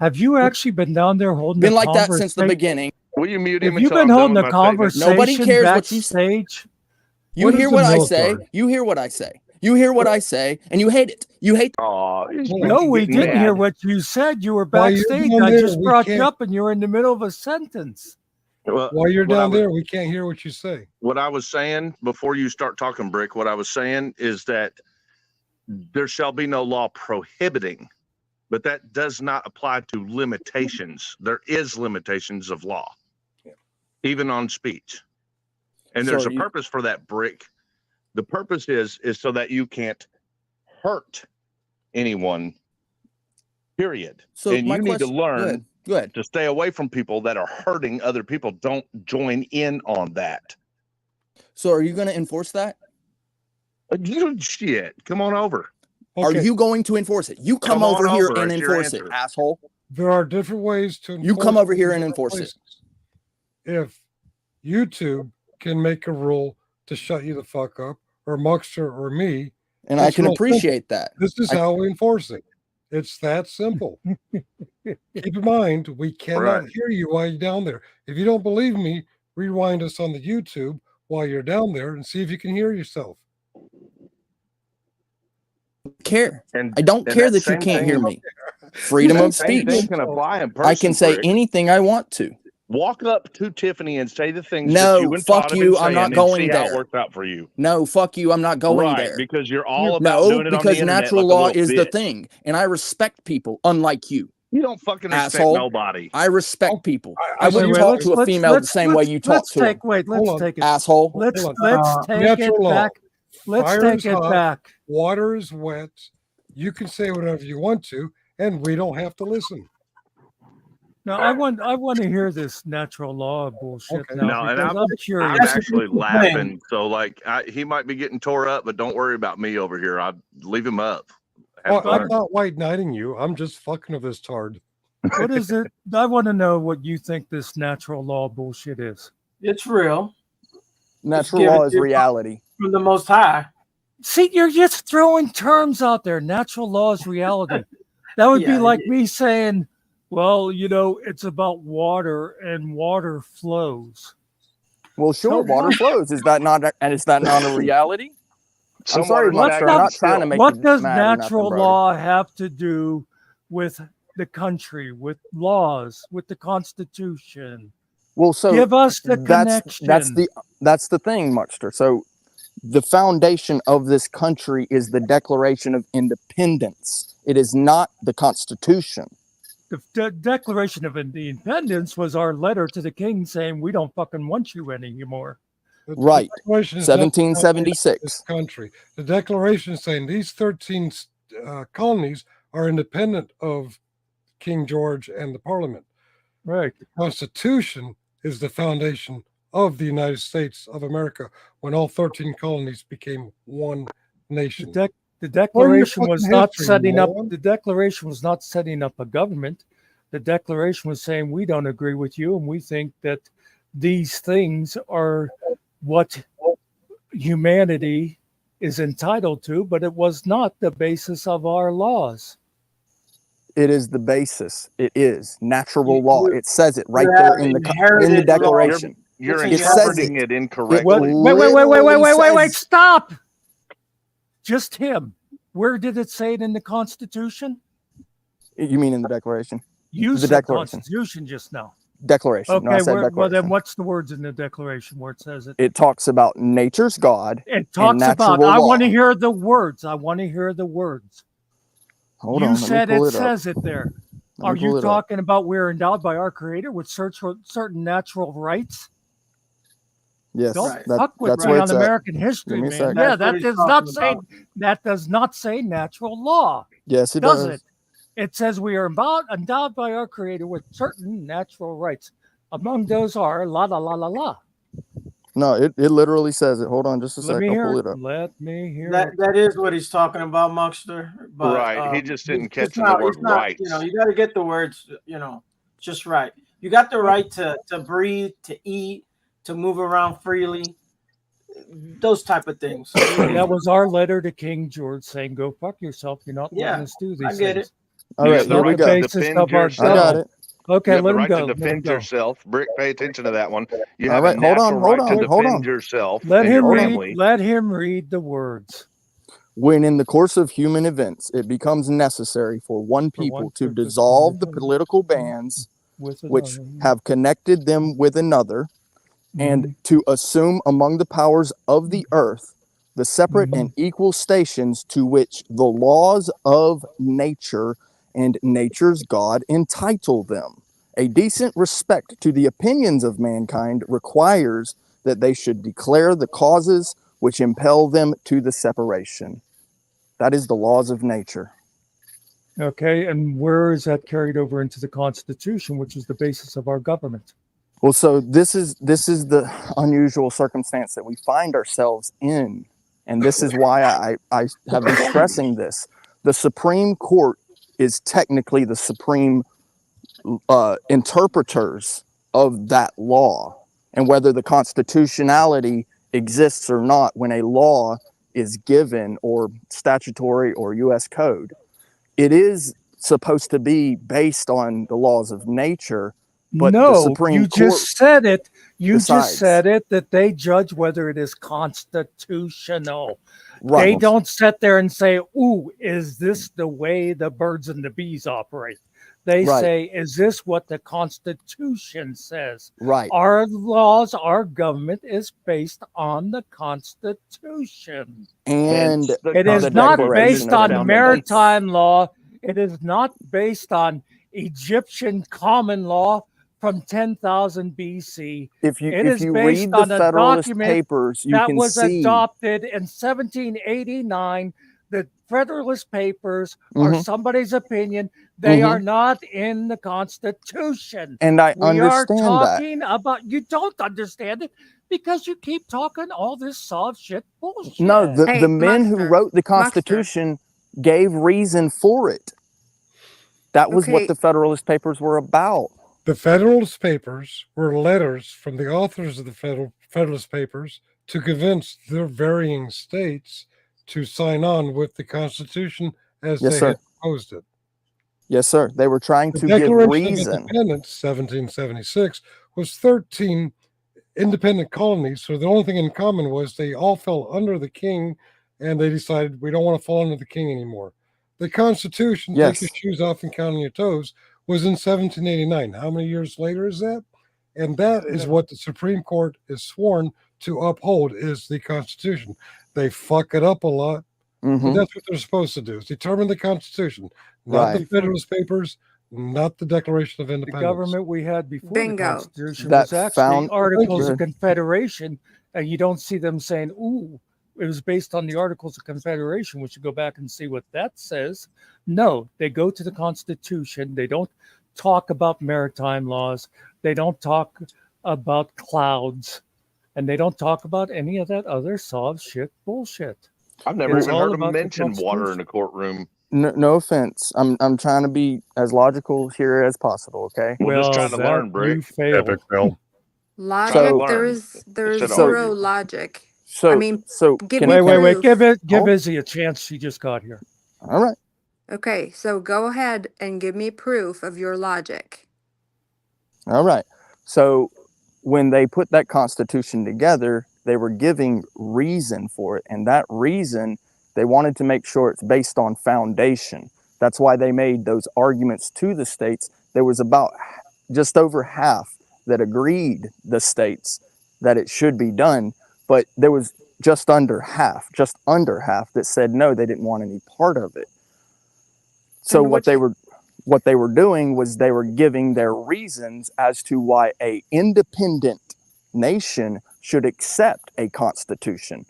Have you actually been down there holding been a like that since the beginning? Will you mute him? Have you been holding a conversation? Nobody cares what you say. You hear what I say. You hear what I say. You hear what I say, and you hate it. You hate. No, we didn't hear what you said. You were backstage. I just brought you up, and you were in the middle of a sentence. While you're down there, we can't hear what you say. What I was saying before you start talking, Brick, what I was saying is that there shall be no law prohibiting, but that does not apply to limitations. There is limitations of law, even on speech. And there's a purpose for that, Brick. The purpose is so that you can't hurt anyone, period. So and you need to learn Go ahead. to stay away from people that are hurting other people. Don't join in on that. So are you going to enforce that? Shit, come on over. Okay. Are you going to enforce it? You come over here and enforce it, asshole. There are different ways to enforce. You come over here and enforce it. If YouTube can make a rule to shut you the fuck up, or Muckster or me, and I can appreciate that. This is how we enforce it. It's that simple. Keep in mind, we cannot hear you while you're down there. If you don't believe me, rewind us on the YouTube while you're down there and see if you can hear yourself. I don't care that you can't hear me. Freedom of speech. Can apply in person, I can say anything I want to. Walk up to Tiffany and say the things that you and Todd have been saying, I'm not going there. How it works out for you. No, fuck you. I'm not going there. Because you're all about doing it on the internet. Natural law is the thing, and I respect people, unlike you. You don't fucking respect nobody. I respect people. I wouldn't talk to a female the same way you talk to her. Let's take it. Asshole. Let's take it back. Let's take it back. Water is wet. You can say whatever you want to, and we don't have to listen. No, I want to hear this natural law bullshit now. No, and I'm curious. I'm actually laughing. So, like, he might be getting tore up, but don't worry about me over here. I'd leave him up. I'm not white knighting you. I'm just fucking with this tard. What is it? I want to know what you think this natural law bullshit is. It's real. Natural law is reality. From the Most High. See, you're just throwing terms out there. Natural law is reality. That would be like me saying, well, it's about water and water flows. Well, sure, water flows. Is that not a reality? I'm sorry, Somewhat Muckster. I'm not trying to make What you does mad or nothing, natural Brody. law have to do with the country, with laws, with the Constitution? Well, so Give us the that's connection. that's the thing, Muckster. So the foundation of this country is the Declaration of Independence. It is not the Constitution. The Declaration of Independence was our letter to the king saying we don't fucking want you anymore. Right. The Declaration is not the foundation of 1776. this country. The Declaration is saying these 13 colonies are independent of King George and the Parliament. Right. The Constitution is the foundation of the United States of America when all 13 colonies became one nation. The Declaration was not history, setting up. moron. The Declaration was not setting up a government. The Declaration was saying we don't agree with you, and we think that these things are what humanity is entitled to, but it was not the basis of our laws. It is the basis. It is natural You- law. you- It says it right you there have in the inherited law. Declaration. You're It says interpreting it. it incorrectly. Wait, Literally says- stop. Just him. Where did it say it in the Constitution? You mean in the Declaration? You The said Declaration. Constitution just now. Declaration. Okay, No, I said well Declaration. then what's the words in the Declaration where it says it? It talks about nature's God. It talks natural about, I law. want to hear the words. I want to hear the words. Hold You on, let me said pull it it up. says it there. Let me Are you pull it up. talking about we're endowed by our Creator with certain natural rights? Yes, Don't Right. fuck with that's me where on it's at. American Give history, me a man. second. Yeah, That's what he's that does not say natural law, Yes, it does does. it? It says we are endowed by our Creator with certain natural rights. Among those are la la la la la. No, it literally says it. Hold on just a Let sec. me I'll hear pull it. it up. Let me hear That it. that is what he's talking about, Muckster. But Right. He just didn't it's catch the not- word it's not, rights. You know, you got to get the words. You know, just right. You got the right to breathe, to eat, to move around freely. Those type of things. That was our letter to King George saying, "Go fuck yourself. You're not Yeah, letting us do these I get things." it. All You right, got the here we right go. to basis defend of our I got yourself. it. Okay, You have let the him right go. to Let him defend go. yourself. Brick, pay attention to that one. You All have right, a hold on, natural hold right to on, hold defend on. yourself Let and him your Hold on. read. family. Let him read the words. When in the course of human events it becomes necessary for one For people one to purpose, dissolve the political bands with which another. have connected them with another, and Mhm. to assume among the powers of the earth the separate Mhm. and equal stations to which the laws of nature and nature's God entitle them. A decent respect to the opinions of mankind requires that they should declare the causes which impel them to the separation. That is the laws of nature. Okay, and where is that carried over into the Constitution, which is the basis of our government? Well, so this is the unusual circumstance that we find ourselves in, and this is why I have been stressing this. The Supreme Court is technically the supreme interpreters of that law, and whether the constitutionality exists or not when a law is given, or statutory or U.S. code, it is supposed to be based on the laws of nature. But the No, Supreme you Court just said it. You just decides. said it that they judge whether it is constitutional. Right. They don't sit there and say, "Ooh, is this the way the birds and the bees operate?" They Right. say, "Is this what the Constitution says?" Right. Our laws, our government is based on the Constitution. And Hence the It is the not Declaration based of on Independence. maritime law. It is not based on Egyptian common law from 10,000 BC. If you It if is you based read the on a Federalist document Papers, you that can was see. adopted in 1789. The Federalist Papers are Mhm. somebody's opinion. They are Mhm. not in the Constitution. And I We are understand that. talking about, you don't understand it because you keep talking all this soft shit bullshit. No, the Hey, men who Muckster, wrote the Muckster. Constitution gave reason for it. That was what Okay. the Federalist Papers were about. The Federalist Papers were letters from the authors of the Federalist Papers to convince their varying states to sign on with the Constitution as Yes, they sir. had proposed it. Yes, sir. They were trying The to give Declaration of reason. Independence, 1776, was 13 independent colonies. So the only thing in common was they all fell under the king and they decided we don't want to fall under the king anymore. The Constitution, Yes. take your shoes off and count on your toes, was in 1789. How many years later is that? And that is what the Supreme Court is sworn to uphold, is the Constitution. They fuck it up a lot, but that's what they're supposed to do, is determine the Constitution, not the Federalist Papers, not the Declaration of Independence. The government we had before the Constitution That was actually found- Articles Thank of Confederation, and you don't see them saying, ooh, it was based on the Articles of Confederation. We should go back and see what that says. No, they go to the Constitution. They don't talk about maritime laws. They don't talk about clouds. And they don't talk about any of that other soft shit bullshit. I've never It's even all heard them about the mention water Constitution. in a courtroom. No offense. I'm trying to be as logical here as possible. Okay. We're just Well, trying to that learn, Brick. you failed. Epic fail. Logic. So- there's Instead of zero argue. logic. So I mean, so give can me I- Wait. proof. Give Oh. Izzy a chance. She just got here. All right. Okay, so go ahead and give me proof of your logic. All right. So when they put that Constitution together, they were giving reason for it. And that reason, they wanted to make sure it's based on foundation. That's why they made those arguments to the states. There was about just over half that agreed, the states, that it should be done. But there was just under half that said no, they didn't want any part of it. So And what they were doing was they were giving their reasons as to why a independent nation should accept a constitution.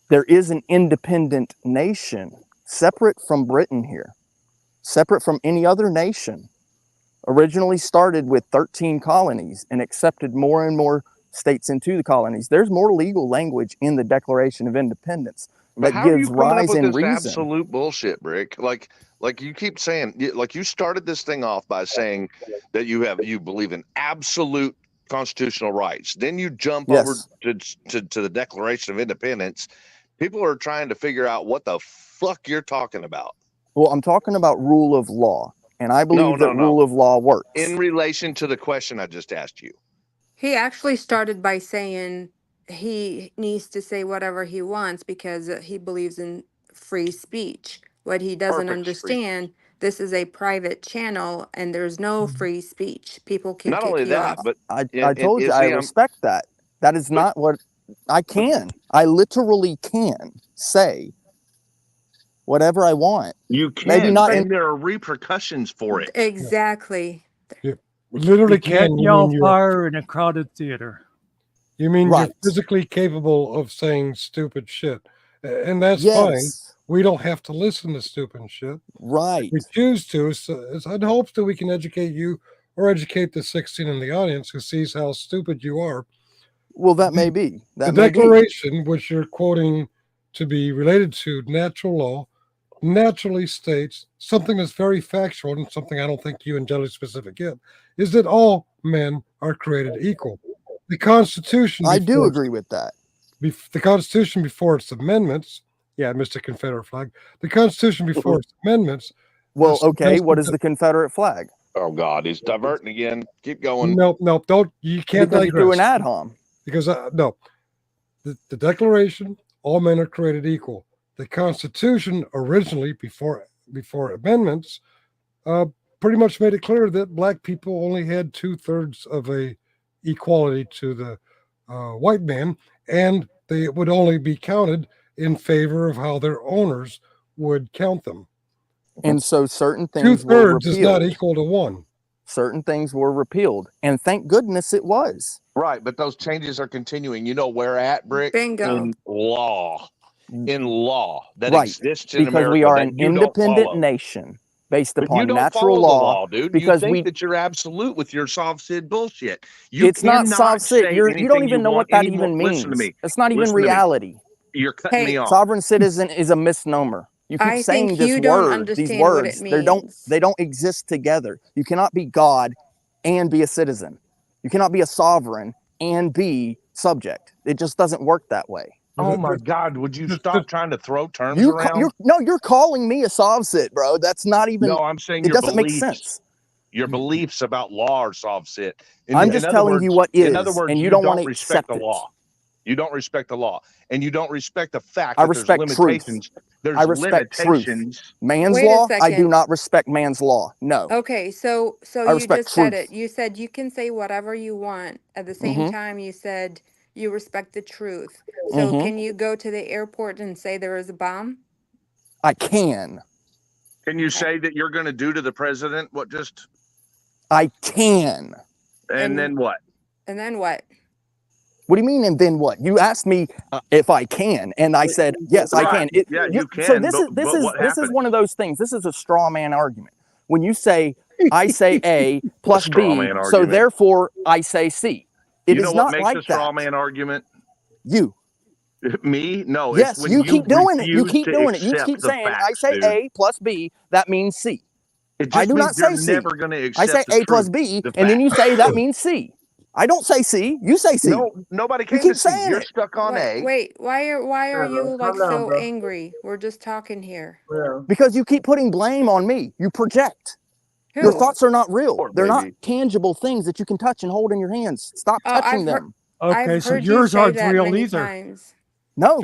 There is an independent nation separate from Britain here, separate from any other nation. Originally started with 13 colonies and accepted more and more states into the colonies. There's more legal language in the Declaration of Independence But that how are you gives coming up rise with and this reason. absolute bullshit, Brick? Like you keep saying, like you started this thing off by saying that you believe in absolute constitutional rights. Then you jump Yes. over to the Declaration of Independence. People are trying to figure out what the fuck you're talking about. Well, I'm talking about rule of law, and I believe No. that rule of law works. In relation to the question I just asked you. He actually started by saying he needs to say whatever he wants because he believes in free speech. What he doesn't Perfect understand, this is a private channel and there's no free speech. People can Not kick only you that, off. but I and told you, is I the, respect that. That is not what I can. I literally can say whatever I want. you can, Maybe not and in- there are repercussions for it. Exactly. Literally You can't can. yell fire in a crowded theater. You mean Right. you're physically capable of saying stupid shit. And that's Yes. fine. We don't have to listen to stupid shit. Right. If we choose to, so in hopes that we can educate you or educate the 16 in the audience who sees how stupid you are. Well, that may be. The That may be. Declaration, which you're quoting to be related to natural law, naturally states something that's very factual and something I don't think you and Jelly Specific get, is that all men are created equal. The Constitution. I do agree with that. The Constitution before its amendments, yeah, Mr. Confederate flag. The Constitution before its amendments. Well, suggested okay, what is that- the Confederate flag? Oh God, he's diverting again. Keep going. Nope, don't. You can't Because you threw an digress. ad hom. Because no, the Declaration, all men are created equal. The Constitution originally, before amendments, pretty much made it clear that black people only had 2/3 of a equality to the white man, and they would only be counted in favor of how their owners would count them. And so certain things were 2/3 is not repealed. equal to 1. Certain things were repealed. And thank goodness it was. Right, but those changes are continuing. You know where at, Brick? Bingo. In law. In law that Right. exists in Because America we are that an you don't independent follow. nation based But you upon don't natural follow law. the law, dude. Because you think we that you're absolute with your soft sid bullshit. You it's not cannot soft sit. say You anything don't even you know what want that anymore. even means. Listen to me. It's not even Listen to me. reality. You're cutting me Hey, off. Sovereign citizen is a misnomer. You keep I saying think this you don't word, these understand what words. it They don't means. exist together. You cannot be God and be a citizen. You cannot be a sovereign and be subject. It just doesn't work that way. Oh my God! Would you stop trying to throw terms You're around? calling me a soft sit, bro. That's not even. No, I'm saying It your doesn't make beliefs. sense. Your beliefs about law are soft sit. I'm just telling you what In other is, words, and you you don't don't want to respect accept the it. law. You don't respect the law, and you don't respect the fact I that there's respect truth. limitations. There's I respect truth. limitations. Man's Wait a law, I do second. not respect man's law. No. Okay, so I you respect just said truth. it. You said you can say whatever you want. At the same Mm-hmm. time, you said you respect the truth. So Mm-hmm. can you go to the airport and say there is a bomb? I can. Can you Okay. say that you're going to do to the president what just? I can. And then what? And then what? What do you mean? And then what? You asked me if I can, and I said yes, I Right. can. Yeah, you can. So this but what is happens? one of those things. This is a straw man argument. When you say I say A plus straw B, man so argument. therefore I say C. It You know is what not makes like a straw that. man argument? You. Me? No, Yes, it's when you keep doing it. You refuse keep to doing it. You accept keep the saying I facts, say dude. A plus B, that means C. It I just do means not say you're C. never going to accept I say the A truth, plus B, the and then you facts. say that means C. I don't say C. You say C. No, nobody You came to keep see. saying You're it. stuck on A. Wait, why are Yeah, bro. you like Calm down, so bro. angry? We're just talking here. Yeah. Because you keep putting blame on me. You project. Your Who? thoughts are not real. Poor They're not baby. tangible things that you can touch and hold in your hands. Stop Oh, touching them. Okay, I've so heard you yours say aren't that real many either. times. No,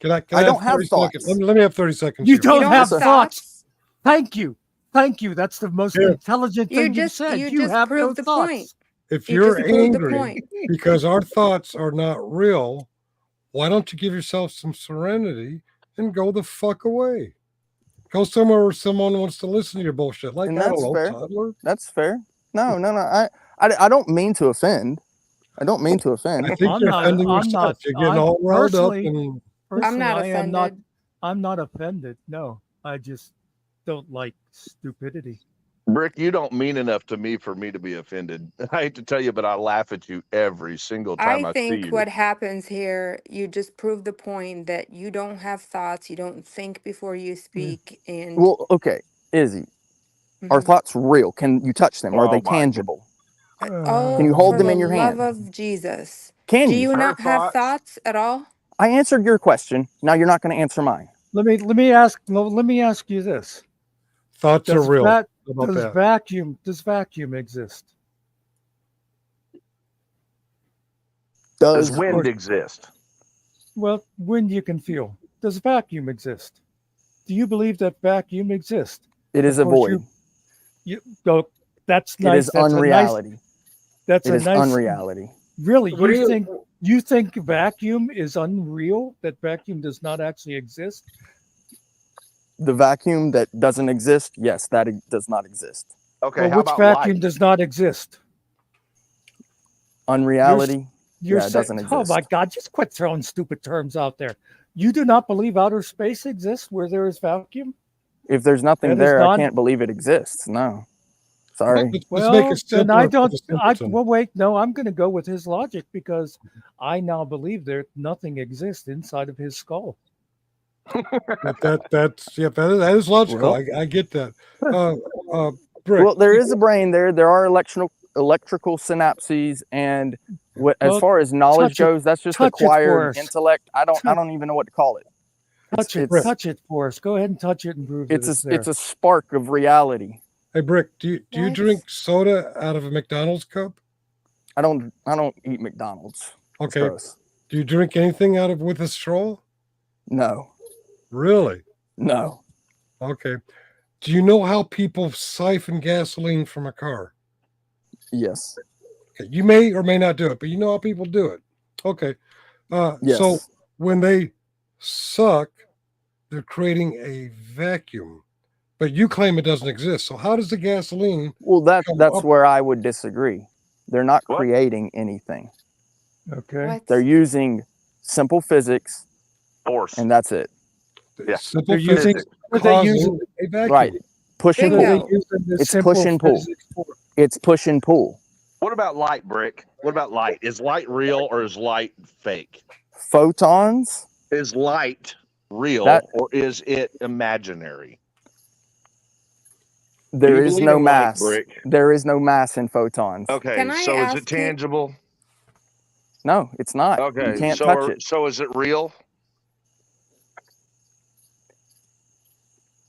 Can I I have don't have 30 seconds? thoughts. Let me have 30 seconds You here. don't don't have have thoughts. thoughts? Thank you. Thank you. That's the most Here, intelligent thing you've said. You You just have no proved the point. thoughts. if You you're just proved the angry point. because our thoughts are not real, why don't you give yourself some serenity and go the fuck away? Go somewhere where someone wants to listen to your bullshit. Like, And I don't that's know, fair. toddler. That's fair. No. I don't mean to offend. I don't mean to offend. I think I'm you're not. offending I'm not. yourself. You're getting I'm all riled up personally. and I'm not I am not. offended. I'm not offended. No, I just don't like stupidity. Brick, you don't mean enough to me for me to be offended. I hate to tell you, but I laugh at you every single time I I see think you. what happens here, you just prove the point that you don't have thoughts, you don't think before you speak, and Well, okay, Izzy, are Mhm. thoughts real? Can you touch them? Are Oh they my! tangible? Oh, Can you hold for them the in your love hand? of Jesus. Can Do you? you Her not have thoughts. thoughts at all? I answered your question. Now you're not going to answer mine. Let me ask. Let me ask you this: thoughts are Does real. va- How about does that? vacuum exist? Does Does wind exist? Well, wind you can feel. Does vacuum exist? Do you believe that vacuum exists? it is Of a course, void? you go. That's It nice. is unreality. That's It a is nice. unreality. Really, What do you think vacuum is unreal? That vacuum does not actually exist? The vacuum that doesn't exist, yes, that does not exist. Okay, Well, how which about vacuum light? does not exist? Unreality, You're yeah, it doesn't saying, oh my exist. God, just quit throwing stupid terms out there. You do not believe outer space exists where there is vacuum? If there's nothing That is there, I not. can't believe it exists. No, sorry. Let's make Well, it then I simpler for don't. the simpleton. Well, wait. No, I'm going to go with his logic because I now believe that nothing exists inside of his skull. That is logical. Well, I get that. Brick. well, there is a brain there. There are electrical synapses, and as Well, far as knowledge touch it. goes, that's just Touch it for acquired us. intellect. I Touch, don't even know what to call it. touch it. Brick. Touch it for us. Go ahead and touch it and prove that it's there. It's a spark of reality. Hey, Brick. Do you What? drink soda out of a McDonald's cup? I don't eat McDonald's. It's Okay. gross. Do you drink anything out of with a straw? No, Really? no. Okay. Do you know how people siphon gasoline from a car? Yes. Okay. You may or may not do it, but you know how people do it. Okay. Yes. So when they suck, they're creating a vacuum, but you claim it doesn't exist. So how does the gasoline? Well, that's up? where I would disagree. They're not What? creating anything. Okay. What? They're using simple physics, Force. and that's it. Yeah. Simple They're using. physics What are they using? causing a vacuum. Right. Push and What are they Bingo. pull. using the It's simple push and pull. physics for? It's push and pull. What about light, Brick? What about light? Is light real or is light fake? Photons. Is light real or is it imaginary? There you is believe no in light, mass. Brick? There is no mass in photons. Okay, Can I so is it ask you? tangible? No, it's not. You Okay, can't touch it. so is it real?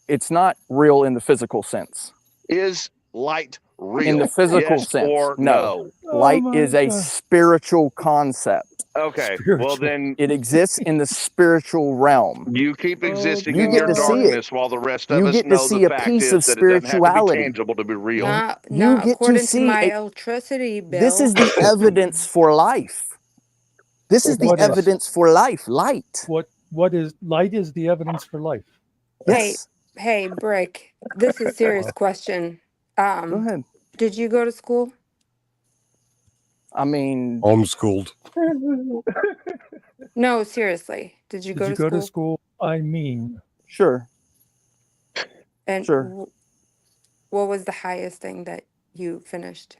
It's not real in the physical sense. Is light real? In the physical Yes sense, or no. Oh Light my is a God. spiritual concept. Okay. Well, Spiritual. then It exists in the spiritual realm. you keep existing You in get your to see it. darkness while the rest of You us get to know the see a fact piece is of that it doesn't have to be spirituality. tangible to be real. Not You get to according to see my a, electricity bill. this is the evidence for life. This is the What is- evidence for life. Light. What is light is the evidence for life. Yes. Hey, Brick. This is a serious question. Go ahead. Did you go to school? I mean, Homeschooled. No, seriously. Did you Did go you to go school? to school? I mean, sure. And Sure. what was the highest thing that you finished?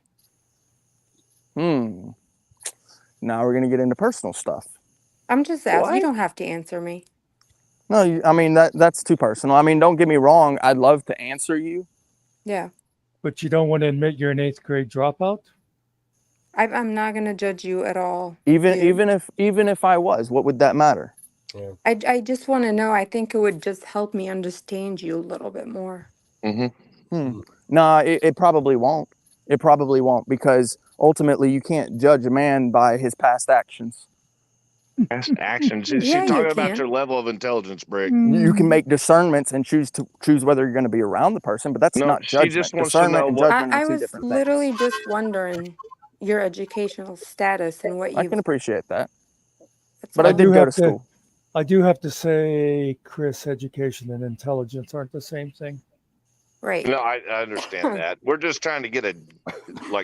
Now we're gonna get into personal stuff. I'm just asking. You What? don't have to answer me. No, I mean that's too personal. I mean, don't get me wrong. I'd love to answer you. Yeah. but you don't want to admit you're an 8th grade dropout? I'm not going to judge you at all. Even if I was, what would that matter? I just want to know. I think it would just help me understand you a little bit more. Nah, it probably won't. It probably won't, because ultimately you can't judge a man by his past actions. Past actions. She's Yeah, you talking about can. your level of intelligence, Brick. You can make discernments and choose whether you're going to be around the person, but that's No, not she judgment. just wants to Discernment know and what. judgment are I two was different literally things. just wondering your educational status and what I you've. can appreciate that, That's but I all. did go to school. I do have to say, Chris, education and intelligence aren't the same thing. Right. No, I understand that. We're just trying to get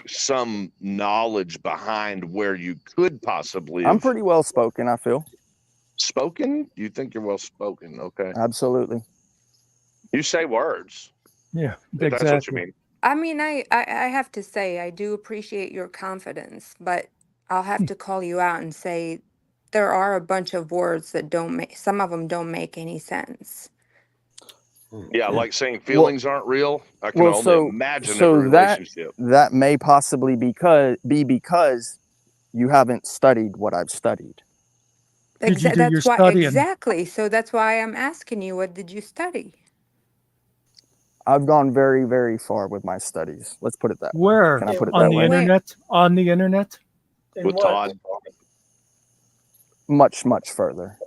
some knowledge behind where you could possibly I'm have pretty well spoken, I feel. spoken. You think you're well spoken? Okay. Absolutely. You say words. Yeah, If that's what you mean. I mean, I have to say, I do appreciate your confidence, but I'll have to call you out and say there are a bunch of words that don't make, some of them don't make any sense. Yeah, like saying feelings aren't real. I can Well, only imagine so every relationship. that may possibly be because you haven't studied what I've studied. Did you do your That's why, studying? exactly. So that's why I'm asking you, what did you study? I've gone very, very far with my studies. Let's put it that way. Where? Can I put it On that the way? internet? On the internet? With Todd. Much, much further.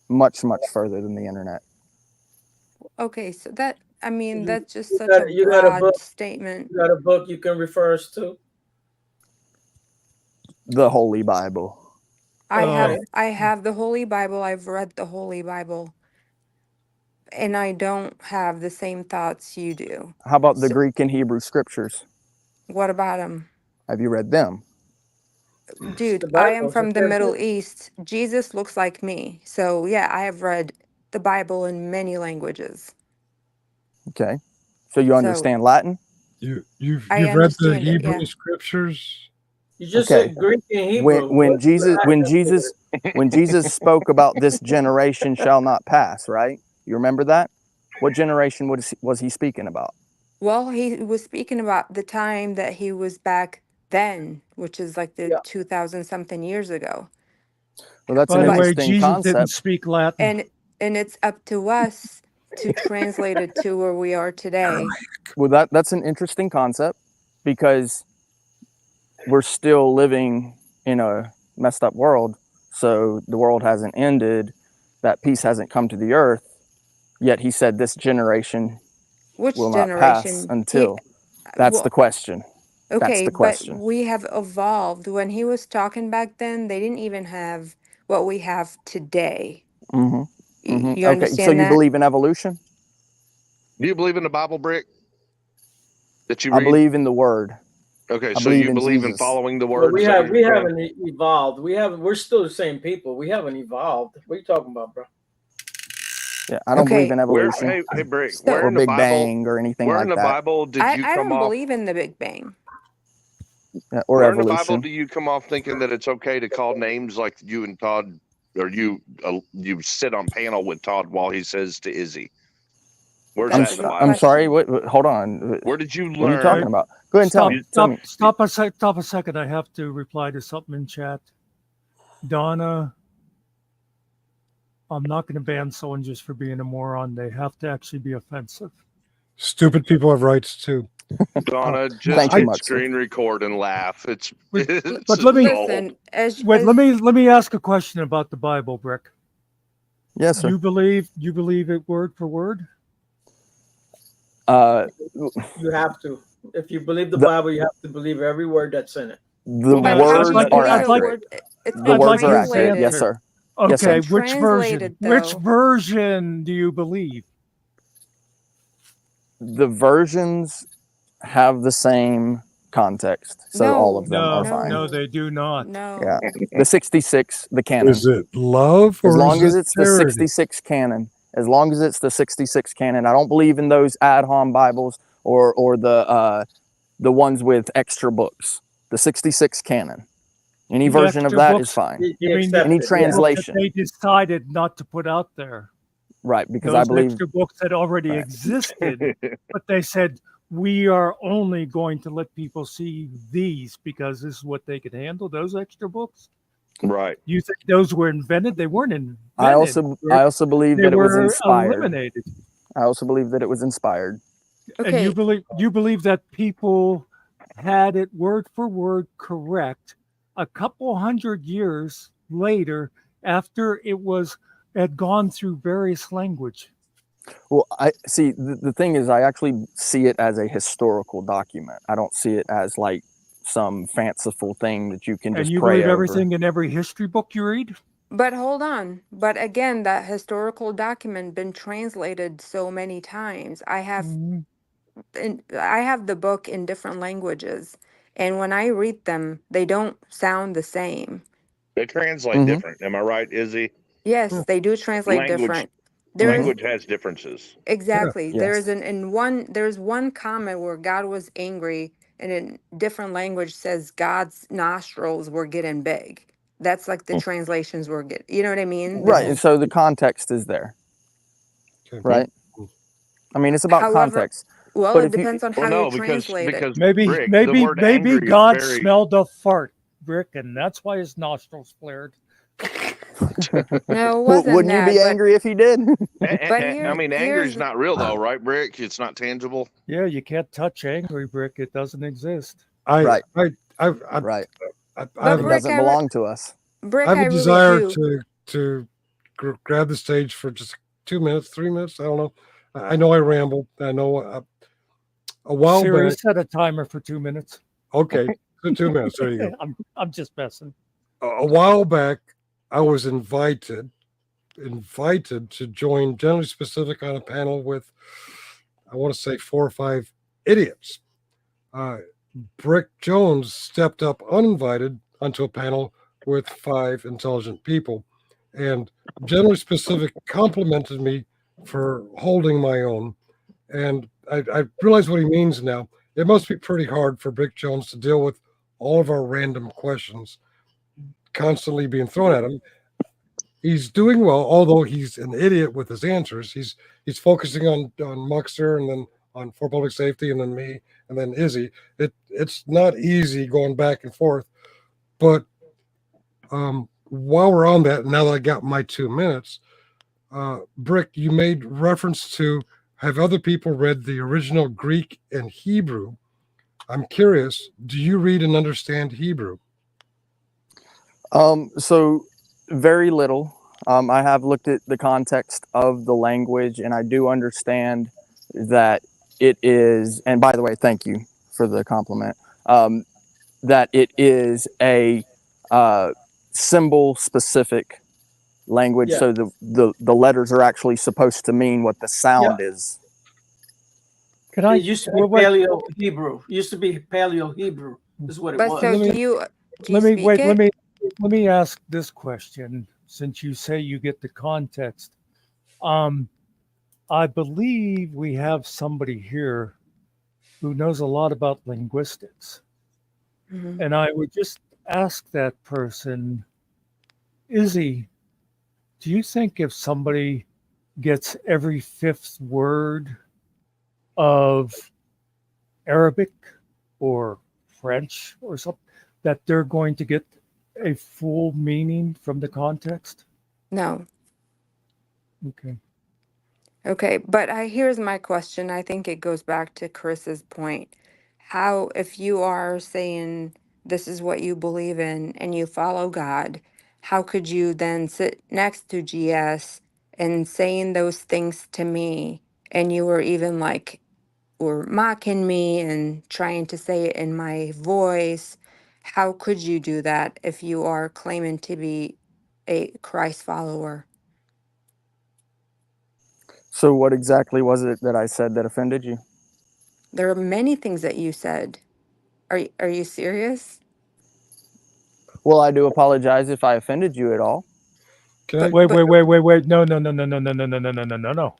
Much, much further than the internet. Okay, so that, I mean, that's just You such a you got a broad book. statement. You got a book you can refer us to? The Holy Bible. I have the Holy Bible. I've read the Holy Bible. And I don't have the same thoughts you do. How about the Greek and Hebrew scriptures? What about them? Have you read them? Dude, I am from the Middle East. Jesus looks like me. So yeah, I have read the Bible in many languages. Okay. So you understand Latin? You've I read the understand it, Hebrew yeah. scriptures? You just said Greek and Hebrew. When Jesus spoke about this generation shall not pass, right? You remember that? What generation was he speaking about? Well, he was speaking about the time that he was back then, which is like the 2000 something years ago. Well, that's By an the way, interesting Jesus didn't concept. speak Latin. And it's up to us to translate it to where we are today. Well, that's an interesting concept, because we're still living in a messed up world. So the world hasn't ended, that peace hasn't come to the earth, yet he said this generation will not pass until. That's the question. Okay, That's the question. but we have evolved. When he was talking back then, they didn't even have what we have today. You Okay, understand so you that? believe in evolution? Do you believe in the Bible, Brick? That you I read? believe in the Word. Okay, I so you in believe in Jesus. following the Well, word? we Is that what you're saying? haven't evolved. We're still the same people. We haven't evolved. What are you talking about, bro? Yeah, I don't believe in evolution. Hey, Brick. So- Where or in the Big Bible? Bang or anything Where like in the that. Bible did you I come don't off? believe in the Big Bang. Yeah, or Where in the Bible evolution. do you come off thinking that it's okay to call names like you and Todd, or you sit on panel with Todd while he says to Izzy? Where's that in the Bible? I'm sorry. What? Hold on. Where did you learn? What are you talking about? Go ahead and tell me. Tell me. Stop a second. I have to reply to something in chat. Donna, I'm not going to ban someone just for being a moron. They have to actually be offensive. Stupid people have rights too. Donna, Thank just you, hit Muckster. screen record and laugh. It's but let me Listen, wait. Let me ask a question about the Bible, Brick. Yes, sir. You believe it word for word? You have to. If you believe the Bible, you have to believe every word that's in it. The but words how do you are know accurate. it's The been words are accurate. translated? Yes, sir. Okay, Yes, sir. which version? Translated, Which though. version do you believe? The versions have the same context, so all of them are fine. No, they do not. No. Yeah, the 66, the canon. Is it love As or long is as it it's the charity? 66 canon, as long as it's the 66 canon, I don't believe in those ad hom Bibles or the ones with extra books. The 66 canon, any The version of extra that books, is fine. You mean Any the translation, book that they decided not to put out there? right? Because Those I believe extra books had already existed, but they said we are only going to let people see these because this is what they could handle. Those extra books. Right. You think those were invented? They weren't invented. I also believe they that it was were inspired. eliminated. I also believe that it was inspired. And you believe that people had it word for word correct a couple hundred years later after it had gone through various language. Well, I see the thing is I actually see it as a historical document. I don't see it as like some fanciful thing that you can just And you pray believe over. everything in every history book you read? But hold on. But again, that historical document been translated so many times. I have the book in different languages, and when I read them, they don't sound the same. They translate different. Am I right, Izzy? Yes, they do translate different. Language has differences. Exactly. Yeah. Yes. There's one comment where God was angry, and in different language says God's nostrils were getting big. That's like the translations were getting. You know what I mean? Right. And so the context is there. Right. I mean, it's about context. Well, but it depends on how you translate it. Maybe God smelled a fart, Brick, and that's why his nostrils flared. No, it wasn't Wouldn't you be angry if he did? But I mean, anger is not real though, right, Brick? It's not tangible. Yeah, you can't touch angry, Brick. It doesn't exist. Right. It doesn't belong to us. Brick, I have a really desire do. to grab the stage for just 2 minutes, 3 minutes. I don't know. I know I rambled. I know a while Siri, back. set a timer for 2 minutes. Okay, so 2 minutes. There you go. I'm just messing. A while back, I was invited to join Generally Specific on a panel with, I want to say 4 or 5 idiots. Brick Jones stepped up uninvited onto a panel with 5 intelligent people, and Generally Specific complimented me for holding my own. And I realize what he means now. It must be pretty hard for Brick Jones to deal with all of our random questions constantly being thrown at him. He's doing well, although he's an idiot with his answers. He's focusing on Muckster and then on For Public Safety and then me and then Izzy. It's not easy going back and forth. But while we're on that, now that I got my 2 minutes, Brick, you made reference to have other people read the original Greek and Hebrew. I'm curious, do you read and understand Hebrew? So very little. I have looked at the context of the language, and I do understand that it is, and by the way, thank you for the compliment, that it is a symbol specific language. Yeah. So the letters are actually supposed to mean what the sound is. It used to be Paleo Hebrew. It used to be Paleo Hebrew. Is what it But was. so do you speak it? Let me ask this question, since you say you get the context. I believe we have somebody here who knows a lot about linguistics. Mm-hmm. And I would just ask that person, Izzy, do you think if somebody gets every 5th word of Arabic or French or something, that they're going to get a full meaning from the context? No. Okay. Okay, but here's my question. I think it goes back to Chris's point. how, if you are saying this is what you believe in and you follow God, how could you then sit next to GS and saying those things to me, and you were even like, or mocking me and trying to say it in my voice? How could you do that if you are claiming to be a Christ follower? So what exactly was it that I said that offended you? There are many things that you said. Are you serious? Well, I do apologize if I offended you at all. Can I? Wait. No. No.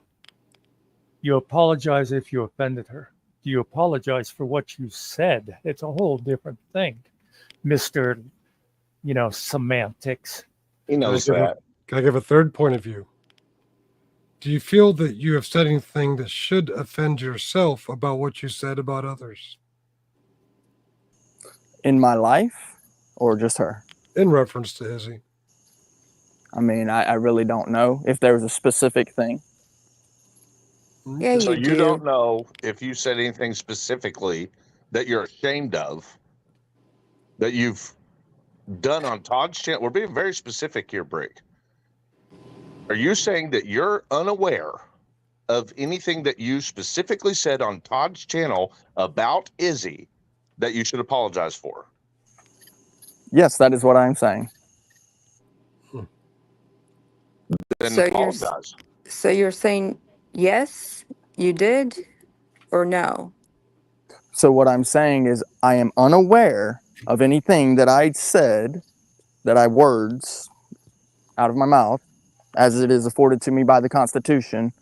You apologize if you offended her. Do you apologize for what you said? It's a whole different thing, Mr. Semantics. He Can I knows give a, that. can I give a third point of view? Do you feel that you have said anything that should offend yourself about what you said about others? In my life, or just her? In reference to Izzy. I mean, I really don't know if there was a specific thing. Yeah, So you you don't do. know if you said anything specifically that you're ashamed of that you've done on Todd's channel. We're being very specific here, Brick. Are you saying that you're unaware of anything that you specifically said on Todd's channel about Izzy that you should apologize for? Yes, that is what I'm saying. Then So apologize. you're saying yes, you did, or no? So what I'm saying is I am unaware of anything that I said, that I words out of my mouth, as it is afforded to me by the Constitution,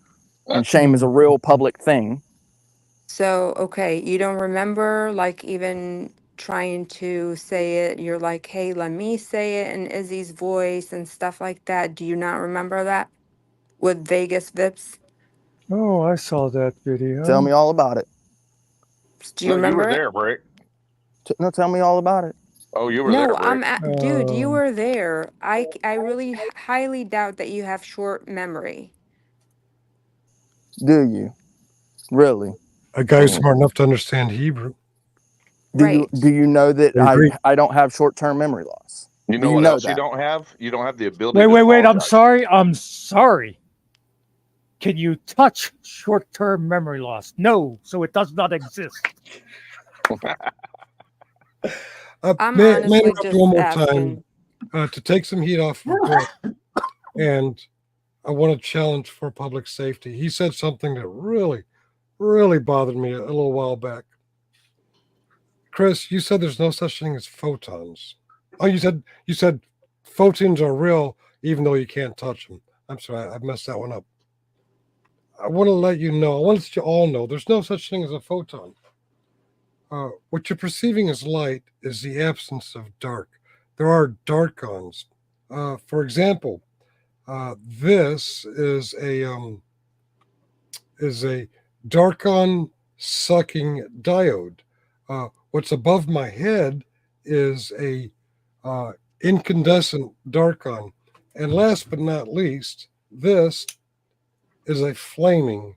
and shame is a real public thing. So, okay, you don't remember like even trying to say it, you're like, hey, let me say it in Izzy's voice and stuff like that. Do you not remember that with Vegas Vips? Oh, I saw that video. Tell me all about it. Do you No, you remember were it? there, Brick. No, tell me all about it. Oh, you were No, there, Brick. dude, you were there. I really highly doubt that you have short memory. Do you? Really? A guy smart enough to understand Hebrew. Do you know that I agree. I don't have short-term memory loss? You Do know you what know else you that? don't have? You don't have the ability to Wait. I'm apologize. sorry. Can you touch short-term memory loss? No, so it does not exist. I'm May I honestly interrupt just you one more asking. time to take some heat off of Brett? And I want to challenge for public safety. He said something that really, really bothered me a little while back. Chris, you said there's no such thing as photons. Oh, you said photons are real even though you can't touch them. I'm sorry, I messed that one up. I want to let you know, I want to let you all know there's no such thing as a photon. What you're perceiving as light is the absence of dark. There are darkons. For example, this is a darkon sucking diode. What's above my head is a incandescent darkon, and last but not least, this is a flaming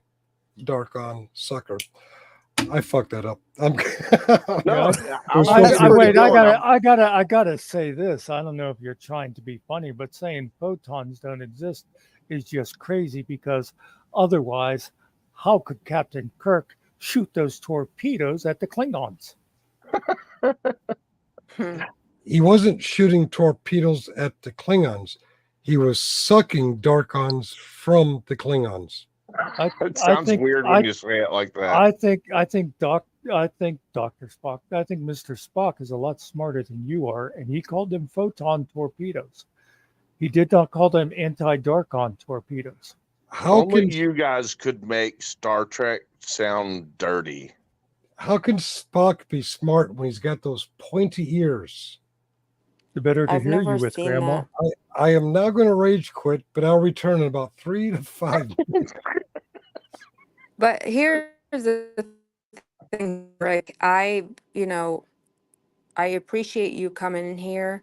darkon sucker. I fucked that up. No, I'm Wait. I gotta say this. I don't know if you're trying to be funny, but saying photons don't exist is just crazy because otherwise, how could Captain Kirk shoot those torpedoes at the Klingons? He wasn't shooting torpedoes at the Klingons. He was sucking darkons from the Klingons. It sounds weird when you say it like that. I think Dr. Spock, I think Mr. Spock is a lot smarter than you are, and he called them photon torpedoes. He did not call them anti-darkon torpedoes. Only you guys could make Star Trek sound dirty. How can Spock be smart when he's got those pointy ears? The better to I've hear never you with, seen Grandma. that. I am now going to rage quit, but I'll return in about 3 to 5 minutes. But here's the thing, Rick. I appreciate you coming in here,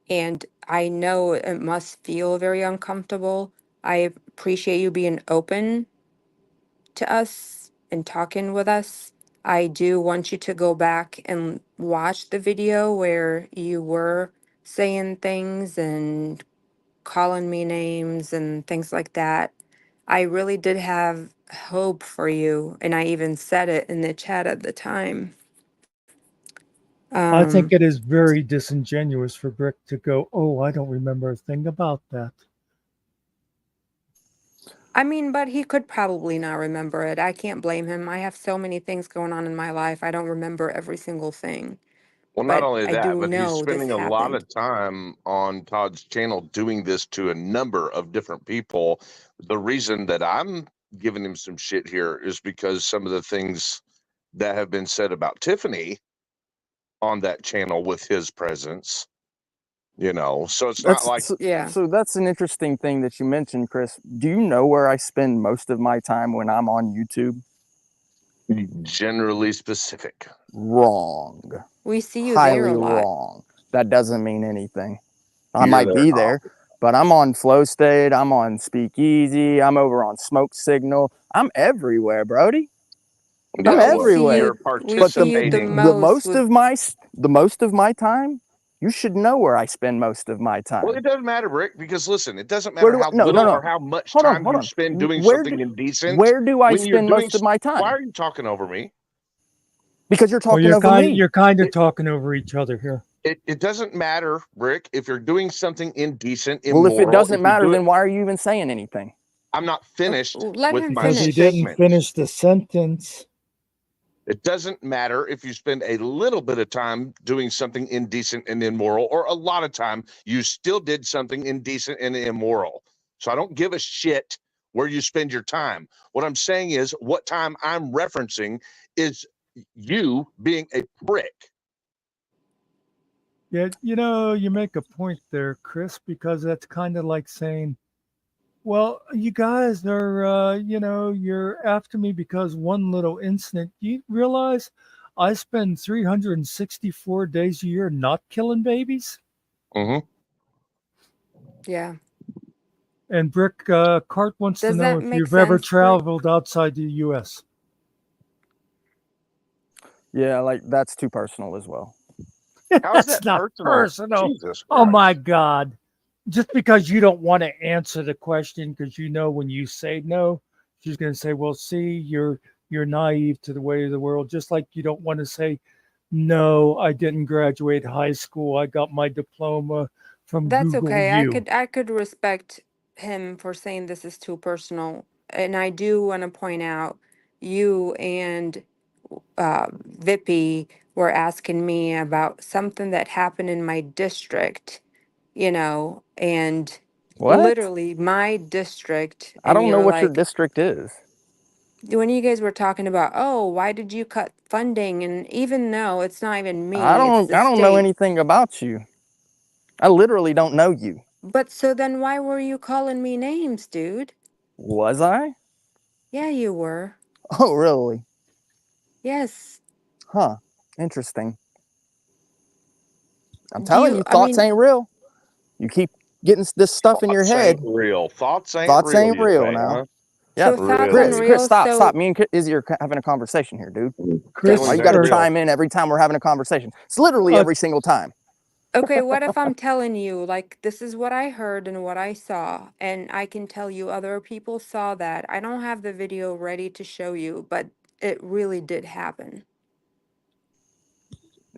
and I know it must feel very uncomfortable. I appreciate you being open to us and talking with us. I do want you to go back and watch the video where you were saying things and calling me names and things like that. I really did have hope for you, and I even said it in the chat at the time. I think it is very disingenuous for Brick to go, "Oh, I don't remember a thing about that." I mean, but he could probably not remember it. I can't blame him. I have so many things going on in my life. I don't remember every single thing. Well, not But only I that, do but he's know this spending a lot happened. of time on Todd's channel doing this to a number of different people. The reason that I'm giving him some shit here is because some of the things that have been said about Tiffany on that channel with his presence, so it's not like So that's an interesting thing that you mentioned, Chris. Do you know where I spend most of my time when I'm on YouTube? generally specific. Wrong. We see you there Highly a lot. wrong. That doesn't mean anything. I You're might there be there, but I'm on Flow State. I'm on Speakeasy. I'm over on Smoke Signal. I'm everywhere, Brody. I'm everywhere. We see you the most with The most of my time, you should know where I spend most of my time. Well, it doesn't matter, Rick, because listen, it doesn't matter how No. little or how much time you spend doing something indecent. Where do I when you're spend doing, most of my time? Why are you talking over me? Because you're Well, talking over me. You're kind of talking over each other here. It doesn't matter, Rick, if you're doing something indecent, Well, immoral. if it doesn't matter, then then why are you even saying anything? I'm not finished let with him my Because he finish. didn't finish the sentence. It doesn't matter if you spend a little bit of time doing something indecent and immoral, or a lot of time you still did something indecent and immoral. So I don't give a shit where you spend your time. What I'm saying is, what time I'm referencing is you being a prick. Yeah, you make a point there, Chris, because that's kind of like saying, well, you guys are, you're after me because one little incident. You realize I spend 364 days a year not killing babies? Mm-hmm. Yeah. And Brick Cart wants to Does know that if make you've ever sense, Brick? traveled outside the U.S. Yeah, like that's too personal as well. How is That's that not personal. Jesus Oh Christ. my God. Just because you don't want to answer the question, because when you say no, she's going to say, well, see, you're naive to the way of the world. Just like you don't want to say, no, I didn't graduate high school. I got my diploma from That's Google okay. U. I could respect him for saying this is too personal. And I do want to point out you and Vippy were asking me about something that happened in my district, and What? literally my district. I And don't know you're what your like, district is. when you guys were talking about, oh, why did you cut funding? And even though it's not even me, I it's the don't know state. anything about you. I literally don't know you. But so then why were you calling me names, dude? Was I? Yeah, you were. Oh, really? Yes. Huh. Interesting. I'm telling you, I thoughts mean, ain't real. You keep getting this stuff in your Thoughts head. ain't real. Thoughts ain't Thoughts real, ain't you real say, now. huh? Yeah, so thoughts Chris, unreal. stop. So Me and Izzy are having a conversation here, dude. Chris, Why you got to chime in every time we're having a conversation? It's literally every single time. okay, what if I'm telling you, like, this is what I heard and what I saw, and I can tell you other people saw that. I don't have the video ready to show you, but it really did happen.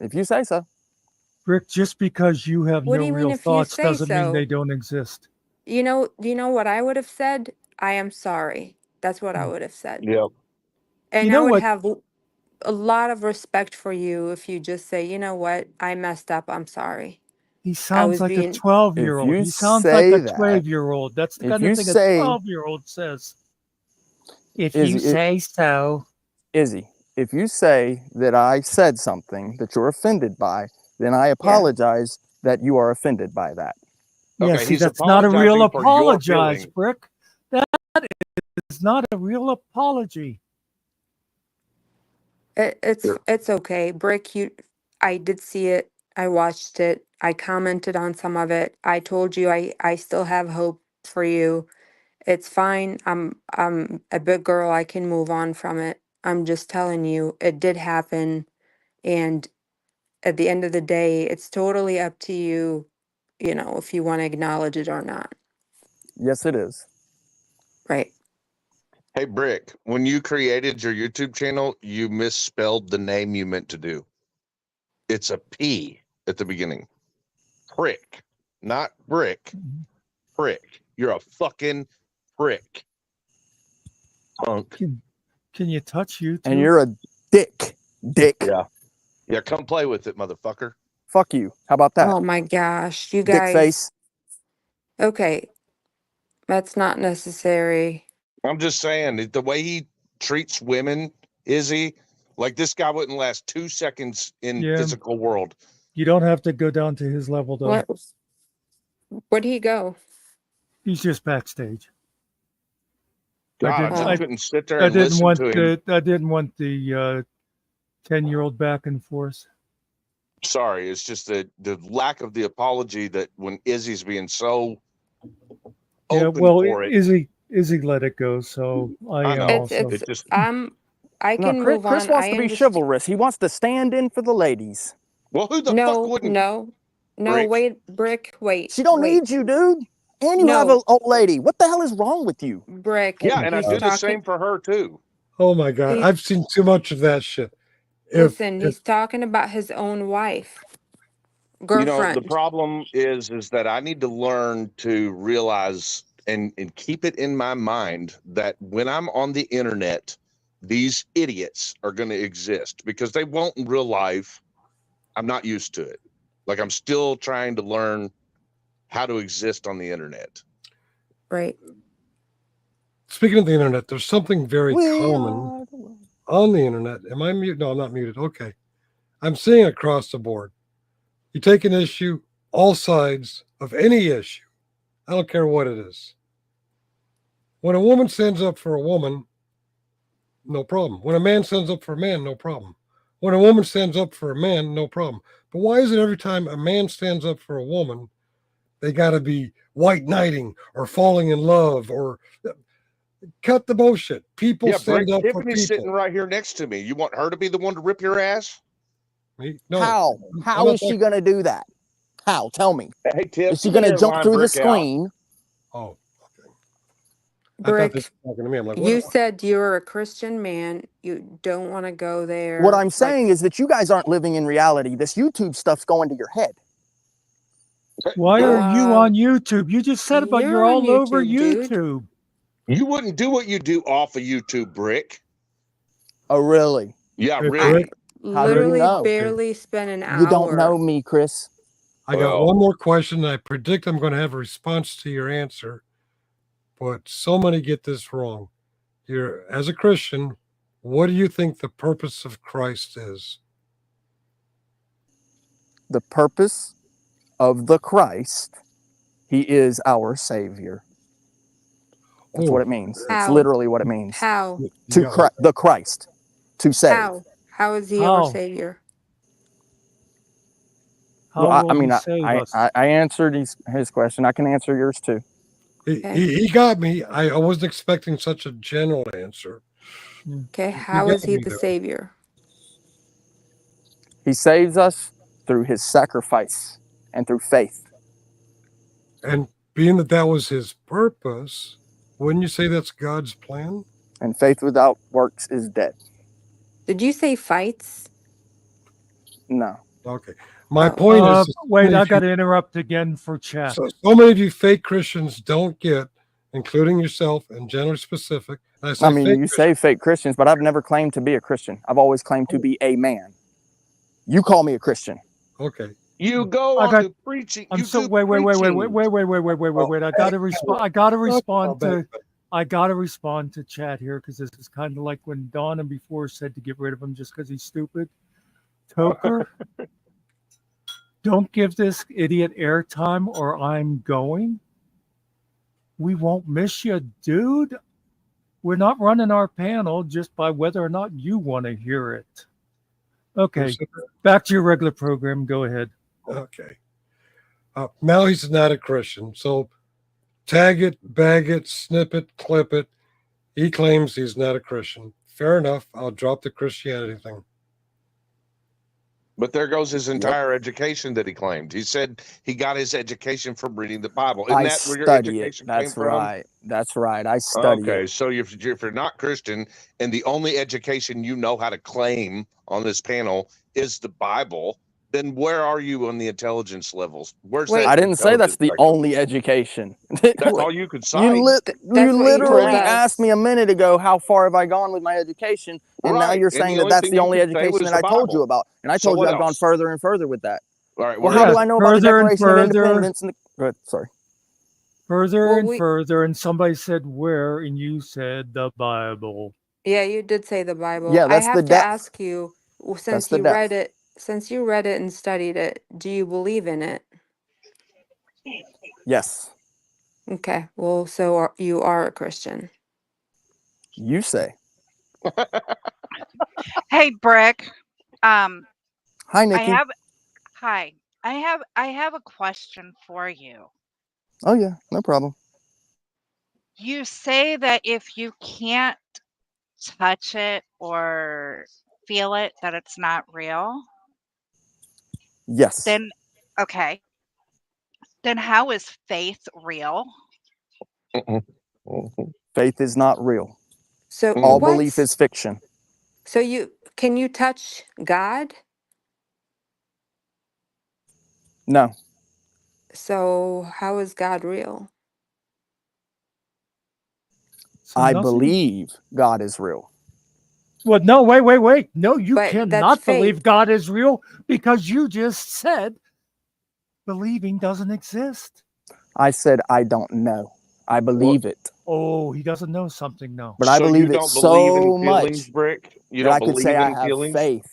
If you say so. Rick, just because you have What no do you mean real if you thoughts say doesn't mean so? they don't exist. You know what I would have said? I am sorry. That's what I would have said. Yep. And You I know would what? have a lot of respect for you if you just say, you know what, I messed up. I'm sorry. He I sounds was like a being 12-year-old. He sounds like a 12-year-old. That's the if kind of you thing a say, 12-year-old says. If you say so. Izzy, if you say that I said something that you're offended by, then I apologize that you are offended by that. Yeah, Okay, see, he's that's not a real apologizing for your apologize, feeling. Brick. That is not a real apology. It's okay. Brick, I did see it. I watched it. I commented on some of it. I told you I still have hope for you. It's fine. I'm a big girl. I can move on from it. I'm just telling you, it did happen. And at the end of the day, it's totally up to you, you know, if you want to acknowledge it or not. Yes, it is. Right. Hey, Brick, when you created your YouTube channel, you misspelled the name you meant to do. It's a P at the beginning. Prick, not brick. Prick. You're a fucking prick. Punk. Can you touch YouTube? And you're a dick. Dick. Yeah. Yeah, come play with it, motherfucker. Fuck you. How about that? Oh my gosh, you Dick guys. face. Okay. That's not necessary. I'm just saying, the way he treats women, Izzy, like this guy wouldn't last 2 seconds in Yeah. physical world. You don't have to go down to his level, though. Where'd he go? He's just backstage. God, I couldn't sit there and listen to him. I didn't want the 10-year-old back and forth. Sorry, it's just the lack of the apology that when Izzy's being so open for it. Izzy let it go, so I know. am also. It just I can Chris, move on. Chris wants to be chivalrous. He wants to stand in for the ladies. Well, who the fuck wouldn't? No, Brick? wait, Brick, wait. She don't need you, dude. And you have an old lady. What the hell is wrong with you? Brick. Yeah, and I do the same for her too. Oh my God, I've seen too much of that shit. Listen, he's talking about his own wife, girlfriend. You know, the problem is that I need to learn to realize and keep it in my mind that when I'm on the internet, these idiots are going to exist because they won't in real life. I'm not used to it. Like I'm still trying to learn how to exist on the internet. Right. Speaking of the internet, there's something very common on the internet. Am I muted? No, I'm not muted. Okay. I'm seeing across the board. You take an issue, all sides of any issue. I don't care what it is. When a woman stands up for a woman, no problem. When a man stands up for a man, no problem. When a woman stands up for a man, no problem. But why is it every time a man stands up for a woman, they got to be white knighting or falling in love or cut the bullshit? People stand up for people. Tiffany's sitting right here next to me. You want her to be the one to rip your ass? No. How is she going to do that? How? Tell me. Hey, Tiff, is she going to jump through the screen? Oh, okay. Brick, talking to me. I'm like, you said you're a Christian man. You don't want to go there. What I'm saying is that you guys aren't living in reality. This YouTube stuff's going to your head. Why are you on YouTube? You just said about you're all over YouTube. You wouldn't do what you do off of YouTube, Brick. Oh, really? Yeah, really. How do you know? Barely spent an hour. You don't know me, Chris. I got one more question. I predict I'm going to have a response to your answer, but so many get this wrong. As a Christian, what do you think the purpose of Christ is? The purpose of the Christ, he is our Savior. That's what it means. That's literally what it means. How? The Christ. To save. How is he our Savior? Well, I answered his question. I can answer yours too. He got me. I wasn't expecting such a general answer. Okay, how is he the Savior? He saves us through his sacrifice and through faith. And being that was his purpose, wouldn't you say that's God's plan? And faith without works is dead. Did you say fights? No. Okay. My point is... Wait, I got to interrupt again for chat. So many of you fake Christians don't get, including yourself and generally specific. I mean, you say fake Christians, but I've never claimed to be a Christian. I've always claimed to be a man. You call me a Christian. Okay. You go on to preaching. I'm so wait. I gotta respond. I gotta respond to chat here because this is kind of like when Donna before said to get rid of him just because he's stupid. Toker, don't give this idiot airtime or I'm going. We won't miss you, dude. We're not running our panel just by whether or not you want to hear it. Okay, back to your regular program. Go ahead. Okay. Now he's not a Christian. So tag it, bag it, snip it, clip it. He claims he's not a Christian. Fair enough. I'll drop the Christianity thing. But there goes his entire education that he claimed. He said he got his education from reading the Bible. Isn't I that where your study it. education came That's from? right. That's right. I study Okay, it. so if you're not Christian and the only education you know how to claim on this panel is the Bible, then where are you on the intelligence levels? Where's Wait. that? I didn't say that's intelligence the spectrum? only education. That's all you could cite. You That's what you literally told us. asked me a minute ago, how far have I gone with my education? And now Right, you're and saying the that only that's thing the you only could say education was that the I told you Bible. about. And I So told you what I've gone else? further and further with that. All right, Well, where how is do it? I know about the Further and Declaration of further. Independence? And sorry. Further Well, and we- further, and somebody said where, and you said the Bible. Yeah, you did say the Bible. Yeah, I that's the have to depth. ask you, That's since the you depth. read it, and studied it, do you believe in it? Yes. Okay. Well, so you are a Christian. You say. Hey, Brick. Hi, I Nikki. have hi. I have a question for you. Oh, yeah, no problem. You say that if you can't touch it or feel it, that it's not real. Yes. Then okay. Then how is faith real? Faith is not real. So All what? belief is fiction. So can you touch God? No. So how is God real? So I nothing- believe God is real. Well, no, wait. No, you But that's cannot believe faith. God is real because you just said believing doesn't exist. I said I don't know. I believe it. Oh, he doesn't know something now. But I So believe you it don't believe so in feelings, much Brick? You that don't I could say believe I in have feelings? faith.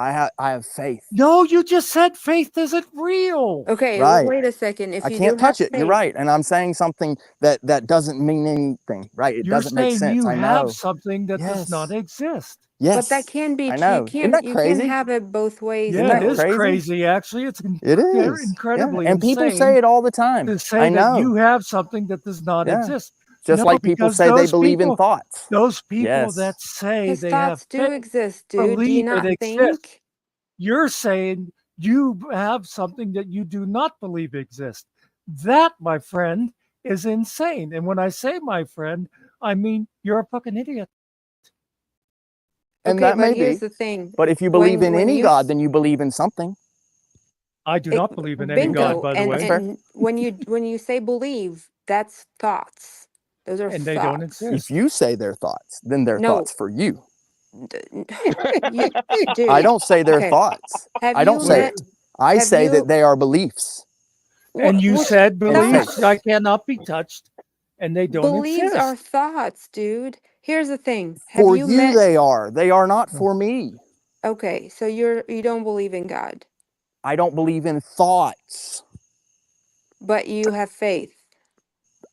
I have faith. No, you just said faith isn't real. Okay, Right. wait a second. If I you can't do have touch it. You're faith, right. And I'm saying something that doesn't mean anything, right? It You're doesn't make saying sense. you I have know. something that does not exist. Yes. but that can be. I know. Isn't that You crazy? can have it both ways. Isn't Yeah, that it is crazy? crazy. Actually, it's It is. incredibly Yeah. And people insane say it all the time. to say I that know. you have something that does not Yeah. exist. Just No, like people because say they those believe in people- thoughts. Those people Yes. that say His they have thoughts do faith exist, dude. Do you believe not it think? exists. You're saying you have something that you do not believe exists. That, my friend, is insane. And when I say my friend, I mean you're a fucking idiot. And Okay, that but may here's be. the thing. But if you believe in When any you God, then you believe in something. I do not believe in any God, bingo, by the and way. and when you say believe, that's thoughts. Those are And they thoughts. don't exist. If you say they're thoughts, then they're No. thoughts for you. Dude, I don't say they're okay. thoughts. Have I don't you say met? it. I have say you- that they are beliefs. And you said and beliefs faith. I cannot be touched, and they don't Believes exist. are thoughts, dude. Here's the thing. Have For you you, met? they are. They are not for me. Okay, so you don't believe in God, I don't believe in thoughts. but you have faith.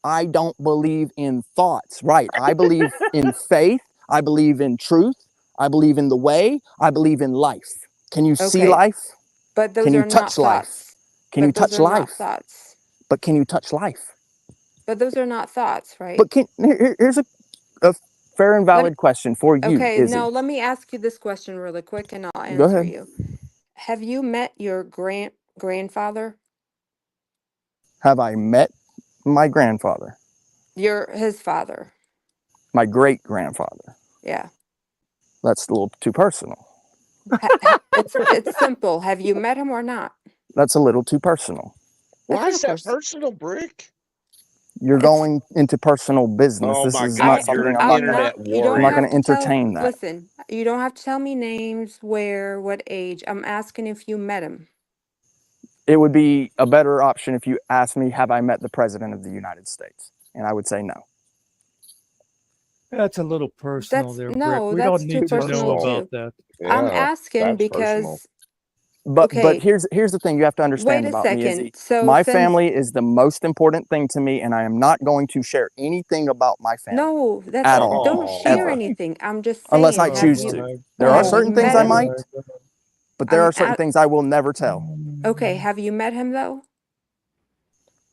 I don't believe in thoughts. Right. I believe in faith. I believe in truth. I believe in the way. I believe in life. Can you see Okay. life? But those Can you are not touch life? thoughts. Can But you those touch are not life? thoughts. But can you touch life? But those are not thoughts, right? But here's a fair and valid question for you, Okay, Izzy. now let me ask you this question really quick, and I'll Go answer ahead. you. Have you met your grandfather? Have I met my grandfather? His father. My great grandfather. Yeah. That's a little too personal. It's simple. Have you met him or not? That's a little too personal. Why is that personal, Brick? You're going into personal business. Oh this my is God, not you're something an I'm not internet gonna. You don't I'm not have going to to tell. entertain that. Listen, you don't have to tell me names, where, what age. I'm asking if you met him. It would be a better option if you asked me, have I met the President of the United States? And I would say no. That's a little personal there, Brick. No, We that's don't too need to know personal about too. that. I'm Yeah, asking that's because personal. But okay. here's the thing you have to understand Wait a about me, second. Izzy. So my since family is the most important thing to me, and I am not going to share anything about my family no, that's at all, don't share ever, anything. I'm just saying. unless I have choose you to. There are have you certain things I met him? might, but there I'm are certain at, things I will never tell. okay. Have you met him though?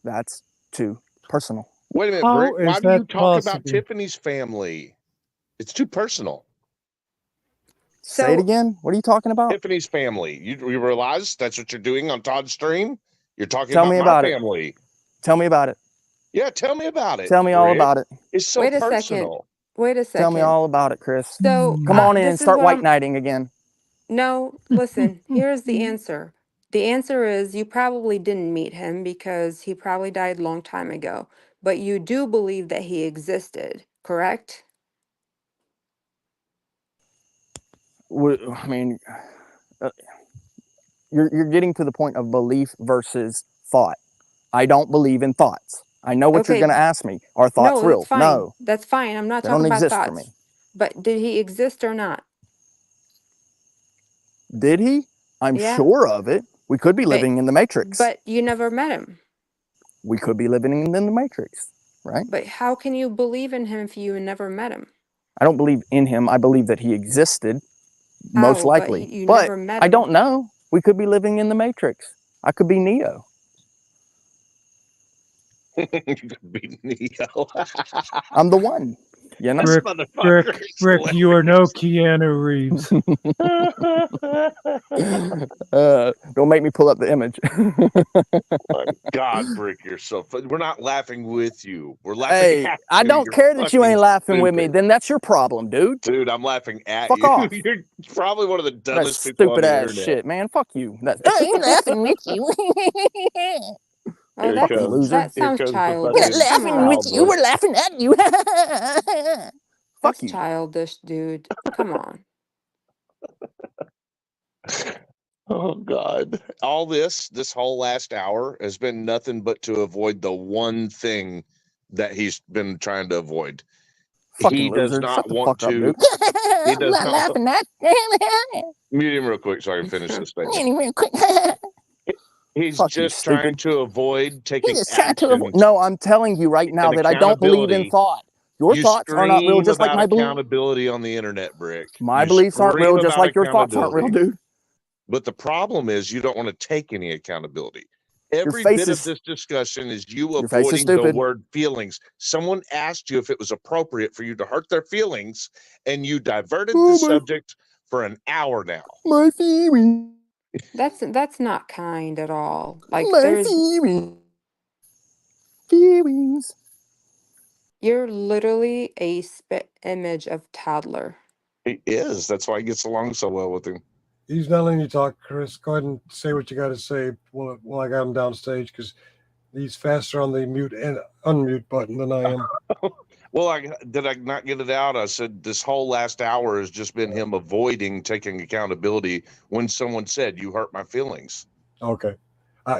That's too personal. Wait a minute, How Brick. Why is do you that talk about possible? Tiffany's family? It's too personal. Say it again. What are you talking about? Tiffany's family. You realize that's what you're doing on Todd's stream? You're talking Tell about me my about it. family. Tell me about it. Yeah, tell me about it. Tell me all Rick. about it. It's so Wait a second. personal. Wait a second. Tell me all about it, Chris. So Come on in and this is start what white I'm. knighting again. No, listen. Here's the answer. The answer is you probably didn't meet him because he probably died a long time ago. But you do believe that he existed, correct? I mean, you're getting to the point of belief versus thought. I don't believe in thoughts. I know what you're Okay. going to ask me. Are thoughts No, real? that's fine. No, That's fine. I'm not they talking don't about exist for me. thoughts. But did he exist or not? Did he? I'm Yeah. sure of it. We could be But living in the Matrix. but you never met him. We could be living in the Matrix, right? But how can you believe in him if you never met him? I don't believe in him. I believe that he existed, most How? But likely. you But never met I him. don't know. We could be living in the Matrix. I could be Neo. You could be Neo. I'm the one. You know? This Rick, motherfucker is Rick, you are no Keanu Reeves. Don't make me pull up the image. My God, Brick, you're so funny. We're not laughing with you. We're laughing Hey, at I you. don't You're care that you fucking ain't laughing with me. stupid. Then that's your problem, dude. Dude, I'm laughing at Fuck you. off. You're probably one of the That dumbest people on stupid the ass internet. shit, man. Fuck you. I ain't laughing with you. Oh, Here it Fucking comes. loser. that Here sounds comes the childish. We're not fucking Come laughing on. with you. childless. We're laughing at you. Fuck That's you. childish, dude. Come on. Oh God. All this whole last hour has been nothing but to avoid the one thing that he's been trying to avoid. Fucking He does loser. not Shut the want fuck up, to. dude. He I'm does not not. laughing at Mute him real quick so I can finish this statement. real quick. He's Fuck you, just trying stupid. to avoid He taking just tried to avoid. actions No, I'm telling you right now and that I don't believe in accountability. thought. Your You thoughts are not real, scream just like about my beliefs. accountability on the internet, Brick. My You beliefs aren't scream real, just about like your thoughts aren't real, accountability. dude. But the problem is you don't want to take any accountability. Your Every face bit of is this discussion is you your face is avoiding the stupid. word feelings. Someone asked you if it was appropriate for you to hurt their feelings, and you diverted the subject for an hour now. My feelings. That's not kind at all. Like My there's feelings. you're literally a spit image of toddler. He is. That's why he gets along so well with him. He's not letting you talk, Chris. Go ahead and say what you got to say while I got him downstage, because he's faster on the mute and unmute button than I am. Well, did I not get it out? I said this whole last hour has just been him avoiding taking accountability when someone said, "You hurt my feelings." Okay.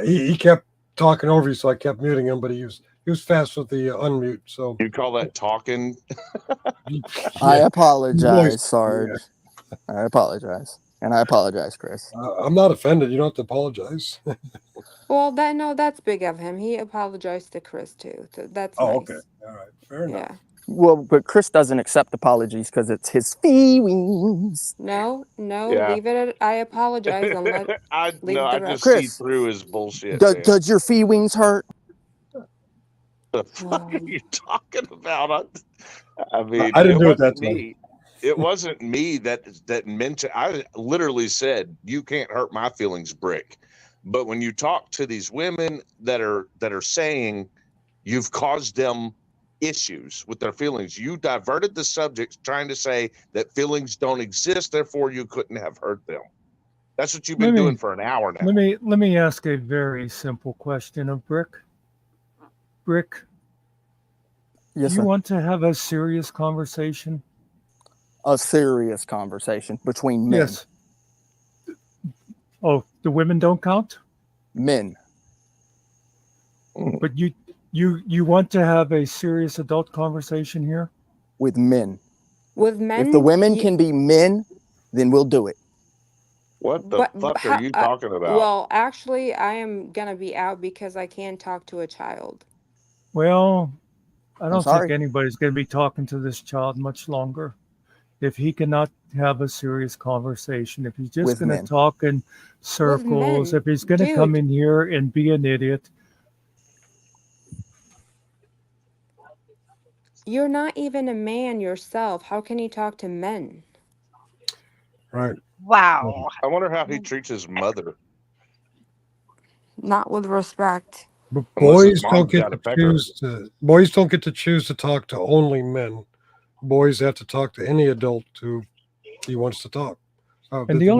He kept talking over you, so I kept muting him, but he was fast with the unmute. So you call that talking? I apologize, Voice. Sarge. Yeah. I apologize. And I apologize, Chris. I'm not offended. You don't have to apologize. Well, that's big of him. He apologized to Chris too. So that's nice. Okay. All right. Fair enough. Yeah. Well, but Chris doesn't accept apologies because it's his feelings. No, Yeah. leave it at I apologize and let I the just rest. see through his bullshit. Does your feelings hurt? The fuck are you talking about? I mean, I didn't do it wasn't that time. me. It wasn't me that mentioned. I literally said, "You can't hurt my feelings, Brick." But when you talk to these women that are saying you've caused them issues with their feelings, you diverted the subject, trying to say that feelings don't exist, therefore you couldn't have hurt them. That's what you've been doing for an hour now. Let me ask a very simple question of Brick. Brick, Yes, do you sir. want to have a serious conversation? A serious conversation between men. Yes. Oh, the women don't count? Men. But you want to have a serious adult conversation here? With men. With men? If the women can be men, then we'll do it. What the fuck are you talking about? Well, actually, I am going to be out because I can't talk to a child. Well, I don't think sorry. anybody's going to be talking to this child much longer. If he cannot have a serious conversation, if he's just going to talk in circles, if he's going to come in here and be an idiot. You're not even a man yourself. How can you talk to men? Right. Wow. I wonder how he treats his mother. Not with respect. But Unless his boys mom's don't get got to a pecker. choose to. Boys don't get to choose to talk to only men. Boys have to talk to any adult who he wants to talk. And the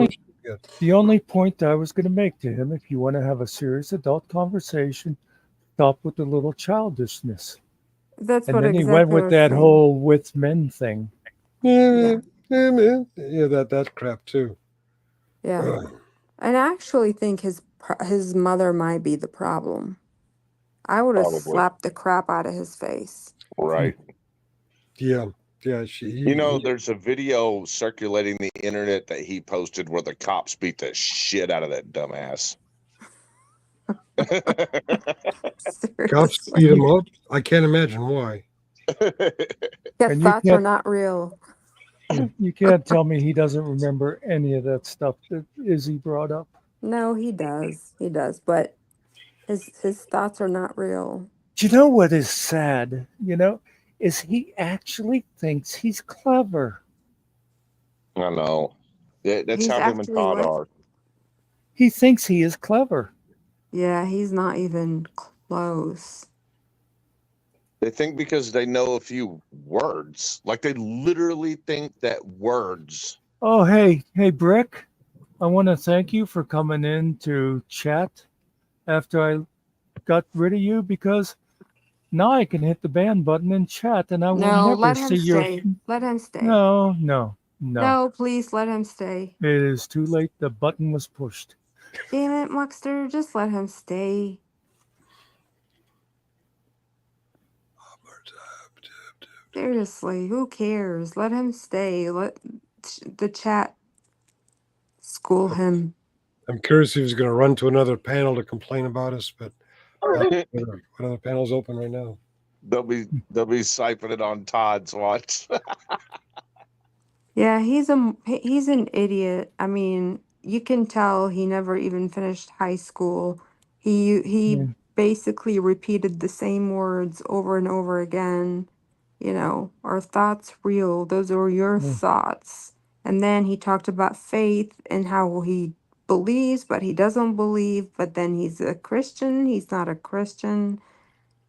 only point I was going to make to him, if you want to have a serious adult conversation, stop with the little childishness. That's And what then he went exactly I with was that saying. whole with men thing. Yeah, that crap too. Yeah. And I actually think his mother might be the problem. I would have Probably. slapped the crap out of his face. Right. Yeah. You know, there's a video circulating the internet that he posted where the cops beat the shit out of that dumbass. Cops beat him up. I can't imagine why. His And you thoughts are can't, not real. you can't tell me he doesn't remember any of that stuff that Izzy brought up. No, he does. He does. But his thoughts are not real. Do you know what is sad? Is he actually thinks he's clever. I know. That's He's how him and actually Todd what? are. He thinks he is clever. Yeah, he's not even close. They think because they know a few words, like they literally think that words. Oh, hey, Brick. I want to thank you for coming in to chat after I got rid of you, because now I can hit the ban button and chat, and I will No, never let him see your. stay. Let him stay. No. No, please let him stay. It is too late. The button was pushed. Damn it, Muckster. Just let him stay. Seriously, who cares? Let him stay. Let the chat school him. I'm curious if he's going to run to another panel to complain about us, but what other panel's open right now? They'll be siphoning it on Todd's watch. Yeah, he's an idiot. I mean, you can tell he never even finished high school. He Yeah. basically repeated the same words over and over again. Are thoughts real? Those are your Yeah. thoughts. And then he talked about faith and how he believes, but he doesn't believe. But then he's a Christian. He's not a Christian.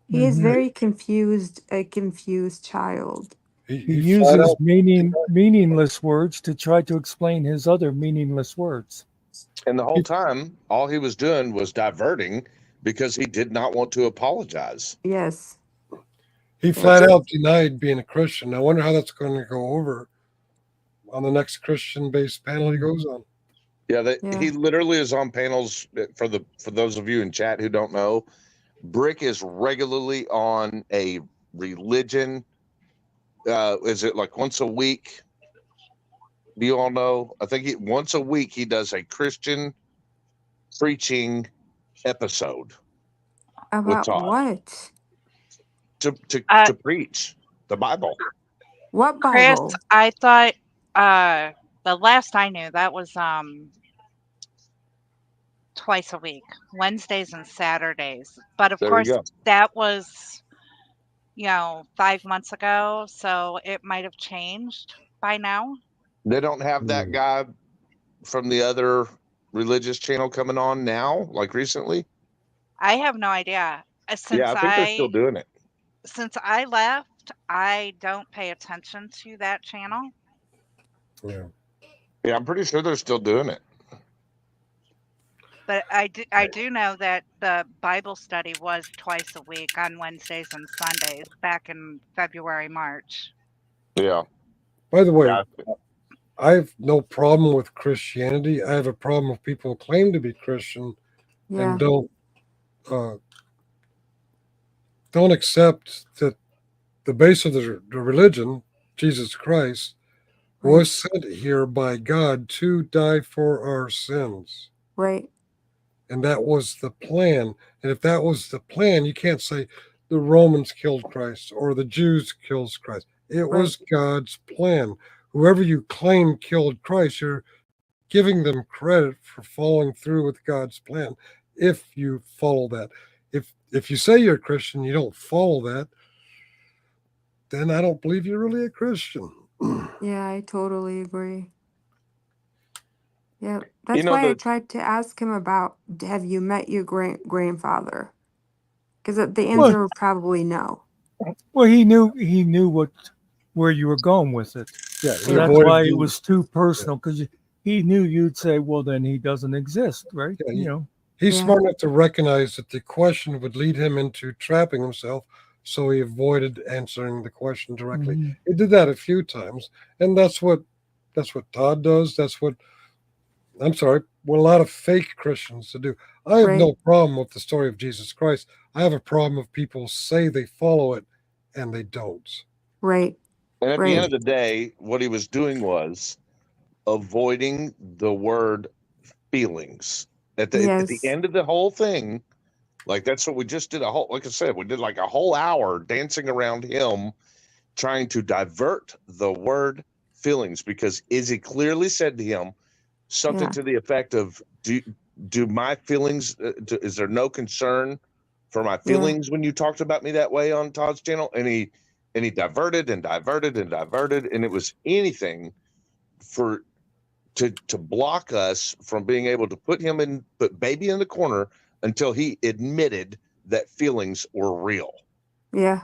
He is Mhm. very confused, a confused child. He uses meaningless words to try to explain his other meaningless words. And the whole time, all he was doing was diverting because he did not want to apologize. Yes. He flat out denied being a Christian. I wonder how that's going to go over on the next Christian-based panel he goes on. Yeah, he literally is on panels. For those of you in chat who don't know, Brick is regularly on a religion. Is it like once a week? Do you all know? I think once a week he does a Christian preaching episode. About what? To preach the Bible. What Chris, Bible? I thought the last I knew that was twice a week, Wednesdays and Saturdays. But of course that was 5 months ago, so it might have changed by now. They don't have that guy from the other religious channel coming on now, like recently. I have no idea. I think they're still doing it. Since I left, I don't pay attention to that channel. Yeah, I'm pretty sure they're still doing it. But I do know that the Bible study was twice a week on Wednesdays and Sundays back in February, March. Yeah. By the way, I have no problem with Christianity. I have a problem with people who claim to be Christian and don't accept that the base of the religion, Jesus Christ, was sent here by God to die for our sins. Right. And that was the plan. And if that was the plan, you can't say the Romans killed Christ or the Jews killed Christ. It was God's plan. Whoever you claim killed Christ, you're giving them credit for following through with God's plan. If you follow that, if you say you're a Christian, you don't follow that, then I don't believe you're really a Christian. Yeah, I totally agree. Yeah, that's know, why I the tried to ask him about, have you met your grandfather? Because the Well, answer was probably no. well, he knew where you were going with it. Yeah, So he that's avoided why it being. was too personal, because he knew you'd say, well, then he doesn't exist, right? Yeah, You know. he's Yeah. smart enough to recognize that the question would lead him into trapping himself, so he avoided answering the question directly. Mhm. He did that a few times, and that's what Todd does. That's what what a lot of fake Christians to do. I have Right. no problem with the story of Jesus Christ. I have a problem if people say they follow it and they don't. Right. and at the end Right. of the day, what he was doing was avoiding the word feelings. At the Yes. end of the whole thing, like that's what we just did. Like I said, we did like a whole hour dancing around him, trying to divert the word feelings, because Izzy clearly said to him something Yeah. to the effect of, do my feelings, is there no concern for my Yeah. feelings when you talked about me that way on Todd's channel? And he diverted and diverted and diverted, and it was anything to block us from being able to put baby in the corner until he admitted that feelings were real. Yeah.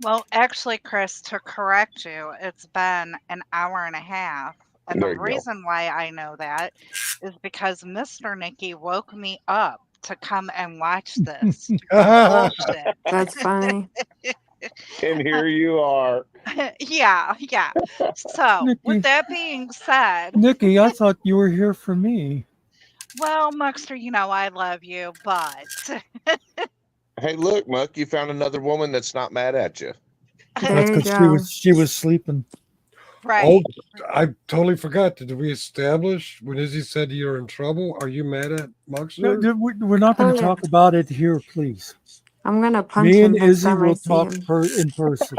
Well, actually, Chris, to correct you, it's been an hour and a half. And the There you go. reason why I know that is because Mr. Nicky woke me up to come and watch this bullshit. That's funny. And here you are. Yeah. So, with Nikki, that being said, Nikki, I thought you were here for me. well, Muckster, you know I love you, but Hey, look, Muck, you found another woman that's not mad at you. That's There you because go. she was sleeping. right. Oh, I totally forgot. Did we establish when Izzy said you're in trouble? Are you mad at No, Muckster? we're not going Oh to yeah. talk about it here, please. I'm gonna punch Me him and next Izzy time I will see talk him. in person.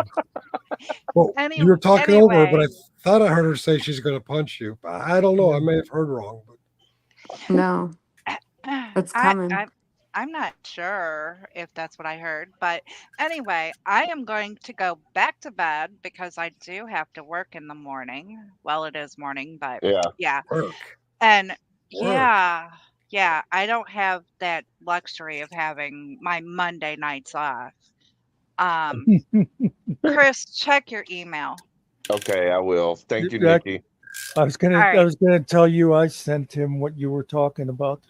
Well, you were talking over her, but I Anyway, thought I heard her say she's going to punch you. I don't know. I may have heard wrong. But No, it's coming. I'm not sure if that's what I heard, but anyway, I am going to go back to bed because I do have to work in the morning. Well, it is morning, but Yeah. yeah. work. And yeah, I don't have that luxury of having my Monday nights off. Chris, check your email. Okay, I will. Thank you, That- Nikki. I was All gonna right. tell you I sent him what you were talking about,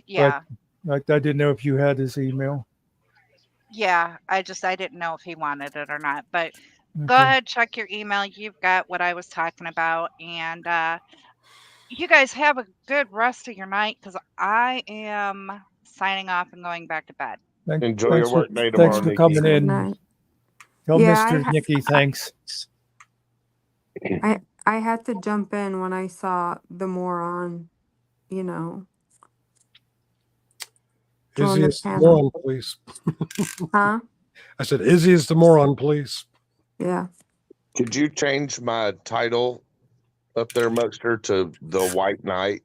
Yeah. but I didn't know if you had his email. Yeah, I didn't know if he wanted it or not, but go Okay. ahead, check your email. You've got what I was talking about, and you guys have a good rest of your night because I am signing off and going back to bed. Enjoy your work day tomorrow, Thanks for Nikki. coming Good in. night. Tell Yeah, Mr. Nicky thanks. I had to jump in when I saw the moron, you know, join Izzy the is the panel. moron, please. Huh? I said, Izzy is the moron, please. Yeah. Could you change my title up there, Muckster, to The White Knight?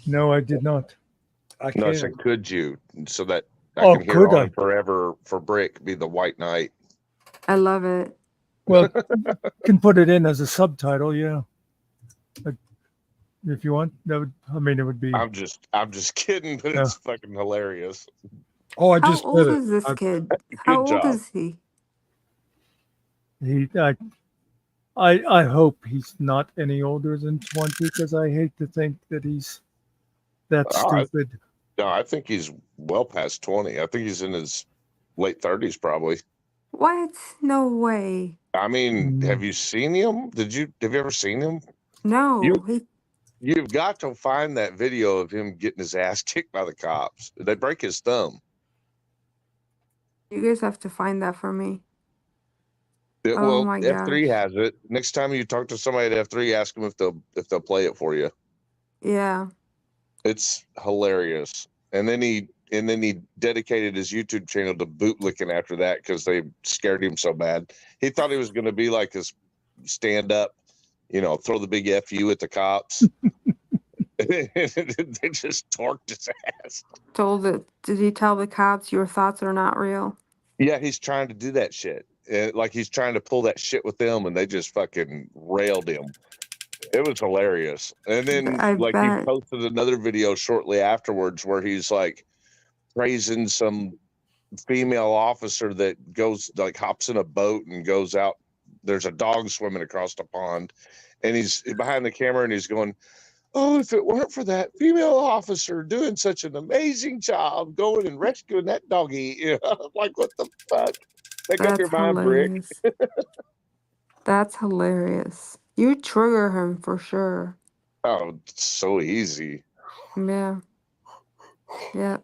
No, I did not. I No, I can. said, could you? So that I Oh, can hear could on I? and forever for Brick be The White Knight. I love it. Well, can put it in as a subtitle, yeah. If you want, that would. I mean, it would be. I'm just kidding, but it's fucking hilarious. Oh, I How just old did it. is this kid? Good How old job. is he? I hope he's not any older than 20 because I hate to think that he's that stupid. No, I think he's well past 20. I think he's in his late 30s, probably. What? No way. I mean, have you seen him? Have you ever seen him? No. You've got to find that video of him getting his ass kicked by the cops. They break his thumb. You guys have to find that for me. Oh Well, my F3 gosh. has it. Next time you talk to somebody at F3, ask them if they'll play it for you. Yeah. It's hilarious. And then he dedicated his YouTube channel to bootlicking after that because they scared him so bad. He thought he was going to be like this stand up, throw the big FU at the cops. They just torqued his ass. Did he tell the cops your thoughts are not real? Yeah, he's trying to do that shit. Like he's trying to pull that shit with them, and they just fucking railed him. It was hilarious. And then I like he bet. posted another video shortly afterwards where he's like praising some female officer that goes like hops in a boat and goes out. There's a dog swimming across the pond, and he's behind the camera and he's going, "Oh, if it weren't for that female officer doing such an amazing job going and rescuing that doggy," you know, like what the fuck? Make up your That's mind, Brick. hilarious. That's hilarious. You trigger him for sure. Oh, it's so easy. Yeah. Yeah.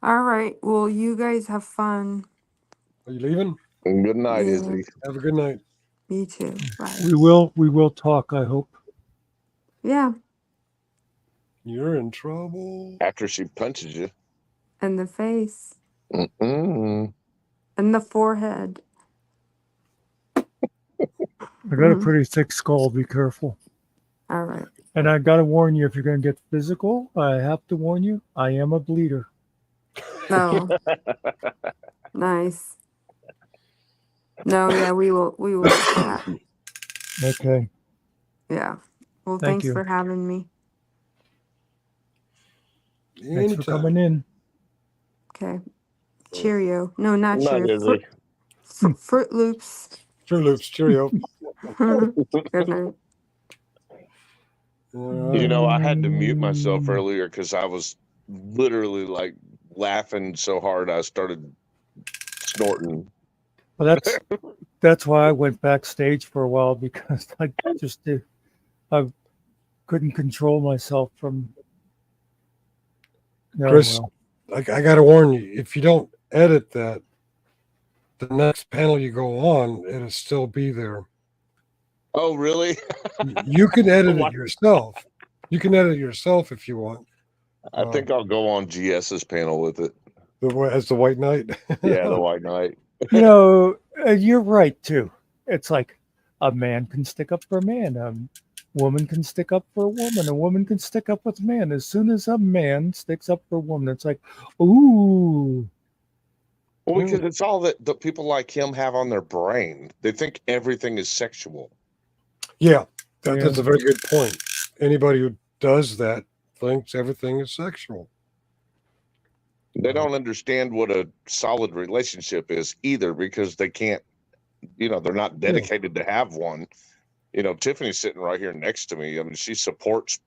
All right. Well, you guys have fun. Are you leaving? And good night, Yeah. Izzy. Have a good night. Me too. Bye. We will talk, I hope. Yeah. You're in trouble. After she punches you. In the face. Mm-mm. In the forehead. I got a pretty thick skull. Be careful. All right. And I got to warn you, if you're going to get physical, I have to warn you, I am a bleeder. No. Nice. No, yeah, we will get to that. Okay. Yeah. Well, Thank thanks you. for having me. Thanks for coming in. Okay. Cheerio. No, not Not Cheerio. Izzy. Fruit Loops. Fruit Loops. Cheerio. Good night. You know, I had to mute myself earlier because I was literally like laughing so hard I started snorting. Well, that's why I went backstage for a while, because I couldn't control myself from. No, Chris, well. I got to warn you, if you don't edit that, the next panel you go on, it'll still be there. Oh, really? You can edit it yourself. You can edit it yourself if you want. I think I'll go on GS's panel with it. As the White Knight? Yeah, the White Knight. You know, you're right, too. It's like a man can stick up for a man. A woman can stick up for a woman. A woman can stick up with a man. As soon as a man sticks up for a woman, it's like, ooh. Well, because it's all that the people like him have on their brain. They think everything is sexual. Yeah, that's a very good point. Anybody who does that thinks everything is sexual. They don't understand what a solid relationship is either, because they can't, you know, they're not dedicated to have one. You know, Tiffany's sitting right here next to me. I mean, she supports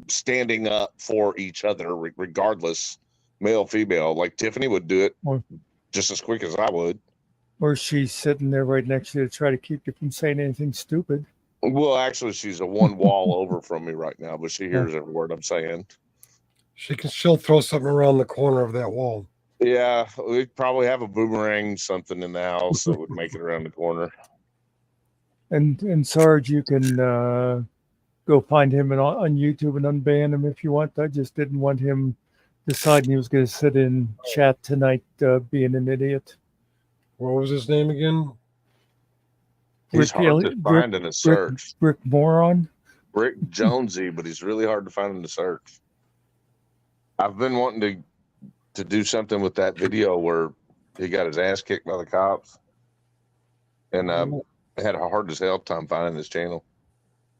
standing up for each other, regardless, male, female. Like Tiffany would do it just as quick as I would. Or she's sitting there right next to you to try to keep you from saying anything stupid. Well, actually, she's a one wall over from me right now, but she hears every word I'm saying. She'll throw something around the corner of that wall. Yeah, we'd probably have a boomerang, something in the house that would make it around the corner. And Sarge, you can go find him on YouTube and unban him if you want. I just didn't want him deciding he was going to sit in chat tonight being an idiot. What was his name again? He's hard to find in a search. Brick Moron. Brick Jonesy, but he's really hard to find in the search. I've been wanting to do something with that video where he got his ass kicked by the cops, and I had a hard as hell time finding this channel.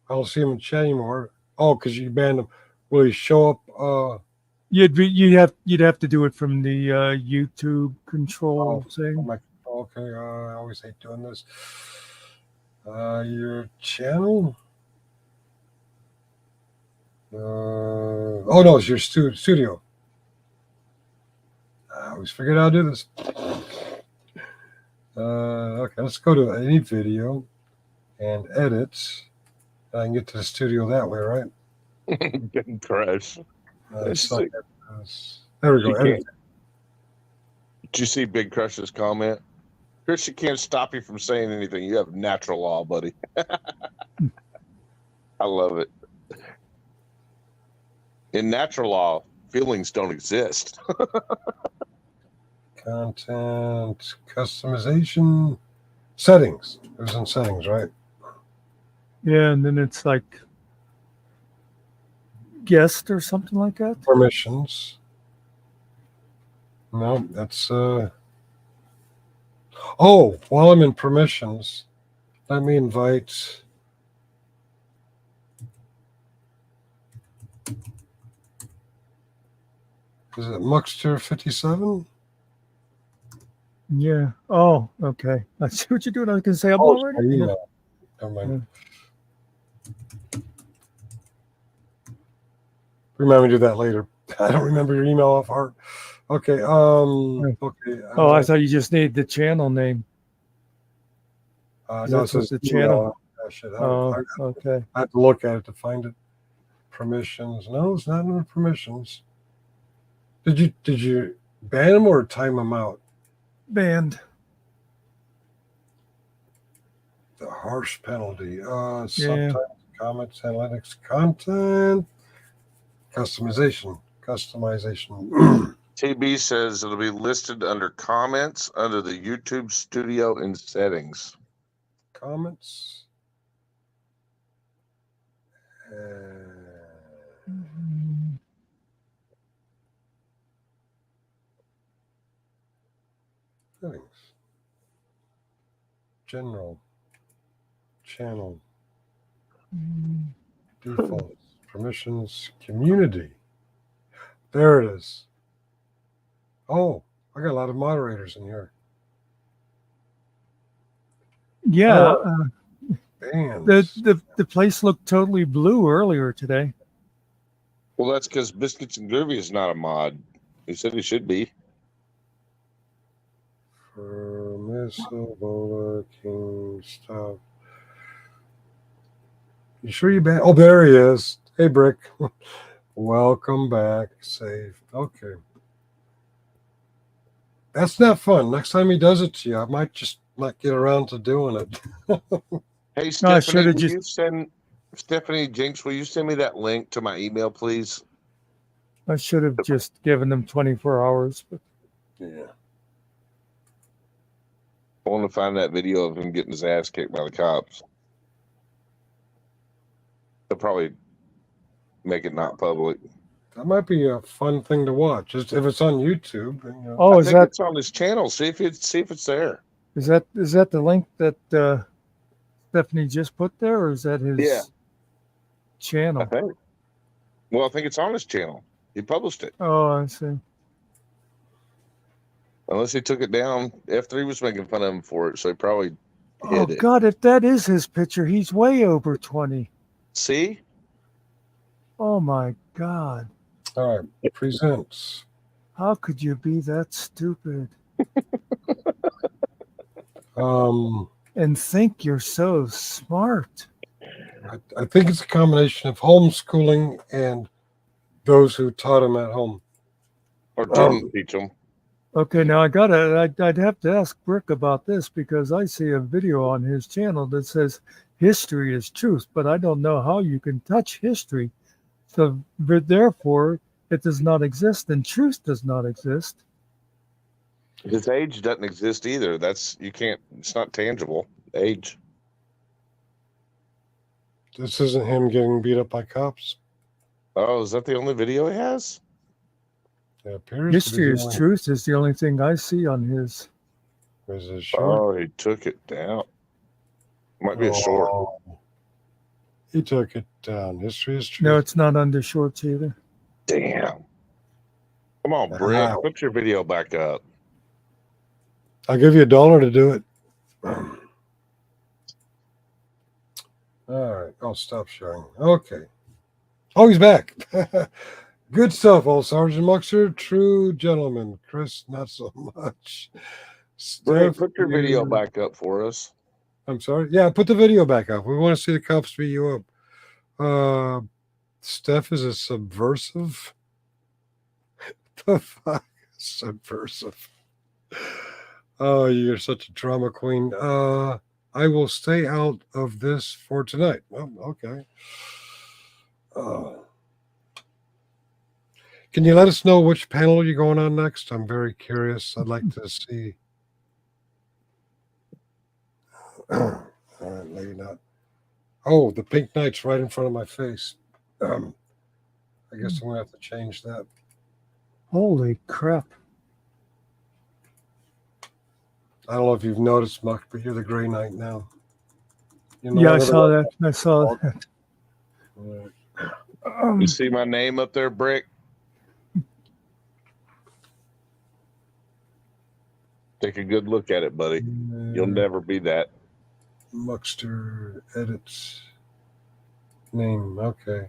I don't see him in chat anymore. Oh, because you banned him. Will he show up? You'd have to do it from the YouTube control thing. Okay, I always hate doing this. Your channel? Oh no, it's your studio. I always forget how to do this. Okay, let's go to any video and edit. I can get to the studio that way, right? Getting crushed. There we go. Edit. Did you see Big Crush's comment? Chris, you can't stop you from saying anything. You have natural law, buddy. I love it. In natural law, feelings don't exist. Content customization settings. It was in settings, right? Yeah, and then it's like guest or something like that. Permissions. No, that's oh, while I'm in permissions, let me invite Is it Muckster 57? Yeah. Oh, okay. I see what you're doing. I was going to say, I'm Oh, it's already. my Yeah. email. Never mind. Remember to do that later. I don't remember your email off heart. Okay. Okay. Oh, I thought you just needed the channel name. No, it That's what says the email. channel. I Okay. I have to look at it to find it. Permissions. No, it's not under permissions. Did you ban them or time them out? Banned. The harsh penalty. Yeah. Subtitles, comments, analytics, content, customization. TB says it'll be listed under comments under the YouTube studio in settings. Comments. Settings. General. Channel. Defaults. Permissions. Community. There it is. Oh, I got a lot of moderators in here. Yeah. Bands. The place looked totally blue earlier today. Well, that's because Biscuits and Groovy is not a mod. He said he should be. Ebola, King, stuff. You sure you banned? Oh, there he is. Hey, Brick. Welcome back. Safe. Okay. That's not fun. Next time he does it to you, I might just not get around to doing it. Hey, Stephanie, you send Stephanie Jinx, will you send me that link to my email, please? I should have just given them 24 hours. But yeah. I want to find that video of him getting his ass kicked by the cops. They'll probably make it not public. That might be a fun thing to watch. Just if it's on YouTube. You know. Oh, is that it's on his channel? See if it's there. Is that the link that Stephanie just put there, or is that his channel? I think. Well, I think it's on his channel. He published it. Oh, I see. Unless he took it down. F3 was making fun of him for it, so he probably hid it. God, if that is his picture, he's way over 20. See? Oh my God. All right. Presents. How could you be that stupid? And think you're so smart. I think it's a combination of homeschooling and those who taught him at home. Or didn't teach him. Okay, now I'd have to ask Brick about this because I see a video on his channel that says history is truth, but I don't know how you can touch history. So therefore, it does not exist and truth does not exist. His age doesn't exist either. It's not tangible. Age. This isn't him getting beat up by cops. Oh, is that the only video he has? It appears History is truth is the only thing I see on his. Is it short? Oh, he took it down. Might be a short. He took it down. History is truth. No, it's not under shorts either. Damn. Come on, Brick. Wow. Put your video back up. I'll give you $1 to do it. All right. I'll stop sharing. Okay. Oh, he's back. Good stuff, old Sergeant Muckster. True gentleman. Chris, not so much. Brick, put your video back up for us. I'm sorry. Yeah, put the video back up. We want to see the cops beat you up. Steph is a subversive. The fuck? Subversive. Oh, you're such a drama queen. I will stay out of this for tonight. Oh, okay. Can you let us know which panel you're going on next? I'm very curious. I'd like to see. All right, lady not. Oh, the pink knight's right in front of my face. I guess I'm gonna have to change that. Holy crap. I don't know if you've noticed, Muck, but you're the Gray Knight now. Yeah, I saw that. I saw that. You see my name up there, Brick? Take a good look at it, buddy. You'll never be that. Muckster edits name. Okay.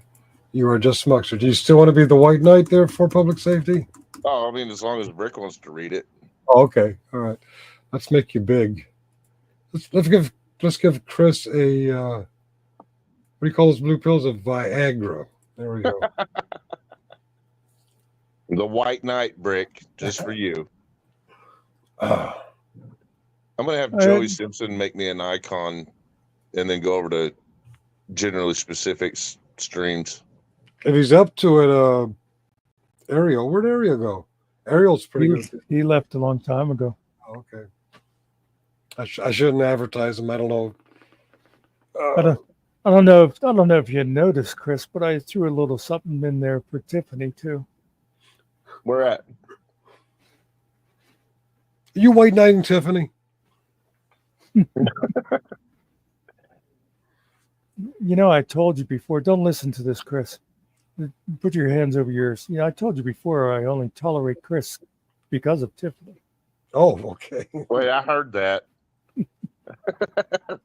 You are just Muckster. Do you still want to be the White Knight there for public safety? Oh, I mean, as long as Rick wants to read it. Oh, okay. All right. Let's make you big. Let's give Chris a what do you call those blue pills? A Viagra. There we go. The White Knight, Brick, just for you. I'm gonna have Joey Simpson make me an icon, and then go over to generally specific streams. If he's up to it, Ariel, where'd Ariel go? Ariel's pretty good. He left a long time ago. Oh, okay. I shouldn't advertise him. I don't know. I don't know if you noticed, Chris, but I threw a little something in there for Tiffany too. Where at? You White Knighting Tiffany? You know, I told you before. Don't listen to this, Chris. Put your hands over yours. I told you before. I only tolerate Chris because of Tiffany. Oh, okay. Wait, I heard that.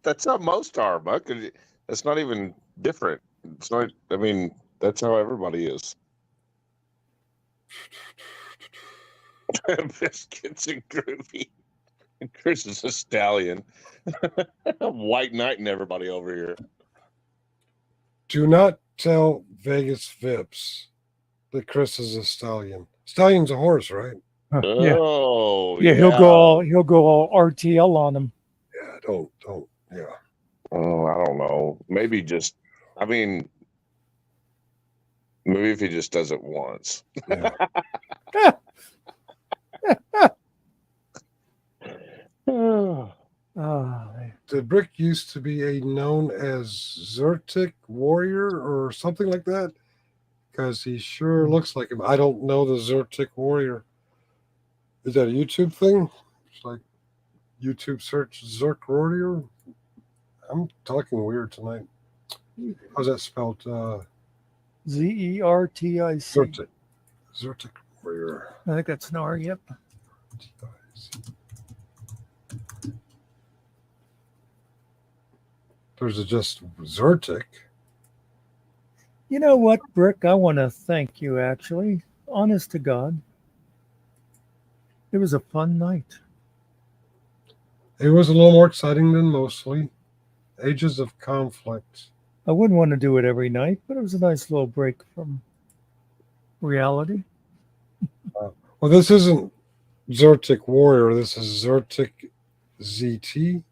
That's how most are, Buck. That's not even different. It's not. I mean, that's how everybody is. Biscuits and groovy. Chris is a stallion. White Knight and everybody over here. Do not tell Vegas Vips that Chris is a stallion. Stallion's a horse, right? Oh, yeah. He'll go all RTL on him. Yeah, don't. Yeah. Oh, I don't know. Maybe just. I mean, maybe if he just does it once. Yeah. Did Brick used to be known as Zertic Warrior or something like that? Because he sure looks like him. I don't know the Zertic Warrior. Is that a YouTube thing? It's like YouTube search Zerk Warrior. I'm talking weird tonight. How's that spelled? Zertic. Zertic Warrior. I think that's an R. Yep. There's just Zertic. You know what, Brick? I want to thank you, actually. Honest to God. It was a fun night. It was a little more exciting than mostly. Ages of conflict. I wouldn't want to do it every night, but it was a nice little break from reality. Well, this isn't Zertic Warrior. This is Zertic ZT.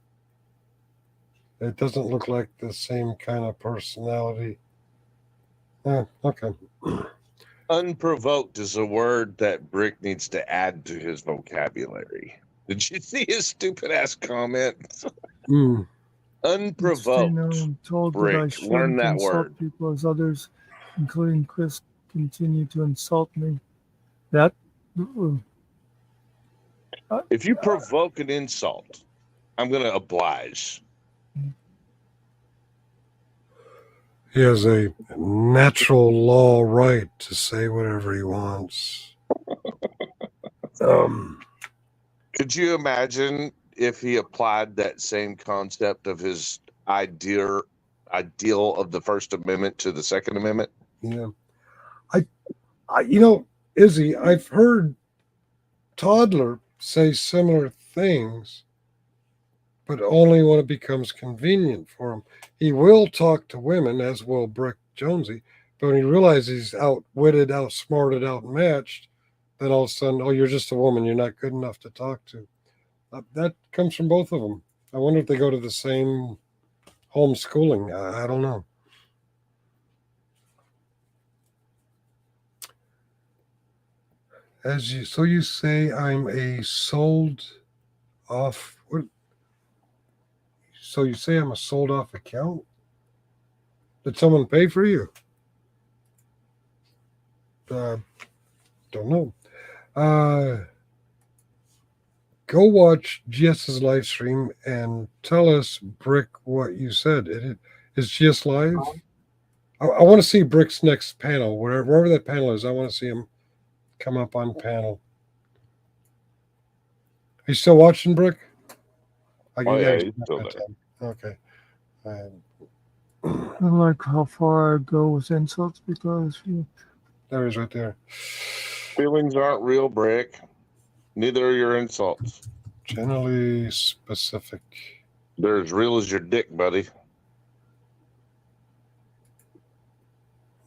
It doesn't look like the same kind of personality. Okay. Unprovoked is a word that Brick needs to add to his vocabulary. Did you see his stupid ass comment? Unprovoked. I'm told that I Brick, shouldn't learn that insult word. people as others, including Chris, continue to insult me. That. If you provoke an insult, I'm going to oblige. He has a natural law right to say whatever he wants. Could you imagine if he applied that same concept of his ideal of the First Amendment to the Second Amendment? Yeah. I Izzy, I've heard Toddler say similar things, but only when it becomes convenient for him. He will talk to women, as will Brick Jonesy, but when he realizes he's outwitted, outsmarted, outmatched, then all of a sudden, oh, you're just a woman, you're not good enough to talk to. That comes from both of them. I wonder if they go to the same homeschooling. I don't know. So you say I'm a sold off. What? So you say I'm a sold off account? Did someone pay for you? Don't know. Go watch GS's live stream and tell us, Brick, what you said. Is GS live? I want to see Brick's next panel, wherever that panel is. I want to see him come up on panel. You still watching, Brick? Oh, yeah, he's still there. Okay. I like how far I go with insults because there he is right there. Feelings aren't real, Brick. Neither are your insults. Generally specific. They're as real as your dick, buddy.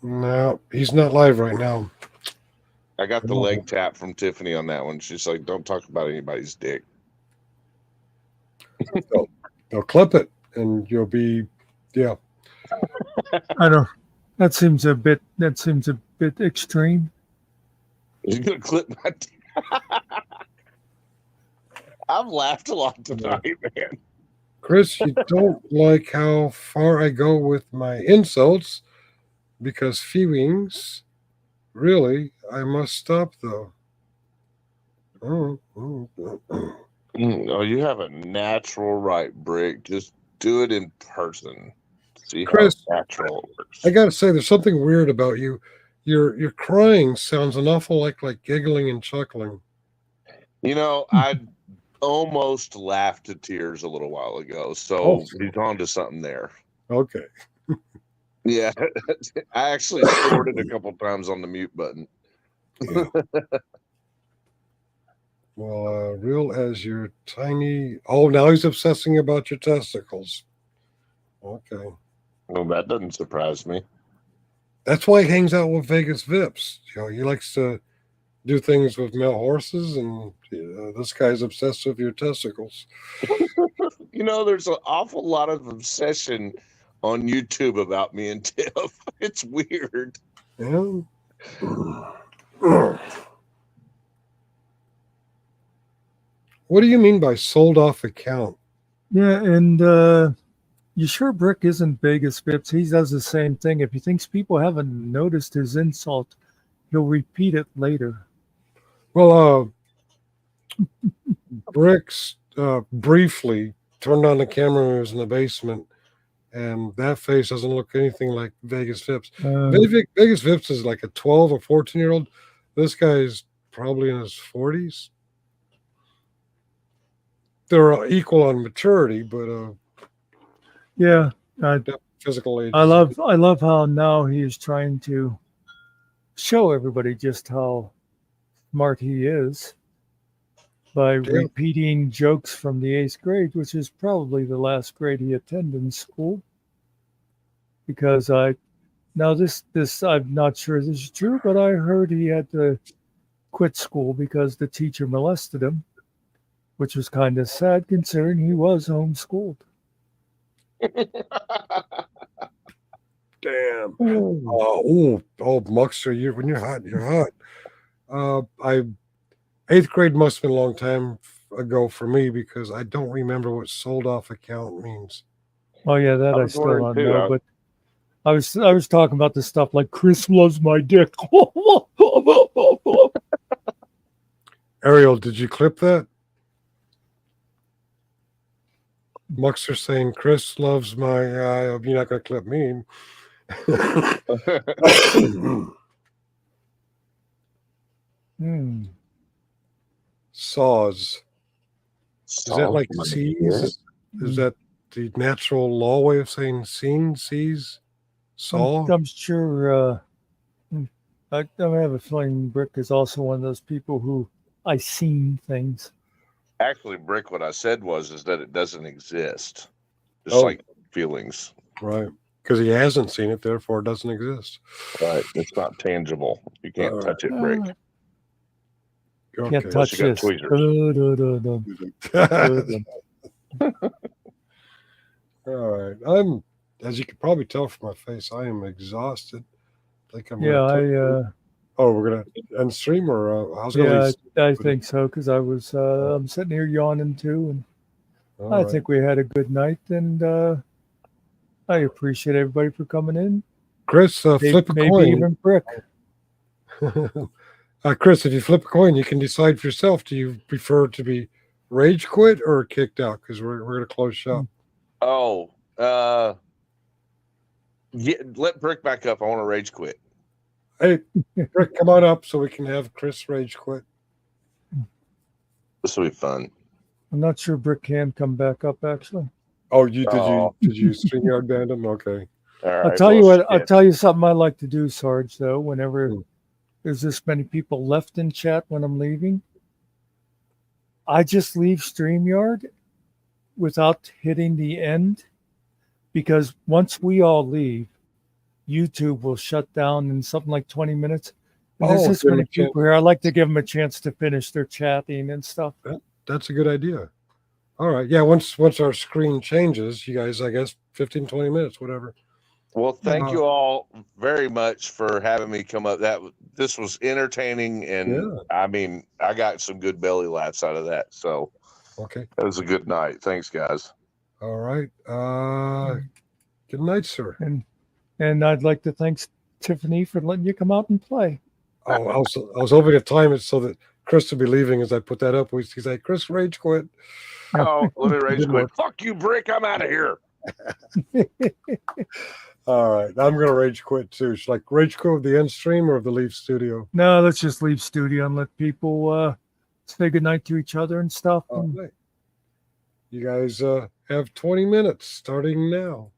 No, he's not live right now. I got the leg tap from Tiffany on that one. She's like, don't talk about anybody's dick. They'll clip it and you'll be, yeah. I don't. That seems a bit extreme. He's gonna clip my dick. I've laughed a lot tonight, man. Chris, you don't like how far I go with my insults because feelings, really, I must stop though. Oh, you have a natural right, Brick. Just do it in person. See Chris, how natural it works. I gotta say, there's something weird about you. Your crying sounds an awful like giggling and chuckling. You know, I almost laughed to tears a little while ago, so he's on to something there. Okay. Yeah, I actually snorted a couple times on the mute button. Yeah. Well, real as your tiny. Oh, now he's obsessing about your testicles. Okay. Well, that doesn't surprise me. That's why he hangs out with Vegas Vips. You know, he likes to do things with male horses, and this guy's obsessed with your testicles. You know, there's an awful lot of obsession on YouTube about me and Tiff. It's weird. Yeah. What do you mean by sold off account? Yeah, and you sure Brick isn't Vegas Vips? He does the same thing. If he thinks people haven't noticed his insult, he'll repeat it later. Well, Brick's briefly turned on the camera when he was in the basement, and that face doesn't look anything like Vegas Vips. Vegas Vips is like a 12 or 14-year-old. This guy's probably in his 40s. They're equal on maturity, but yeah, physical age. I love how now he is trying to show everybody just how smart he is by repeating jokes from the 8th grade, which is probably the last grade he attended in school. Because I'm not sure this is true, but I heard he had to quit school because the teacher molested him, which was kind of sad considering he was homeschooled. Damn. Muckster, when you're hot, you're hot. 8th grade must have been a long time ago for me because I don't remember what sold off account means. Oh yeah, that I still don't know, but I was talking about the stuff like Chris loves my dick. Ariel, did you clip that? Muckster saying Chris loves my you're not gonna clip me. Saws. Is that like seas? Is that the natural law way of saying seen, seas? Saw? I'm sure I have a feeling Brick is also one of those people who I seen things. Actually, Brick, what I said is that it doesn't exist. Just like feelings. Right. Because he hasn't seen it, therefore it doesn't exist. Right. It's not tangible. You can't touch it, Brick. Can't touch this. All right. As you can probably tell from my face, I am exhausted. I think we're gonna end stream or I was gonna I think so because I'm sitting here yawning too, and I think we had a good night, and I appreciate everybody for coming in. Chris, flip a coin. Maybe even Brick. Chris, if you flip a coin, you can decide for yourself. Do you prefer to be rage quit or kicked out? Because we're gonna close shop. Let Brick back up. I want to rage quit. Hey, Brick, come on up so we can have Chris rage quit. This will be fun. I'm not sure Brick can come back up actually. Oh, did you StreamYard band him? Okay. All right. I'll tell you what. I'll tell you something I like to do, Sarge. Though, whenever there's this many people left in chat when I'm leaving, I just leave StreamYard without hitting the end, because once we all leave, YouTube will shut down in something like 20 minutes. And there's this many people here. I like to give them a chance to finish their chatting and stuff. That's a good idea. All right. Yeah. Once our screen changes, you guys, I guess 15, 20 minutes, whatever. Well, thank you all very much for having me come up. This was entertaining, and I mean, I got some good belly laughs out of that. So, okay, that was a good night. Thanks, guys. All right. Good night, sir. And I'd like to thank Tiffany for letting you come out and play. Oh, I was hoping to time it so that Chris would be leaving as I put that up. He's like, Chris, rage quit. Oh, let me rage quit. Fuck you, Brick. I'm out of here. All right. I'm going to rage quit too. Should like rage quit with the end stream or the leave studio? No, let's just leave studio and let people say goodnight to each other and stuff. All right. You guys have 20 minutes starting now.